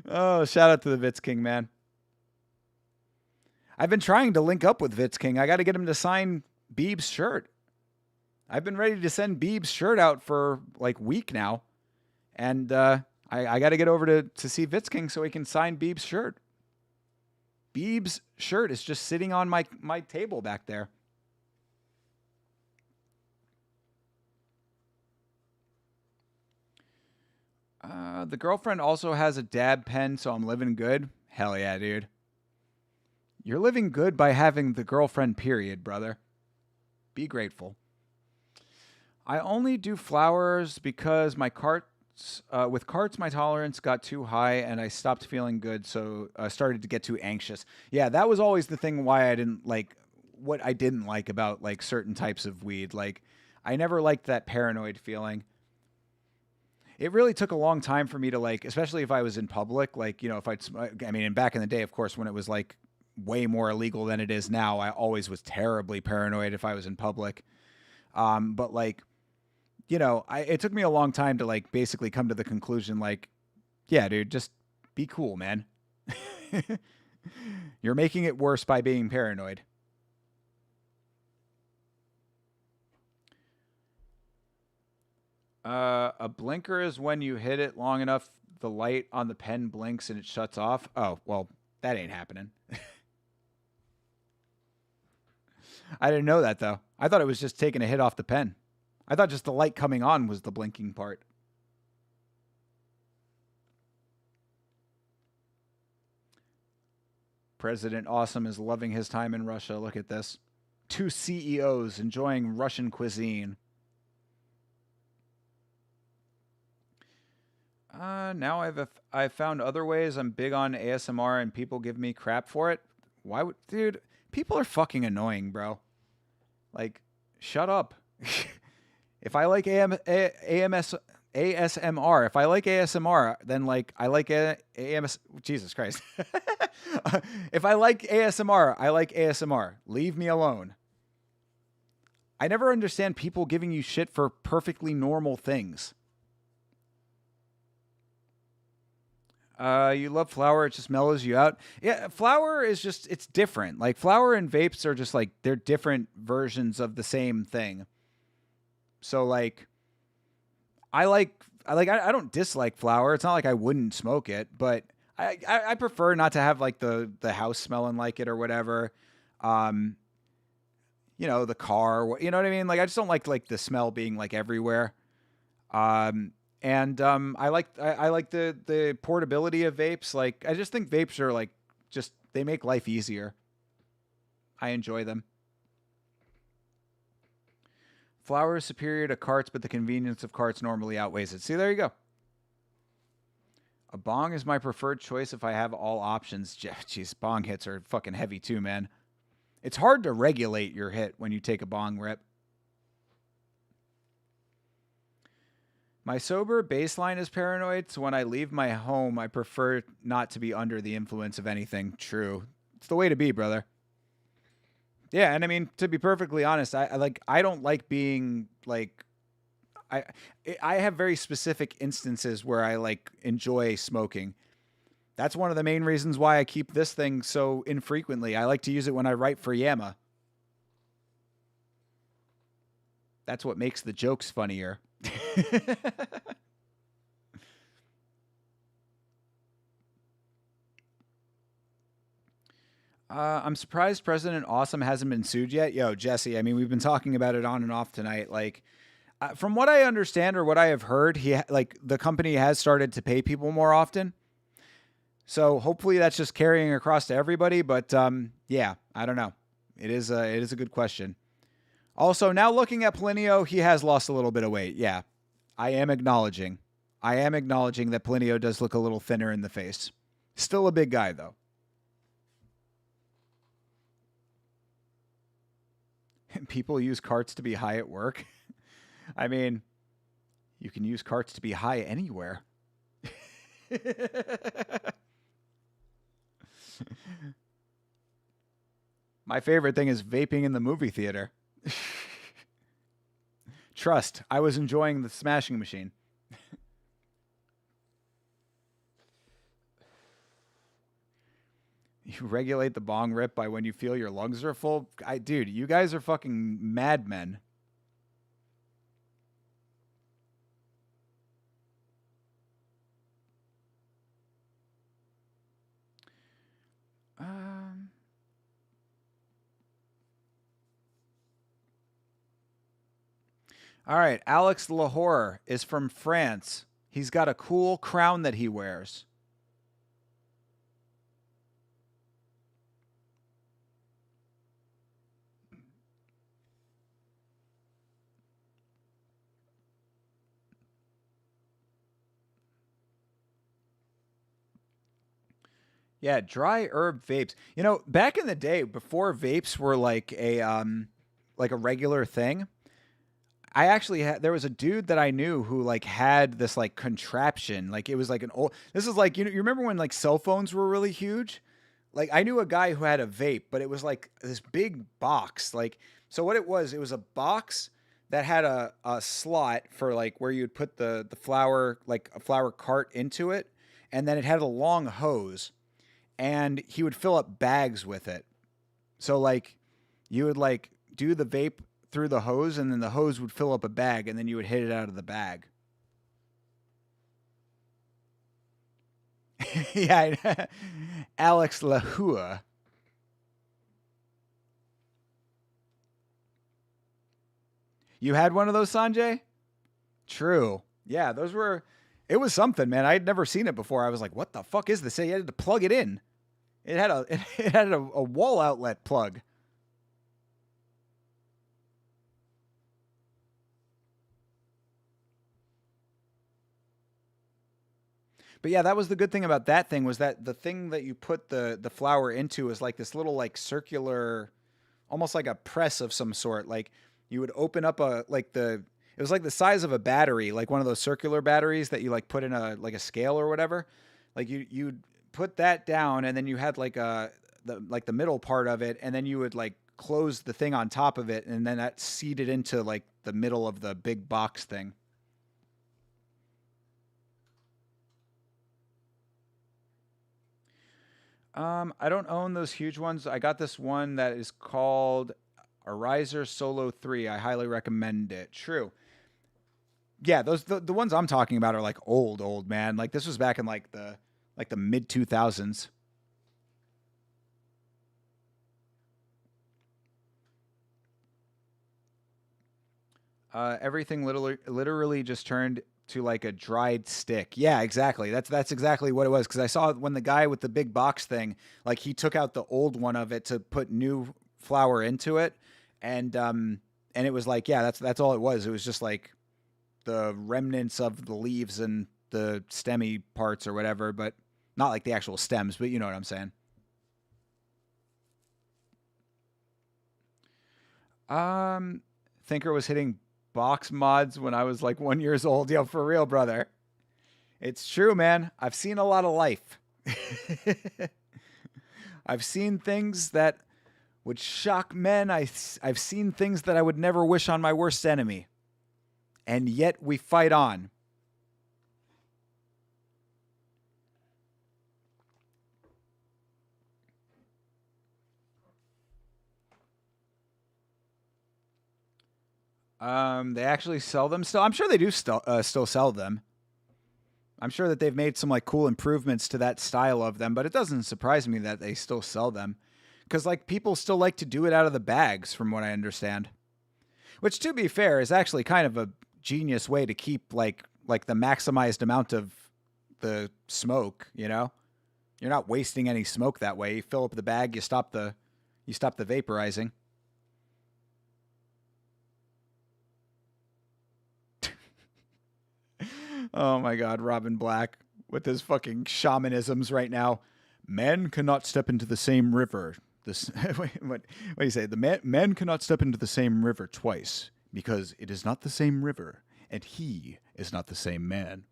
Oh, shout out to the Vitz King, man. I've been trying to link up with Vitz King. I got to get him to sign Beeb's shirt. I've been ready to send Beeb's shirt out for like week now. And I got to get over to see Vitz King so he can sign Beeb's shirt. Beeb's shirt is just sitting on my table back there. The girlfriend also has a dab pen, so I'm living good. Hell yeah, dude. You're living good by having the girlfriend, period, brother. Be grateful. I only do flowers because my carts, with carts, my tolerance got too high and I stopped feeling good, so I started to get too anxious. Yeah, that was always the thing why I didn't like, what I didn't like about like certain types of weed. Like, I never liked that paranoid feeling. it really took a long time for me to like, especially if I was in public, like, if I mean, and back in the day, of course, when it was like way more illegal than it is now, I always was terribly paranoid if I was in public. But like, it took me a long time to like basically come to the conclusion, like, yeah, dude, just be cool, man. You're making it worse by being paranoid. A blinker is when you hit it long enough, the light on the pen blinks and it shuts off. Oh, well, that ain't happening. I didn't know that though. I thought it was just taking a hit off the pen. I thought just the light coming on was the blinking part. President Awesome is loving his time in Russia. Look at this. Two CEOs enjoying Russian cuisine. Now I've found other ways. I'm big on ASMR and people give me crap for it. Why would, dude? People are fucking annoying, bro. Like, shut up. If I like ASMR, if I like ASMR, then like I like AMS. Jesus Christ. If I like ASMR, I like ASMR. Leave me alone. I never understand people giving you shit for perfectly normal things. You love flower, it just mellows you out. Yeah, flower is just, it's different. Like flower and vapes are just like, they're different versions of the same thing. So like, I don't dislike flower. It's not like I wouldn't smoke it, but I prefer not to have like the house smelling like it or whatever. Um, the car, you know what I mean? Like I just don't like the smell being like everywhere. And I like the portability of vapes. Like I just think vapes are like just they make life easier. I enjoy them. Flower is superior to carts, but the convenience of carts normally outweighs it. See, there you go. A bong is my preferred choice if I have all options. Jeez, bong hits are fucking heavy too, man. It's hard to regulate your hit when you take a bong rip. My sober baseline is paranoid, so when I leave my home, I prefer not to be under the influence of anything. True. It's the way to be, brother. Yeah, and I mean, to be perfectly honest, I don't like being like I I have very specific instances where I like enjoy smoking. That's one of the main reasons why I keep this thing so infrequently. I like to use it when I write for Yamma. That's what makes the jokes funnier. I'm surprised President Awesome hasn't been sued yet. Yo, Jesse, I mean, we've been talking about it on and off tonight. Like, from what I understand or what I have heard, like the company has started to pay people more often. So hopefully that's just carrying across to everybody. But yeah, I don't know. It is a good question. Also, now looking at Plinio, he has lost a little bit of weight. Yeah, I am acknowledging. I am acknowledging that Plinio does look a little thinner in the face. Still a big guy, though. People use carts to be high at work. I mean, you can use carts to be high anywhere. My favorite thing is vaping in the movie theater. Trust, I was enjoying the smashing machine. You regulate the bong rip by when you feel your lungs are full. Dude, you guys are fucking madmen. Um, all right, Alex Lahore is from France. He's got a cool crown that he wears. Yeah, dry herb vapes. Back in the day, before vapes were like a regular thing, I actually had, there was a dude that I knew who like had this like contraption. Like it was like an old, this is like, you remember when like cell phones were really huge? Like I knew a guy who had a vape, but it was like this big box. Like, so what it was a box that had a slot for like where you'd put the flower, like a flower cart into it. And then it had a long hose and he would fill up bags with it. So like you would like do the vape through the hose and then the hose would fill up a bag and then you would hit it out of the bag. Yeah. Alex Lahua. You had one of those, Sanjay? True. Yeah, those were, it was something, man. I had never seen it before. I was like, what the fuck is this? You had to plug it in. It had a it had a wall outlet plug. But yeah, that was the good thing about that thing was that the thing that you put the flower into is like this little like circular, almost like a press of some sort. Like you would open up a like the it was like the size of a battery, like one of those circular batteries that you like put in a like a scale or whatever. Like you'd put that down and then you had like the middle part of it and then you would like close the thing on top of it and then that seeded into like the middle of the big box thing. I don't own those huge ones. I got this one that is called Arizer Solo 3. I highly recommend it. True. Yeah, those the ones I'm talking about are like old man. Like this was back in like the mid 2000s. Everything literally just turned to like a dried stick. Yeah, exactly. That's exactly what it was. Because I saw when the guy with the big box thing, like he took out the old one of it to put new flour into it, and it was like, yeah, that's all it was. It was just like the remnants of the leaves and the stemmy parts or whatever, but not like the actual stems. But you know what I'm saying. Um, Thinker was hitting box mods when I was like 1 years old. Yo, for real, brother. It's true, man. I've seen a lot of life. I've seen things that would shock men. I've seen things that I would never wish on my worst enemy. And yet we fight on. They actually sell them still. I'm sure they do still sell them. I'm sure that they've made some like cool improvements to that style of them, but it doesn't surprise me that they still sell them because like people still like to do it out of the bags, from what I understand. Which, to be fair, is actually kind of a genius way to keep like the maximized amount of the smoke. You know, you're not wasting any smoke that way. You fill up the bag, you stop the vaporizing. Oh my God, Robin Black with his fucking shamanisms right now. Men cannot step into the same river. This what do you say? The men cannot step into the same river twice because it is not the same river, and he is not the same man.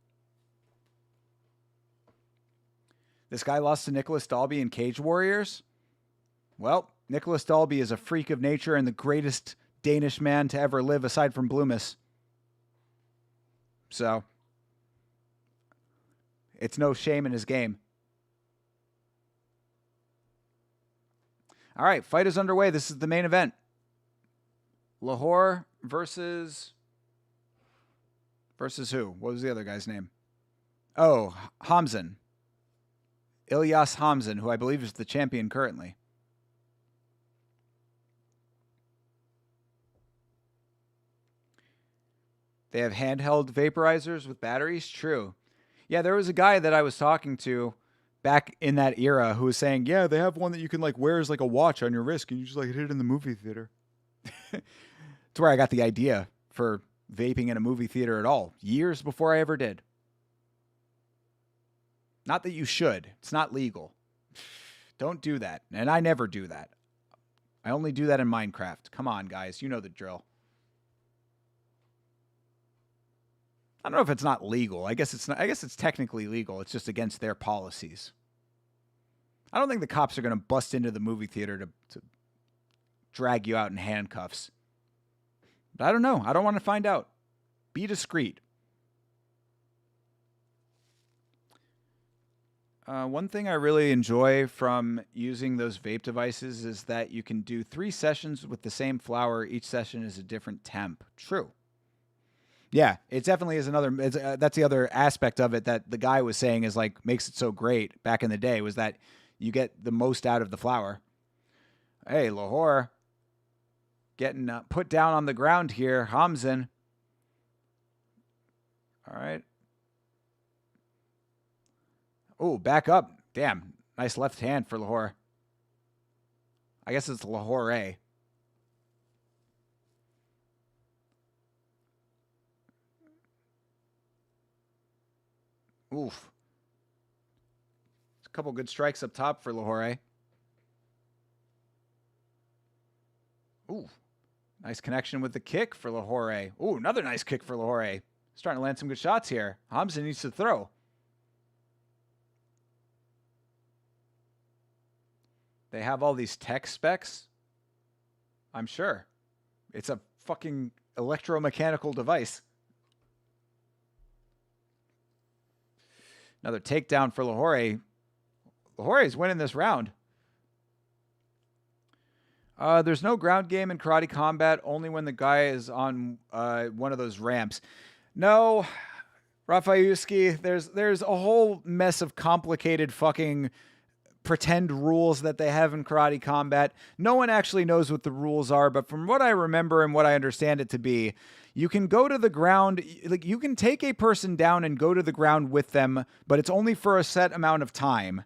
This guy lost to Nicholas Dalby in Cage Warriors. Well, Nicholas Dalby is a freak of nature and the greatest Danish man to ever live, aside from Bloomis. So it's no shame in his game. All right, fight is underway. This is the main event. Lahore versus who? What was the other guy's name? Oh, Hamzan. Ilyas Hamzan, who I believe is the champion currently. They have handheld vaporizers with batteries. True. Yeah, there was a guy that I was talking to back in that era who was saying, yeah, they have one that you can like wear as like a watch on your wrist and you just like hit it in the movie theater. It's where I got the idea for vaping in a movie theater at all, years before I ever did. Not that you should, it's not legal. Don't do that. And I never do that. I only do that in Minecraft. Come on, guys. You know the drill. I don't know if it's not legal. I guess it's not. I guess it's technically legal. It's just against their policies. I don't think the cops are going to bust into the movie theater to drag you out in handcuffs. But I don't know. I don't want to find out. Be discreet. One thing I really enjoy from using those vape devices is that you can do 3 sessions with the same flower. Each session is a different temp. True. Yeah, it definitely is another. That's the other aspect of it that the guy was saying is like makes it so great back in the day was that you get the most out of the flower. Hey, Lahore, getting put down on the ground here. Hamzin. All right. Oh, back up. Damn. Nice left hand for Lahore. I guess it's Lahore. Oof. A couple good strikes up top for Lahore. Ooh. Nice connection with the kick for Lahore. Ooh, another nice kick for Lahore. Starting to land some good shots here. Hamzin needs to throw. They have all these tech specs. I'm sure. It's a fucking electromechanical device. Another takedown for Lahore. Lahore is winning this round. There's no ground game in Karate Combat, only when the guy is on one of those ramps. No, Rafayuski, there's a whole mess of complicated fucking pretend rules that they have in Karate Combat. No one actually knows what the rules are, but from what I remember and what I understand it to be, you can go to the ground, like you can take a person down and go to the ground with them, but it's only for a set amount of time.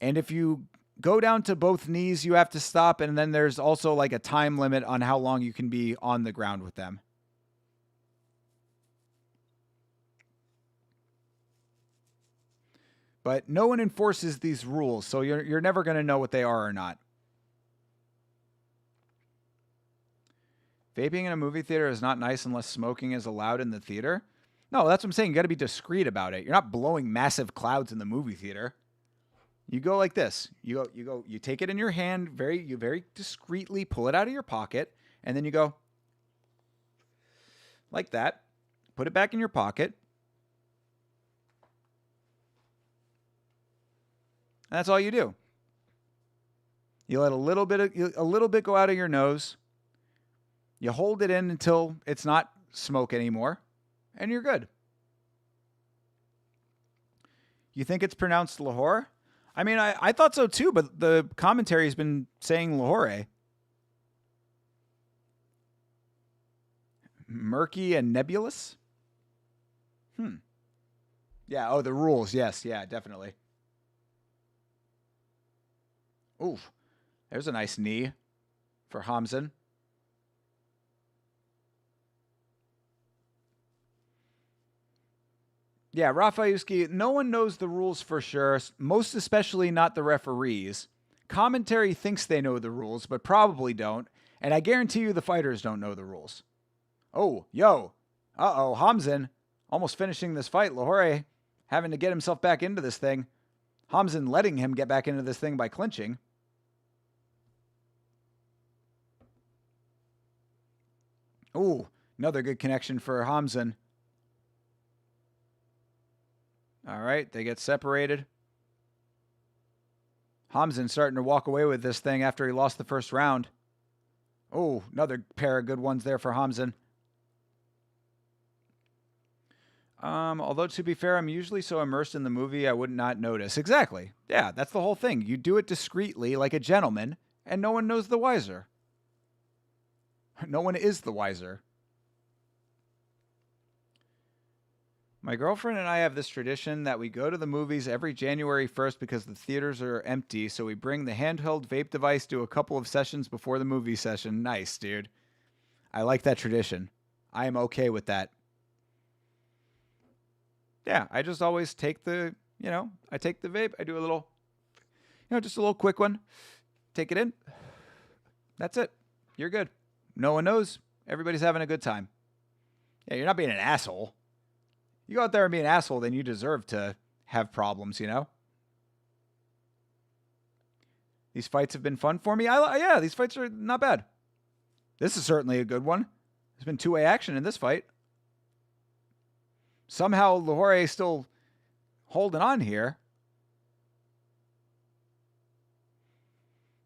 And if you go down to both knees, you have to stop, and then there's also like a time limit on how long you can be on the ground with them. But no one enforces these rules, so you're never going to know what they are or not. Vaping in a movie theater is not nice unless smoking is allowed in the theater. No, that's what I'm saying. You got to be discreet about it. You're not blowing massive clouds in the movie theater. You go like this. You take it in your hand, you very discreetly pull it out of your pocket, and then you go like that. Put it back in your pocket. And that's all you do. You let a little bit go out of your nose. You hold it in until it's not smoke anymore, and you're good. You think it's pronounced Lahore? I mean, I thought so too, but the commentary has been saying Lahore. Murky and nebulous? Yeah, oh, the rules. Yes, yeah, definitely. Oof. There's a nice knee for Hamzin. Yeah, Rafayuski, no one knows the rules for sure, most especially not the referees. Commentary thinks they know the rules, but probably don't, and I guarantee you the fighters don't know the rules. Oh, yo. Uh-oh, Hamzin almost finishing this fight. Lahore having to get himself back into this thing. Hamzin letting him get back into this thing by clinching. Ooh, another good connection for Hamzin. All right, they get separated. Hamzin starting to walk away with this thing after he lost the first round. Oh, another pair of good ones there for Hamzin. Although to be fair, I'm usually so immersed in the movie I would not notice. Exactly. Yeah, that's the whole thing. You do it discreetly like a gentleman, and no one knows the wiser. No one is the wiser. My girlfriend and I have this tradition that we go to the movies every January 1st because the theaters are empty, so we bring the handheld vape device to a couple of sessions before the movie session. Nice, dude. I like that tradition. I am okay with that. Yeah, I just always take I take the vape, I do a little, just a little quick one. Take it in. That's it. You're good. No one knows. Everybody's having a good time. Yeah, you're not being an asshole. You go out there and be an asshole, then you deserve to have problems, you know? These fights have been fun for me. Yeah, these fights are not bad. This is certainly a good one. There's been two-way action in this fight. Somehow Lahore is still holding on here.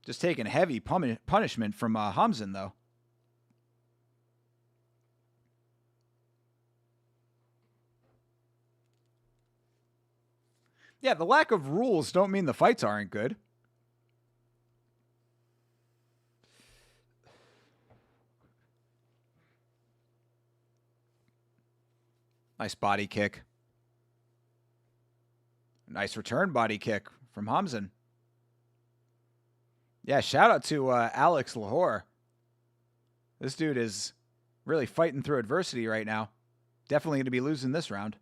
Just taking heavy punishment from Hamzan, though. Yeah, the lack of rules don't mean the fights aren't good. Nice body kick. Nice return body kick from Hamzan. Yeah, shout out to Alex Lahore. This dude is really fighting through adversity right now. Definitely going to be losing this round.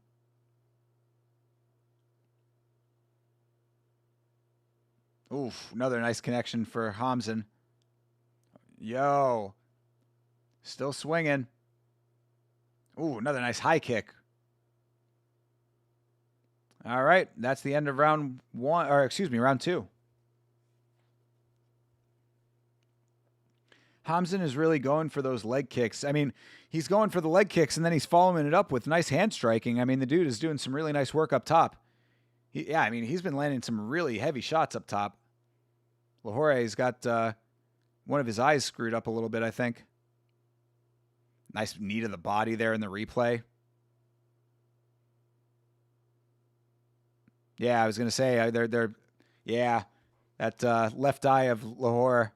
Oof, another nice connection for Hamzan. Yo. Still swinging. Ooh, another nice high kick. All right, that's the end of round two. Hamzan is really going for those leg kicks. I mean, he's going for the leg kicks, and then he's following it up with nice hand striking. I mean, the dude is doing some really nice work up top. He's been landing some really heavy shots up top. Lahore's got one of his eyes screwed up a little bit, I think. Nice knee to the body there in the replay. Yeah, I was going to say, that left eye of Lahore.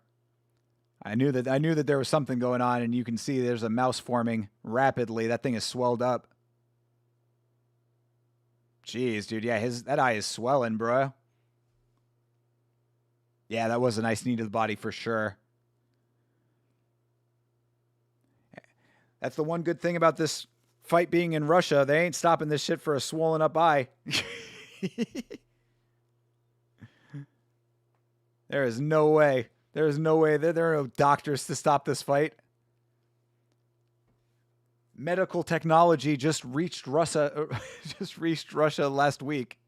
I knew that there was something going on, and you can see there's a mouse forming rapidly. That thing is swelled up. Jeez, dude. Yeah, that eye is swelling, bro. Yeah, that was a nice knee to the body for sure. That's the one good thing about this fight being in Russia. They ain't stopping this shit for a swollen up eye. There is no way. There is no way. There are no doctors to stop this fight. Medical technology just reached Russia last week.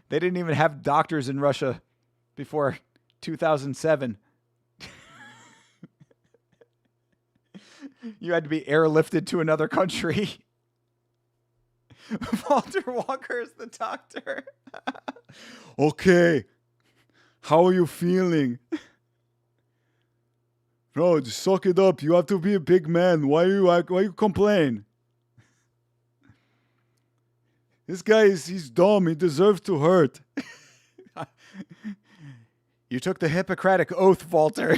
They didn't even have doctors in Russia before 2007. You had to be airlifted to another country. Walter Walker is the doctor. Okay. How are you feeling? Bro, just suck it up. You have to be a big man. Why you complain? This guy he's dumb. He deserves to hurt. You took the Hippocratic Oath, Walter.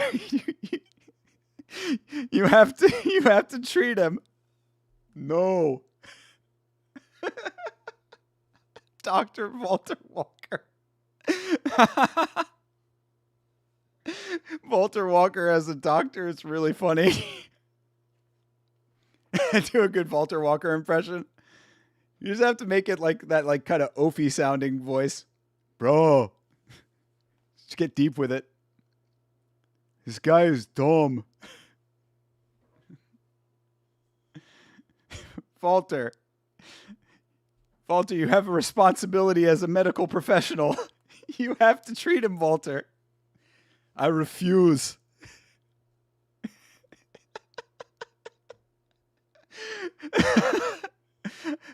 You have to treat him. No. Dr. Walter Walker. Walter Walker as a doctor is really funny. Do a good Walter Walker impression. You just have to make it like that, like kind of oafy sounding voice. Bro. Just get deep with it. This guy is dumb. Walter, you have a responsibility as a medical professional. You have to treat him, Walter. I refuse.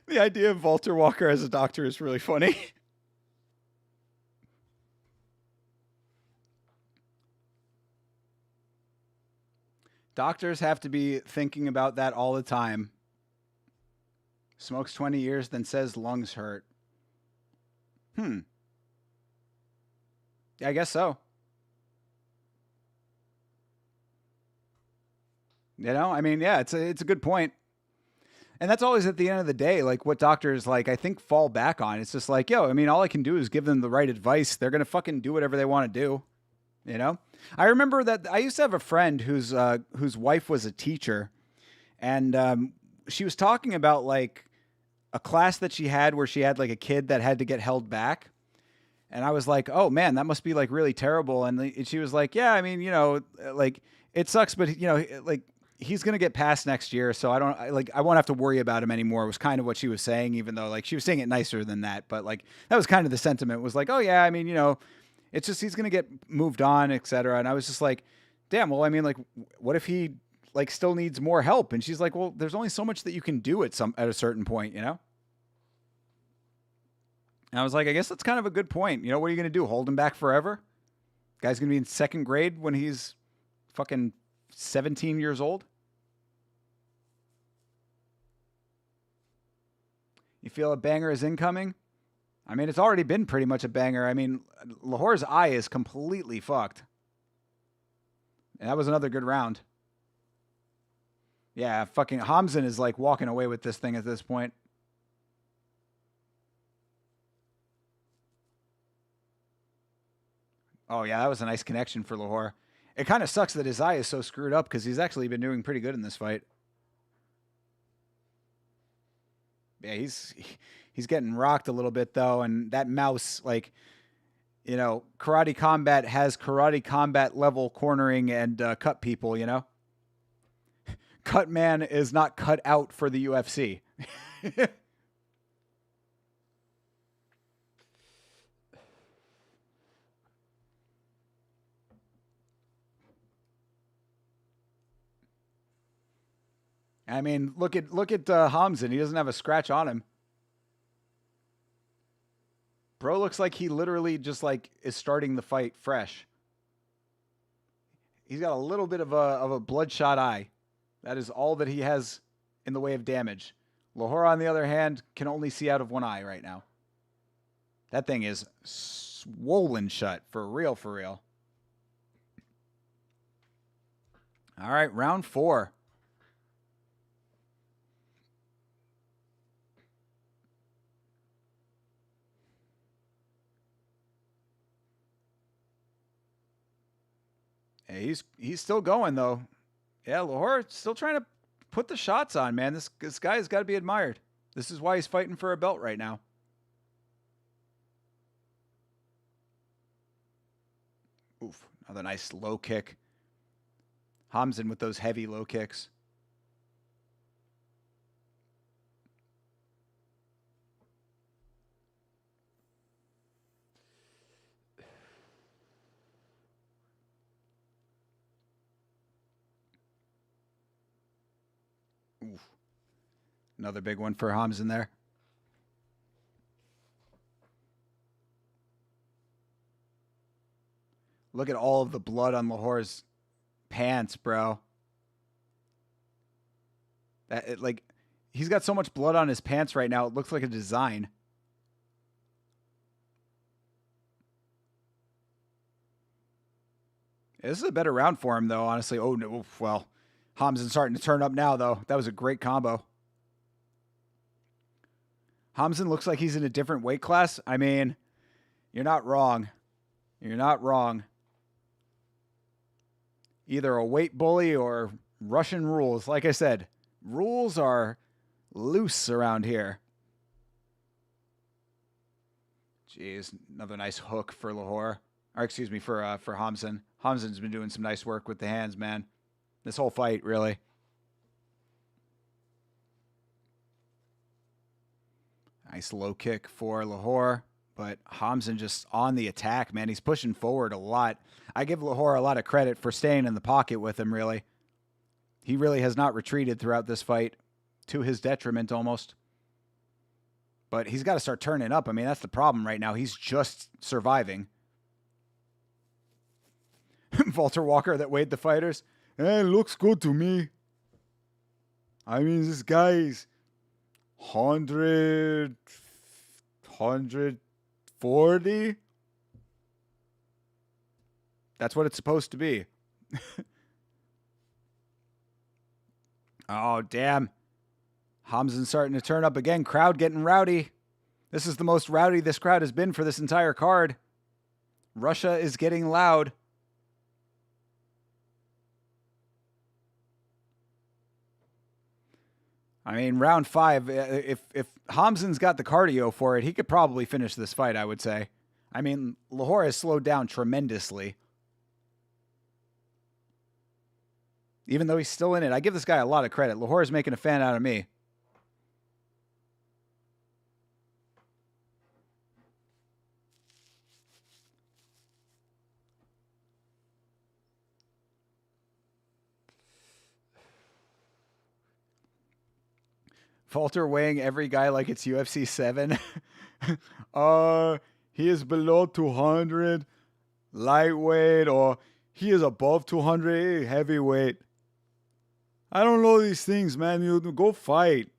The idea of Walter Walker as a doctor is really funny. Doctors have to be thinking about that all the time. Smokes 20 years, then says lungs hurt. Yeah, I guess so. You know, I mean, yeah, it's a good point. And that's always at the end of the day, like what doctors I think fall back on. It's just like, yo, I mean, all I can do is give them the right advice. They're going to fucking do whatever they want to do. You know, I remember that I used to have a friend whose wife was a teacher, and she was talking about like a class that she had where she had like a kid that had to get held back. And I was like, oh man, that must be like really terrible. And she was like, yeah, I mean, like it sucks, but like he's gonna get past next year, so I won't have to worry about him anymore. Was kind of what she was saying, even though like she was saying it nicer than that. But like that was kind of the sentiment. Was like, oh yeah, I mean, it's just he's gonna get moved on, etc. And I was just like, damn. Well, I mean, like, what if he like still needs more help? And she's like, well, there's only so much that you can do at a certain point, And I was like, I guess that's kind of a good point. What are you gonna do? Hold him back forever? Guy's gonna be in second grade when he's fucking 17 years old. You feel a banger is incoming? I mean, it's already been pretty much a banger. I mean, Lahore's eye is completely fucked. And that was another good round. Yeah, fucking Hamzin is like walking away with this thing at this point. Oh, yeah, that was a nice connection for Lahore. It kind of sucks that his eye is so screwed up because he's actually been doing pretty good in this fight. Yeah, he's getting rocked a little bit though, and that mouse, like, Karate Combat has Karate Combat level cornering and cut people. Cut man is not cut out for the UFC. I mean, look at Hamzin. He doesn't have a scratch on him. Bro looks like he literally just like is starting the fight fresh. He's got a little bit of a bloodshot eye. That is all that he has in the way of damage. Lahore, on the other hand, can only see out of one eye right now. That thing is swollen shut, for real, for real. All right, round 4. Hey, he's still going though. Yeah, Lahore still trying to put the shots on, man. This guy has got to be admired. This is why he's fighting for a belt right now. Oof, another nice low kick. Hamzin with those heavy low kicks. Oof. Another big one for Hamzin there. Look at all of the blood on Lahore's pants, bro. Like he's got so much blood on his pants right now. It looks like a design. This is a better round for him, though, honestly. Oh, no. Well, Hamzin's starting to turn up now, though. That was a great combo. Hamzin looks like he's in a different weight class. I mean, you're not wrong. You're not wrong. Either a weight bully or Russian rules. Like I said, rules are loose around here. Jeez, another nice hook for Lahore. Or excuse me, for Hamzin. Hamzin's been doing some nice work with the hands, man. This whole fight, really. Nice low kick for Lahore. But Hamzin just on the attack, man. He's pushing forward a lot. I give Lahore a lot of credit for staying in the pocket with him, really. He really has not retreated throughout this fight, to his detriment almost. But he's got to start turning up. I mean, that's the problem right now. He's just surviving. Walter Walker that weighed the fighters. It looks good to me. I mean, this guy's 140. That's what it's supposed to be. Oh, damn. Hamzin's starting to turn up again. Crowd getting rowdy. This is the most rowdy this crowd has been for this entire card. Russia is getting loud. I mean, round 5, if Hamzin's got the cardio for it, he could probably finish this fight, I would say. I mean, Lahore has slowed down tremendously. Even though he's still in it, I give this guy a lot of credit. Lahore is making a fan out of me. Falter weighing every guy like it's UFC 7. He is below 200, lightweight, or he is above 200, heavyweight. I don't know these things, man. You go fight.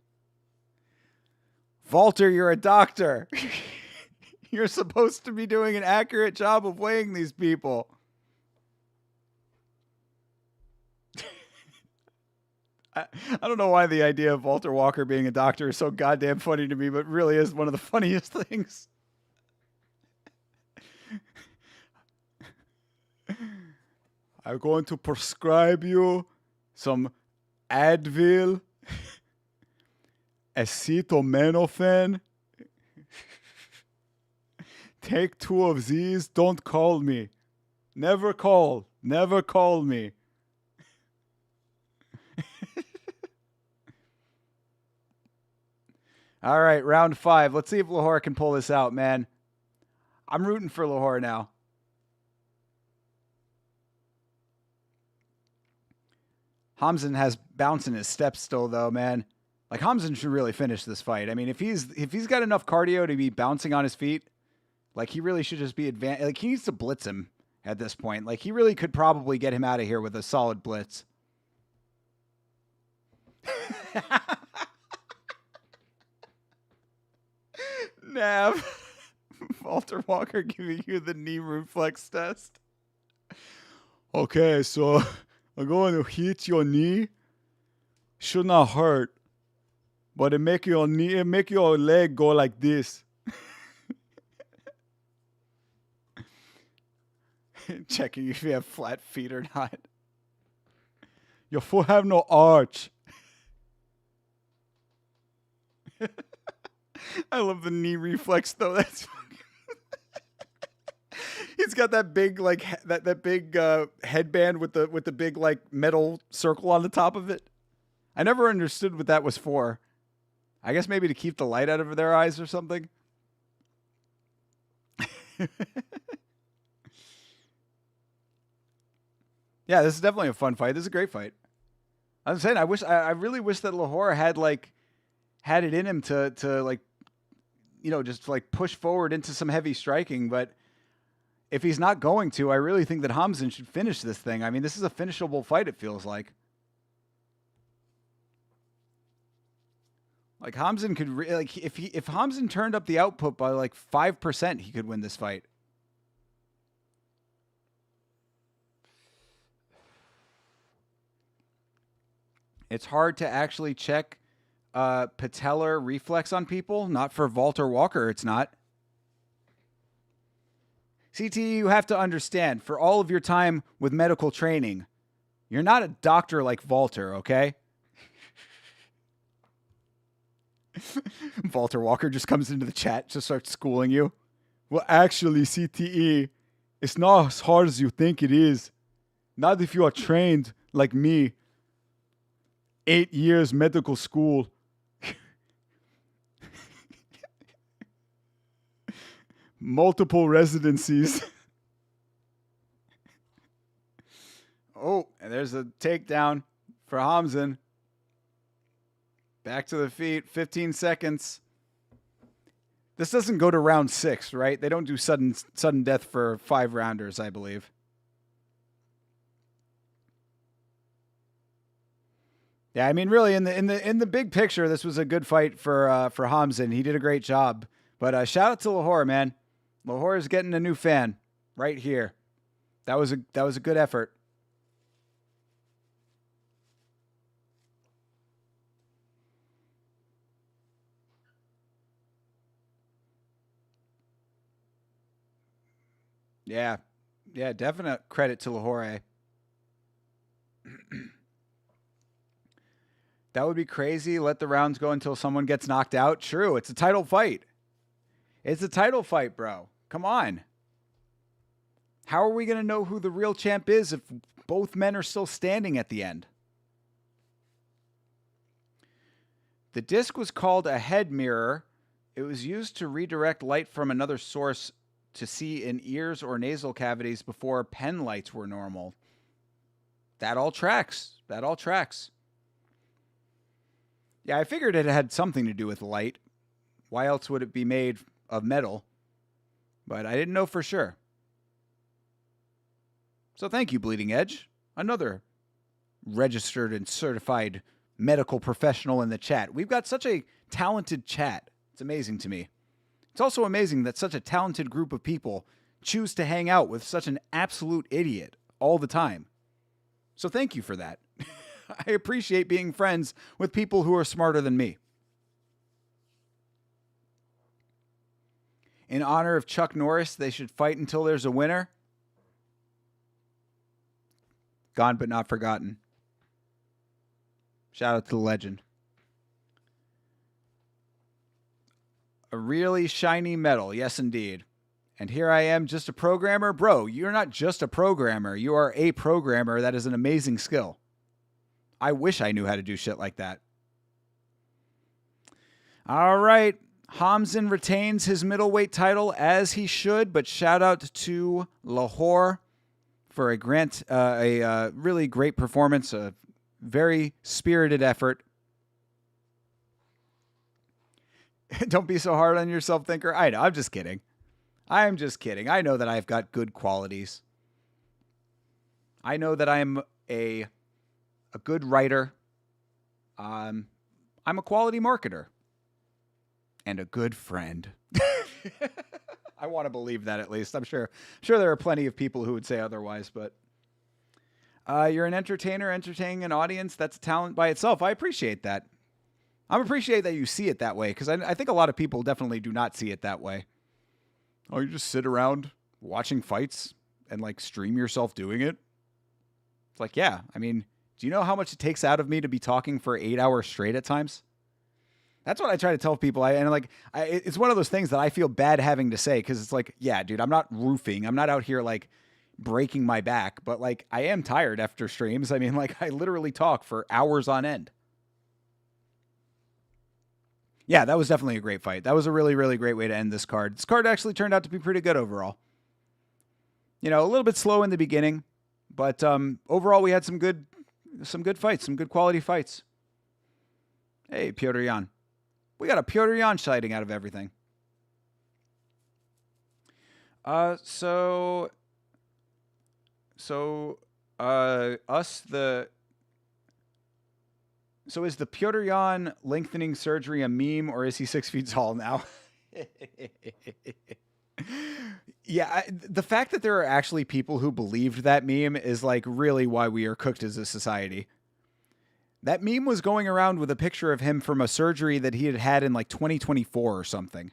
Walter, you're a doctor. You're supposed to be doing an accurate job of weighing these people. I don't know why the idea of Walter Walker being a doctor is so goddamn funny to me, but really is one of the funniest things. I'm going to prescribe you some Advil, acetaminophen. Take 2 of these. Don't call me. Never call. Never call me. All right, round 5. Let's see if Lahore can pull this out, man. I'm rooting for Lahore now. Hamzan has bounce in his steps still, though, man. Like, Hamzan should really finish this fight. I mean, if he's got enough cardio to be bouncing on his feet, like, he really should just be advanced. Like, he needs to blitz him at this point. Like, he really could probably get him out of here with a solid blitz. Nav. Walter Walker giving you the knee reflex test. Okay, so I'm going to hit your knee. Should not hurt, but it make your leg go like this. Checking if you have flat feet or not. Your foot have no arch. I love the knee reflex though. That's he's got that big like that big headband with the big like metal circle on the top of it. I never understood what that was for. I guess maybe to keep the light out of their eyes or something. Yeah, this is definitely a fun fight. This is a great fight. I'm saying I really wish that Lahore had it in him to like, you know, just like push forward into some heavy striking, but if he's not going to, I really think that Hamzan should finish this thing. I mean, this is a finishable fight, it feels like. Like Hamzan could if Hamzan turned up the output by like 5%, he could win this fight. It's hard to actually check patellar reflex on people. Not for Walter Walker, it's not. CT, you have to understand, for all of your time with medical training, you're not a doctor like Walter, okay? Walter Walker just comes into the chat, just starts schooling you. Well, actually, CTE, it's not as hard as you think it is. Not if you are trained like me. 8 years medical school. Multiple residencies. Oh, and there's a takedown for Hamzan. Back to the feet, 15 seconds. This doesn't go to round 6, right? They don't do sudden death for 5 rounders, I believe. Yeah, I mean, really, in the big picture, this was a good fight for Hamzan. He did a great job. But shout out to Lahore, man. Lahore is getting a new fan right here. That was a good effort. Yeah, definite credit to Lahore. That would be crazy. Let the rounds go until someone gets knocked out. True, it's a title fight. It's a title fight, bro. Come on. How are we going to know who the real champ is if both men are still standing at the end? The disc was called a head mirror. It was used to redirect light from another source to see in ears or nasal cavities before pen lights were normal. That all tracks. Yeah, I figured it had something to do with light. Why else would it be made of metal? But I didn't know for sure. So thank you, Bleeding Edge. Another registered and certified medical professional in the chat. We've got such a talented chat. It's amazing to me. It's also amazing that such a talented group of people choose to hang out with such an absolute idiot all the time. So thank you for that. I appreciate being friends with people who are smarter than me. In honor of Chuck Norris, they should fight until there's a winner. Gone but not forgotten. Shout out to the legend. A really shiny metal. Yes, indeed. And here I am, just a programmer. Bro, you're not just a programmer. You are a programmer. That is an amazing skill. I wish I knew how to do shit like that. All right. Hamzin retains his middleweight title as he should, but shout out to Lahore for a really great performance, a very spirited effort. Don't be so hard on yourself, Thinker. I know, I'm just kidding. I know that I've got good qualities. I know that I'm a good writer. I'm a quality marketer. And a good friend. I want to believe that, at least. I'm sure there are plenty of people who would say otherwise, but you're an entertainer, entertaining an audience. That's a talent by itself. I appreciate that. I appreciate that you see it that way, because I think a lot of people definitely do not see it that way. Oh, you just sit around watching fights and like stream yourself doing it? It's like, yeah, I mean, do you know how much it takes out of me to be talking for 8 hours straight at times? That's what I try to tell people. It's one of those things that I feel bad having to say, because it's like, yeah, dude, I'm not roofing. I'm not out here like breaking my back, but like I am tired after streams. I mean, like I literally talk for hours on end. Yeah, that was definitely a great fight. That was a really, really great way to end this card. This card actually turned out to be pretty good overall. You know, a little bit slow in the beginning, but overall we had some good fights, some good quality fights. Hey, Petr Yan. We got a Petr Yan sighting out of everything. So is the Petr Yan lengthening surgery a meme, or is he 6 feet tall now? Yeah, the fact that there are actually people who believed that meme is like really why we are cooked as a society. That meme was going around with a picture of him from a surgery that he had had in like 2024 or something.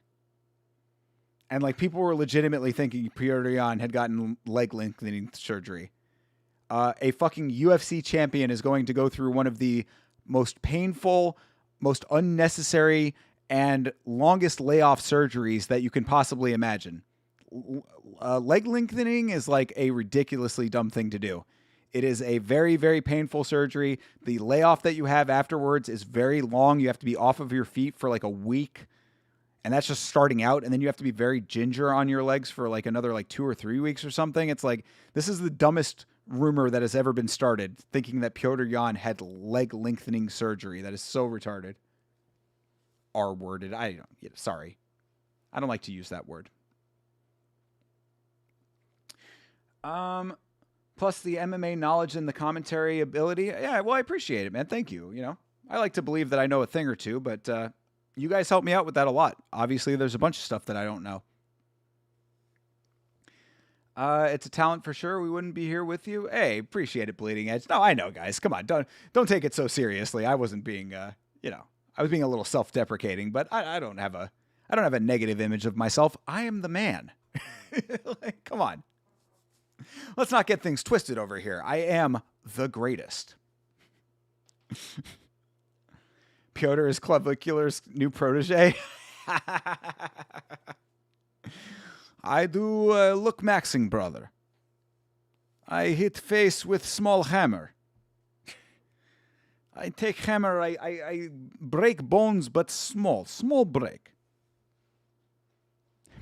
And like people were legitimately thinking Petr Yan had gotten leg lengthening surgery. A fucking UFC champion is going to go through one of the most painful, most unnecessary, and longest layoff surgeries that you can possibly imagine. Leg lengthening is like a ridiculously dumb thing to do. It is a very, very painful surgery. The layoff that you have afterwards is very long. You have to be off of your feet for like a week. And that's just starting out. And then you have to be very ginger on your legs for like another like 2 or 3 weeks or something. It's like, this is the dumbest rumor that has ever been started, thinking that Petr Yan had leg lengthening surgery. That is so retarded. R-worded. Sorry. I don't like to use that word. Plus the MMA knowledge and the commentary ability. Yeah, well, I appreciate it, man. Thank you. You know, I like to believe that I know a thing or two, but you guys help me out with that a lot. Obviously, there's a bunch of stuff that I don't know. It's a talent for sure. We wouldn't be here with you. Hey, appreciate it, Bleeding Edge. No, I know, guys. Come on, don't take it so seriously. I wasn't being, I was being a little self-deprecating, but I don't have a negative image of myself. I am the man. Like, come on. Let's not get things twisted over here. I am the greatest. Piotr is Clavicular's new protege. I do look maxing, brother. I hit face with small hammer. I take hammer, I break bones, but small break.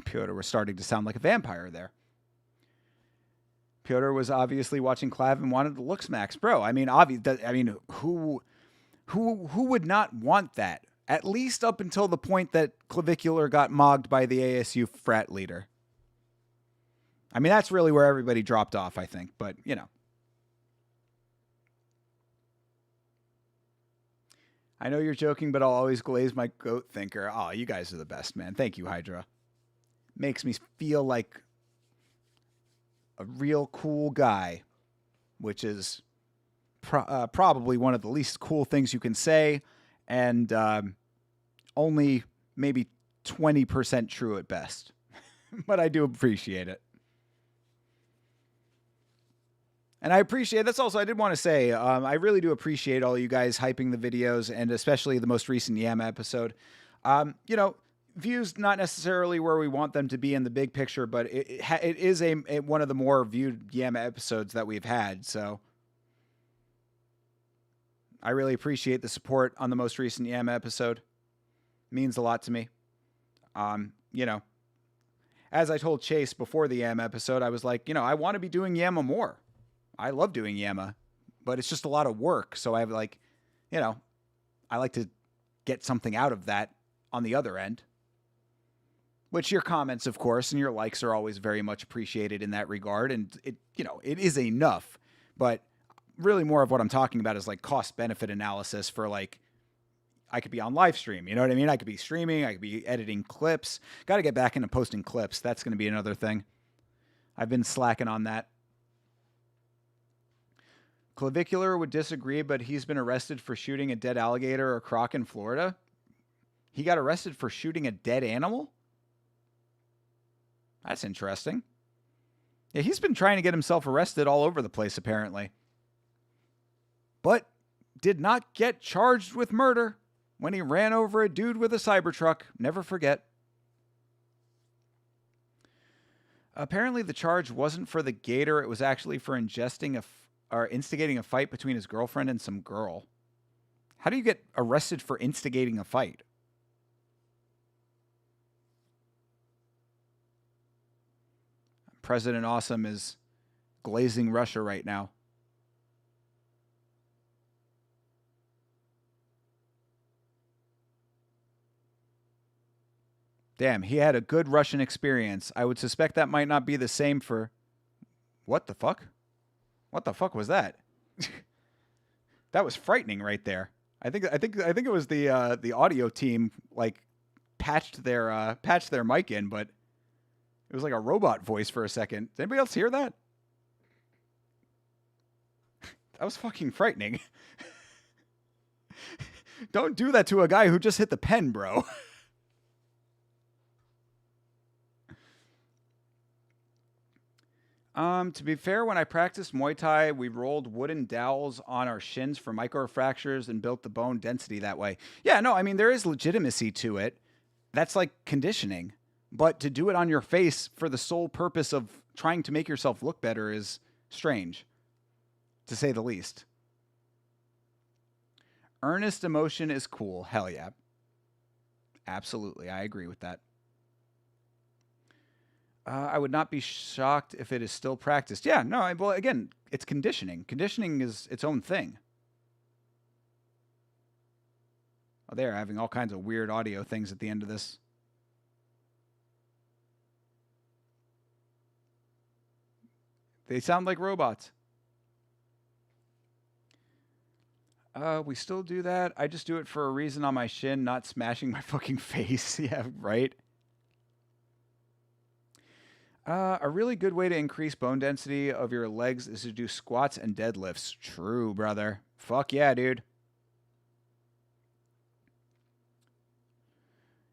Pyotr was starting to sound like a vampire there. Pyotr was obviously watching Clav and wanted to look smacks, bro. I mean, who would not want that? At least up until the point that Clavicular got mogged by the ASU frat leader. I mean, that's really where everybody dropped off, I think. But, you know. I know you're joking, but I'll always glaze my goat thinker. Oh, you guys are the best, man. Thank you, Hydra. Makes me feel like a real cool guy, which is probably one of the least cool things you can say, and only maybe 20% true at best. But I do appreciate it. And I appreciate, that's also, I did want to say, I really do appreciate all you guys hyping the videos, and especially the most recent Yama episode. You know, views not necessarily where we want them to be in the big picture, but it is one of the more viewed Yama episodes that we've had, so I really appreciate the support on the most recent Yama episode. It means a lot to me. You know, as I told Chase before the Yama episode, I was like, you know, I want to be doing Yama more. I love doing Yama, but it's just a lot of work. So I have like, you know, I like to get something out of that on the other end. Which your comments, of course, and your likes are always very much appreciated in that regard. And it, you know, it is enough. But really more of what I'm talking about is like cost benefit analysis for like, I could be on live stream. You know what I mean? I could be streaming. I could be editing clips. Got to get back into posting clips. That's going to be another thing. I've been slacking on that. Clavicular would disagree, but he's been arrested for shooting a dead alligator or croc in Florida. He got arrested for shooting a dead animal? That's interesting. Yeah, he's been trying to get himself arrested all over the place, apparently. But did not get charged with murder when he ran over a dude with a Cybertruck. Never forget. Apparently the charge wasn't for the gator. It was actually for instigating a fight between his girlfriend and some girl. How do you get arrested for instigating a fight? President Awesome is glazing Russia right now. Damn, he had a good Russian experience. I would suspect that might not be the same for... What the fuck? What the fuck was that? That was frightening right there. I think it was the audio team like patched their mic in, but it was like a robot voice for a second. Did anybody else hear that? That was fucking frightening. Don't do that to a guy who just hit the pen, bro. To be fair, when I practiced Muay Thai, we rolled wooden dowels on our shins for microfractures and built the bone density that way. Yeah, no, I mean, there is legitimacy to it. That's like conditioning. But to do it on your face for the sole purpose of trying to make yourself look better is strange, to say the least. Earnest emotion is cool. Hell yeah. Absolutely. I agree with that. I would not be shocked if it is still practiced. Yeah, no, well, again, it's conditioning. Conditioning is its own thing. Oh, they're having all kinds of weird audio things at the end of this. They sound like robots. We still do that. I just do it for a reason on my shin, not smashing my fucking face. Yeah, right? A really good way to increase bone density of your legs is to do squats and deadlifts. True, brother. Fuck yeah, dude.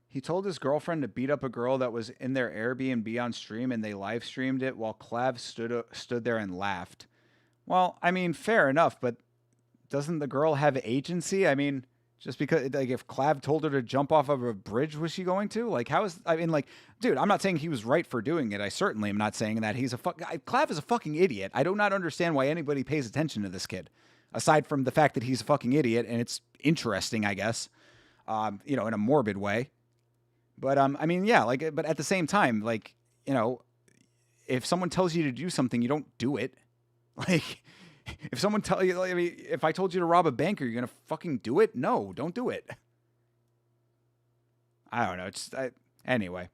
He told his girlfriend to beat up a girl that was in their Airbnb on stream, and they live streamed it while Clav stood there and laughed. Well, I mean, fair enough, but doesn't the girl have agency? I mean, Just because, like, if Clav told her to jump off of a bridge, was she going to? Like, how is, I mean, like, dude, I'm not saying he was right for doing it. I certainly am not saying that he's Clav is a fucking idiot. I do not understand why anybody pays attention to this kid, aside from the fact that he's a fucking idiot, and it's interesting, I guess, in a morbid way. But, I mean, yeah, like, but at the same time, like, if someone tells you to do something, you don't do it. Like, if someone tell you, like, I mean, if I told you to rob a bank, are you gonna fucking do it? No, don't do it. I don't know. Anyway.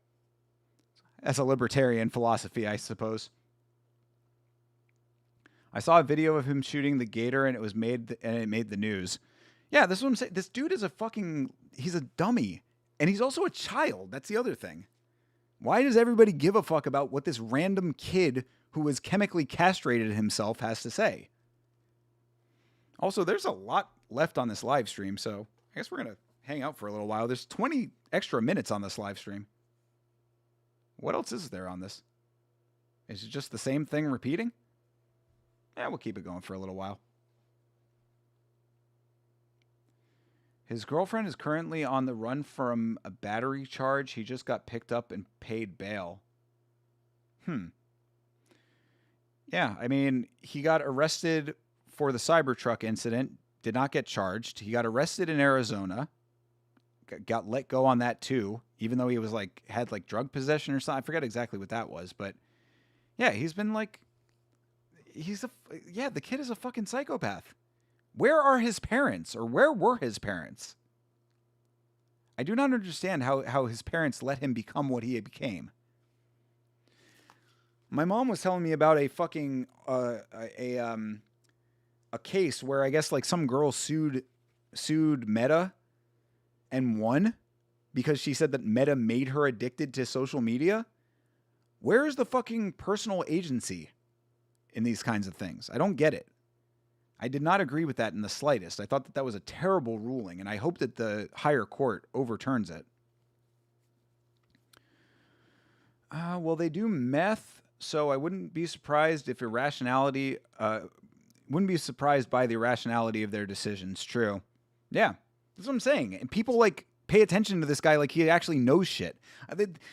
That's a libertarian philosophy, I suppose. I saw a video of him shooting the gator, and it made the news. Yeah, this is what I'm saying. This dude is he's a dummy, and he's also a child. That's the other thing. Why does everybody give a fuck about what this random kid who has chemically castrated himself has to say? Also, there's a lot left on this live stream, so I guess we're going to hang out for a little while. There's 20 extra minutes on this live stream. What else is there on this? Is it just the same thing repeating? Yeah, we'll keep it going for a little while. His girlfriend is currently on the run from a battery charge. He just got picked up and paid bail. Yeah, I mean, he got arrested for the Cybertruck incident, did not get charged. He got arrested in Arizona, got let go on that too, even though he was had drug possession or something. I forget exactly what that was, but yeah, he's been the kid is a fucking psychopath. Where are his parents, or where were his parents? I do not understand how his parents let him become what he became. My mom was telling me about a fucking a case where I guess some girl sued Meta and won because she said that Meta made her addicted to social media. Where is the fucking personal agency in these kinds of things? I don't get it. I did not agree with that in the slightest. I thought that was a terrible ruling, and I hope that the higher court overturns it. Well, they do meth, so I wouldn't be surprised if wouldn't be surprised by the irrationality of their decisions. True. Yeah, that's what I'm saying. And people pay attention to this guy like he actually knows shit.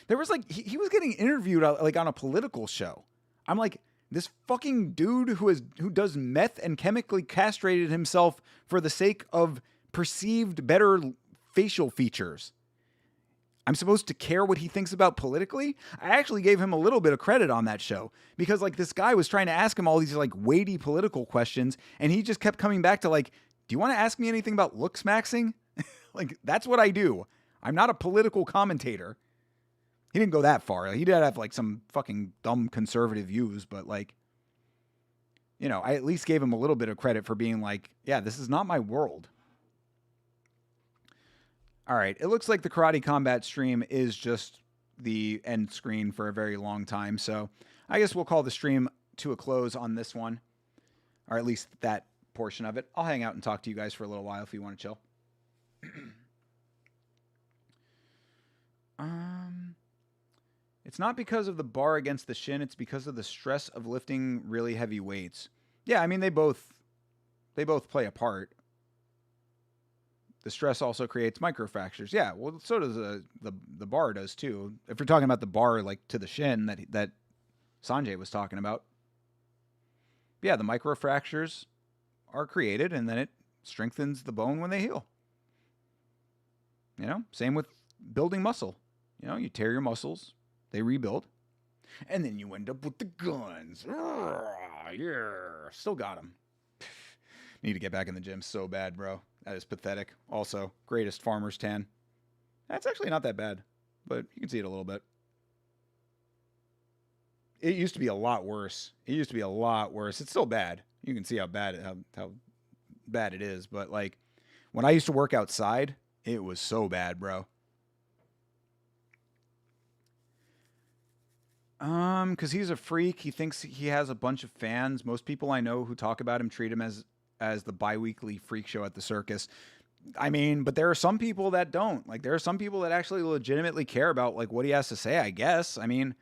There was he was getting interviewed on a political show. I'm like, this fucking dude who does meth and chemically castrated himself for the sake of perceived better facial features. I'm supposed to care what he thinks about politically? I actually gave him a little bit of credit on that show because this guy was trying to ask him all these weighty political questions, and he just kept coming back to do you want to ask me anything about looks maxing? That's what I do. I'm not a political commentator. He didn't go that far. He did have some fucking dumb conservative views, but I at least gave him a little bit of credit for being yeah, this is not my world. All right, it looks like the Karate Combat stream is just the end screen for a very long time, so I guess we'll call the stream to a close on this one, or at least that portion of it. I'll hang out and talk to you guys for a little while if you want to chill. It's not because of the bar against the shin, it's because of the stress of lifting really heavy weights. Yeah, I mean, they both play a part. The stress also creates microfractures. Yeah, well, so does the bar does too. If you're talking about the bar to the shin that Sanjay was talking about. Yeah, the microfractures are created, and then it strengthens the bone when they heal. Same with building muscle. You tear your muscles, they rebuild, and then you end up with the guns. Yeah, still got them. Need to get back in the gym so bad, bro. That is pathetic. Also, greatest farmer's tan. That's actually not that bad, but you can see it a little bit. It used to be a lot worse. It's still bad. You can see how bad it is, but when I used to work outside, it was so bad, bro. Because he's a freak. He thinks he has a bunch of fans. Most people I know who talk about him treat him as the bi-weekly freak show at the circus. I mean, but there are some people that don't. There are some people that actually legitimately care about what he has to say, I guess. I mean,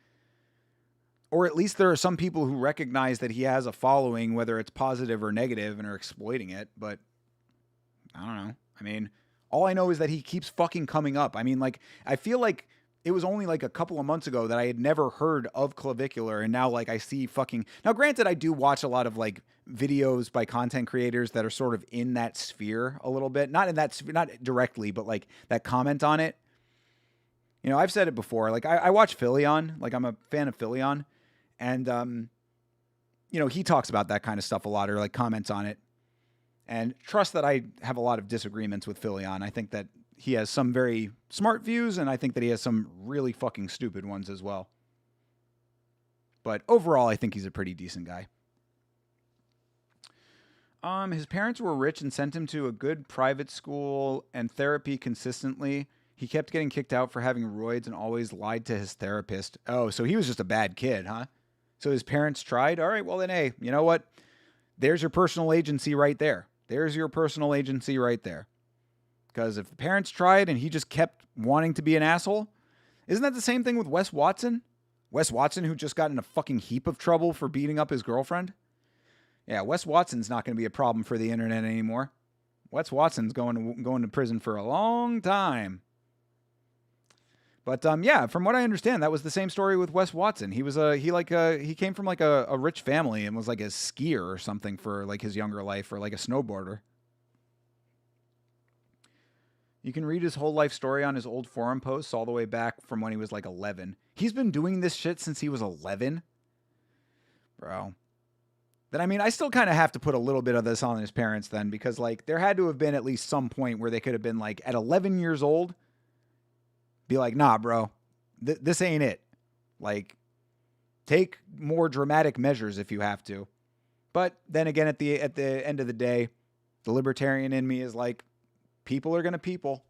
or at least there are some people who recognize that he has a following, whether it's positive or negative, and are exploiting it. But I don't know. I mean, All I know is that he keeps fucking coming up. I mean, like, I feel like it was only like a couple of months ago that I had never heard of clavicular, and now like I see fucking. Now, granted, I do watch a lot of like videos by content creators that are sort of in that sphere a little bit, not in that sphere, not directly, but like that comment on it. You know, I've said it before. Like, I watch Philion. Like, I'm a fan of Philion, and you know, he talks about that kind of stuff a lot, or like comments on it. And trust that I have a lot of disagreements with Philion. I think that he has some very smart views, and I think that he has some really fucking stupid ones as well. But overall, I think he's a pretty decent guy. His parents were rich and sent him to a good private school and therapy consistently. He kept getting kicked out for having roids and always lied to his therapist. Oh, so he was just a bad kid, huh? So his parents tried? All right, well then, hey, you know what? There's your personal agency right there. There's your personal agency right there. Because if the parents tried and he just kept wanting to be an asshole, isn't that the same thing with Wes Watson? Wes Watson, who just got in a fucking heap of trouble for beating up his girlfriend? Yeah, Wes Watson's not going to be a problem for the internet anymore. Wes Watson's going to prison for a long time. But yeah, from what I understand, that was the same story with Wes Watson. He came from like a rich family and was like a skier or something for like his younger life, or like a snowboarder. You can read his whole life story on his old forum posts all the way back from when he was like 11. He's been doing this shit since he was 11? Bro. Then, I mean, I still kind of have to put a little bit of this on his parents then, because like there had to have been at least some point where they could have been like at 11 years old, be like, nah, bro, this ain't it. Like, take more dramatic measures if you have to. But then again, at the end of the day, the libertarian in me is like, people are going to people.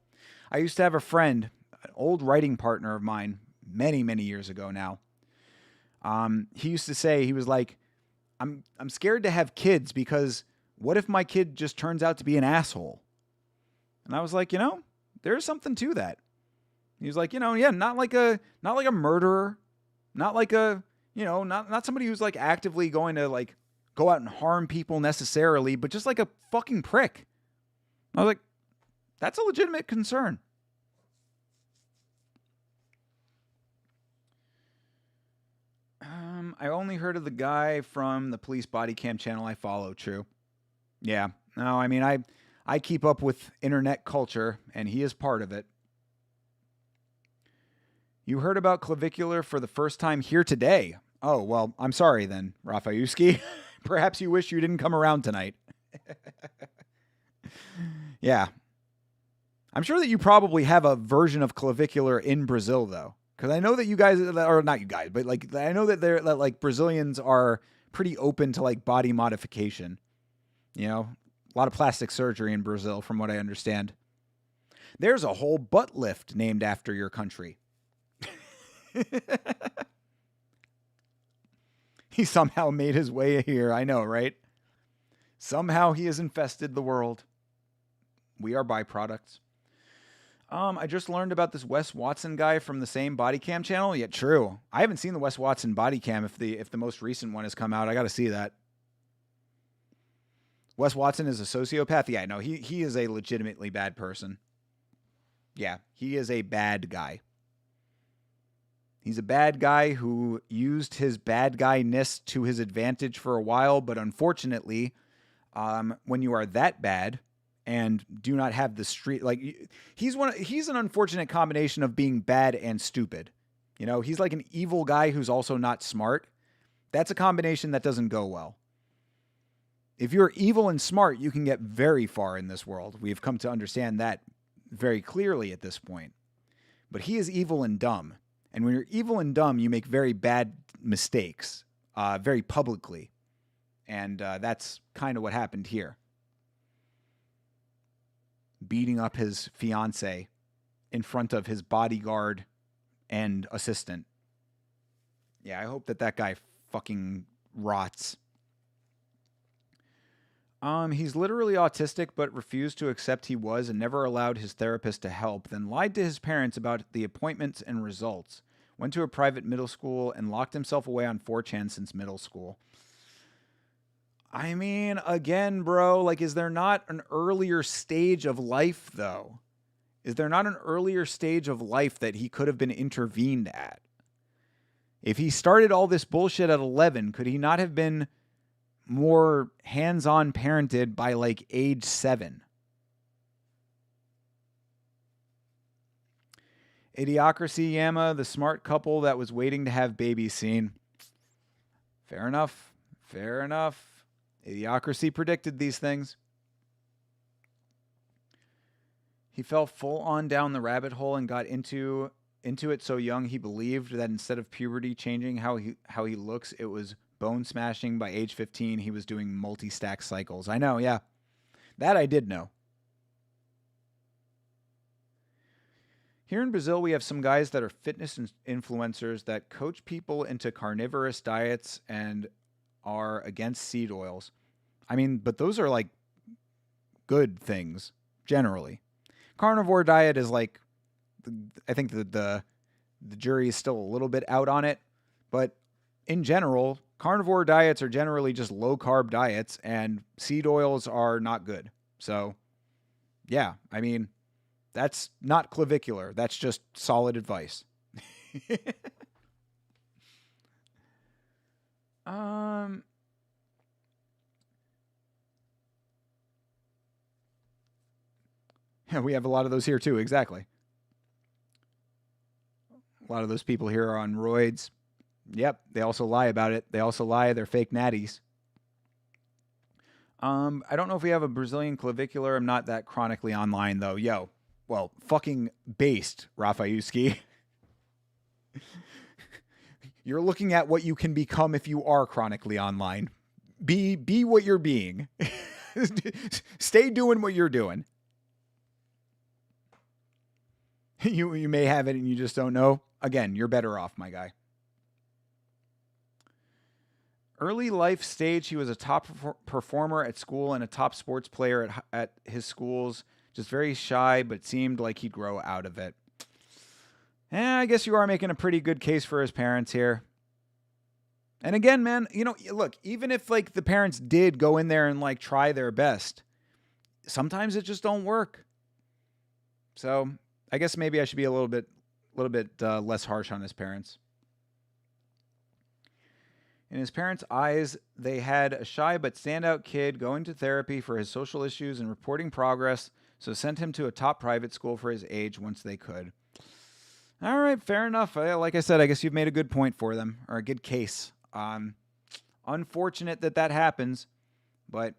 I used to have a friend, an old writing partner of mine, many, many years ago now. He used to say, he was like, I'm scared to have kids because what if my kid just turns out to be an asshole? And I was like, you know, there's something to that. He was like, you know, yeah, not like a murderer, not like a, you know, not somebody who's like actively going to like go out and harm people necessarily, but just like a fucking prick. I was like, that's a legitimate concern. I only heard of the guy from the police body cam channel I follow. True. Yeah. No, I mean, I keep up with internet culture, and he is part of it. You heard about clavicular for the first time here today. Oh, well, I'm sorry then, Rafayuski. Perhaps you wish you didn't come around tonight. Yeah. I'm sure that you probably have a version of clavicular in Brazil, though. Because I know that you guys, or not you guys, but like I know that that like Brazilians are pretty open to like body modification. You know, a lot of plastic surgery in Brazil, from what I understand. There's a whole butt lift named after your country. He somehow made his way here. I know, right? Somehow he has infested the world. We are byproducts. I just learned about this Wes Watson guy from the same body cam channel. Yeah, true. I haven't seen the Wes Watson body cam. If the most recent one has come out, I got to see that. Wes Watson is a sociopath. Yeah, no, he is a legitimately bad person. Yeah, he is a bad guy. He's a bad guy who used his bad guy-ness to his advantage for a while, but unfortunately, when you are that bad and do not have the street, like he's an unfortunate combination of being bad and stupid. You know, he's like an evil guy who's also not smart. That's a combination that doesn't go well. If you're evil and smart, you can get very far in this world. We've come to understand that very clearly at this point. But he is evil and dumb. And when you're evil and dumb, you make very bad mistakes, very publicly. And that's kind of what happened here. Beating up his fiance in front of his bodyguard and assistant. Yeah, I hope that guy fucking rots. He's literally autistic, but refused to accept he was and never allowed his therapist to help, then lied to his parents about the appointments and results. Went to a private middle school and locked himself away on 4chan since middle school. I mean, again, bro, like, is there not an earlier stage of life, though? Is there not an earlier stage of life that he could have been intervened at? If he started all this bullshit at 11, could he not have been more hands-on parented by like age 7? Idiocracy Yama, the smart couple that was waiting to have babies seen. Fair enough. Fair enough. Idiocracy predicted these things. He fell full on down the rabbit hole and got into it so young he believed that instead of puberty changing how he looks, it was bone smashing. By age 15, he was doing multi-stack cycles. I know, yeah. That I did know. Here in Brazil, we have some guys that are fitness influencers that coach people into carnivorous diets and are against seed oils. I mean, but those are like good things, generally. Carnivore diet is like, I think the jury is still a little bit out on it, but in general, carnivore diets are generally just low-carb diets, and seed oils are not good. So, yeah, I mean, that's not clavicular. That's just solid advice. Yeah, we have a lot of those here too, exactly. A lot of those people here are on roids. Yep, they also lie about it. They also lie they're fake natties. I don't know if we have a Brazilian clavicular. I'm not that chronically online, though. Yo, well, fucking based, Rafayuski. You're looking at what you can become if you are chronically online. Be what you're being. Stay doing what you're doing. You may have it and you just don't know. Again, you're better off, my guy. Early life stage, he was a top performer at school and a top sports player at his schools. Just very shy, but seemed like he'd grow out of it. I guess you are making a pretty good case for his parents here. And again, man, look, even if like the parents did go in there and like try their best, sometimes it just don't work. So I guess maybe I should be a little bit less harsh on his parents. In his parents' eyes, they had a shy but standout kid going to therapy for his social issues and reporting progress, so sent him to a top private school for his age once they could. All right, fair enough. Like I said, I guess you've made a good point for them, or a good case. Unfortunate that happens, but,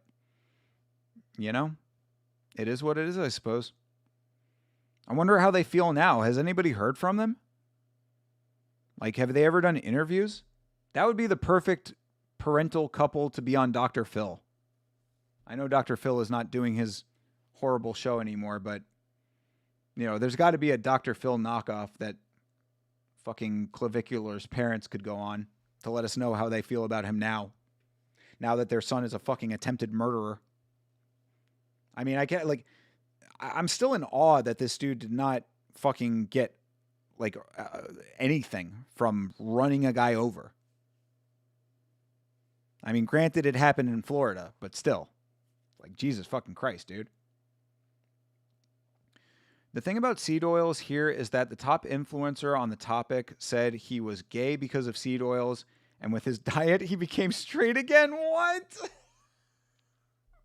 it is what it is, I suppose. I wonder how they feel now. Has anybody heard from them? Like, have they ever done interviews? That would be the perfect parental couple to be on Dr. Phil. I know Dr. Phil is not doing his horrible show anymore, but, there's got to be a Dr. Phil knockoff that fucking Clavicular's parents could go on to let us know how they feel about him now that their son is a fucking attempted murderer. I mean, I'm still in awe that this dude did not fucking get, anything from running a guy over. I mean, granted, it happened in Florida, but still. Jesus fucking Christ, dude. The thing about seed oils here is that the top influencer on the topic said he was gay because of seed oils, and with his diet, he became straight again. What?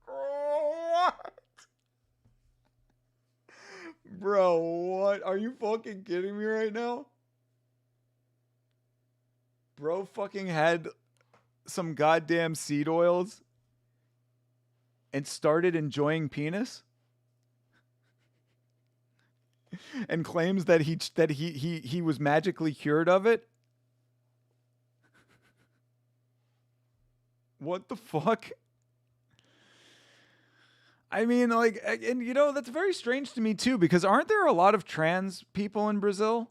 What? Bro, what? Are you fucking kidding me right now? Bro fucking had some goddamn seed oils and started enjoying penis? And claims that he was magically cured of it? What the fuck? I mean, and that's very strange to me too, because aren't there a lot of trans people in Brazil?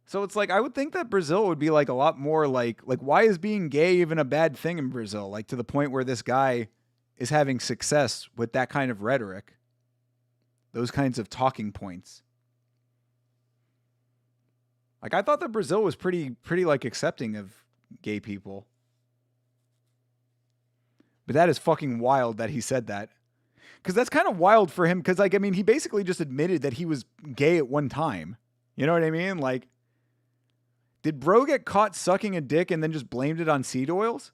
So it's I would think that Brazil would be a lot more why is being gay even a bad thing in Brazil? To the point where this guy is having success with that kind of rhetoric. Those kinds of talking points. I thought that Brazil was pretty accepting of gay people. But that is fucking wild that he said that. Because that's kind of wild for him. Because, like, I mean, he basically just admitted that he was gay at one time. You know what I mean? Like, did bro get caught sucking a dick and then just blamed it on seed oils?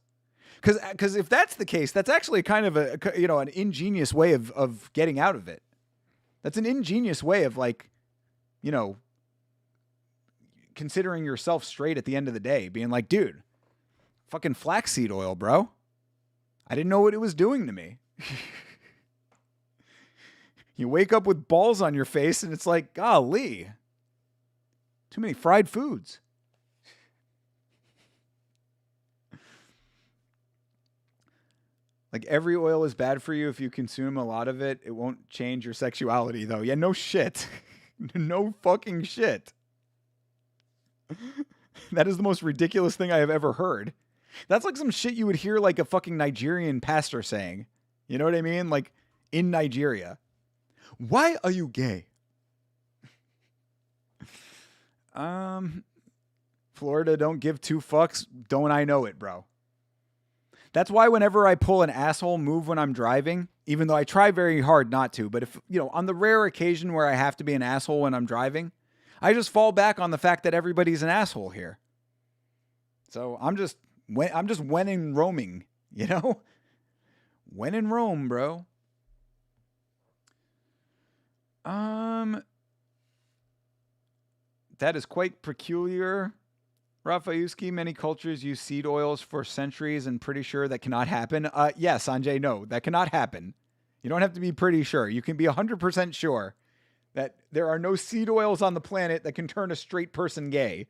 Because if that's the case, that's actually kind of an ingenious way of getting out of it. That's an ingenious way of, like, considering yourself straight at the end of the day, being like, dude, fucking flaxseed oil, bro. I didn't know what it was doing to me. You wake up with balls on your face and it's like, golly, too many fried foods. Like, every oil is bad for you if you consume a lot of it. It won't change your sexuality, though. Yeah, no shit. No fucking shit. That is the most ridiculous thing I have ever heard. That's like some shit you would hear like a fucking Nigerian pastor saying. You know what I mean? Like, in Nigeria. Why are you gay? Florida don't give two fucks. Don't I know it, bro? That's why whenever I pull an asshole move when I'm driving, even though I try very hard not to, but if, on the rare occasion where I have to be an asshole when I'm driving, I just fall back on the fact that everybody's an asshole here. So I'm just when in roaming, When in Rome, bro. That is quite peculiar. Rafayuski, many cultures use seed oils for centuries and pretty sure that cannot happen. Yes, Sanjay, no, that cannot happen. You don't have to be pretty sure. You can be 100% sure that there are no seed oils on the planet that can turn a straight person gay.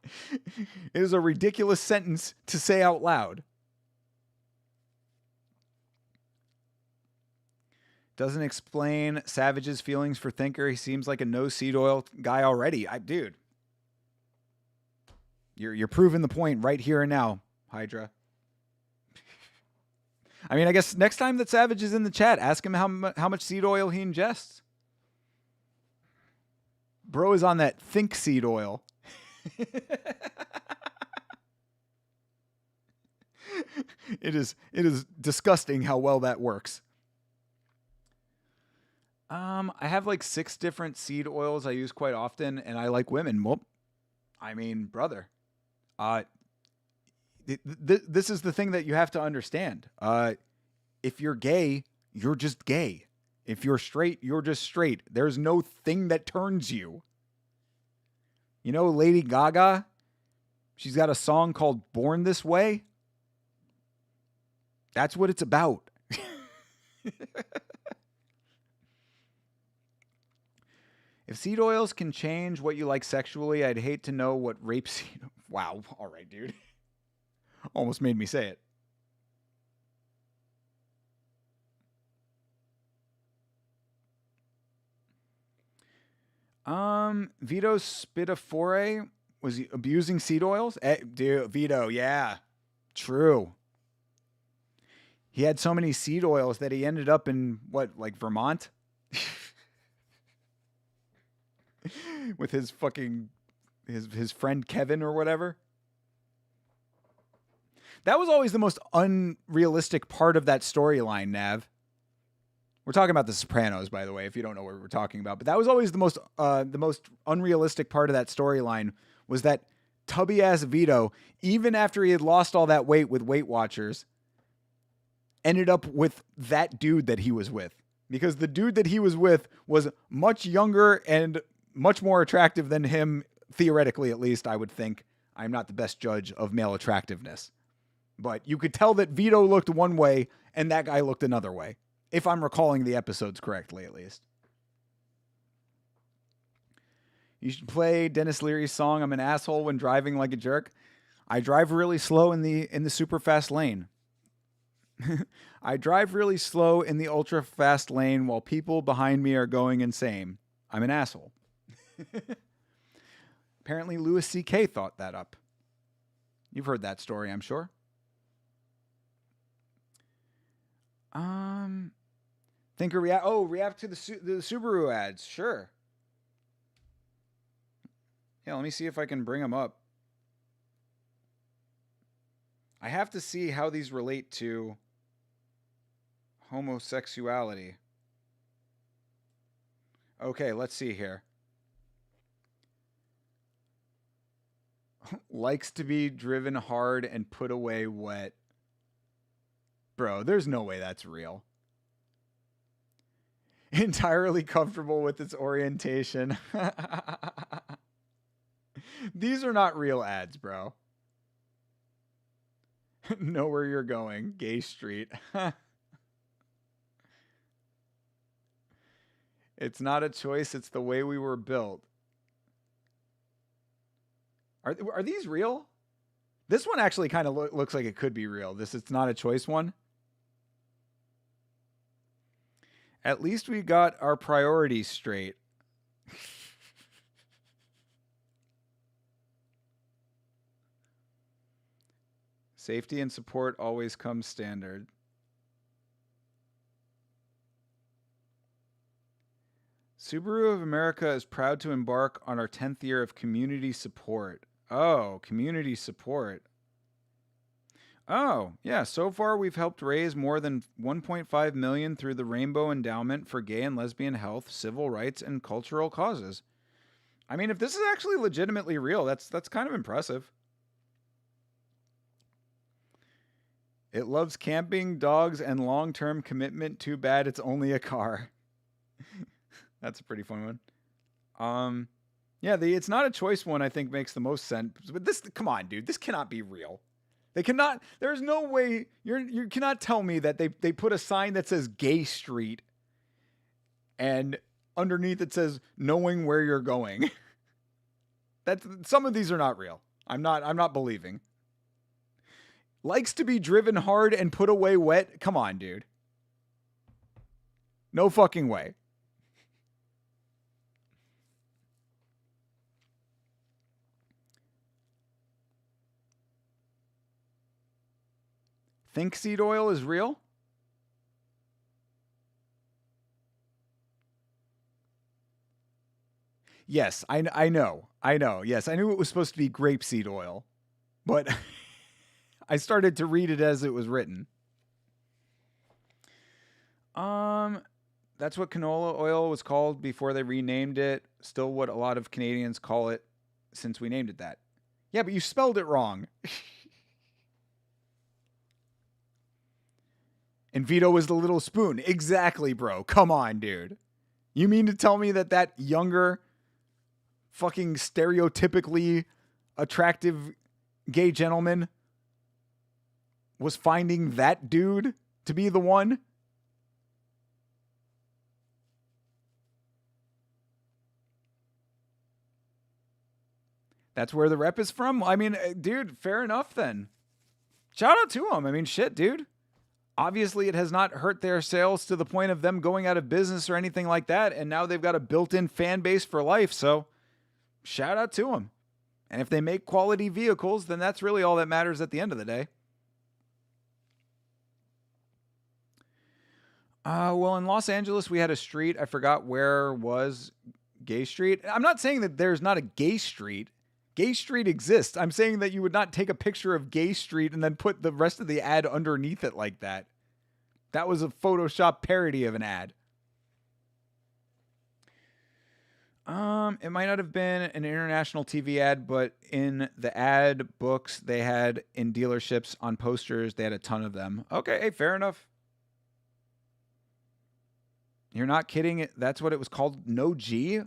It is a ridiculous sentence to say out loud. Doesn't explain Savage's feelings for Thinker. He seems like a no seed oil guy already. Dude. You're proving the point right here and now, Hydra. I mean, I guess next time that Savage is in the chat, ask him how much seed oil he ingests. Bro is on that think seed oil. It is disgusting how well that works. I have like 6 different seed oils I use quite often, and I like women. Well, I mean, brother. This is the thing that you have to understand. If you're gay, you're just gay. If you're straight, you're just straight. There's no thing that turns you. Lady Gaga, she's got a song called Born This Way. That's what it's about. If seed oils can change what you like sexually, I'd hate to know what rapeseed... Wow. All right, dude. Almost made me say it. Vito Spitafore, was he abusing seed oils? Dude, Vito, yeah. True. He had so many seed oils that he ended up in, Vermont? With his fucking... His friend Kevin or whatever. That was always the most unrealistic part of that storyline, Nav. We're talking about The Sopranos, by the way, if you don't know what we're talking about. But that was always the most unrealistic part of that storyline, was that tubby-ass Vito, even after he had lost all that weight with Weight Watchers, ended up with that dude that he was with. Because the dude that he was with was much younger and much more attractive than him, theoretically at least, I would think. I'm not the best judge of male attractiveness. But you could tell that Vito looked one way and that guy looked another way. If I'm recalling the episodes correctly, at least. You should play Dennis Leary's song, I'm an Asshole, when driving like a jerk. I drive really slow in the super fast lane. I drive really slow in the ultra fast lane while people behind me are going insane. I'm an asshole. Apparently Louis C.K. thought that up. You've heard that story, I'm sure. Thinker react. Oh, react to the Subaru ads. Sure. Yeah, let me see if I can bring them up. I have to see how these relate to. homosexuality. Okay, let's see here. Likes to be driven hard and put away wet. Bro, there's no way that's real. Entirely comfortable with its orientation. These are not real ads, bro. Know where you're going. Gay Street. It's not a choice. It's the way we were built. Are these real? This one actually kind of looks like it could be real. This it's not a choice one. At least we got our priorities straight. Safety and support always comes standard. Subaru of America is proud to embark on our 10th year of community support. Oh, community support. Oh, yeah, so far we've helped raise more than 1.5 million through the Rainbow Endowment for Gay and Lesbian Health, Civil Rights, and Cultural Causes. I mean, if this is actually legitimately real, that's kind of impressive. It loves camping, dogs, and long-term commitment. Too bad it's only a car. That's a pretty fun one. Yeah, the it's not a choice one I think makes the most sense. But this, come on, dude, this cannot be real. They cannot. There's no way you cannot tell me that they put a sign that says Gay Street, and underneath it says knowing where you're going. That's some of these are not real. I'm not believing. Likes to be driven hard and put away wet. Come on, dude. No fucking way. Think seed oil is real? Yes, I know. Yes, I knew it was supposed to be grapeseed oil, but I started to read it as it was written. That's what canola oil was called before they renamed it. Still what a lot of Canadians call it since we named it that. Yeah, but you spelled it wrong. And Vito was the little spoon. Exactly, bro. Come on, dude. You mean to tell me that younger, fucking stereotypically attractive gay gentleman was finding that dude to be the one? That's where the rep is from? I mean, dude, fair enough then. Shout out to him. I mean, shit, dude. Obviously, it has not hurt their sales to the point of them going out of business or anything like that. And now they've got a built-in fan base for life. So shout out to them. And if they make quality vehicles, then that's really all that matters at the end of the day. Well, in Los Angeles, we had a street. I forgot where was Gay Street. I'm not saying that there's not a Gay Street. Gay Street exists. I'm saying that you would not take a picture of Gay Street and then put the rest of the ad underneath it like that. That was a Photoshop parody of an ad. It might not have been an international TV ad, but in the ad books they had in dealerships on posters, they had a ton of them. Okay, hey, fair enough. You're not kidding. That's what it was called. No G?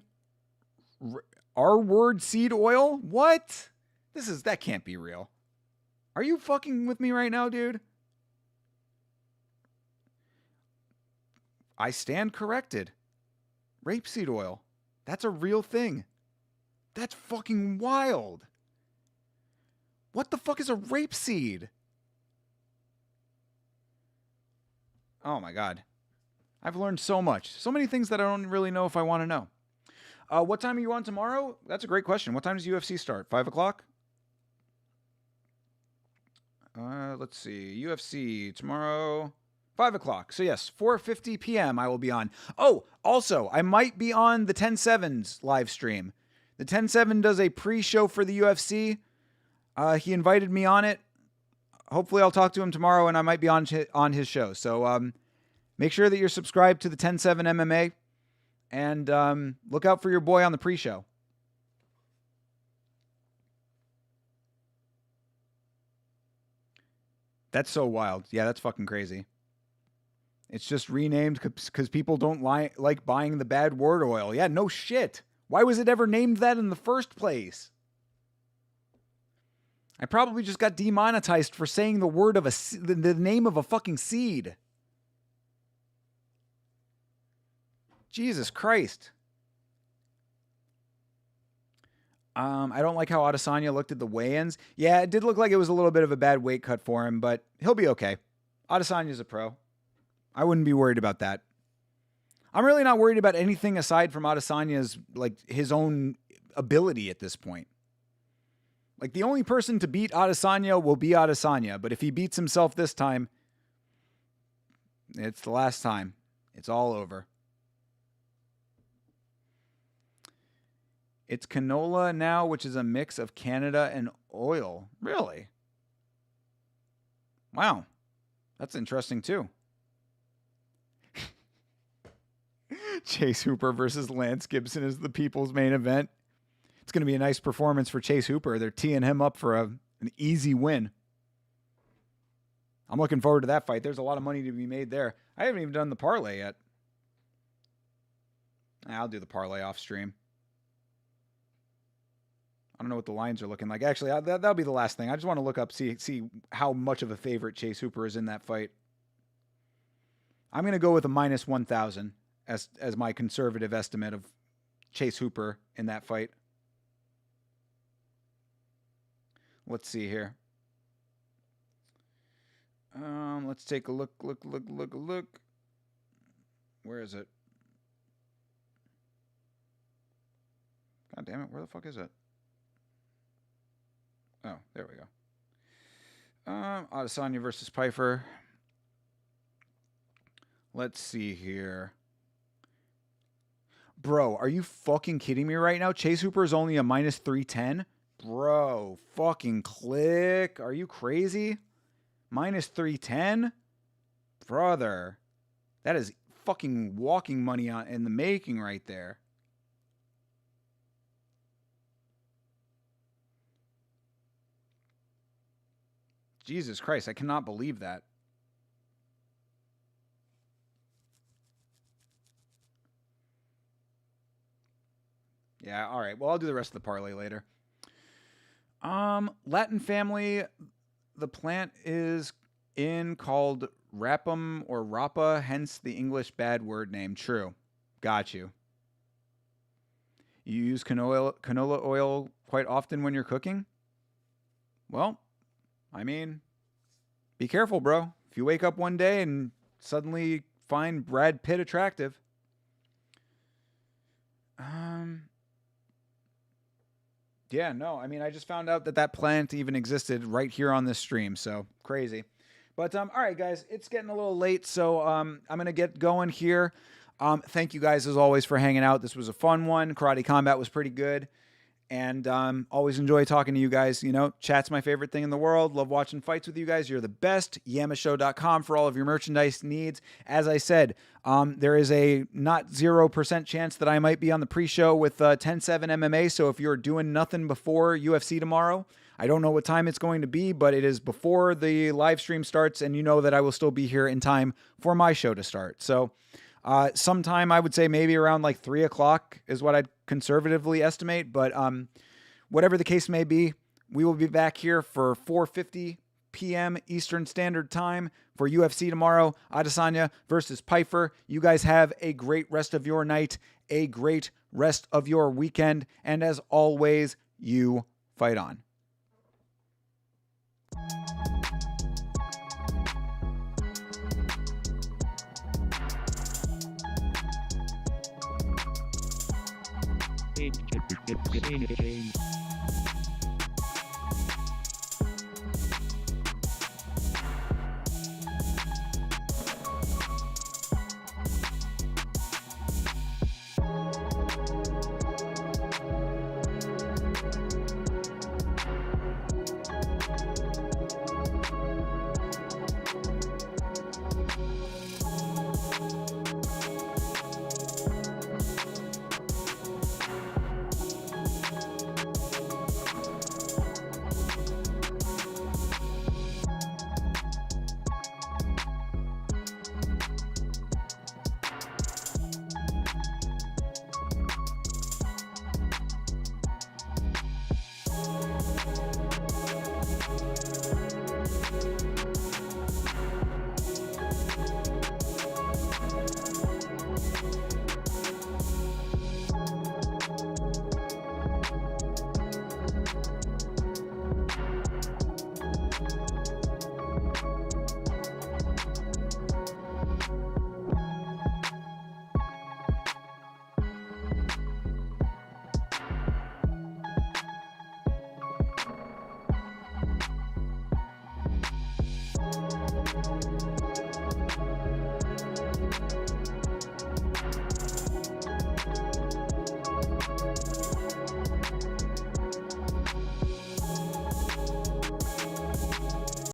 R-word seed oil? What? That can't be real. Are you fucking with me right now, dude? I stand corrected. Rapeseed oil. That's a real thing. That's fucking wild. What the fuck is a rapeseed? Oh my God. I've learned so much. So many things that I don't really know if I want to know. What time are you on tomorrow? That's a great question. What time does UFC start? 5 o'clock? Let's see. UFC tomorrow, 5 o'clock. So yes, 4:50 p.m. I will be on. Oh, also, I might be on the 10-7's live stream. The 10-7 does a pre-show for the UFC. He invited me on it. Hopefully I'll talk to him tomorrow and I might be on his show. So Make sure that you're subscribed to the 10-7 MMA, and look out for your boy on the pre-show. That's so wild. Yeah, that's fucking crazy. It's just renamed because people don't like buying the bad word oil. Yeah, no shit. Why was it ever named that in the first place? I probably just got demonetized for saying the word of the name of a fucking seed. Jesus Christ. I don't like how Adesanya looked at the weigh-ins. Yeah, it did look like it was a little bit of a bad weight cut for him, but he'll be okay. Adesanya's a pro. I wouldn't be worried about that. I'm really not worried about anything aside from Adesanya's, his own ability at this point. Like, the only person to beat Adesanya will be Adesanya, but if he beats himself this time, it's the last time. It's all over. It's canola now, which is a mix of Canada and oil. Really? Wow. That's interesting, too. Chase Hooper versus Lance Gibson is the people's main event. It's going to be a nice performance for Chase Hooper. They're teeing him up for an easy win. I'm looking forward to that fight. There's a lot of money to be made there. I haven't even done the parlay yet. I'll do the parlay off stream. I don't know what the lines are looking like. Actually, that'll be the last thing. I just want to look up, see how much of a favorite Chase Hooper is in that fight. I'm going to go with a minus 1,000 as my conservative estimate of Chase Hooper in that fight. Let's see here. Let's take a look. Where is it? God damn it. Where the fuck is it? Oh, there we go. Adesanya versus Pyfer. Let's see here. Bro, are you fucking kidding me right now? Chase Hooper is only a minus 310? Bro, fucking click. Are you crazy? Minus 310? Brother. That is fucking walking money in the making right there. Jesus Christ, I cannot believe that. Yeah, all right. Well, I'll do the rest of the parlay later. Latin family, the plant is called rapum or rapa, hence the English bad word name. True. Got you. You use canola oil quite often when you're cooking? Well, I mean, be careful, bro. If you wake up one day and suddenly find Brad Pitt attractive. Yeah, no, I mean, I just found out that plant even existed right here on this stream, so crazy. But, all right, guys, it's getting a little late, so I'm going to get going here. Thank you guys, as always, for hanging out. This was a fun one. Karate Combat was pretty good. And always enjoy talking to you guys. You know, chat's my favorite thing in the world. Love watching fights with you guys. You're the best. Yamashow.com for all of your merchandise needs. As I said, there is a not 0% chance that I might be on the pre-show with 10-7 MMA. So if you're doing nothing before UFC tomorrow, I don't know what time it's going to be, but it is before the live stream starts. And you know that I will still be here in time for my show to start. So sometime I would say maybe around like 3 o'clock is what I'd conservatively estimate. But whatever the case may be, we will be back here for 4:50 p.m. Eastern Standard Time for UFC tomorrow. Adesanya versus Pyfer. You guys have a great rest of your night, a great rest of your weekend. And as always, you fight on. Change.